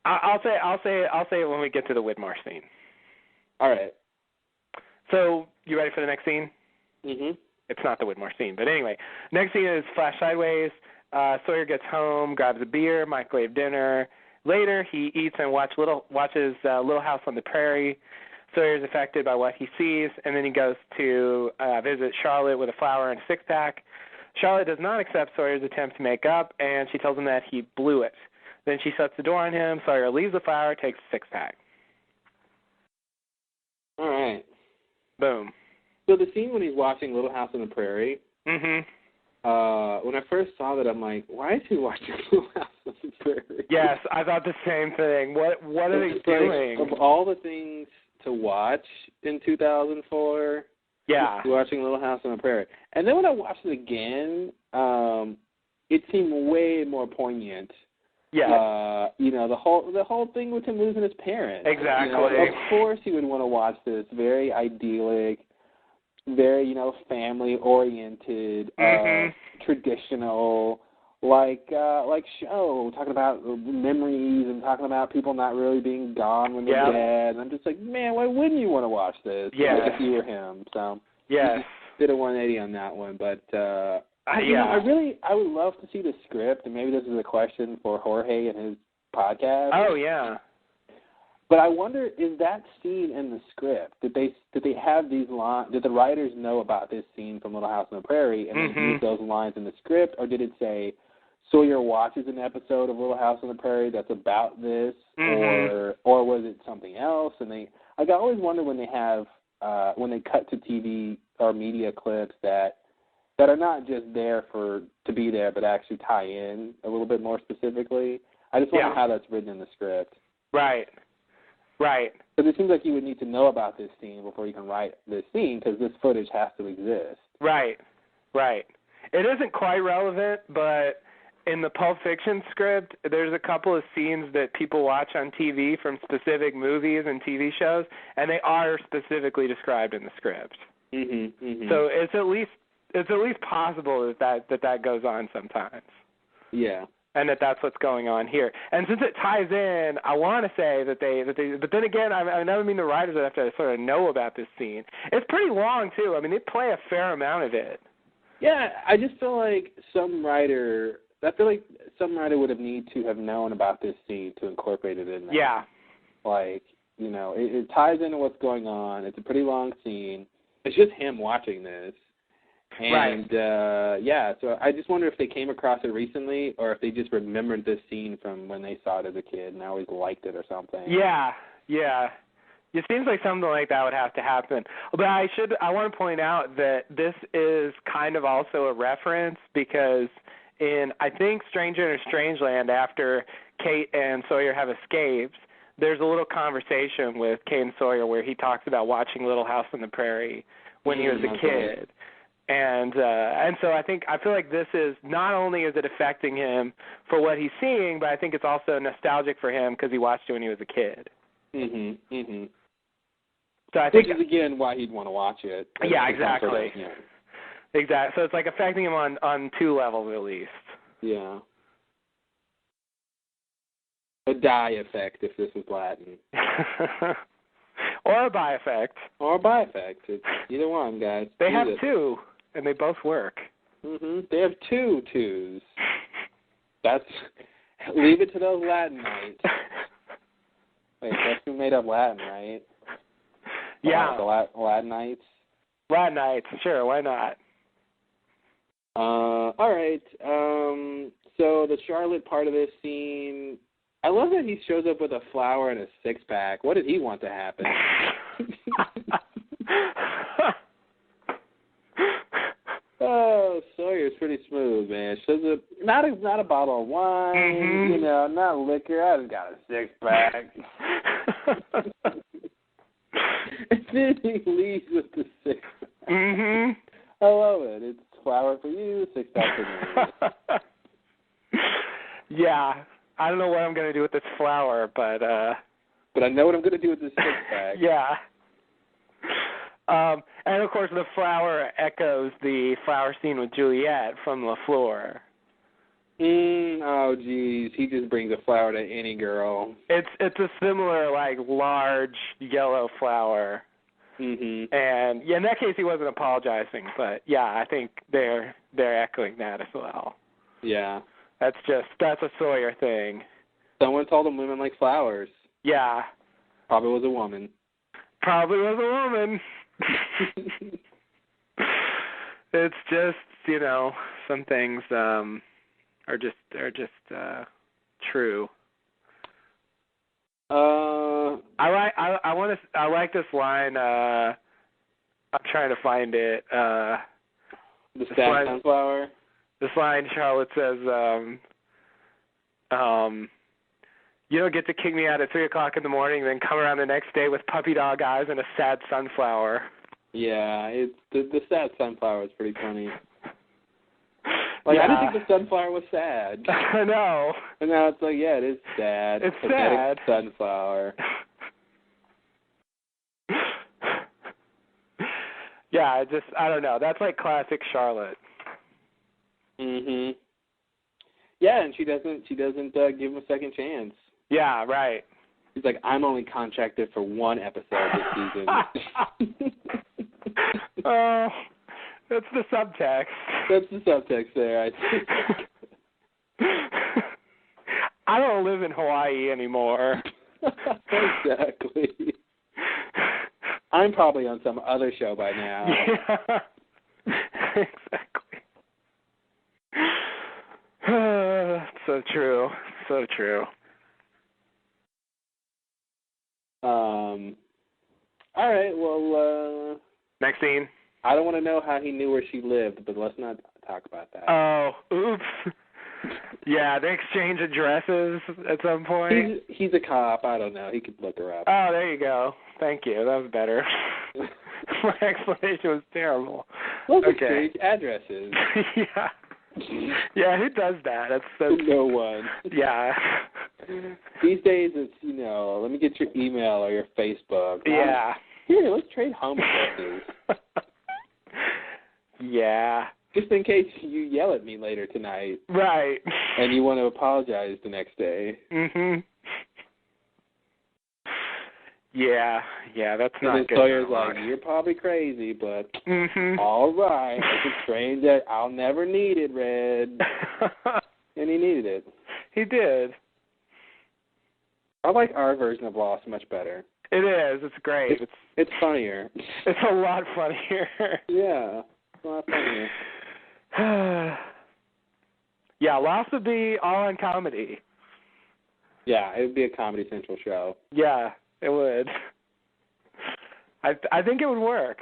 I'll say it when we get to the Widmore scene. All right. So, you ready for the next scene? Mhm. It's not the Widmore scene, but anyway, next scene is flash sideways. Sawyer gets home, grabs a beer, microwave dinner. Later, he eats and watches Little House on the Prairie. Sawyer is affected by what he sees, and then he goes to visit Charlotte with a flower and a six-pack. Charlotte does not accept Sawyer's attempt to make up, and she tells him that he blew it. Then she shuts the door on him. Sawyer leaves the flower, takes a six-pack. All right. Boom. So the scene when he's watching Little House on the Prairie, when I first saw that, I'm like, why is he watching Little House on the Prairie? Yes, I thought the same thing. What are they doing? Like, of all the things to watch in 2004, watching Little House on the Prairie. And then when I watched it again, it seemed way more poignant. Yeah. The whole thing with him losing his parents. Exactly. Of course he would want to watch this very idyllic, very, family-oriented, traditional, like show, talking about memories and talking about people not really being gone when they're dead. And I'm just like, man, why wouldn't you want to watch this? Yeah. If you were him. So yes. Did a 180 on that one, but I would love to see the script, and maybe this is a question for Jorge and his podcast. Oh yeah. But I wonder, is that scene in the script? Did they have these lines? Did the writers know about this scene from Little House on the Prairie and they used those lines in the script, or did it say Sawyer watches an episode of Little House on the Prairie that's about this, or was it something else? And I always wonder when they have when they cut to TV or media clips that are not just there to be there, but actually tie in a little bit more specifically. I just wonder how that's written in the script. Right. Because it seems like you would need to know about this scene before you can write this scene, because this footage has to exist. Right. It isn't quite relevant, but in the Pulp Fiction script, there's a couple of scenes that people watch on TV from specific movies and TV shows, and they are specifically described in the script. So it's at least possible that goes on sometimes. Yeah. And that's what's going on here. And since it ties in, I want to say that they but then again, I never mean the writers would have to sort of know about this scene. It's pretty long, too. I mean, they play a fair amount of it. Yeah, I just feel like some writer would have need to have known about this scene to incorporate it in there. Yeah. Like, it ties into what's going on. It's a pretty long scene. It's just him watching this. And, so I just wonder if they came across it recently or if they just remembered this scene from when they saw it as a kid and always liked it or something. Yeah. It seems like something like that would have to happen. But I want to point out that this is kind of also a reference because in, I think, Stranger in a Strange Land, after Kate and Sawyer have escaped, there's a little conversation with Kate and Sawyer where he talks about watching Little House on the Prairie when he was a kid. And so I feel like this is, not only is it affecting him for what he's seeing, but I think it's also nostalgic for him because he watched it when he was a kid. So I think, which is, again, why he'd want to watch it. Yeah, exactly. Exactly. So it's like affecting him on two levels at least. Yeah. A die effect if this was Latin. Or a bi effect. It's either one, guys. They have two, and they both work. They have two twos. Leave it to those Latinites. Wait, that's who made up Latin, right? Yeah. The Ladinites. Ladinites, sure, why not? All right. So the Charlotte part of this scene, I love that he shows up with a flower and a six-pack. What did he want to happen? Oh, Sawyer's pretty smooth, man. Shows up, not a bottle of wine, you know, not liquor. I just got a six-pack. And then he leaves with the six-pack. I love it. It's flower for you, six-pack for me. Yeah. I don't know what I'm going to do with this flower, but I know what I'm going to do with this six-pack. Yeah. And, of course, the flower echoes the flower scene with Juliet from LaFleur. Oh, geez. He just brings a flower to any girl. It's a similar, like, large yellow flower. Mm-hmm. And in that case, he wasn't apologizing, but, yeah, I think they're echoing that as well. Yeah. That's a Sawyer thing. Someone told him women like flowers. Yeah. Probably was a woman. Probably was a woman. It's just, you know, some things are just true. I like this line. I'm trying to find it. The sad sunflower. This line, Charlotte says, you don't get to kick me out at 3 o'clock in the morning, then come around the next day with puppy dog eyes and a sad sunflower. Yeah, the sad sunflower is pretty funny. Like, I didn't think the sunflower was sad. I know. And now it's like, yeah, it is sad. It's pathetic sad. Sunflower. Yeah, I don't know. That's like classic Charlotte. Mhm. Yeah, and she doesn't give him a second chance. Yeah, right. He's like, I'm only contracted for one episode this season. Oh, that's the subtext. That's the subtext there, I think. I don't live in Hawaii anymore. Exactly. I'm probably on some other show by now. Yeah. Exactly. So true. So true. All right, well, next scene. I don't want to know how he knew where she lived, but let's not talk about that. Oh, oops. Yeah, they exchange addresses at some point. He's a cop. I don't know. He could look her up. Oh, there you go. Thank you. That was better. My explanation was terrible. Let's exchange addresses. Yeah. Yeah, who does that? That's no one. Yeah. These days it's, let me get your email or your Facebook. Yeah. Here, let's trade home addresses. Yeah. Just in case you yell at me later tonight. Right. And you want to apologize the next day. Mhm. Yeah, that's not and good. Sawyer's like, you're probably crazy, but all right, it's a train that I'll never need it, Red. And he needed it. He did. I like our version of Lost much better. It is. It's great. It's funnier. It's a lot funnier. Yeah, it's a lot funnier. Yeah, Lost would be all on comedy. Yeah, it would be a Comedy Central show. Yeah. It would. I think it would work.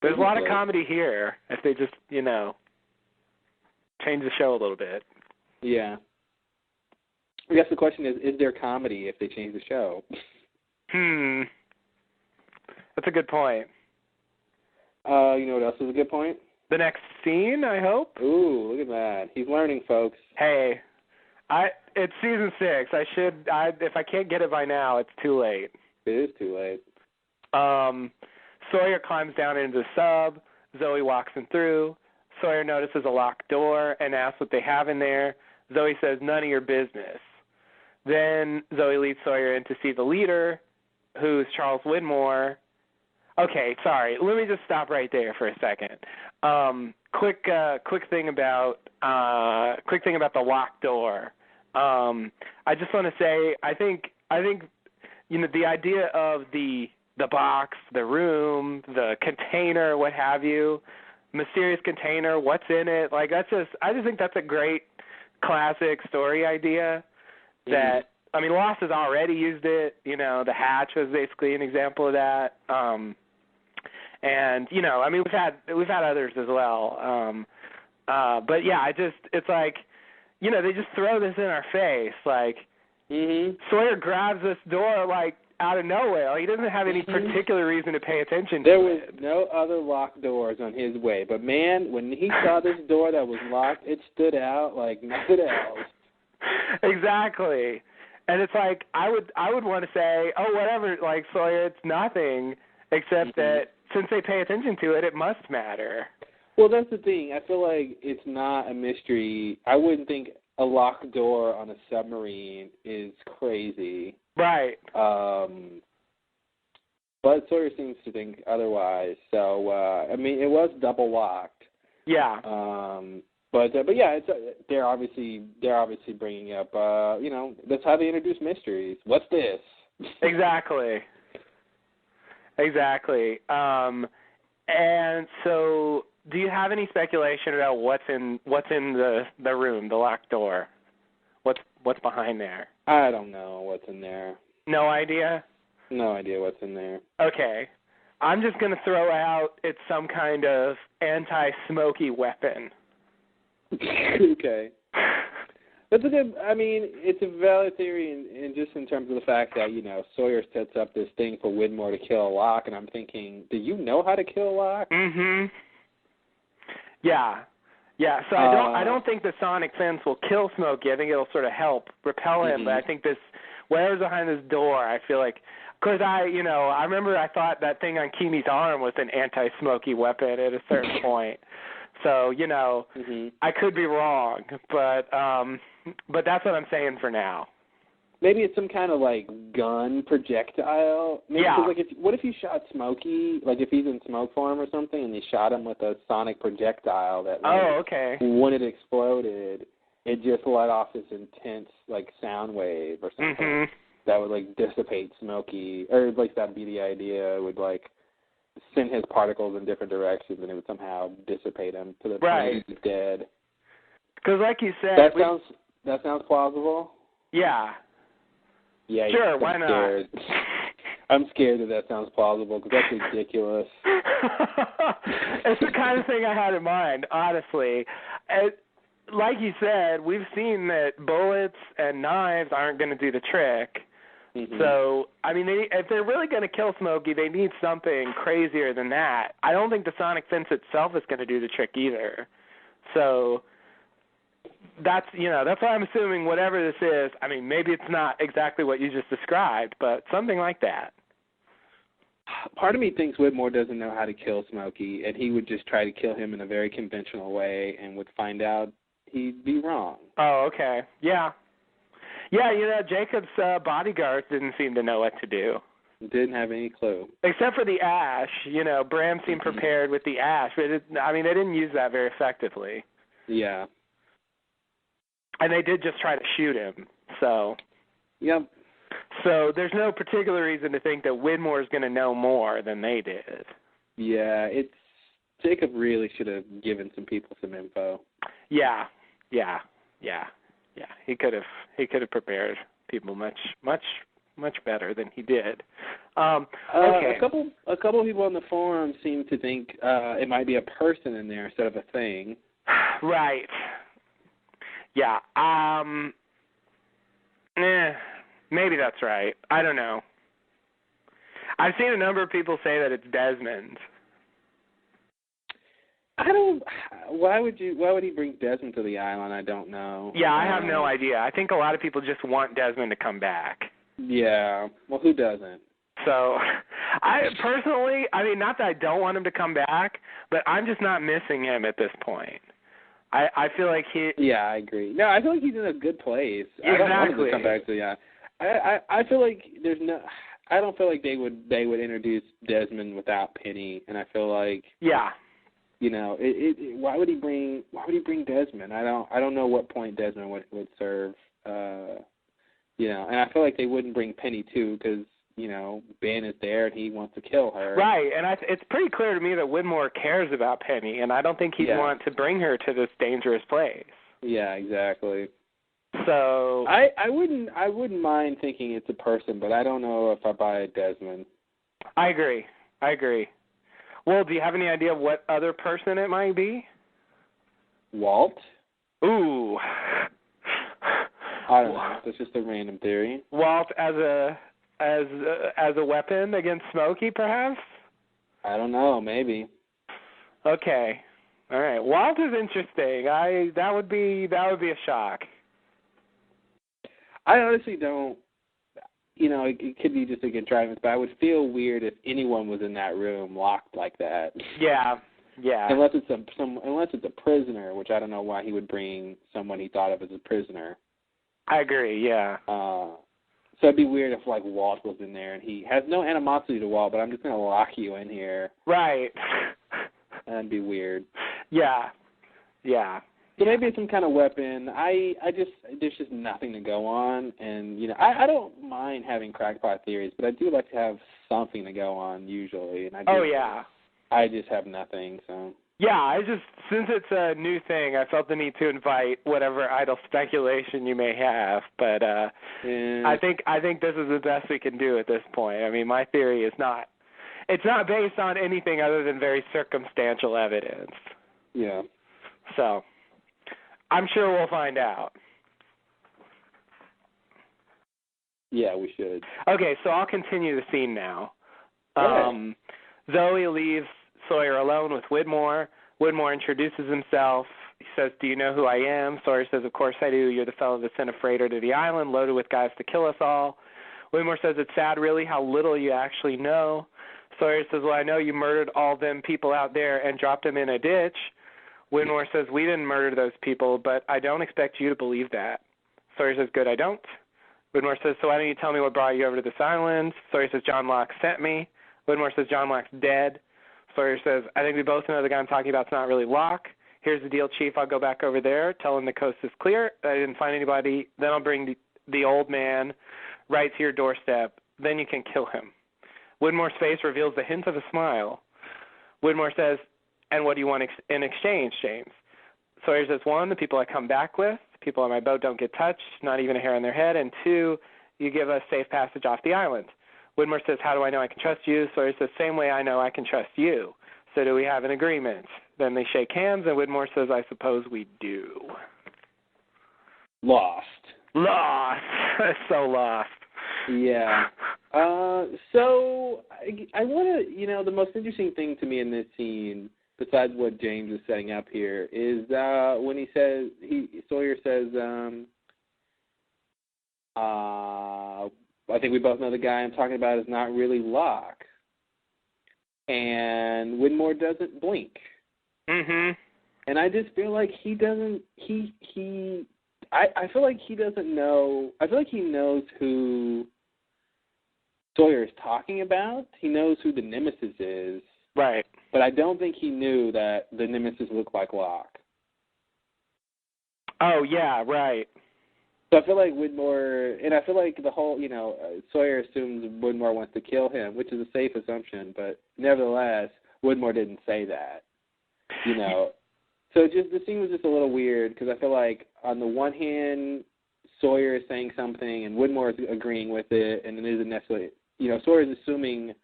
There's a lot of comedy here if they just, change the show a little bit. Yeah. I guess the question is there comedy if they change the show? That's a good point. You know what else is a good point? The next scene, I hope. Ooh, look at that. He's learning, folks. Hey, it's season 6. If I can't get it by now, it's too late. It is too late. Sawyer climbs down into the sub. Zoe walks him through. Sawyer notices a locked door and asks what they have in there. Zoe says, none of your business. Then Zoe leads Sawyer in to see the leader, who's Charles Widmore. Okay, sorry. Let me just stop right there for a second. Quick thing about the locked door. I just want to say I think the idea of the the box, the room, the container, what have you, mysterious container, what's in it. Like, I just think that's a great classic story idea that, I mean, Lost has already used it. You know, The Hatch was basically an example of that. And, you know, I mean, we've had others as well. But yeah, it's like, you know, they just throw this in our face. Like, Sawyer grabs this door, like, out of nowhere. Like, he doesn't have any particular reason to pay attention to it. There was no other locked doors on his way. But, man, when he saw this door that was locked, it stood out like nothing else. Exactly. And it's like, I would want to say, oh, whatever, like, Sawyer, it's nothing, except that since they pay attention to it, it must matter. Well, that's the thing. I feel like it's not a mystery. I wouldn't think a locked door on a submarine is crazy. Right. But Sawyer seems to think otherwise. So, I mean, it was double locked. Yeah. But yeah, they're obviously bringing up, you know, that's how they introduce mysteries. What's this? Exactly. And so, do you have any speculation about what's in the room, the locked door? What's behind there? I don't know what's in there. No idea? No idea what's in there. Okay. I'm just going to throw out it's some kind of anti-smoky weapon. Okay. That's a good, I mean, it's a valid theory in just in terms of the fact that, you know, Sawyer sets up this thing for Widmore to kill a Locke, and I'm thinking, do you know how to kill a Locke? Yeah, so I don't think the sonic fence will kill Smokey. I think it'll sort of help repel him, but I think whatever's behind this door, I feel like, because I remember I thought that thing on Keamy's arm was an anti-Smokey weapon at a certain point. So, you know, I could be wrong, but that's what I'm saying for now. Maybe it's some kind of, like, gun projectile. Maybe, yeah. Like, what if you shot Smokey, like if he's in smoke form or something, and you shot him with a sonic projectile that, when it exploded, it just let off this intense, like, sound wave or something that would, like, dissipate Smokey, or at least that'd be the idea. It would, like, send his particles in different directions, and it would somehow dissipate him to the point he's dead. Because, like you said, that sounds plausible. Yeah. Yeah. Sure. Why not? I'm scared that sounds plausible because that's ridiculous. It's the kind of thing I had in mind, honestly. Like you said, we've seen that bullets and knives aren't going to do the trick. So, I mean, if they're really going to kill Smokey, they need something crazier than that. I don't think the sonic fence itself is going to do the trick either. So, that's why I'm assuming whatever this is, I mean, maybe it's not exactly what you just described, but something like that. Part of me thinks Widmore doesn't know how to kill Smokey, and he would just try to kill him in a very conventional way and would find out he'd be wrong. Oh, okay. Yeah. Yeah, Jacob's bodyguards didn't seem to know what to do. Didn't have any clue. Except for the ash. Bram seemed prepared with the ash, but they didn't use that very effectively. Yeah. And they did just try to shoot him, so. Yep. So there's no particular reason to think that Widmore is going to know more than they did. Yeah, Jacob really should have given some people some info. Yeah. He could have prepared people much better than he did. Okay. A couple of people on the forum seem to think it might be a person in there instead of a thing. Right. Yeah. Maybe that's right. I don't know. I've seen a number of people say that it's Desmond. Why would he bring Desmond to the island? I don't know. Yeah, I have no idea. I think a lot of people just want Desmond to come back. Yeah. Well, who doesn't? So, I personally, not that I don't want him to come back, but I'm just not missing him at this point. I feel like he... Yeah, I agree. No, I feel like he's in a good place. Exactly. I don't want him to come back to the island. I feel like there's no... I don't feel like they would introduce Desmond without Penny, and I feel like... Yeah. Why would he bring Desmond? I don't know what point Desmond would serve. And I feel like they wouldn't bring Penny too because Ben is there and he wants to kill her. Right, and it's pretty clear to me that Widmore cares about Penny, and I don't think he'd want to bring her to this dangerous place. Yeah, exactly. So I wouldn't mind thinking it's a person, but I don't know if I buy Desmond. I agree. Well, do you have any idea of what other person it might be? Walt? Ooh. I don't know. That's just a random theory. Walt as a weapon against Smokey, perhaps? I don't know. Maybe. Okay. All right. Walt is interesting. That would be a shock. I honestly don't. It could be just a contrivance, but I would feel weird if anyone was in that room locked like that. Yeah. Unless it's a prisoner, which I don't know why he would bring someone he thought of as a prisoner. I agree. Yeah. So it'd be weird if Walt was in there and he has no animosity to Walt, but I'm just gonna lock you in here. Right. That'd be weird. Yeah. So maybe it's some kind of weapon. There's just nothing to go on, and I don't mind having crackpot theories, but I do like to have something to go on usually. And I just have nothing. So. Yeah, since it's a new thing, I felt the need to invite whatever idle speculation you may have. But I think this is the best we can do at this point. I mean, my theory is not based on anything other than very circumstantial evidence. Yeah. So. I'm sure we'll find out. Yeah, we should. Okay, so I'll continue the scene now. Okay. Zoe leaves Sawyer alone with Widmore. Widmore introduces himself. He says, "Do you know who I am?" Sawyer says, "Of course I do. You're the fellow that sent a freighter to the island loaded with guys to kill us all." Widmore says, "It's sad, really, how little you actually know." Sawyer says, "Well, I know you murdered all them people out there and dropped them in a ditch." Widmore says, "We didn't murder those people, but I don't expect you to believe that." Sawyer says, "Good, I don't." Widmore says, "So why don't you tell me what brought you over to this island?" Sawyer says, "John Locke sent me." Widmore says, "John Locke's dead." Sawyer says, "I think we both know the guy I'm talking about's not really Locke. Here's the deal, Chief. I'll go back over there, tell him the coast is clear. I didn't find anybody. Then I'll bring the old man right to your doorstep. Then you can kill him." Widmore's face reveals the hint of a smile. Widmore says, "And what do you want in exchange, James?" Sawyer says, 1, the people I come back with, people on my boat don't get touched, not even a hair on their head, and 2, you give us safe passage off the island. Widmore says, "How do I know I can trust you?" Sawyer says, "Same way I know I can trust you. So do we have an agreement?" Then they shake hands, and Widmore says, "I suppose we do." Lost. So lost. Yeah. So I want to, the most interesting thing to me in this scene, besides what James is setting up here, is when Sawyer says, I think we both know the guy I'm talking about is not really Locke. And Widmore doesn't blink. Mhm. And I just feel like he doesn't, I feel like he doesn't know, I feel like he knows who Sawyer is talking about. He knows who the nemesis is. Right. But I don't think he knew that the nemesis looked like Locke. Oh, yeah, right. So I feel like Widmore, and I feel like the whole, Sawyer assumes Widmore wants to kill him, which is a safe assumption, but nevertheless, Widmore didn't say that, So just the scene was just a little weird, because I feel like on the one hand, Sawyer is saying something, and Widmore is agreeing with it, and it isn't necessarily, Sawyer is assuming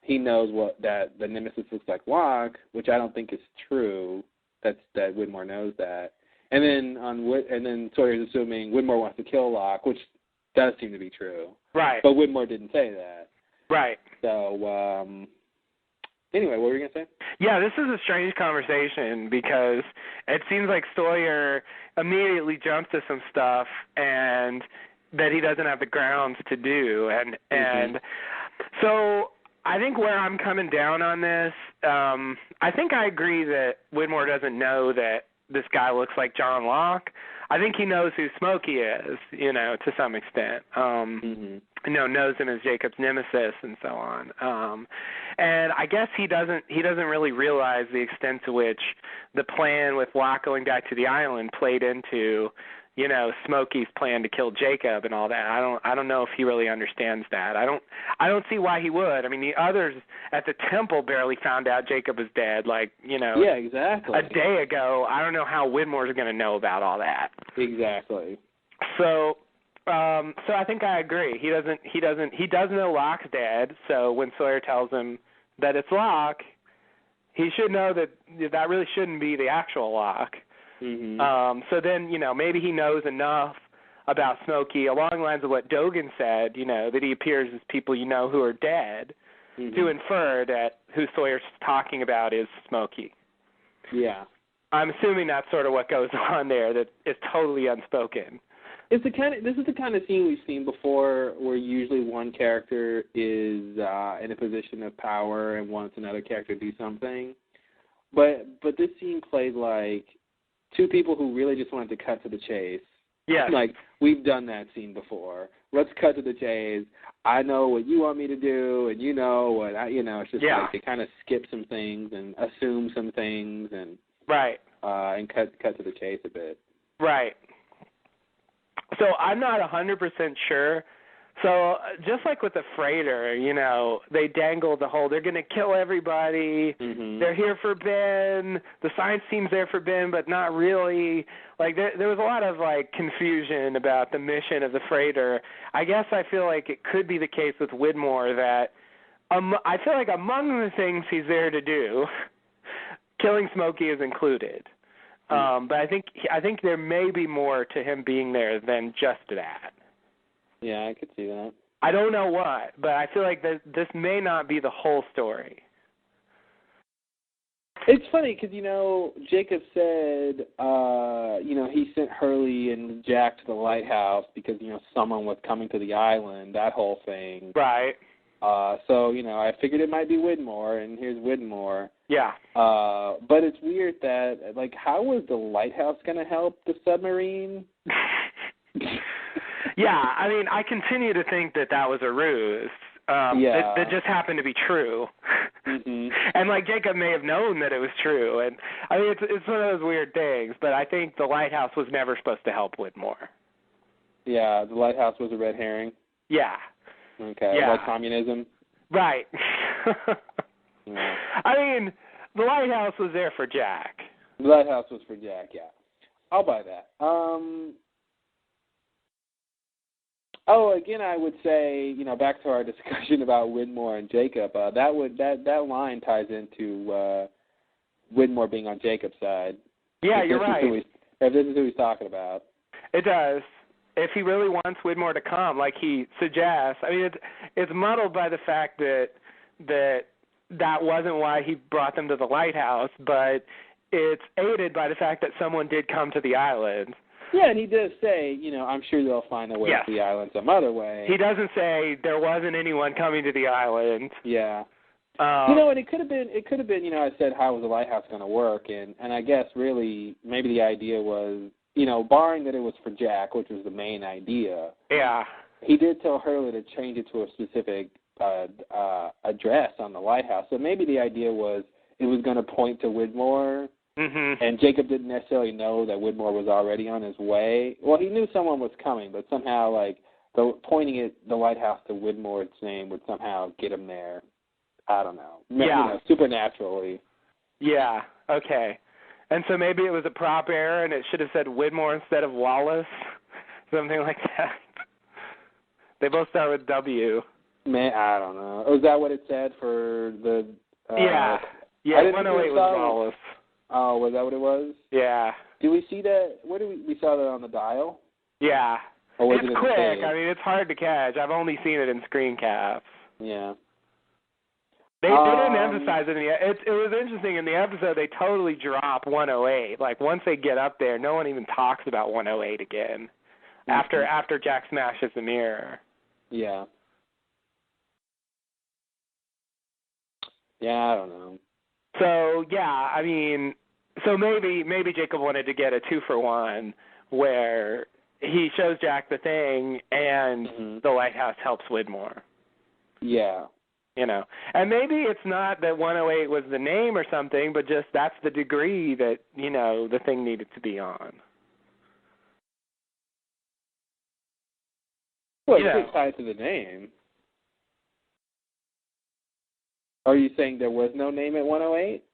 he knows that the nemesis looks like Locke, which I don't think is true, that Widmore knows that. And then Sawyer's assuming Widmore wants to kill Locke, which does seem to be true. Right. But Widmore didn't say that. Right. So, anyway, what were you going to say? Yeah, this is a strange conversation because it seems like Sawyer immediately jumps to some stuff and that he doesn't have the grounds to do. And so I think where I'm coming down on this, I think I agree that Widmore doesn't know that this guy looks like John Locke. I think he knows who Smokey is, to some extent. Knows him as Jacob's nemesis and so on. And I guess he doesn't really realize the extent to which the plan with Locke going back to the island played into, Smokey's plan to kill Jacob and all that. I don't know if he really understands that. I don't see why he would. I mean, the others at the temple barely found out Jacob is dead, Yeah, exactly. a day ago. I don't know how Widmore's going to know about all that. Exactly. So I think I agree. He does know Locke's dead, so when Sawyer tells him that it's Locke, he should know that really shouldn't be the actual Locke. Mm-hmm. So then, maybe he knows enough about Smokey along the lines of what Dogan said, that he appears as people who are dead, to infer that who Sawyer's talking about is Smokey. Yeah. I'm assuming that's sort of what goes on there, that is totally unspoken. This is the kind of scene we've seen before, where usually one character is in a position of power and wants another character to do something. But this scene played like two people who really just wanted to cut to the chase. Yeah. Like, we've done that scene before. Let's cut to the chase. I know what you want me to do, and you know what it's just like they kind of skip some things and assume some things and right. And cut to the chase a bit. Right. So I'm not 100% sure. So just like with the freighter, they dangle the whole, they're going to kill everybody. Mm-hmm. They're here for Ben. The science team's there for Ben, but not really. Like there was a lot of confusion about the mission of the freighter. I guess I feel like it could be the case with Widmore that I feel like among the things he's there to do, killing Smokey is included. But I think there may be more to him being there than just that. Yeah, I could see that. I don't know what, but I feel like this may not be the whole story. It's funny because, Jacob said, he sent Hurley and Jack to the lighthouse because, someone was coming to the island, that whole thing. Right. So, I figured it might be Widmore, and here's Widmore. Yeah. But it's weird that, how was the lighthouse going to help the submarine? Yeah, I mean, I continue to think that was a ruse. That just happened to be true. Mm-hmm. And, Jacob may have known that it was true. And, I mean, it's one of those weird things, but I think the lighthouse was never supposed to help Widmore. Yeah, the lighthouse was a red herring? Yeah. Okay, yeah. Like communism? Right. Yeah. I mean, the lighthouse was there for Jack. The lighthouse was for Jack, yeah. I'll buy that. Again, I would say, back to our discussion about Widmore and Jacob, that line ties into Widmore being on Jacob's side. Yeah, you're right. If this is who he's talking about. It does. If he really wants Widmore to come, like he suggests, I mean, it's muddled by the fact that wasn't why he brought them to the lighthouse, but it's aided by the fact that someone did come to the island. Yeah, and he does say, I'm sure they'll find a way to the island some other way. He doesn't say there wasn't anyone coming to the island. Yeah. And it could have been, I said, how was the lighthouse going to work? And I guess really maybe the idea was, barring that it was for Jack, which was the main idea. Yeah. He did tell Hurley to change it to a specific address on the lighthouse. So maybe the idea was it was going to point to Widmore. Mm-hmm. And Jacob didn't necessarily know that Widmore was already on his way. Well, he knew someone was coming, but somehow, pointing the lighthouse to Widmore's name would somehow get him there. I don't know. Yeah. Supernaturally. Yeah, okay. And so maybe it was a prop error and it should have said Widmore instead of Wallace, something like that. They both start with W. Man, I don't know. Oh, is that what it said for the... Yeah, 108 was Wallace. Oh, was that what it was? Yeah. Did we see that? Where did we saw that on the dial? Yeah. Or was it's it quick. I mean, it's hard to catch. I've only seen it in screen caps. Yeah. They didn't emphasize it. It was interesting in the episode. They totally drop 108. Like once they get up there, no one even talks about 108 again. Mm-hmm. After Jack smashes the mirror. Yeah. Yeah, I don't know. So yeah, I mean, so maybe Jacob wanted to get a 2-for-1 where he shows Jack the thing and the lighthouse helps Widmore. Yeah. And maybe it's not that 108 was the name or something, but just that's the degree that, the thing needed to be on. Well, it's tied to the name. Are you saying there was no name at 108?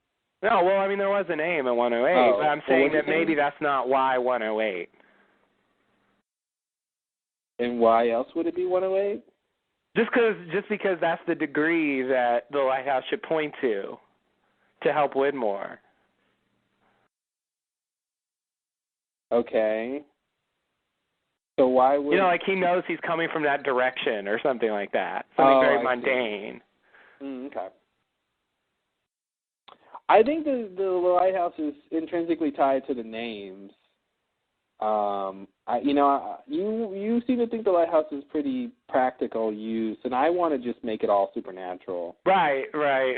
No, well, I mean, there was a name at 108, but I'm saying that maybe that's not why 108. And why else would it be 108? Just because that's the degree that the lighthouse should point to help Widmore. Okay. So why would... like he knows he's coming from that direction or something like that. Something very mundane. Okay. I think the lighthouse is intrinsically tied to the names. You seem to think the lighthouse is pretty practical use, and I want to just make it all supernatural. Right. I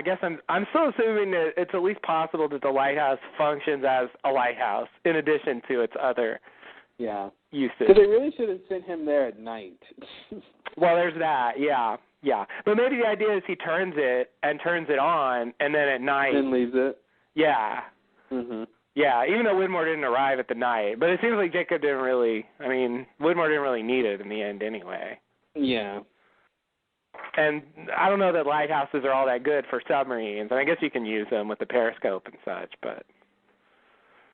guess I'm still assuming that it's at least possible that the lighthouse functions as a lighthouse in addition to its other uses. Because they really should have sent him there at night. Well, there's that, yeah. But maybe the idea is he turns it on, and then at night... And leaves it? Yeah. Mm-hmm. Yeah, even though Widmore didn't arrive at the night. But it seems like Jacob didn't really... I mean, Widmore didn't really need it in the end anyway. Yeah. And I don't know that lighthouses are all that good for submarines. And I guess you can use them with the periscope and such, but...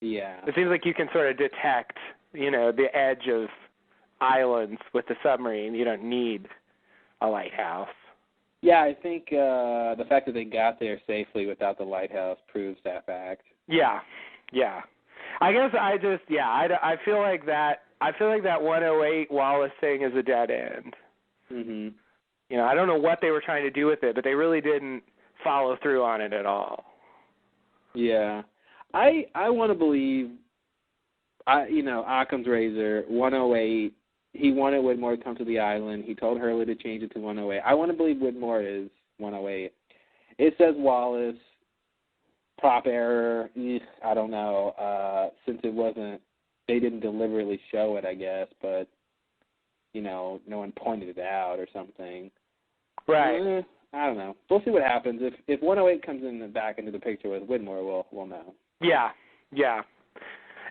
Yeah. It seems like you can sort of detect, the edge of islands with the submarine. You don't need a lighthouse. Yeah, I think the fact that they got there safely without the lighthouse proves that fact. Yeah. I guess I feel like that 108 Wallace thing is a dead end. Mhm. I don't know what they were trying to do with it, but they really didn't follow through on it at all. Yeah. I want to believe Occam's razor, 108, he wanted Widmore to come to the island. He told Hurley to change it to 108. I want to believe Widmore is 108. It says Wallace, prop error, I don't know, since they didn't deliberately show it, I guess, but, no one pointed it out or something. Right. I don't know. We'll see what happens. If 108 comes back into the picture with Widmore, we'll know. Yeah.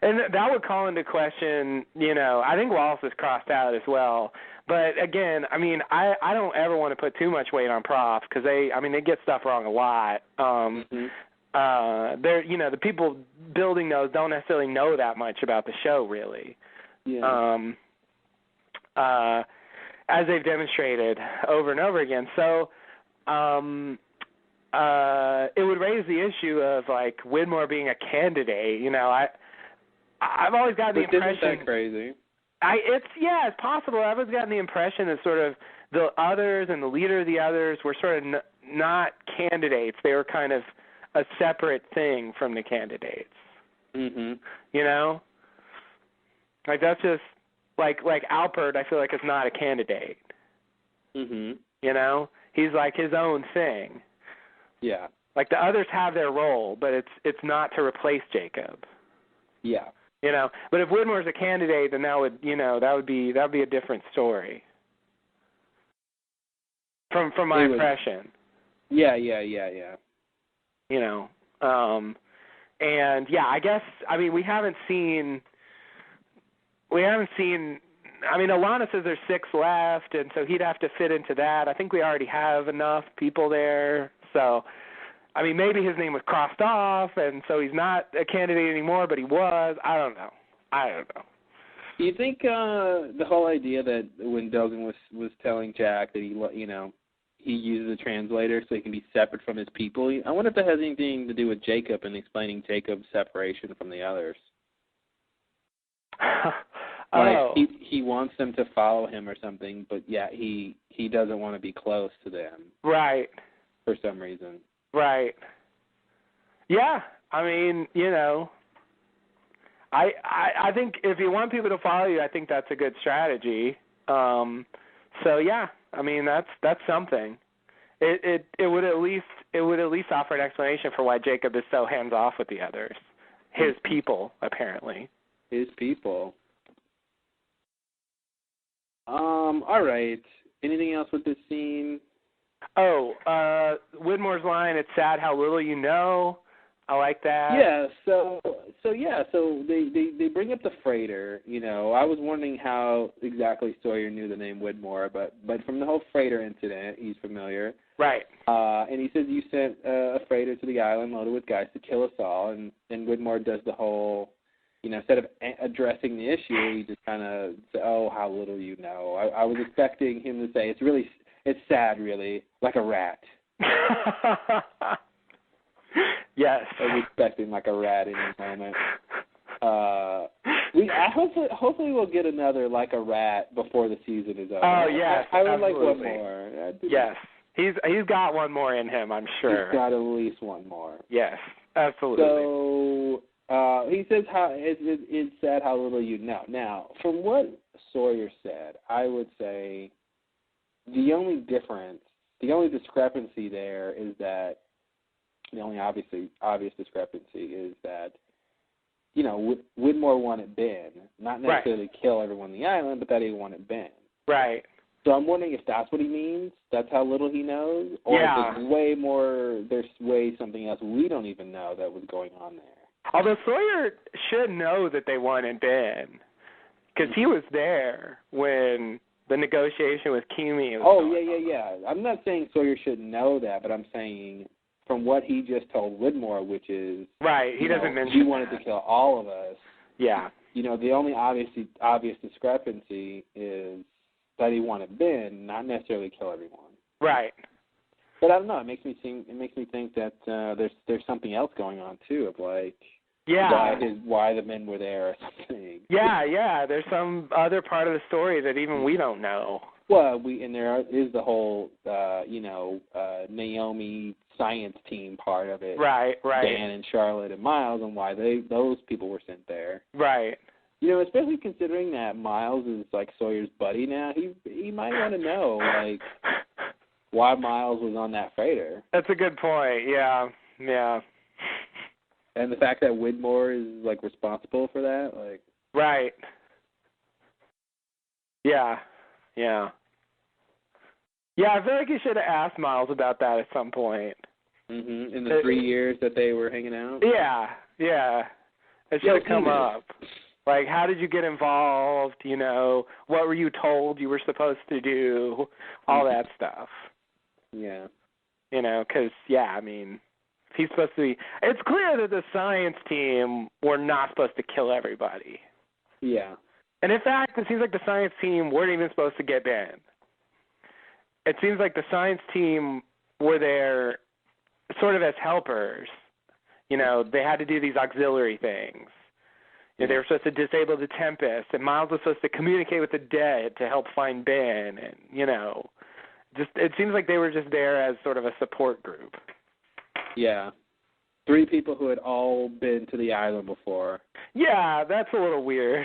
And that would call into question, I think Wallace is crossed out as well. But again, I mean, I don't ever want to put too much weight on props because they get stuff wrong a lot. The people building those don't necessarily know that much about the show, really. Yeah. As they've demonstrated over and over again. So, it would raise the issue of like Widmore being a candidate. I've always gotten the impression. Isn't that crazy? It's possible. I've always gotten the impression that sort of the others and the leader of the others were sort of not candidates. They were kind of a separate thing from the candidates. Mhm. Like that's just like Alpert. I feel like is not a candidate. Mhm. He's like his own thing. Yeah. Like the others have their role, but it's not to replace Jacob. Yeah. But if Widmore's a candidate, then that would be a different story. From my impression. Yeah. And I guess we haven't seen. Alana says there's 6 left, and so he'd have to fit into that. I think we already have enough people there, so. Maybe his name was crossed off, and so he's not a candidate anymore, but he was. I don't know. Do you think the whole idea that when Dogan was telling Jack that he uses a translator so he can be separate from his people, I wonder if that has anything to do with Jacob and explaining Jacob's separation from the others? He wants them to follow him or something, but he doesn't want to be close to them. Right. For some reason. Right. Yeah. I think if you want people to follow you, I think that's a good strategy. That's something. It would at least offer an explanation for why Jacob is so hands off with the others. His people, apparently. His people. All right. Anything else with this scene? Widmore's line, it's sad how little you know. I like that. Yeah, so they bring up the freighter. You know, I was wondering how exactly Sawyer knew the name Widmore, but from the whole freighter incident, he's familiar. Right. And he says you sent a freighter to the island loaded with guys to kill us all, and Widmore does the whole, you know, instead of addressing the issue, he just kind of said, "Oh, how little you know." I was expecting him to say, "It's sad, really, like a rat." Yes. I was expecting like a rat any moment. Hopefully we'll get another like a rat before the season is over. Oh yes, I would absolutely. like one more. Yes, he's got one more in him, I'm sure. He's got at least one more. Yes, absolutely. So he says how it's sad how little you know. Now, from what Sawyer said, I would say the only discrepancy there is that the only obvious discrepancy is that, you know, Widmore wanted Ben, not necessarily kill everyone on the island, but that he wanted Ben. Right. So I'm wondering if that's what he means. That's how little he knows, or if there's way something else we don't even know that was going on there. Although Sawyer should know that they wanted Ben, because he was there when the negotiation with Kimi was yeah. I'm not saying Sawyer should know that, but I'm saying from what he just told Widmore, which is he doesn't mention he wanted to kill all of us. Yeah. You know, the only obvious discrepancy is that he wanted Ben, not necessarily kill everyone. Right. But I don't know. It makes me think that there's something else going on too, of like why the men were there or something. Yeah. There's some other part of the story that even we don't know. Well, there is the whole Naomi science team part of it. Right. Dan and Charlotte and Miles, and why those people were sent there. Right. You know, especially considering that Miles is like Sawyer's buddy now, he might want to know like why Miles was on that freighter. That's a good point. Yeah. And the fact that Widmore is like responsible for that, like. Right. Yeah. Yeah, I feel like you should have asked Miles about that at some point. In the 3 years that they were hanging out? Yeah. It should have come up. Like, how did you get involved? You know, what were you told you were supposed to do? All that stuff. Yeah. You know, because, I mean, he's supposed to be... It's clear that the science team were not supposed to kill everybody. Yeah. And in fact, it seems like the science team weren't even supposed to get Ben. It seems like the science team were there sort of as helpers. You know, they had to do these auxiliary things. You know, they were supposed to disable the Tempest, and Miles was supposed to communicate with the dead to help find Ben, and, you know, just it seems like they were just there as sort of a support group. Yeah. 3 people who had all been to the island before. Yeah, that's a little weird.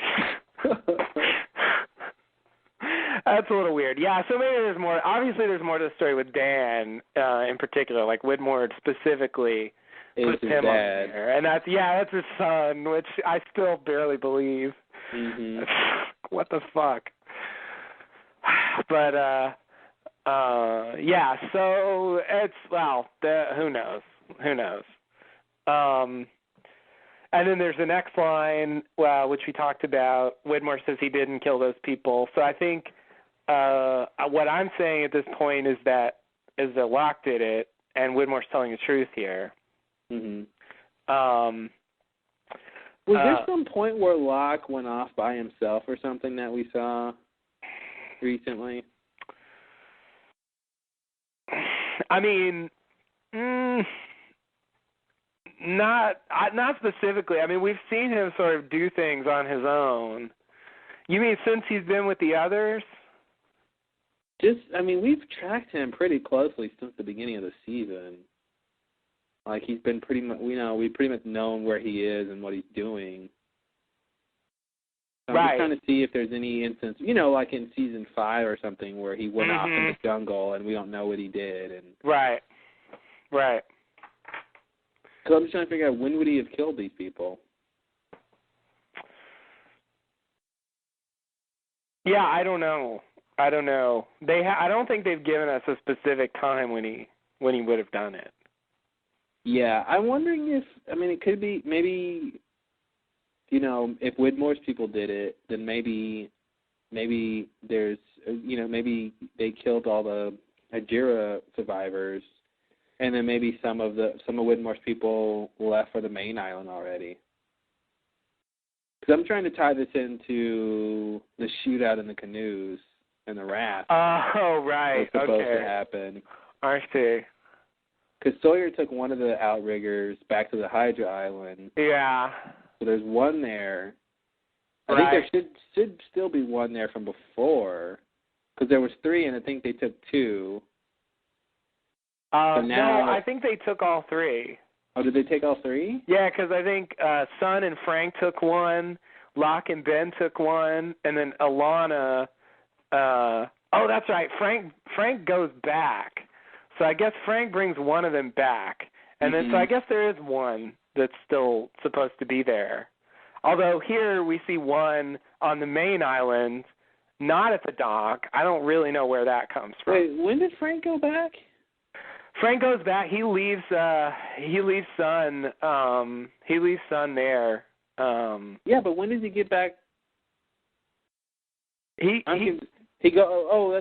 That's a little weird. Yeah, so maybe there's more. Obviously, there's more to the story with Dan in particular. Like Widmore specifically puts him on there, and that's his son, which I still barely believe. Mm-hmm. What the fuck? But so it's who knows? Who knows? And then there's the next line, which we talked about. Widmore says he didn't kill those people. So I think what I'm saying at this point is that Locke did it, and Widmore's telling the truth here. Mm-hmm. Was there some point where Locke went off by himself or something that we saw recently? I mean, not specifically. I mean, we've seen him sort of do things on his own. You mean since he's been with the others? We've tracked him pretty closely since the beginning of the season. Like, he's been pretty much, we've pretty much known where he is and what he's doing. I'm just trying to see if there's any instance, like in season 5 or something, where he went off in the jungle and we don't know what he did. And Right. So I'm just trying to figure out, when would he have killed these people? Yeah, I don't know. I don't think they've given us a specific time when he would have done it. Yeah, I'm wondering if, it could be, maybe, if Widmore's people did it, then maybe there's, maybe they killed all the Ajira survivors, and then maybe some of Widmore's people left for the main island already. Because I'm trying to tie this into the shootout in the canoes and the raft. Oh, right. That's supposed to happen. I see. Because Sawyer took one of the outriggers back to the Hydra Island. Yeah. So there's one there. I Right. think there should still be one there from before. Because there was 3, and I think they took 2. So now, no, I think they took all 3. Oh, did they take all 3? Yeah, because I think Son and Frank took one, Locke and Ben took one, and then Alana. Oh, that's right. Frank goes back. So I guess Frank brings one of them back. And then so I guess there is one that's still supposed to be there. Although here we see one on the main island, not at the dock. I don't really know where that comes from. Wait, when did Frank go back? Frank goes back. He leaves Son. He leaves Son there. Yeah, but when does he get back? That's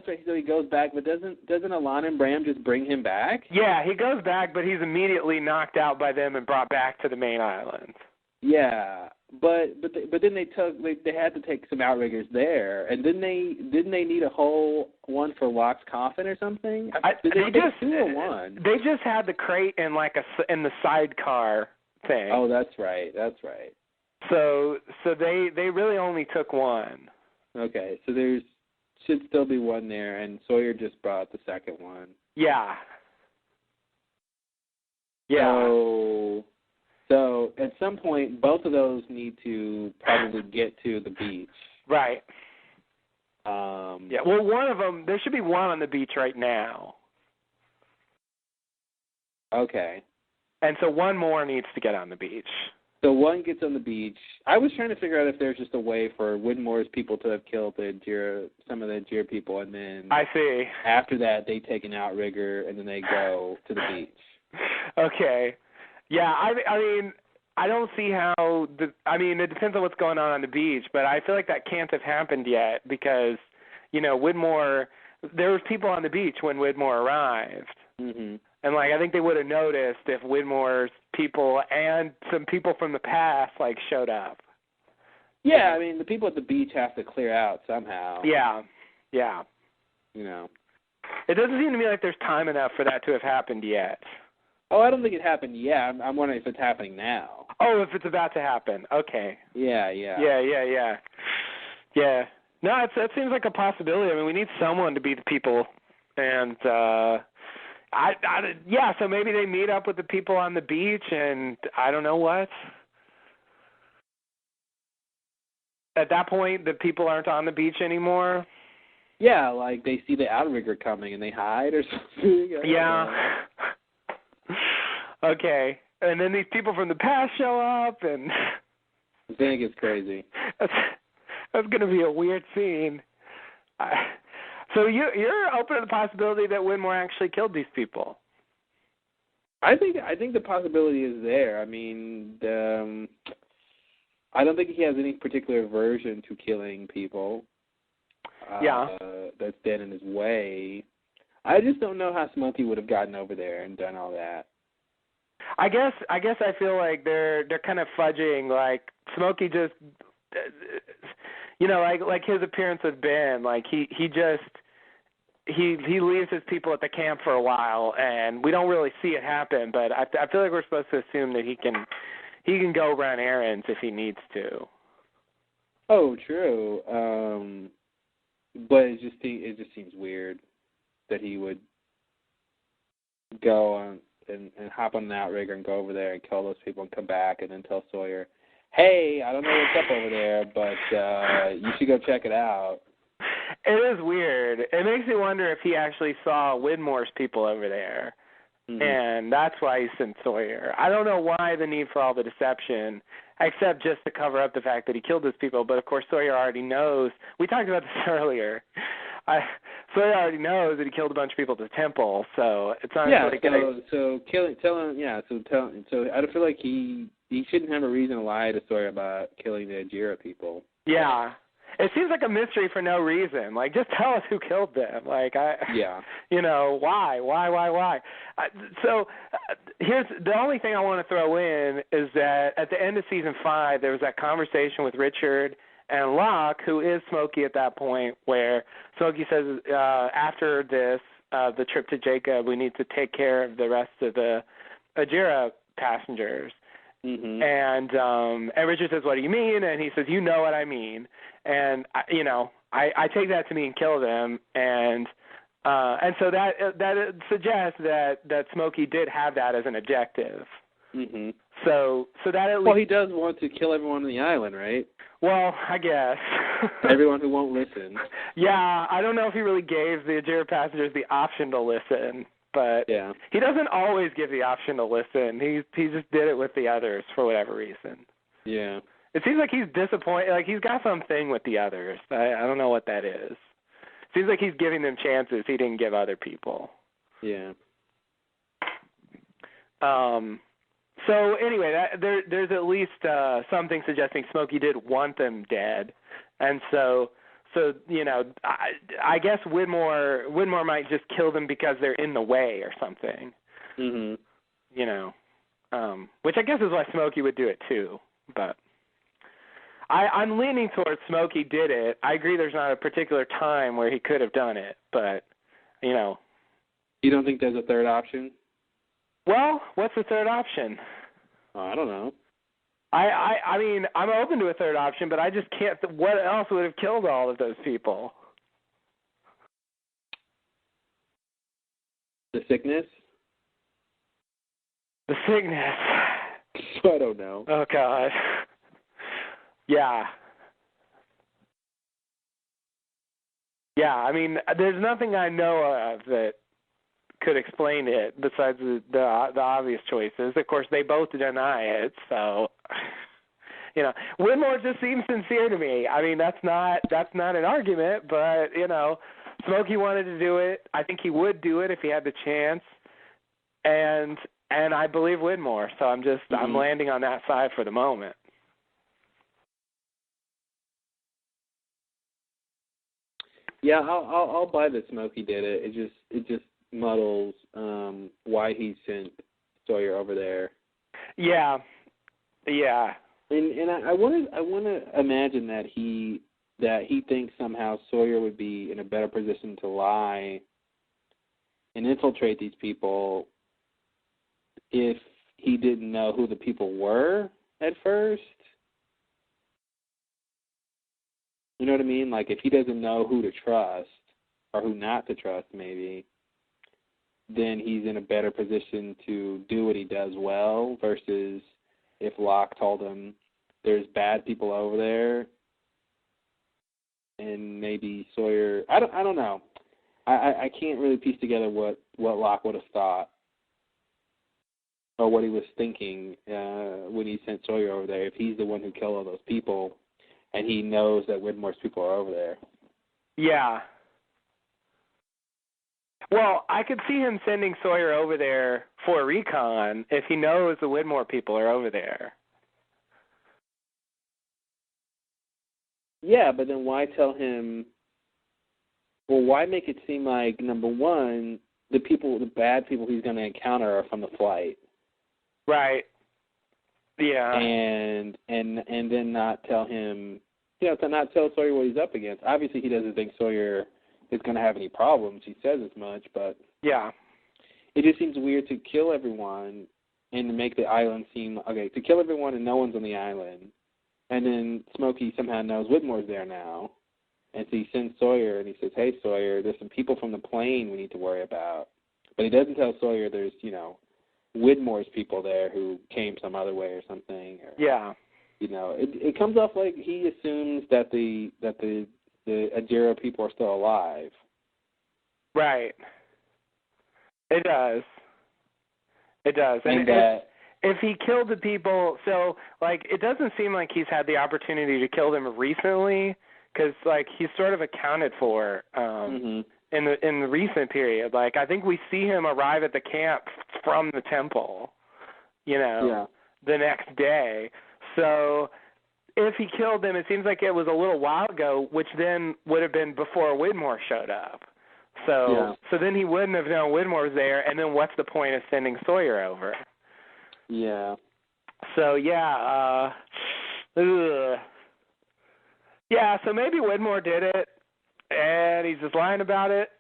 right. So he goes back, but doesn't Alana and Bram just bring him back? Yeah, he goes back, but he's immediately knocked out by them and brought back to the main island. Yeah, but then they had to take some outriggers there, and didn't they need a whole one for Locke's coffin or something? Did they take 2 or 1? They just had the crate in in the sidecar thing. Oh, that's right. So they really only took 1. Okay, so there should still be 1 there, and Sawyer just brought the second one. Yeah. Yeah. So at some point, both of those need to probably get to the beach. Right. Yeah. Well, one of them, there should be one on the beach right now. Okay. And so one more needs to get on the beach. So one gets on the beach. I was trying to figure out if there's just a way for Widmore's people to have killed some of the Ajira people, and then I see. After that, they take an outrigger, and then they go to the beach. Okay. Yeah, I mean, I don't see how it depends on what's going on the beach, but I feel like that can't have happened yet because, Widmore, there was people on the beach when Widmore arrived. Mm-hmm. And, I think they would have noticed if Widmore's people and some people from the past, showed up. Yeah, the people at the beach have to clear out somehow. Yeah. It doesn't seem to me like there's time enough for that to have happened yet. Oh, I don't think it happened yet. I'm wondering if it's happening now. Oh, if it's about to happen. Okay. Yeah. Yeah. No, that seems like a possibility. We need someone to be the people. And, so maybe they meet up with the people on the beach and I don't know what. At that point, the people aren't on the beach anymore. Yeah, they see the outrigger coming and they hide or something. Yeah. Okay. And then these people from the past show up and I think it's crazy. That's going to be a weird scene. So you're open to the possibility that Widmore actually killed these people? I think the possibility is there. I don't think he has any particular aversion to killing people. That's dead in his way. I just don't know how Smokey would have gotten over there and done all that. I guess I feel like they're kind of fudging. Smokey just, like his appearance with Ben. He leaves his people at the camp for a while, and we don't really see it happen. But I feel like we're supposed to assume that he can go run errands if he needs to. Oh, true. But it just seems weird that he would go on and hop on an outrigger and go over there and kill those people and come back and then tell Sawyer, hey, I don't know what's up over there, but you should go check it out. It is weird. It makes me wonder if he actually saw Widmore's people over there, and that's why he sent Sawyer. I don't know why the need for all the deception, except just to cover up the fact that he killed his people, but of course Sawyer already knows. We talked about this earlier. Sawyer already knows that he killed a bunch of people at the temple, so it's not Yeah, really so I feel like he shouldn't have a reason to lie to Sawyer about killing the Ajira people. Yeah. It seems like a mystery for no reason. Like, just tell us who killed them. Like, you know, why? Here's the only thing I want to throw in is that at the end of season 5, there was that conversation with Richard and Locke, who is Smokey at that point, where Smokey says, after this, the trip to Jacob, we need to take care of the rest of the Ajira passengers. Mm-hmm. And Richard says, "What do you mean?" And he says, "You know what I mean." And I take that to mean kill them, and so that suggests that Smokey did have that as an objective. Mm-hmm. So that at least, well, he does want to kill everyone on the island, right? Well, I guess everyone who won't listen. Yeah, I don't know if he really gave the Ajira passengers the option to listen. But yeah. He doesn't always give the option to listen. He just did it with the others for whatever reason. Yeah. It seems like he's disappointed. Like, he's got something with the others. I don't know what that is. Seems like he's giving them chances he didn't give other people. Yeah. So anyway, there's at least something suggesting Smokey did want them dead, and so you know, I guess Widmore might just kill them because they're in the way or something. Mm-hmm. You know, which I guess is why Smokey would do it too. But I'm leaning towards Smokey did it. I agree there's not a particular time where he could have done it, but, you know. You don't think there's a third option? Well, what's the third option? I don't know. I mean, I'm open to a third option, but I just can't. What else would have killed all of those people? The sickness? The sickness. I don't know. Oh, God. Yeah. Yeah, I mean, there's nothing I know of that could explain it besides the obvious choices. Of course, they both deny it, so, you know, Widmore just seems sincere to me. I mean, that's not an argument, but, you know, Smokey wanted to do it. I think he would do it if he had the chance, and I believe Widmore, so I'm landing on that side for the moment. Yeah, I'll buy that Smokey did it. It just muddles why he sent Sawyer over there. Yeah. And I want to imagine that he thinks somehow Sawyer would be in a better position to lie and infiltrate these people if he didn't know who the people were at first. You know what I mean? Like, if he doesn't know who to trust or who not to trust, maybe, then he's in a better position to do what he does well versus if Locke told him there's bad people over there and maybe Sawyer... I don't know. I can't really piece together what Locke would have thought or what he was thinking when he sent Sawyer over there, if he's the one who killed all those people and he knows that Widmore's people are over there. Yeah. Well, I could see him sending Sawyer over there for Recon if he knows the Widmore people are over there. Yeah, but then why tell him... Well, why make it seem like, number one, the bad people he's going to encounter are from the flight? Right. Yeah. And then not tell him, to not tell Sawyer what he's up against. Obviously, he doesn't think Sawyer is going to have any problems. He says as much, but yeah, it just seems weird to kill everyone and to make the island seem to kill everyone and no one's on the island, and then Smokey somehow knows Widmore's there now, and so he sends Sawyer and he says, "Hey, Sawyer, there's some people from the plane we need to worry about," but he doesn't tell Sawyer there's Widmore's people there who came some other way or something. Or, yeah. It comes off like he assumes that the Ajira people are still alive. Right. It does. And if he killed the people, so, it doesn't seem like he's had the opportunity to kill them recently because like he's sort of accounted for in the recent period. Like I think we see him arrive at the camp from the temple, the next day. So if he killed them, it seems like it was a little while ago, which then would have been before Widmore showed up. So then he wouldn't have known Widmore was there, and then what's the point of sending Sawyer over? Yeah. So, yeah, so maybe Widmore did it, and he's just lying about it,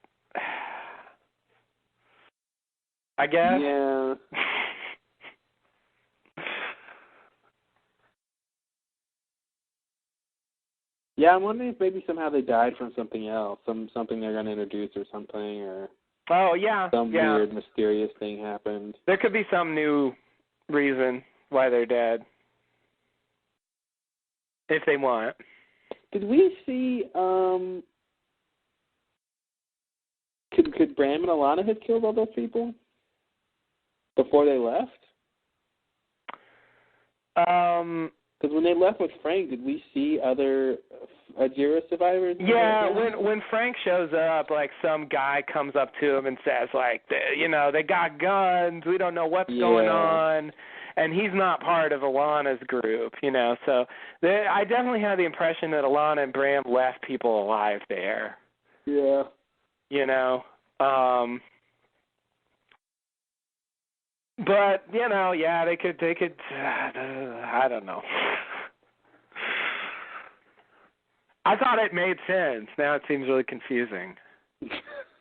I guess. Yeah. Yeah, I'm wondering if maybe somehow they died from something else, something they're going to introduce or something, or some weird, mysterious thing happened. There could be some new reason why they're dead, if they want. Did we see, could Bram and Alana have killed all those people before they left? Because when they left with Frank, did we see other Ajira survivors? Yeah, when Frank shows up, like some guy comes up to him and says, like, they got guns, we don't know what's going on, and he's not part of Alana's group, So I definitely had the impression that Alana and Bram left people alive there. Yeah. But they could. I don't know. I thought it made sense. Now it seems really confusing.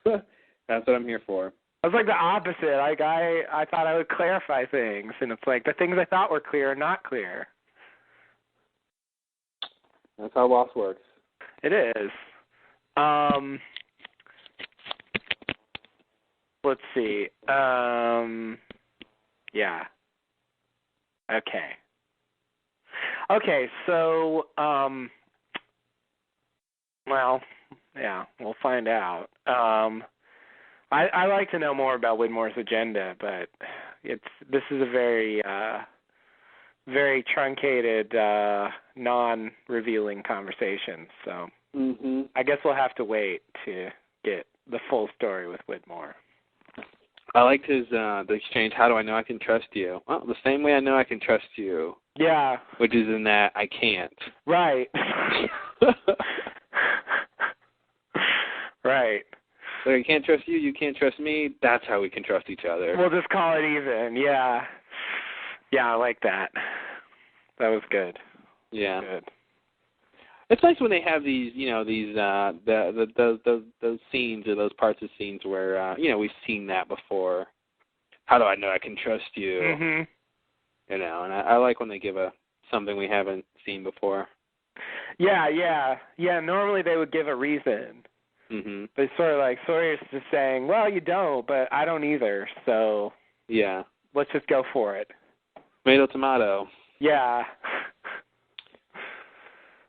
That's what I'm here for. I was like the opposite. Like I thought I would clarify things, and it's like the things I thought were clear are not clear. That's how loss works. It is. Let's see. Yeah. Okay, so, we'll find out. I like to know more about Widmore's agenda, but this is a very, very truncated, non-revealing conversation, so I guess we'll have to wait to get the full story with Widmore. I liked his the exchange. How do I know I can trust you? Well, the same way I know I can trust you. Yeah. Which is in that I can't. Right. Right. So I can't trust you. You can't trust me. That's how we can trust each other. We'll just call it even. Yeah. Yeah, I like that. That was good. Yeah. Good. It's nice when they have these, those scenes or those parts of scenes where, we've seen that before. How do I know I can trust you? Mm-hmm. And I like when they give something we haven't seen before. Yeah. Normally they would give a reason. Mm-hmm. But it's sort of like Sawyer's just saying, well, you don't, but I don't either. So yeah, let's just go for it. Tomato. Yeah.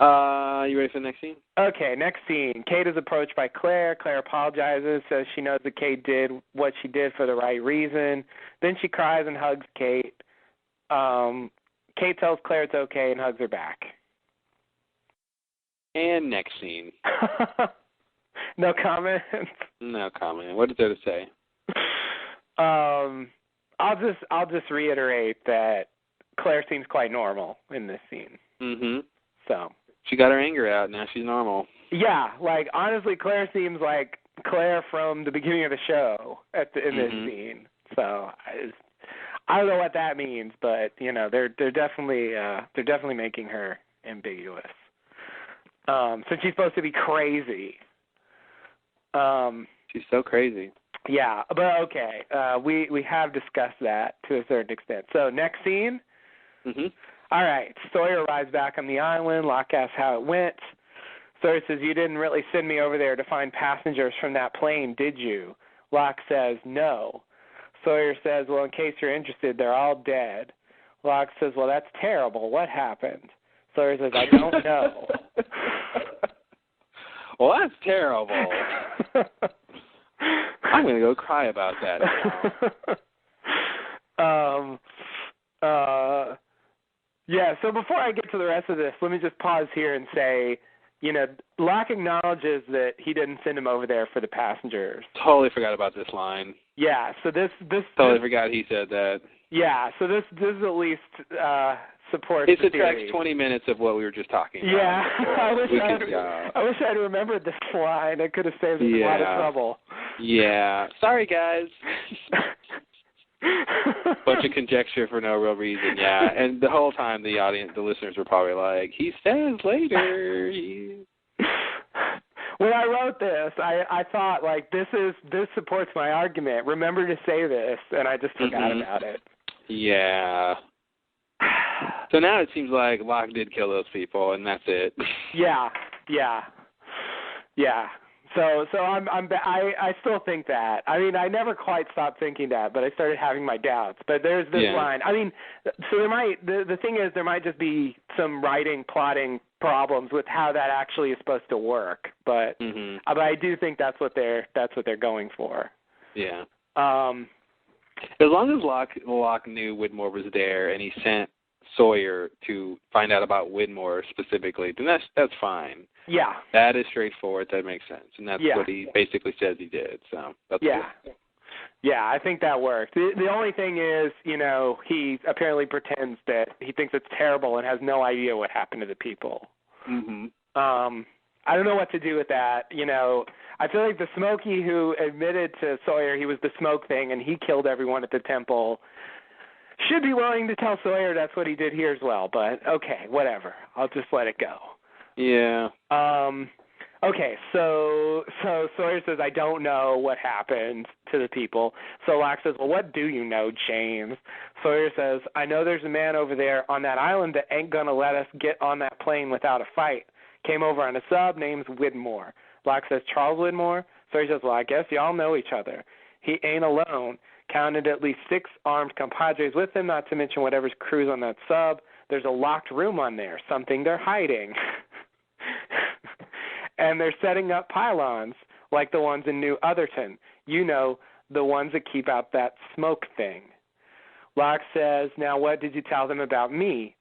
You ready for the next scene? Okay, next scene. Kate is approached by Claire. Claire apologizes, says she knows that Kate did what she did for the right reason. Then she cries and hugs Kate. Kate tells Claire it's okay and hugs her back. And next scene. No comment? No comment. What is there to say? I'll just reiterate that Claire seems quite normal in this scene. Mm-hmm. So she got her anger out. Now she's normal. Yeah, like honestly, Claire seems like Claire from the beginning of the show in this scene. So I don't know what that means, but they're definitely making her ambiguous. Since she's supposed to be crazy. She's so crazy. Yeah, but okay. We have discussed that to a certain extent. So next scene. Mm-hmm. All right. Sawyer arrives back on the island. Locke asks how it went. Sawyer says, you didn't really send me over there to find passengers from that plane, did you? Locke says, no. Sawyer says, well, in case you're interested, they're all dead. Locke says, well, that's terrible. What happened? Sawyer says, I don't know. Well, that's terrible. I'm going to go cry about that now. Yeah, so before I get to the rest of this, let me just pause here and say Locke acknowledges that he didn't send him over there for the passengers. Totally forgot about this line. Yeah, so this Totally forgot he said that. Yeah, so this at least supports It the subtracts theory. 20 minutes of what we were just talking about. Yeah, I wish I'd remembered this line. It could have saved us a lot of trouble. Yeah. Sorry, guys. Bunch of conjecture for no real reason, yeah. And the whole time the listeners were probably like, he says later. When I wrote this, I thought, like, this supports my argument. Remember to say this, and I just forgot about it. Yeah. So now it seems like Locke did kill those people, and that's it. Yeah. So I still think that. I mean, I never quite stopped thinking that, but I started having my doubts. But there's this line. I mean, so there might the thing is there might just be some plotting problems with how that actually is supposed to work. But but I do think that's what they're going for. Yeah. As long as Locke knew Widmore was there and he sent Sawyer to find out about Widmore specifically, then that's fine. Yeah. That is straightforward. That makes sense. And that's what he basically says he did. So that's good. Yeah, I think that works. The only thing is, he apparently pretends that he thinks it's terrible and has no idea what happened to the people. I don't know what to do with that. I feel like the Smokey who admitted to Sawyer he was the smoke thing and he killed everyone at the temple should be willing to tell Sawyer that's what he did here as well. But, okay, whatever. I'll just let it go. Yeah. Okay, so Sawyer says, I don't know what happened to the people. So Locke says, well, what do you know, James? Sawyer says, I know there's a man over there on that island that ain't going to let us get on that plane without a fight. Came over on a sub, name's Widmore. Locke says, Charles Widmore? Sawyer says, well, I guess y'all know each other. He ain't alone. Counted at least 6 armed compadres with him, not to mention whatever's crews on that sub. There's a locked room on there, something they're hiding. And they're setting up pylons like the ones in New Otherton. The ones that keep out that smoke thing. Locke says, now what did you tell them about me?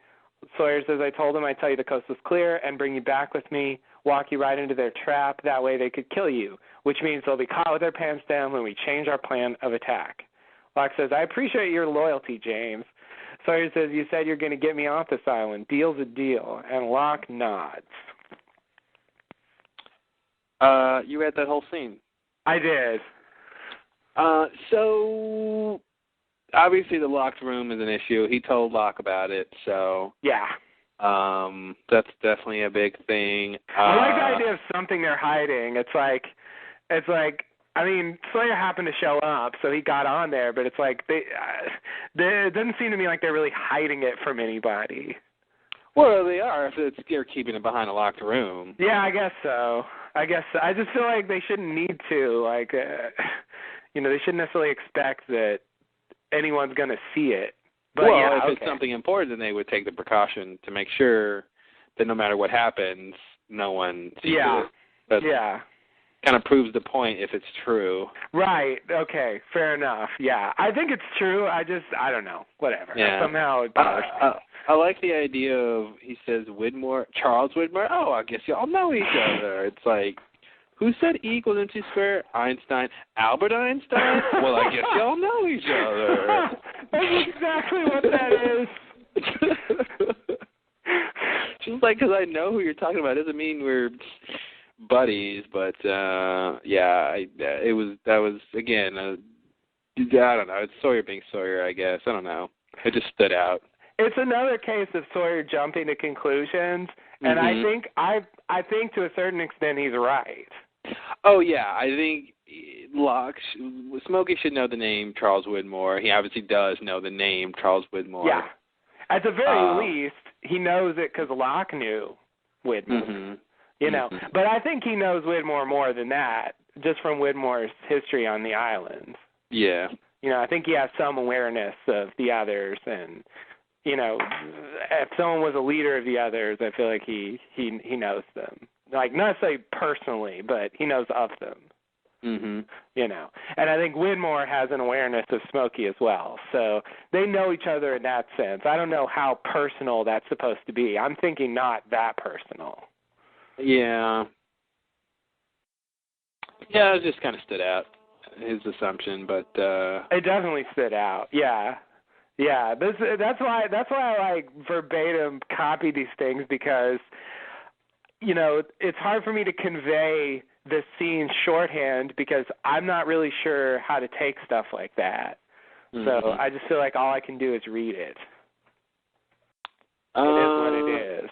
Sawyer says, I told them I'd tell you the coast was clear and bring you back with me, walk you right into their trap. That way they could kill you, which means they'll be caught with their pants down when we change our plan of attack. Locke says, I appreciate your loyalty, James. Sawyer says, you said you're going to get me off this island. Deal's a deal. And Locke nods. You read that whole scene? I did. So, obviously the locked room is an issue. He told Locke about it, so... Yeah. That's definitely a big thing. I like the idea of something they're hiding. It's like, I mean, Sawyer happened to show up, so he got on there, but it's like, it doesn't seem to me like they're really hiding it from anybody. Well, they are if they're keeping it behind a locked room. Yeah, I guess so. I just feel like they shouldn't need to. Like, they shouldn't necessarily expect that anyone's going to see it. But if it's something important, then they would take the precaution to make sure that no matter what happens, no one sees it. That kind of proves the point if it's true. Right. Okay. Fair enough. Yeah. I think it's true. I don't know. Whatever. Yeah. Somehow it bothers me. I like the idea of, he says, Charles Widmore, oh, I guess y'all know each other. It's like, who said E equals MC squared? Einstein. Albert Einstein? Well, I guess y'all know each other. That's exactly what that is. Just like, because I know who you're talking about doesn't mean we're buddies, but, that was, again, I don't know, it's Sawyer being Sawyer, I guess. I don't know. It just stood out. It's another case of Sawyer jumping to conclusions, and I think to a certain extent he's right. Oh yeah, I think Smokey should know the name Charles Widmore. He obviously does know the name Charles Widmore. Yeah, at the very least, he knows it because Locke knew Widmore. But I think he knows Widmore more than that, just from Widmore's history on the island. Yeah. I think he has some awareness of the others, and if someone was a leader of the others, I feel like he knows them. Like, not necessarily personally, but he knows of them. And I think Widmore has an awareness of Smokey as well. So they know each other in that sense. I don't know how personal that's supposed to be. I'm thinking not that personal. Yeah. Yeah, it just kind of stood out, his assumption, but it definitely stood out. Yeah. Yeah, that's why I like verbatim copy these things, because it's hard for me to convey the scene shorthand because I'm not really sure how to take stuff like that. Mm-hmm. So I just feel like all I can do is read it. It is what it is.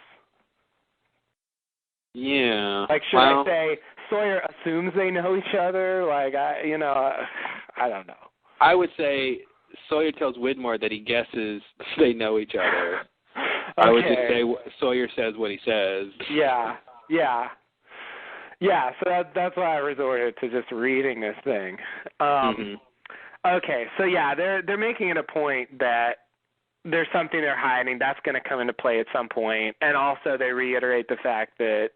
Yeah. Like, should I say Sawyer assumes they know each other? Like, I don't know. I would say Sawyer tells Widmore that he guesses they know each other. Okay. I would just say Sawyer says what he says. Yeah. So that's why I resorted to just reading this thing. Okay, so yeah, they're making it a point that there's something they're hiding. That's going to come into play at some point, and also they reiterate the fact that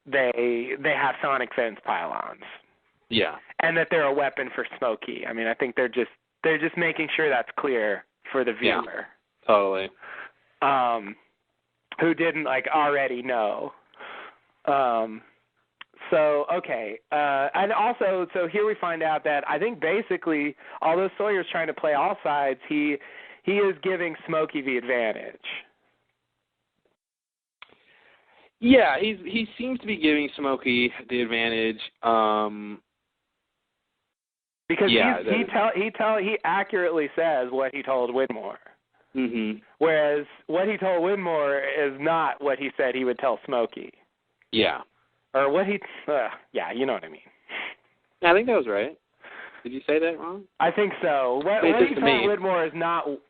they have sonic fence pylons. Yeah. And that they're a weapon for Smokey. I mean, I think they're just making sure that's clear for the viewer. Yeah, totally. Who didn't already know. So, okay. And also, so here we find out that I think basically, although Sawyer's trying to play all sides, he is giving Smokey the advantage. Yeah, he seems to be giving Smokey the advantage. Because he accurately says what he told Widmore. Mm-hmm. Whereas what he told Widmore is not what he said he would tell Smokey. Yeah. Or what he, yeah, you know what I mean. I think that was right. Did you say that wrong? I think so. What he told Widmore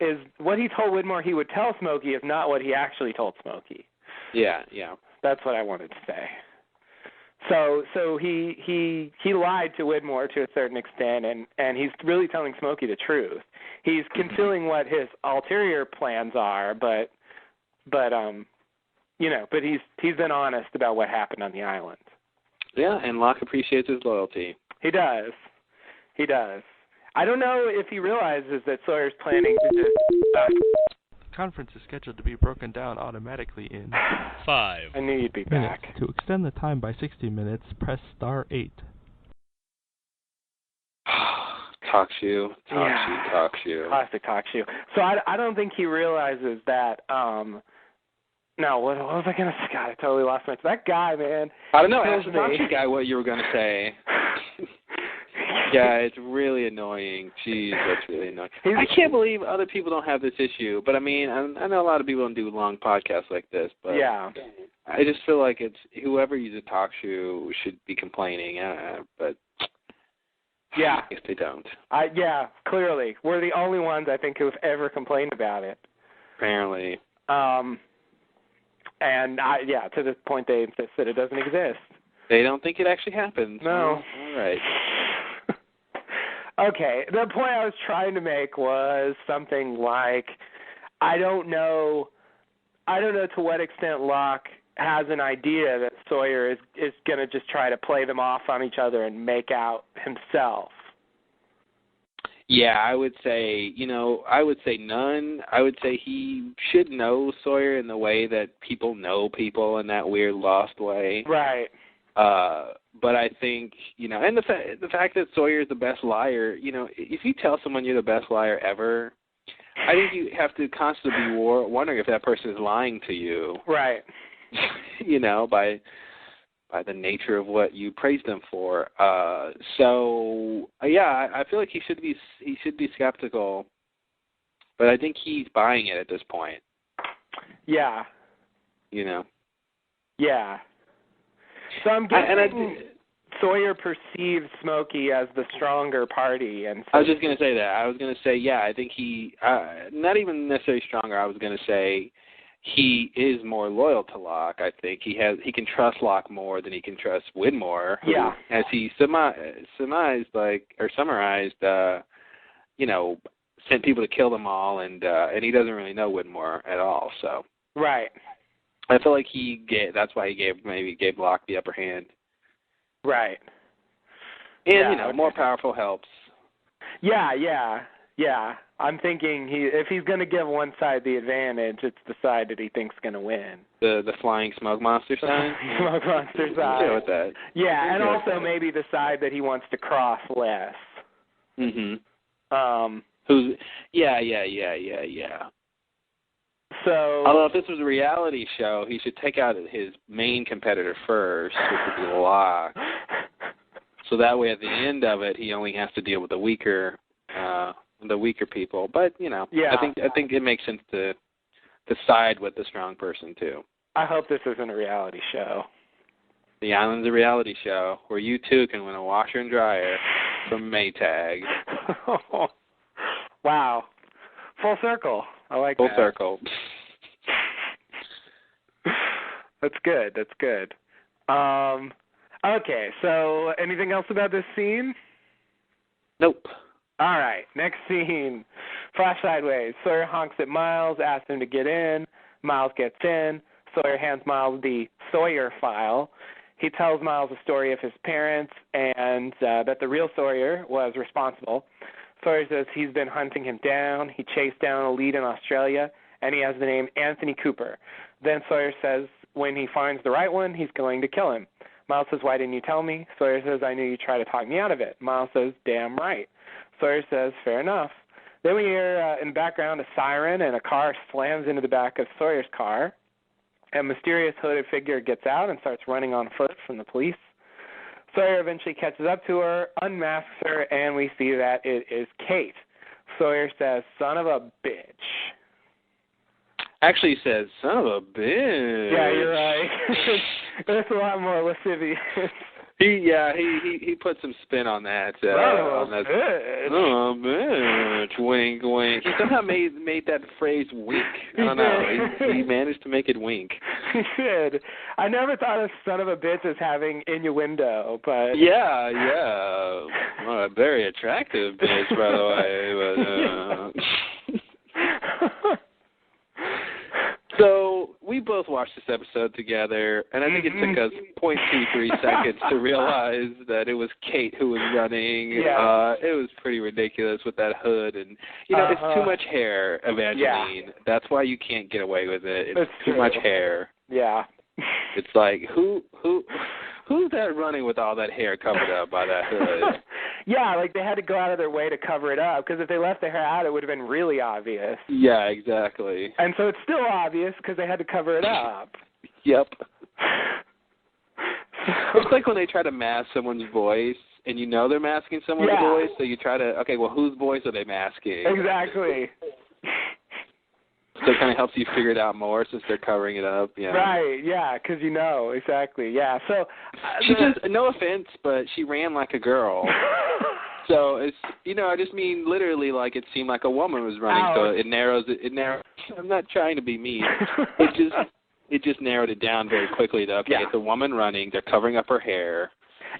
is what he told Widmore he would tell Smokey is not what he actually told Smokey. Yeah. That's what I wanted to say. So he lied to Widmore to a certain extent, and he's really telling Smokey the truth. He's concealing what his ulterior plans are, but he's been honest about what happened on the island. Yeah, and Locke appreciates his loyalty. He does. I don't know if he realizes that Sawyer's planning to just... The conference is scheduled to be broken down automatically in 5 I knew you'd be minutes. back. To extend the time by 60 minutes, press star 8. Talk shoe. Classic talk shoe. So I don't think he realizes that... No, what was I going to say? God, I totally lost my... That guy, man. I don't know. Ask the talk shoe guy what you were going to say. Yeah, it's really annoying. Jeez, that's really annoying. I can't believe other people don't have this issue. But, I mean, I know a lot of people don't do long podcasts like this. But yeah. I just feel like it's whoever uses talk shoe should be complaining. But yeah, I guess they don't. Yeah, clearly. We're the only ones, I think, who've ever complained about it. Apparently. And, to this point, they insist that it doesn't exist. They don't think it actually happens. No. All right. Okay, the point I was trying to make was something like, I don't know to what extent Locke has an idea that Sawyer is going to just try to play them off on each other and make out himself. Yeah, I would say none. I would say he should know Sawyer in the way that people know people in that weird lost way. Right. But I think, and the fact that Sawyer is the best liar, if you tell someone you're the best liar ever, I think you have to constantly be wondering if that person is lying to you. Right. By the nature of what you praise them for. So I feel like he should be skeptical, but I think he's buying it at this point. Yeah. Yeah. So I'm guessing Sawyer perceives Smokey as the stronger party, and so I was just going to say that. I was going to say, I think he, not even necessarily stronger. I was going to say he is more loyal to Locke. I think he can trust Locke more than he can trust Widmore. Yeah. As he summarized, sent people to kill them all, and he doesn't really know Widmore at all. So. Right. I feel like that's why he gave Locke the upper hand. Right. And, more powerful helps. Yeah. I'm thinking if he's going to give one side the advantage, it's the side that he thinks is going to win. The flying smoke monster side? Smoke monster side. Yeah, with that. Yeah, and also maybe the side that he wants to cross less. Who's? Yeah. So. Although if this was a reality show, he should take out his main competitor first, which would be Locke. So that way, at the end of it, he only has to deal with the weaker people. But yeah. I think it makes sense to side with the strong person too. I hope this isn't a reality show. The Island's a reality show where you too can win a washer and dryer from Maytag. Wow, full circle. I like that. Full circle. That's good. Okay, so anything else about this scene? Nope. All right, next scene. Flash sideways. Sawyer honks at Miles, asks him to get in. Miles gets in. Sawyer hands Miles the Sawyer file. He tells Miles a story of his parents and that the real Sawyer was responsible. Sawyer says he's been hunting him down. He chased down a lead in Australia, and he has the name Anthony Cooper. Then Sawyer says when he finds the right one, he's going to kill him. Miles says, why didn't you tell me? Sawyer says, I knew you'd try to talk me out of it. Miles says, damn right. Sawyer says, fair enough. Then we hear in the background a siren, and a car slams into the back of Sawyer's car. A mysterious hooded figure gets out and starts running on foot from the police. Sawyer eventually catches up to her, unmasks her, and we see that it is Kate. Sawyer says, son of a bitch. Actually says, son of a bitch. Yeah, you're right. That's a lot more lascivious. He put some spin on that. Bitch. Oh, bitch. Wink, wink. He somehow made that phrase wink. I don't know. He managed to make it wink. He did. I never thought of son of a bitch as having innuendo, but... Yeah. Well, a very attractive bitch, by the way. But, So we both watched this episode together, and I think it took us 0.23 seconds to realize that it was Kate who was running. Yeah. It was pretty ridiculous with that hood, and it's too much hair, Evangeline. Yeah. That's why you can't get away with it. It's too true. much hair. Yeah. It's like who's that running with all that hair covered up by that hood? Yeah, like they had to go out of their way to cover it up, because if they left the hair out, it would have been really obvious. Yeah, exactly. And so it's still obvious because they had to cover it up. Yep. It's like when they try to mask someone's voice, and you know they're masking someone's voice, so you try to, okay, well, whose voice are they masking? Exactly. So it kind of helps you figure it out more since they're covering it up. Yeah. Right, yeah, because you know, exactly, yeah. So she just, no offense, but she ran like a girl. So it's, I just mean literally like it seemed like a woman was running. Ouch. So it narrows. I'm not trying to be mean. It just narrowed it down very quickly. To, okay, it's a woman running. They're covering up her hair.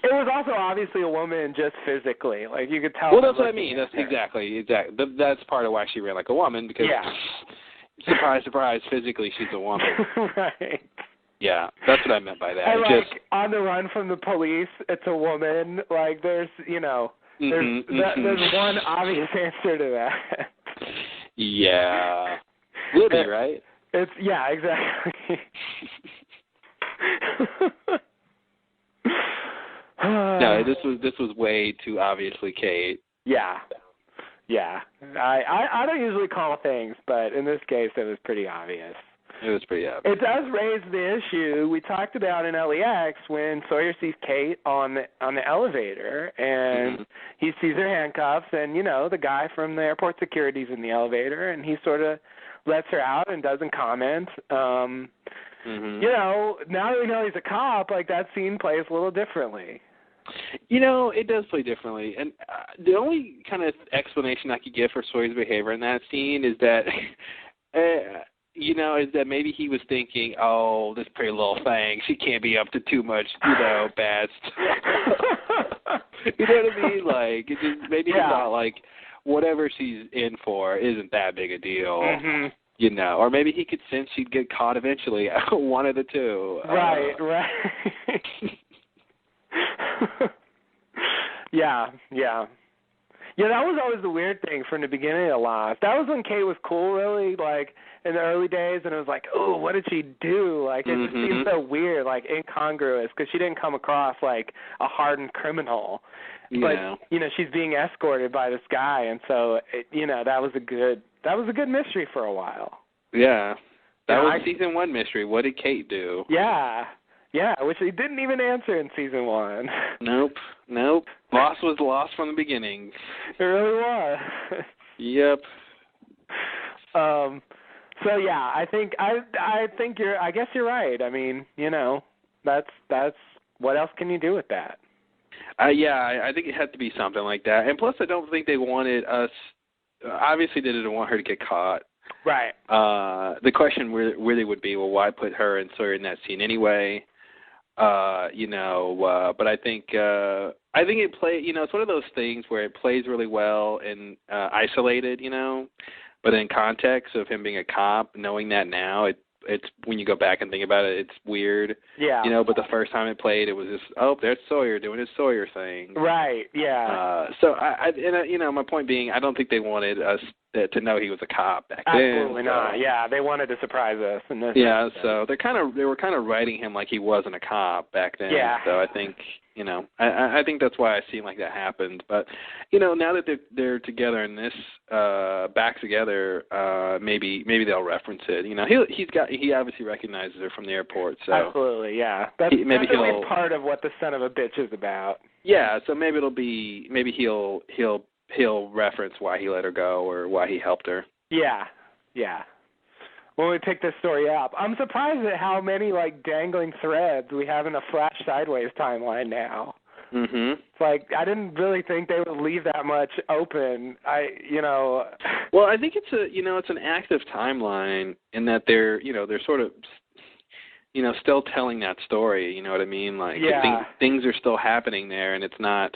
It was also obviously a woman just physically. Like, you could tell. Well, that's what I mean. That's exactly. That's part of why she ran like a woman, because surprise, surprise, physically she's a woman. Right. Yeah, that's what I meant by that. And like on the run from the police, it's a woman. Like there's there's one obvious answer to that. Yeah. Libby, right? It's exactly. No, this was way too obviously Kate. Yeah. I don't usually call things, but in this case, it was pretty obvious. It was pretty obvious. It does raise the issue we talked about in LEX when Sawyer sees Kate on the elevator, and he sees her handcuffs, and the guy from the airport security's in the elevator, and he sort of lets her out and doesn't comment. Now that we know he's a cop, like that scene plays a little differently. It does play differently, and the only kind of explanation I could give for Sawyer's behavior in that scene is that, is that maybe he was thinking, oh, this pretty little thing, she can't be up to too much, bad stuff. You know what I mean? Like, it just, maybe he thought, like, whatever she's in for isn't that big a deal. Or maybe he could sense she'd get caught eventually. One of the two. Right. Yeah. Yeah, that was always the weird thing from the beginning of Lost. That was when Kate was cool, really, like, in the early days, and it was like, oh, what did she do? Like, it just seemed so weird, like, incongruous, because she didn't come across like a hardened criminal. Yeah. But, she's being escorted by this guy, and so, that was a good mystery for a while. Yeah. That was season 1 mystery. What did Kate do? Yeah. Yeah, which they didn't even answer in season 1. Nope. Lost was lost from the beginning. It really was. Yep. So yeah, I think I guess you're right. I mean, that's what else can you do with that? I think it had to be something like that. And plus, I don't think they wanted us. Obviously, they didn't want her to get caught. Right. The question really would be, well, why put her and Sawyer in that scene anyway? But I think it it's one of those things where it plays really well and isolated, but in context of him being a cop, knowing that now, it's when you go back and think about it, it's weird. Yeah. But the first time it played, it was just, there's Sawyer doing his Sawyer thing. Right. Yeah. So my point being, I don't think they wanted us to know he was a cop back then. Absolutely not. Yeah, they wanted to surprise us. So they were kind of writing him like he wasn't a cop back then. Yeah. So I think I think that's why I seem like that happened. But now that they're together in this back together, maybe they'll reference it. He obviously recognizes her from the airport. So absolutely, yeah. That's definitely part of what the son of a bitch is about. Yeah. So maybe he'll reference why he let her go or why he helped her. Yeah. When we pick this story up, I'm surprised at how many dangling threads we have in the Flash Sideways timeline now. Mhm. It's like I didn't really think they would leave that much open. Well, I think it's an active timeline in that they're sort of still telling that story. You know what I mean? Things are still happening there, and it's not.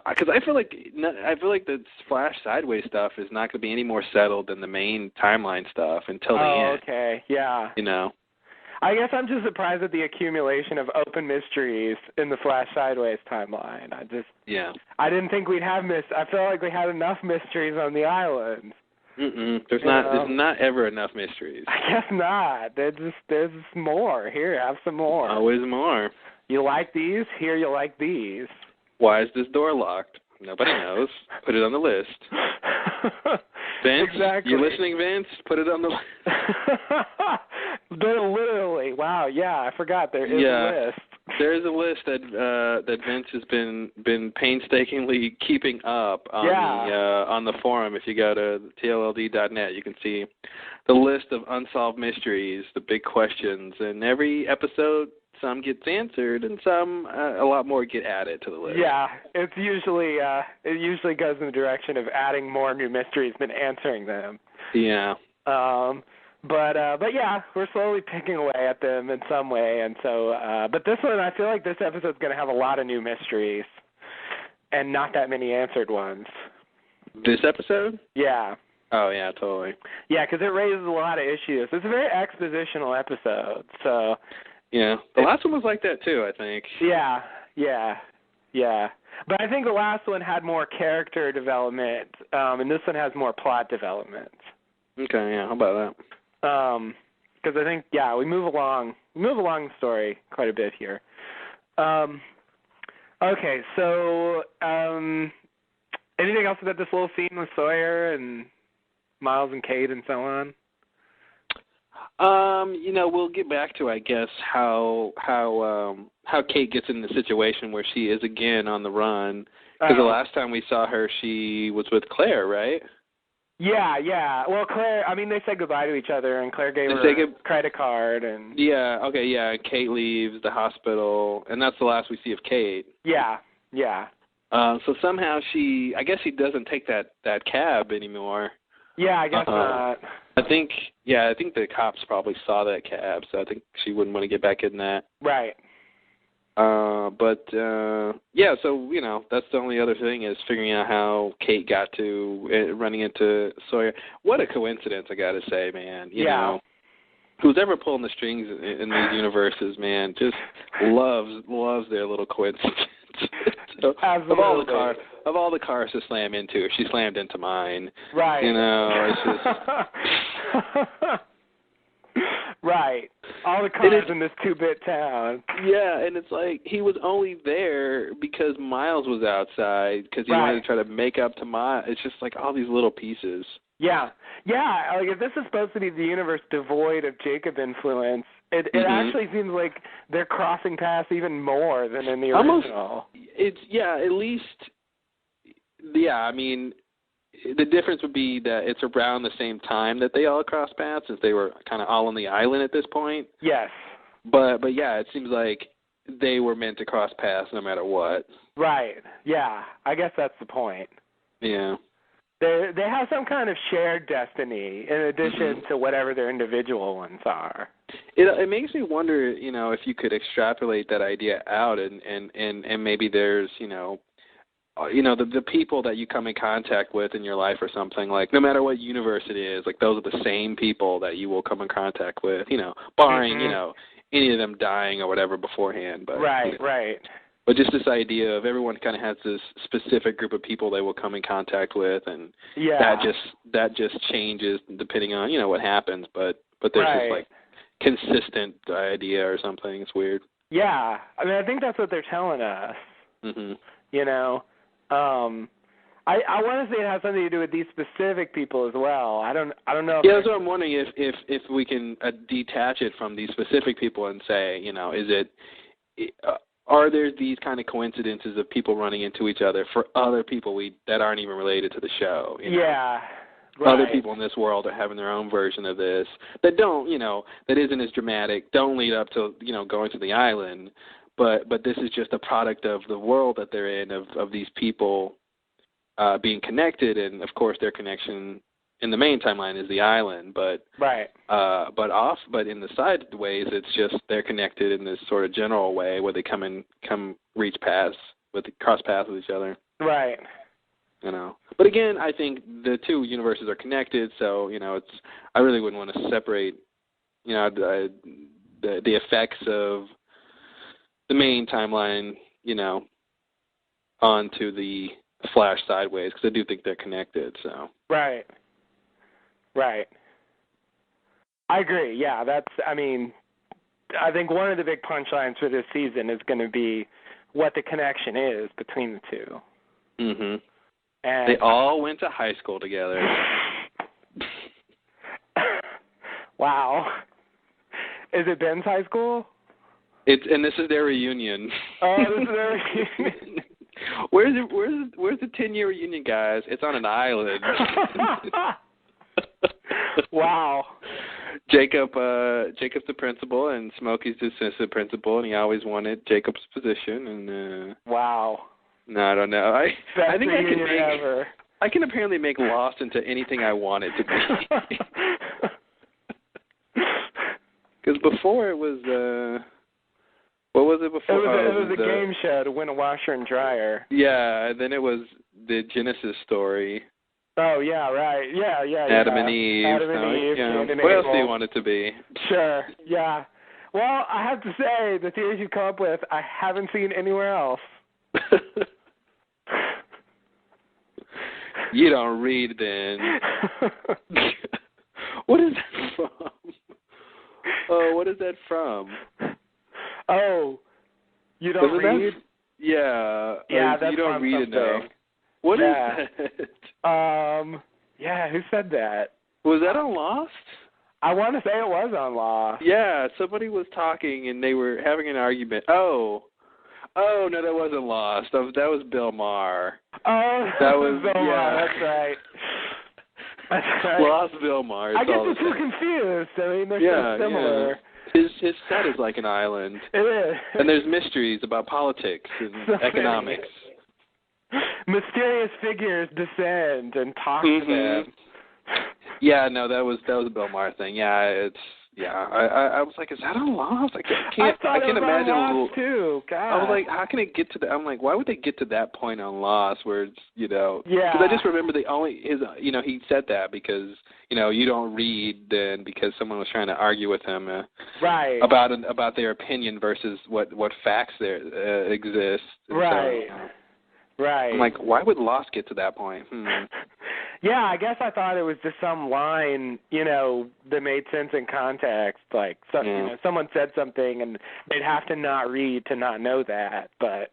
Because I feel like the Flash Sideways stuff is not going to be any more settled than the main timeline stuff until the end. Oh, okay, yeah. I guess I'm just surprised at the accumulation of open mysteries in the Flash Sideways timeline. I didn't think we'd have I felt like we had enough mysteries on the island. There's not ever enough mysteries. I guess not. There's more. Here, have some more. Always more. You like these? Here, you like these. Why is this door locked? Nobody knows. Put it on the list. Vince, exactly. You listening, Vince? Put it on the list. Literally. Wow. Yeah, I forgot there is a list. There is a list that Vince has been painstakingly keeping up on the forum. If you go to tld.net, you can see the list of unsolved mysteries, the big questions, and every episode. Some gets answered, and some a lot more get added to the list. Yeah, it usually goes in the direction of adding more new mysteries than answering them. Yeah. But yeah, we're slowly picking away at them in some way, and so. But this one, I feel like this episode's going to have a lot of new mysteries, and not that many answered ones. This episode? Yeah. Oh yeah, totally. Yeah, because it raises a lot of issues. It's a very expositional episode, so. Yeah, the last one was like that too, I think. Yeah. But I think the last one had more character development, and this one has more plot development. Okay, yeah, how about that? Because I think, we move along the story quite a bit here. Okay, so anything else about this little scene with Sawyer and Miles and Kate and so on? We'll get back to, I guess, how Kate gets in the situation where she is again on the run. Because the last time we saw her, she was with Claire, right? Yeah. Well, Claire, they said goodbye to each other, and Claire gave her a credit card. And yeah, okay, yeah. Kate leaves the hospital, and that's the last we see of Kate. Yeah. So somehow she doesn't take that cab anymore. Yeah, I guess not. I think the cops probably saw that cab, so I think she wouldn't want to get back in that. Right. So, that's the only other thing is figuring out how Kate got to running into Sawyer. What a coincidence, I gotta say, man. You know, who's ever pulling the strings in these universes, man, just loves their little coincidence. Absolutely. Of all the cars to slam into, she slammed into mine. Right. You know, it's just right. All the cars in this 2-bit town. Yeah, and it's like he was only there because Miles was outside because he wanted to try to make up to Miles. It's just like all these little pieces. Yeah. Yeah, like if this is supposed to be the universe devoid of Jacob influence, it actually seems like they're crossing paths even more than in the original. At least, I mean, the difference would be that it's around the same time that they all cross paths, since they were kind of all on the island at this point. Yes. But yeah, it seems like they were meant to cross paths no matter what. Right. Yeah, I guess that's the point. Yeah. They have some kind of shared destiny in addition to whatever their individual ones are. It makes me wonder, you know, if you could extrapolate that idea out and maybe there's, the people that you come in contact with in your life or something, like no matter what universe it is, like those are the same people that you will come in contact with, barring, any of them dying or whatever beforehand. But right. But just this idea of everyone kind of has this specific group of people they will come in contact with, and that just changes depending on what happens. But there's this like consistent idea or something. It's weird. Yeah, I mean I think that's what they're telling us. Mm-hmm. I want to say it has something to do with these specific people as well. I don't know. Yeah, that's what I'm wondering if we can detach it from these specific people and say, are there these kind of coincidences of people running into each other for other people that aren't even related to the show? Yeah. Right. Other people in this world are having their own version of this that don't, that isn't as dramatic, don't lead up to, going to the island, but this is just a product of the world that they're in, of these people being connected, and of course their connection in the main timeline is the island, but in the side ways it's just they're connected in this sort of general way where they cross paths with each other. Right. But again, I think the two universes are connected, so I really wouldn't want to separate the effects of the main timeline onto the Flash sideways, because I do think they're connected. So right. I agree. Yeah, I think one of the big punchlines for this season is going to be what the connection is between the two. Mhm. And they all went to high school together. Wow. Is it Ben's high school? And this is their reunion. Oh, this is their reunion. Where's the 10-year reunion, guys? It's on an island. Wow. Jacob's the principal, and Smokey's the assistant principal, and he always wanted Jacob's position. And wow. No, I don't know. I think I can apparently make Lost into anything I want it to be. Because before it was what was it before? It was a game show to win a washer and dryer. Yeah, and then it was the Genesis story. Oh, yeah, right. Yeah. Adam and Eve. What else do you want it to be? Sure, yeah. Well, I have to say, the theories you come up with, I haven't seen anywhere else. You don't read, then. What is that from? Oh, what is that from? Oh, you don't read? Yeah. Yeah, that's you don't read something. enough. What is that? Yeah, who said that? Was that on Lost? I want to say it was on Lost. Yeah, somebody was talking and they were having an argument. Oh, no, that wasn't Lost. That was Bill Maher. Oh, that was Bill Maher. That's right. That's right. Lost Bill Maher. I get the two confused. I mean, they're so similar. Yeah. His set is like an island. It is. And there's mysteries about politics and economics. Mysterious figures descend and talk to them. Yeah, no, that was a Bill Maher thing. Yeah, I was like, is that on Lost? I can't imagine. On Lost too. God. I was like, how can it get to that? I'm like, why would they get to that point on Lost where it's Yeah. Because I just remember he said that because you don't read then because someone was trying to argue with him right about their opinion versus what facts there exist. And right. So, Right. I'm like, why would Lost get to that point? Yeah, I guess I thought it was just some line, that made sense in context. Like, someone said something, and they'd have to not read to not know that. But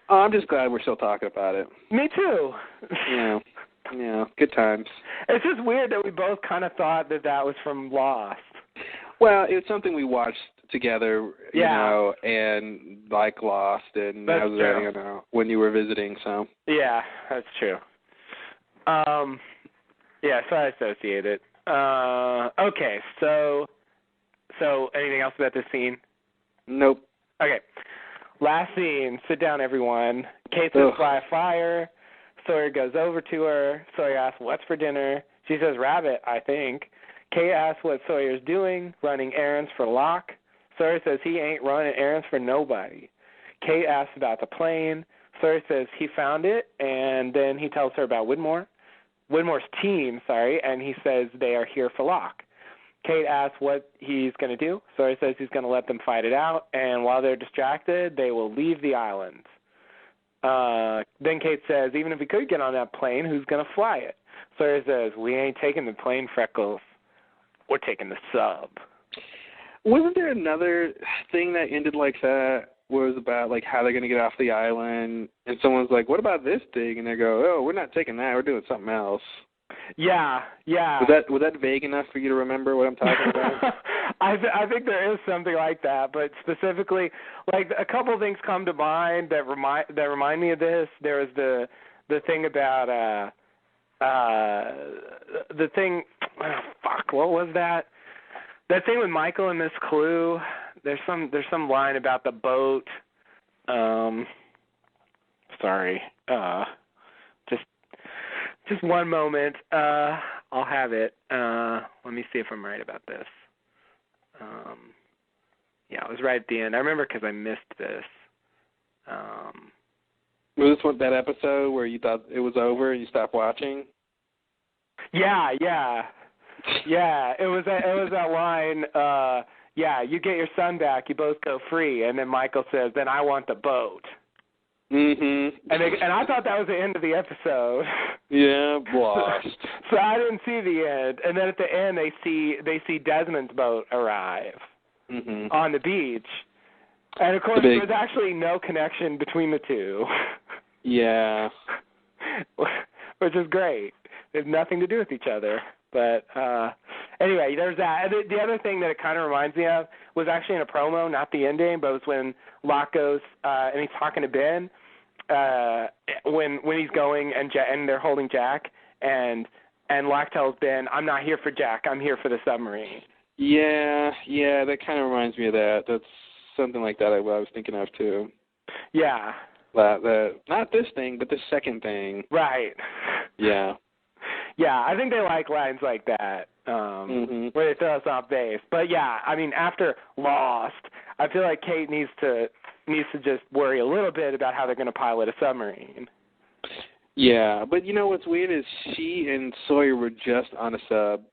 I'm just glad we're still talking about it. Me too. Yeah, good times. It's just weird that we both kind of thought that was from Lost. Well, it was something we watched together, and like Lost, and that's I was there, when you were visiting, so. Yeah, that's true. So I associate it. Okay, so anything else about this scene? Nope. Okay. Last scene, sit down, everyone. Kate says, fly a fire. Sawyer goes over to her. Sawyer asks, what's for dinner? She says, rabbit, I think. Kate asks what Sawyer's doing, running errands for Locke. Sawyer says he ain't running errands for nobody. Kate asks about the plane. Sawyer says he found it, and then he tells her about Widmore's team, and he says they are here for Locke. Kate asks what he's going to do. Sawyer says he's going to let them fight it out, and while they're distracted, they will leave the island. Then Kate says, even if we could get on that plane, who's going to fly it? Sawyer says, we ain't taking the plane, Freckles. We're taking the sub. Wasn't there another thing that ended like that, where it was about like how they're going to get off the island, and someone's like, what about this thing? And they go, oh, we're not taking that. We're doing something else. Yeah. Was that vague enough for you to remember what I'm talking about? I think there is something like that, but specifically, like a couple of things come to mind that remind me of this. There was the thing about the thing. What was that? That thing with Michael and Miss Clue. There's some line about the boat. Sorry. Just one moment. I'll have it. Let me see if I'm right about this. It was right at the end. I remember because I missed this. Was this that episode where you thought it was over and you stopped watching? Yeah. It was that line. You get your son back. You both go free. And then Michael says, "Then I want the boat." Mm-hmm. And I thought that was the end of the episode. Yeah, Lost. So I didn't see the end. And then at the end, they see Desmond's boat arrive on the beach. And of course, there's actually no connection between the two. Yeah. Which is great. They have nothing to do with each other. But anyway, there's that. And the other thing that it kind of reminds me of was actually in a promo, not the ending, but it was when Locke goes and he's talking to Ben when he's going and they're holding Jack, and Locke tells Ben, "I'm not here for Jack. I'm here for the submarine." Yeah, that kind of reminds me of that. That's something like that I was thinking of too. Yeah. Not this thing, but the second thing. Right. Yeah. Yeah, I think they like lines like that, where they throw us off base. But yeah, I mean, after Lost, I feel like Kate needs to just worry a little bit about how they're going to pilot a submarine. Yeah, but you know what's weird is she and Sawyer were just on a sub.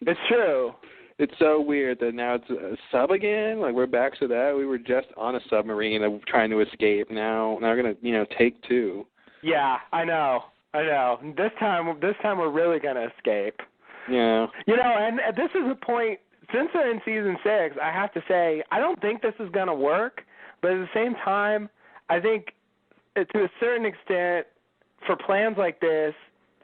It's true. It's so weird that now it's a sub again. Like we're back to that. We were just on a submarine and trying to escape. Now we're gonna take two. Yeah, I know. This time we're really gonna escape. Yeah. And this is a point. Since they're in season 6, I have to say I don't think this is gonna work. But at the same time, I think to a certain extent, for plans like this,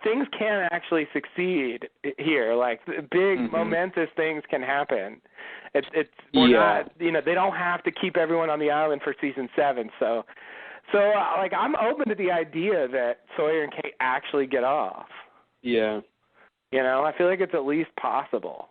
things can actually succeed here. Like big momentous things can happen. Not, they don't have to keep everyone on the island for season 7. So I'm open to the idea that Sawyer and Kate actually get off. Yeah. I feel like it's at least possible.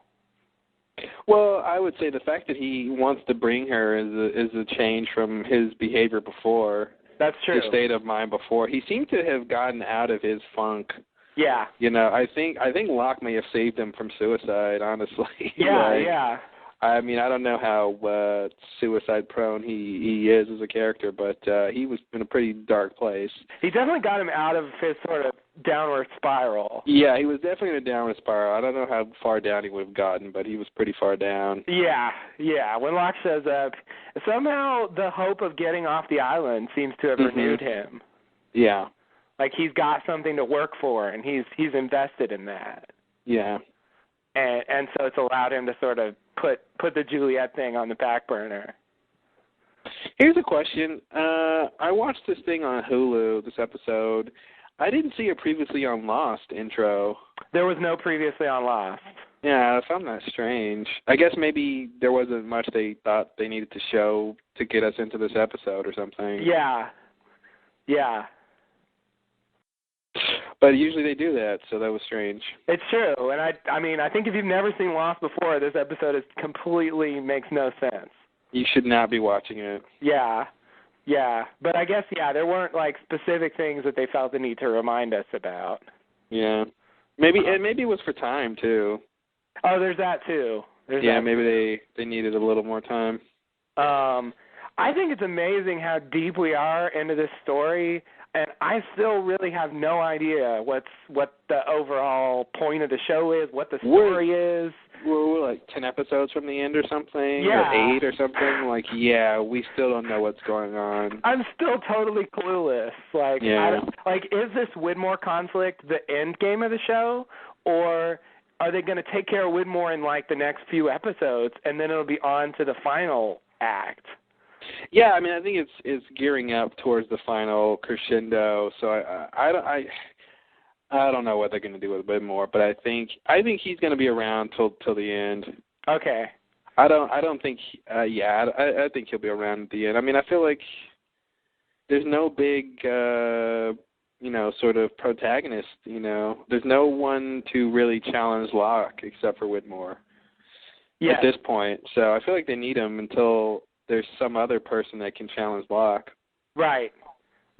Well, I would say the fact that he wants to bring her is a change from his behavior before. That's true. His state of mind before. He seemed to have gotten out of his funk. Yeah. I think Locke may have saved him from suicide, honestly. Yeah, yeah. I mean, I don't know how suicide-prone he is as a character, but he was in a pretty dark place. He definitely got him out of his sort of downward spiral. Yeah, he was definitely in a downward spiral. I don't know how far down he would have gotten, but he was pretty far down. Yeah. When Locke shows up, somehow the hope of getting off the island seems to have renewed him. Yeah. Like he's got something to work for, and he's invested in that. Yeah. And so it's allowed him to sort of put the Juliet thing on the back burner. Here's a question. I watched this thing on Hulu, this episode. I didn't see a previously on Lost intro. There was no previously on Lost. Yeah, I found that strange. I guess maybe there wasn't much they thought they needed to show to get us into this episode or something. Yeah. Yeah. But usually they do that, so that was strange. It's true, and I mean, I think if you've never seen Lost before, this episode is completely makes no sense. You should not be watching it. Yeah, yeah, but I guess there weren't like specific things that they felt the need to remind us about. Yeah, maybe and maybe it was for time too. Oh, there's that too. Maybe they needed a little more time. I think it's amazing how deep we are into this story. And I still really have no idea what the overall point of the show is, what the story is. We're like 10 episodes from the end or something, yeah. or 8 or something. Like, we still don't know what's going on. I'm still totally clueless. Like, is this Widmore conflict the end game of the show, or are they going to take care of Widmore in like the next few episodes, and then it'll be on to the final act? Yeah, I mean, I think it's gearing up towards the final crescendo. So I don't know what they're going to do with Widmore, but I think he's going to be around till the end. Okay. I don't think. I think he'll be around at the end. I mean, I feel like there's no big, sort of protagonist. There's no one to really challenge Locke except for Widmore. Yeah. At this point, so I feel like they need him until there's some other person that can challenge Locke. Right.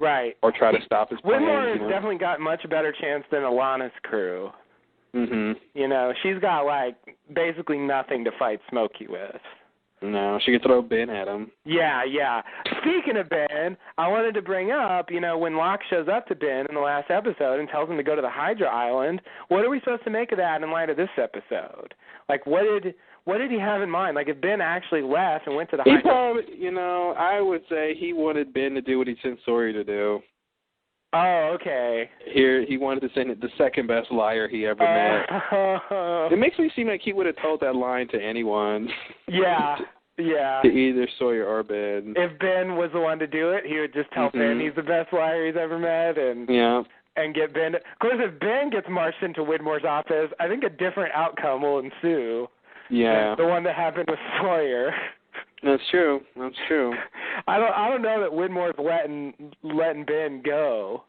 Or try to stop his plan. Widmore has definitely got much better chance than Alana's crew. Mhm. She's got like basically nothing to fight Smokey with. No, she could throw Ben at him. Yeah. Speaking of Ben, I wanted to bring up, when Locke shows up to Ben in the last episode and tells him to go to the Hydra Island, what are we supposed to make of that in light of this episode? Like, what did he have in mind? Like, if Ben actually left and went to the Hydra... He probably, I would say he wanted Ben to do what he sent Sawyer to do. Oh, okay. Here, he wanted to send it the second best liar he ever met. It makes me seem like he would have told that line to anyone. Yeah. To either Sawyer or Ben. If Ben was the one to do it, he would just tell Ben he's the best liar he's ever met, and get Ben. Of course, if Ben gets marched into Widmore's office, I think a different outcome will ensue. Yeah. The one that happened with Sawyer. That's true. I don't know that Widmore's letting Ben go.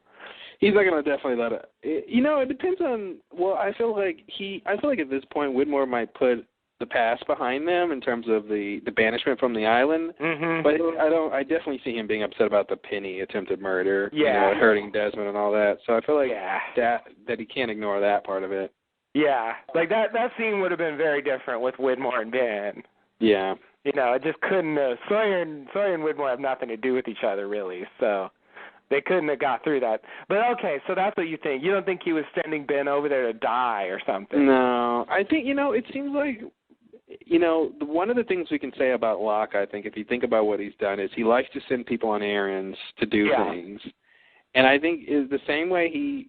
He's not going to definitely let it. It depends on. Well, I feel like at this point Widmore might put the past behind them in terms of the banishment from the island. Mm-hmm. But I definitely see him being upset about the Penny attempted murder. Yeah. Hurting Desmond and all that. So I feel like that he can't ignore that part of it. Yeah, like that scene would have been very different with Widmore and Ben. Yeah. It just couldn't have. Sawyer and Widmore have nothing to do with each other, really, so they couldn't have got through that. But okay, so that's what you think. You don't think he was sending Ben over there to die or something? No. I think, it seems like, one of the things we can say about Locke, I think, if you think about what he's done, is he likes to send people on errands to do things. And I think is the same way he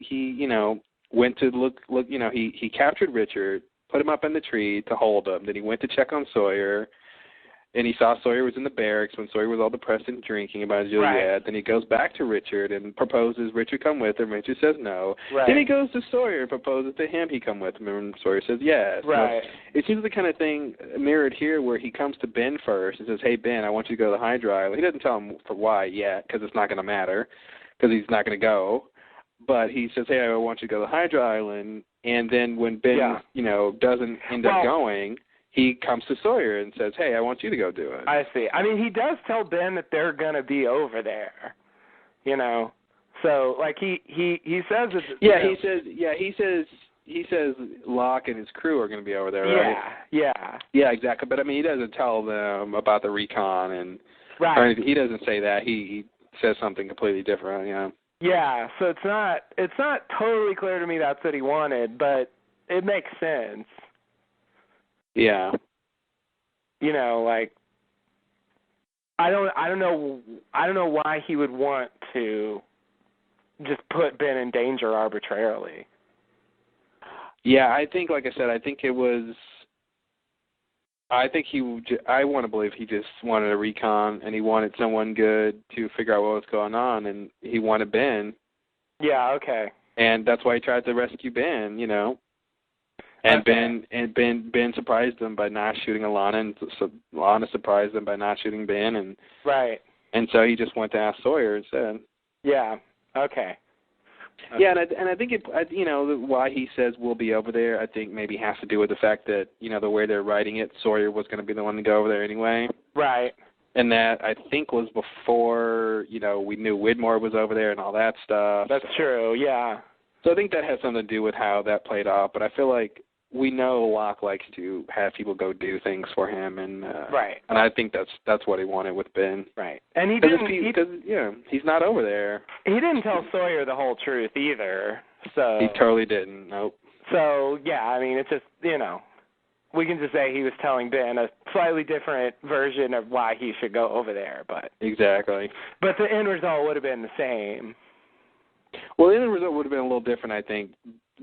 went to look, he captured Richard, put him up in the tree to hold him. Then he went to check on Sawyer, and he saw Sawyer was in the barracks when Sawyer was all depressed and drinking about Juliet. Right. Then he goes back to Richard and proposes Richard come with him. Richard says no. Right. Then he goes to Sawyer and proposes to him he come with him, and Sawyer says yes. Right. So it seems the kind of thing mirrored here where he comes to Ben first and says, hey, Ben, I want you to go to the Hydra Island. He doesn't tell him for why yet because it's not going to matter because he's not going to go. But he says, hey, I want you to go to the Hydra Island. And then when Ben, doesn't end up going, he comes to Sawyer and says, hey, I want you to go do it. I see. I mean, he does tell Ben that they're going to be over there, So, like, he says that... He says Locke and his crew are going to be over there, right? Yeah, exactly. But, I mean, he doesn't tell them about the Recon and... Right. Or he doesn't say that. He says something completely different, Yeah, so it's not totally clear to me that's what he wanted, but it makes sense. Yeah. Like I don't know why he would want to just put Ben in danger arbitrarily. Yeah, I think, like I said, I think I want to believe he just wanted a recon, and he wanted someone good to figure out what was going on, and he wanted Ben. Yeah, okay. And that's why he tried to rescue Ben, you know. And okay. Ben surprised him by not shooting Alana, and Alana surprised him by not shooting Ben, and right. And so he just went to ask Sawyer instead. Yeah. Okay. Yeah, and I think why he says we'll be over there, I think maybe has to do with the fact that, the way they're writing it, Sawyer was going to be the one to go over there anyway. Right. And that, I think, was before, we knew Widmore was over there and all that stuff. That's true, yeah. So I think that has something to do with how that played out. But I feel like we know Locke likes to have people go do things for him, and right. And I think that's what he wanted with Ben. Right. And he didn't. Because he's not over there. He didn't tell Sawyer the whole truth either. So he totally didn't. Nope. So yeah, I mean, it's just we can just say he was telling Ben a slightly different version of why he should go over there, but exactly. But the end result would have been the same. Well, the end result would have been a little different, I think,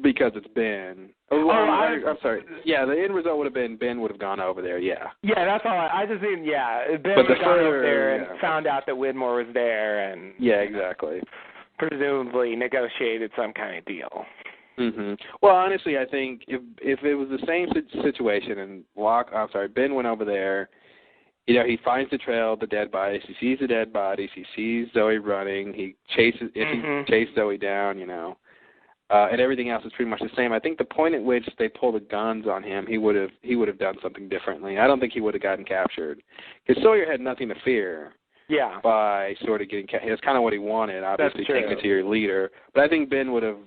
because it's Ben. I'm sorry. Yeah, the end result would have been Ben would have gone over there, yeah. Yeah, that's all. I just mean, Ben would have gone over there and found out that Widmore was there and... Yeah, exactly. Presumably negotiated some kind of deal. Mm-hmm. Well, honestly, I think if it was the same situation and Ben went over there, he finds the trail, the dead bodies, he sees the dead bodies, he sees Zoe running, he chases Zoe down, and everything else is pretty much the same. I think the point at which they pull the guns on him, he would have done something differently. I don't think he would have gotten captured, because Sawyer had nothing to fear. Yeah. By sort of getting that's kind of what he wanted, obviously taking it to your leader. But I think Ben would have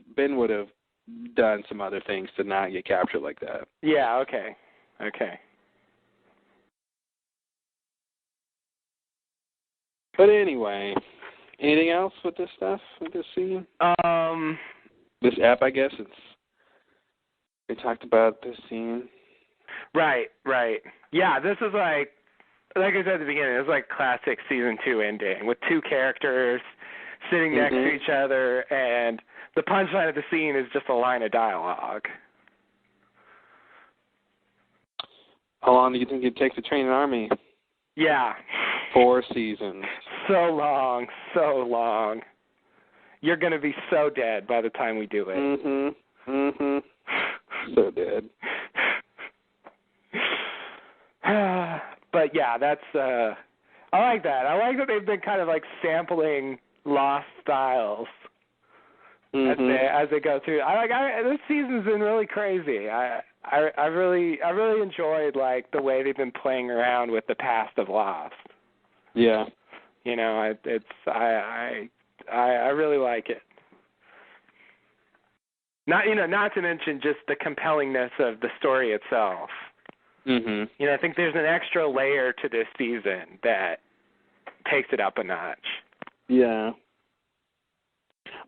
done some other things to not get captured like that. Yeah. Okay. But anyway, anything else with this stuff, with this scene? This app, I guess we talked about this scene. Right. Yeah, this is like I said at the beginning, it's like classic season 2 ending with two characters sitting next to each other, and the punchline of the scene is just a line of dialogue. How long do you think it takes to train an army? Yeah. 4 seasons. So long. You're going to be so dead by the time we do it. So dead. But yeah, that's I like that. I like that they've been kind of like sampling Lost styles as they go through. This season's been really crazy. I really enjoyed like the way they've been playing around with the past of Lost. Yeah. I really like it. Not to mention just the compellingness of the story itself. I think there's an extra layer to this season that takes it up a notch. Yeah.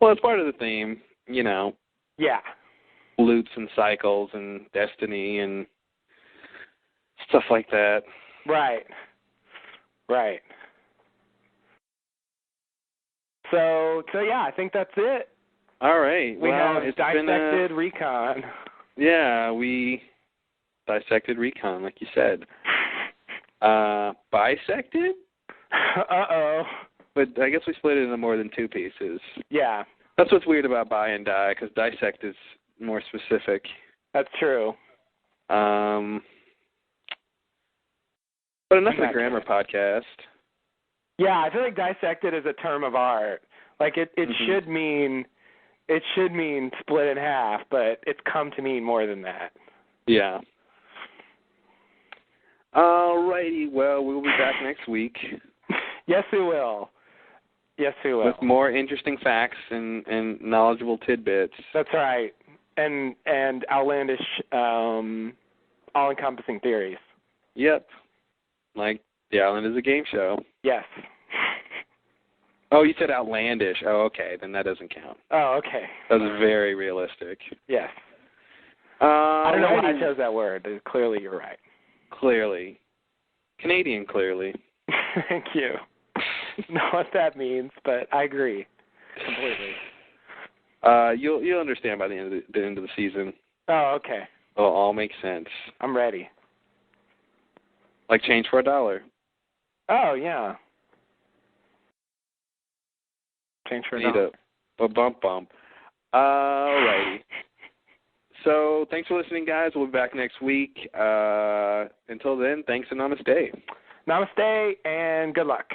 Well, it's part of the theme, Yeah. Loops and cycles and destiny and stuff like that. Right. So yeah, I think that's it. All right. We have dissected Recon. Yeah, we dissected Recon, like you said. Bisected? Uh-oh. But I guess we split it into more than 2 pieces. Yeah. That's what's weird about buy and die, because dissect is more specific. That's true. But enough of the grammar podcast. Yeah, I feel like dissected is a term of art. Like it should mean split in half, but it's come to mean more than that. Yeah. All righty. Well, we'll be back next week. Yes, we will. With more interesting facts and knowledgeable tidbits. That's right. And outlandish, all-encompassing theories. Yep. Like The Island is a game show. Yes. Oh, you said outlandish. Oh, okay. Then that doesn't count. Oh, okay. That was very realistic. Yes. I don't know why I chose that word. Clearly, you're right. Clearly. Canadian, clearly. Thank you. Know what that means, but I agree completely. You'll understand by the end of the season. Oh, okay. It'll all make sense. I'm ready. Like change for $1. Oh, yeah. Change for Need a bump. Alrighty. So thanks for listening, guys. We'll be back next week. Until then, thanks and namaste. Namaste and good luck.